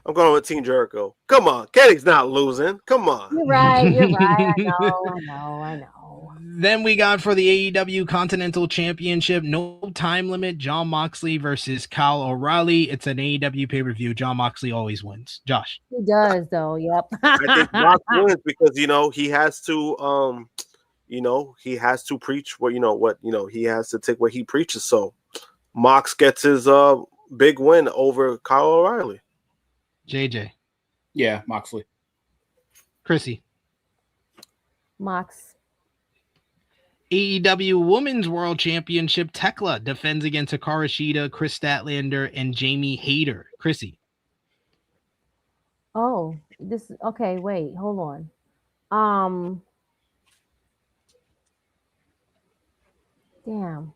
I'm going with Team Jericho. Come on, Kenny's not losing. Come on. You're right. I know. Then we got for the AEW Continental Championship, no time limit, Jon Moxley versus Kyle O'Reilly. It's an AEW pay-per-view. Jon Moxley always wins. Josh. He does, though. Yep. I think Mox wins because he has to he has to preach what he has to take what he preaches. So Mox gets his big win over Kyle O'Reilly. JJ. Yeah, Moxley. Krssi. Mox. AEW Women's World Championship, Tekla defends against Hikaru Shida, Chris Statlander, and Jamie Hayter. Krssi. Oh, this is okay. Wait, hold on. Damn.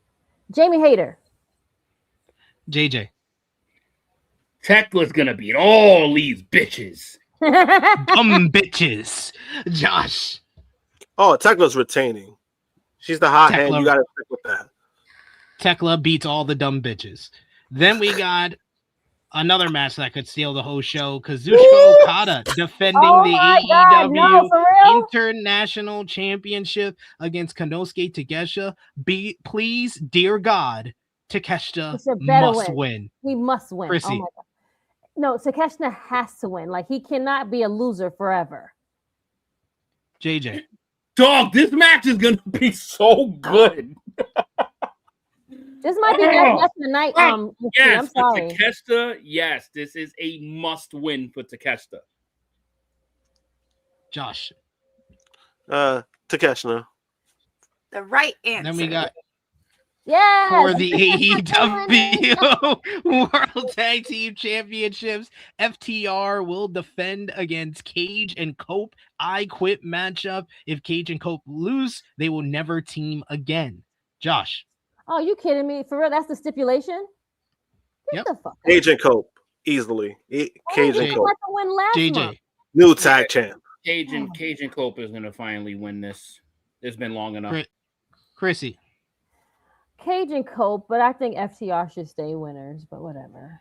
Jamie Hayter. JJ. Tekla's gonna beat all these bitches. Dumb bitches. Josh. Oh, Tekla's retaining. She's the hot hand. You gotta stick with that. Tekla beats all the dumb bitches. Then we got another match that could steal the whole show. Kazuchika Okada defending the AEW International Championship against Konosuke Takeshita. Please, dear God, Takeshita must win. He must win. Krssi. Oh my God. No, Takeshita has to win. Like, he cannot be a loser forever. JJ. Dog, this match is gonna be so good. This might be match of the night. Yes, I'm sorry. Takeshita, yes, this is a must win for Takeshita. Josh. Takeshita. The right answer. Then we got for the AEW World Tag Team Championships, FTR will defend against Cage and Cope. I Quit matchup. If Cage and Cope lose, they will never team again. Josh. Oh, you kidding me? For real? That's the stipulation? Get the fuck Cage and Cope. Easily. Cage and Cope. JJ. New tag champ. Cage and Cope is gonna finally win this. It's been long enough. Krssi. Cage and Cope, but I think FTR should stay winners, but whatever.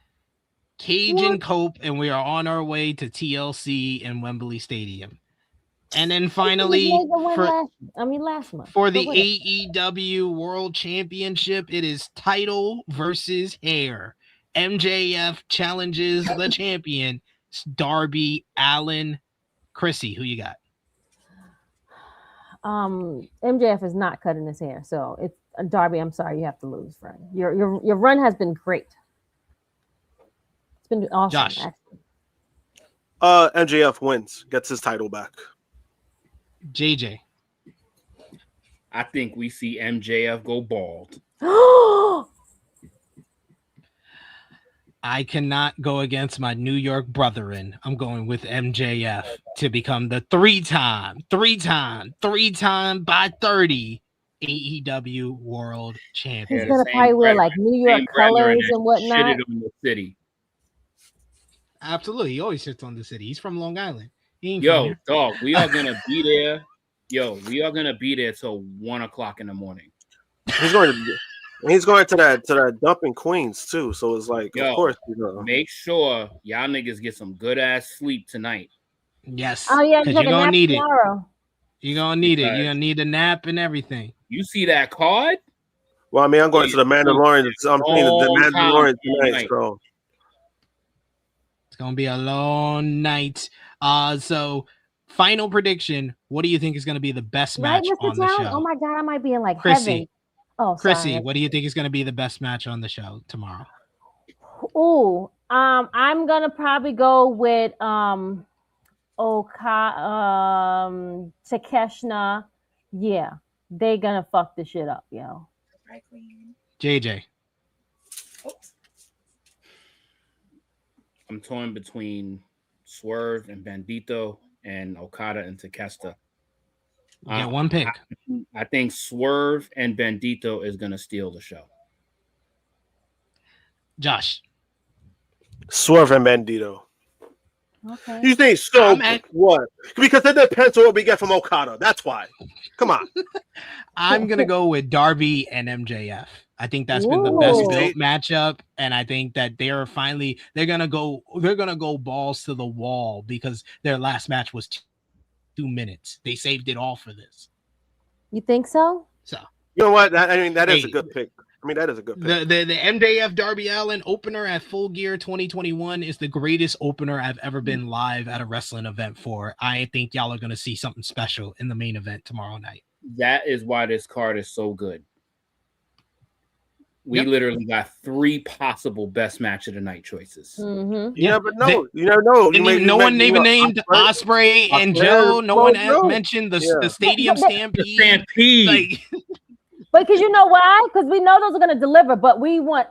Cage and Cope, and we are on our way to TLC in Wembley Stadium. And then finally, last month. For the AEW World Championship, it is title versus hair. MJF challenges the champion, Darby Allin. Krssi, who you got? MJF is not cutting his hair, so it's Darby. I'm sorry, you have to lose, friend. Your run has been great. It's been awesome. Josh. Actually. MJF wins, gets his title back. JJ. I think we see MJF go bald. I cannot go against my New York brethren. I'm going with MJF to become the three-time by 30 AEW World Champion. He's gonna probably wear like New York colors and whatnot. On the city. Absolutely, he always sits on the city. He's from Long Island. Yo, dog, we are gonna be there. We are gonna be there till 1 o'clock in the morning. He's going to that dump in Queens too. So it's like, of course, make sure y'all niggas get some good ass sleep tonight. Yes. Oh yeah, because you're gonna need tomorrow. You're gonna need it. You're gonna need a nap and everything. You see that card? Well, I mean, I'm going to the Mandalorian. I'm seeing the Mandalorian tonight, so. gonna be a long night. So final prediction. What do you think is gonna be the best match Mr. on the Town? show? Oh my God, I might be in like Krssi. heaven. Oh, Krssi, sorry. what do you think is gonna be the best match on the show tomorrow? Ooh, I'm gonna probably go with Takeshna. Yeah, they gonna fuck the shit up, yo. JJ. I'm torn between Swerve and Bandito and Okada and Takeshita. Yeah, one pick. I think Swerve and Bandito is gonna steal the show. Josh. Swerve and Bandito. Okay. You think so? What? Because it depends on what we get from Okada. That's why. Come on. I'm gonna go with Darby and MJF. I think that's been the best built matchup, and I think that they're gonna go balls to the wall because their last match was 2 minutes. They saved it all for this. You think so? So you know what? That is a good pick. That is a good pick. The MJF Darby Allin opener at Full Gear 2021 is the greatest opener I've ever been live at a wrestling event for. I think y'all are gonna see something special in the main event tomorrow night. That is why this card is so good. We literally got 3 possible best match of the night choices. Mm-hmm. You never know. No one even named Ospreay and Joe. No one mentioned the Stadium Stampede. Like, but because you know why? Because we know those are going to deliver. But we know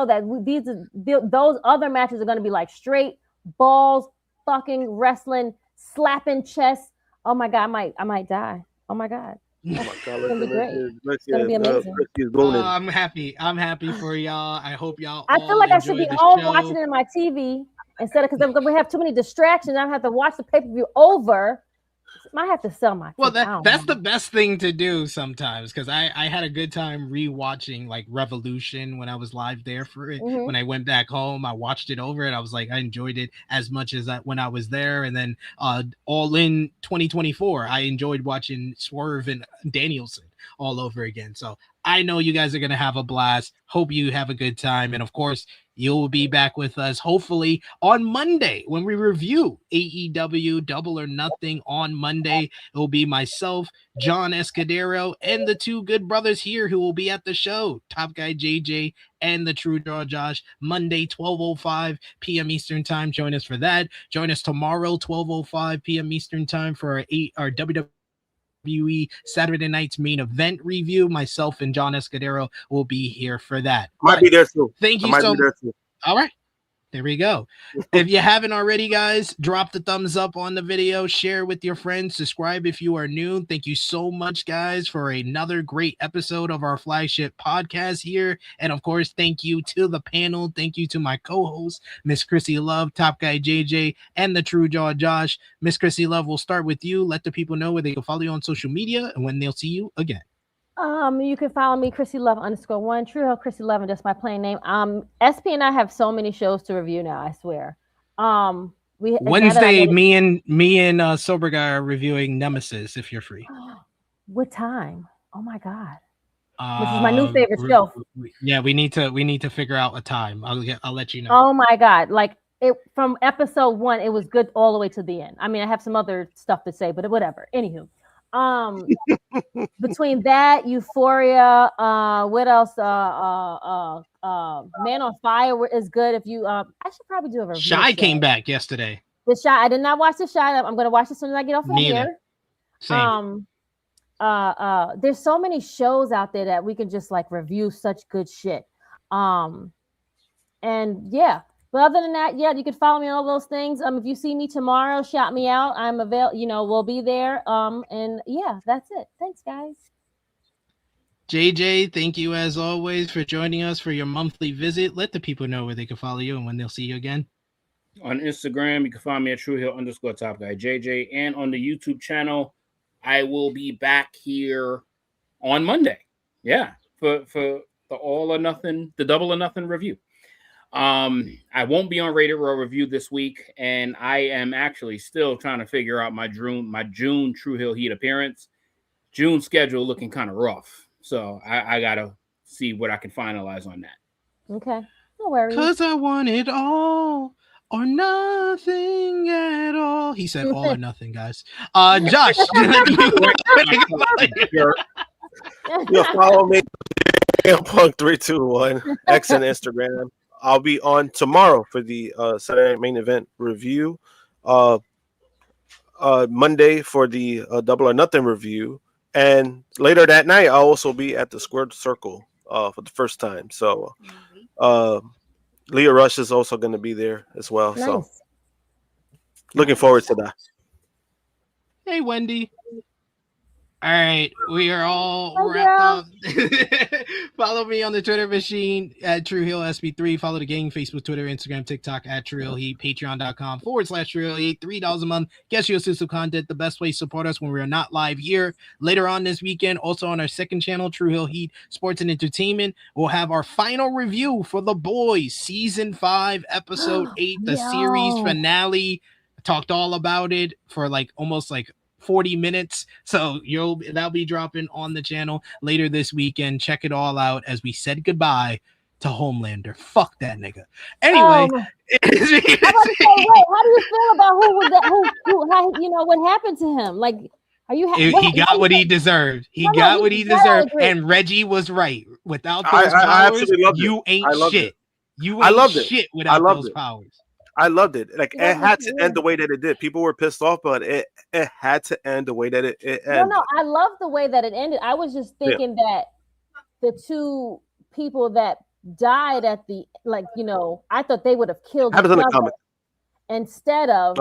that those other matches are going to be like straight balls, fucking wrestling, slapping chests. Oh my God, I might die. Oh my God. Oh my God, it's gonna be great. It's gonna be amazing. I'm happy. I'm happy for y'all. I hope y'all. I feel like I should be home watching it on my TV instead of because we have too many distractions. I have to watch the pay-per-view over. Might have to sell my. Well, that's the best thing to do sometimes because I had a good time rewatching like Revolution when I was live there for it. Mm-hmm. When I went back home, I watched it over and I was like, I enjoyed it as much as when I was there. And then All In 2024, I enjoyed watching Swerve and Danielson all over again. So I know you guys are gonna have a blast. Hope you have a good time, and of course, you'll be back with us hopefully on Monday when we review AEW Double or Nothing on Monday. It will be myself, John Escudero, and the 2 good brothers here who will be at the show, Top Guy JJ and the Tru Draw Josh, Monday, 12:05 p.m. Eastern Time. Join us for that. Join us tomorrow, 12:05 p.m. Eastern Time for our WWE Saturday night's main event review. Myself and John Escudero will be here for that. Might be there too. Thank you so much. All right. There we go. If you haven't already, guys, drop the thumbs up on the video, share with your friends, subscribe if you are new. Thank you so much, guys, for another great episode of our flagship podcast here. And of course, thank you to the panel. Thank you to my co-host, Miss Krssi Luv, Top Guy JJ, and the Tru Draw Josh. Miss Krssi Luv, we'll start with you. Let the people know where they can follow you on social media and when they'll see you again. You can follow me, Krssi Luv _1, Tru Heel Krssi Luv, and just my plain name. SP and I have so many shows to review now, I swear. Wednesday, me and Sober Guy are reviewing Nemesis if you're free. What time? Oh my God. Which is my new favorite show. Yeah, we need to figure out a time. I'll let you know. Oh my God. Like it from episode 1, it was good all the way to the end. I mean, I have some other stuff to say, but whatever. Anywho. Between that, Euphoria, what else? Man on Fire is good. If you, I should probably do a review. Shy came back yesterday. The Shy, I did not watch the Shy. I'm gonna watch it as soon as I get off of here. Same. There's so many shows out there that we can just like review such good shit. And yeah. But other than that, yeah, you can follow me on all those things. If you see me tomorrow, shout me out. I'm available. We'll be there. And yeah, that's it. Thanks, guys. JJ, thank you as always for joining us for your monthly visit. Let the people know where they can follow you and when they'll see you again. On Instagram, you can find me at Tru Heel _Top Guy JJ, and on the YouTube channel, I will be back here on Monday. Yeah, for the All or Nothing, the Double or Nothing review. I won't be on Rated Raw review this week, and I am actually still trying to figure out my June Tru Heel Heat appearance. June schedule looking kind of rough, so I gotta see what I can finalize on that. Okay, no worries. 'Cause I want it all. or nothing at all. He said all or nothing, guys. Josh. You'll follow me Punk321 X and Instagram. I'll be on tomorrow for the Saturday main event review. Monday for the Double or Nothing review, and later that night I'll also be at the Squared Circle for the first time. So Leah Rush is also going to be there as well. Nice. So looking forward to that. Hey, Wendy. All right, we are all Hi, wrapped up. Follow me on the Twitter machine at Tru Heel SP3. Follow the gang, Facebook, Twitter, Instagram, TikTok at Tru Heel Heat. Patreon.com/Tru Heel Heat. $3 a month. Gets you exclusive content. The best way to support us when we are not live here. Later on this weekend, also on our second channel, Tru Heel Heat Sports and Entertainment, we'll have our final review for The Boys, Season 5, Episode 8, the series finale. I talked all about it for almost 40 minutes. So that'll be dropping on the channel later this weekend. Check it all out as we said goodbye to Homelander. Fuck that nigga. Anyway, how do you feel about who was that? Who how, what happened to him? Are you he got what he deserved. He got what he deserved. And Reggie was right. Without those powers, you ain't shit. You ain't shit without those powers. I loved it. It had to end the way that it did. People were pissed off, but it had to end the way that it ended. No, I love the way that it ended. I was just thinking that the two people that died at the I thought they would have killed each other instead of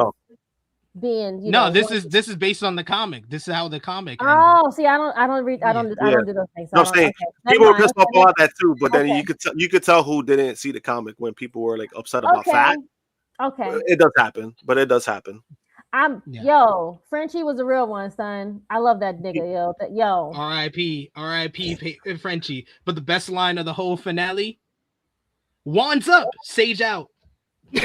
being this is based on the comic. This is how the comic ended. Oh, see, I don't read I don't do those things. No, I'm saying people were pissed off about that too, but then you could tell who didn't see the comic when people were upset about that. Okay. It does happen, but it does happen. Yo, Frenchie was a real one, son. I love that nigga, yo. R.I.P. Frenchie. But the best line of the whole finale: "Wands up, Sage out." Poor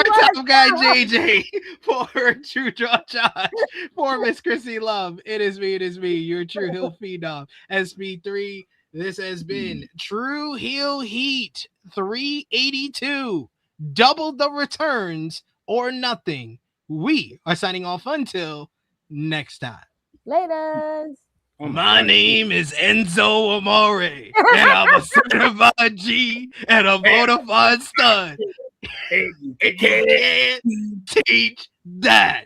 tough guy JJ, poor Tru Draw Josh, poor Miss Krssi Luv. It is me, your Tru Heel Phenom, SP3. This has been Tru Heel Heat 382. Double the returns or nothing. We are signing off until next time. Later. My name is Enzo Amore, and I'm a certified G and a bona fide stud. You can't teach that.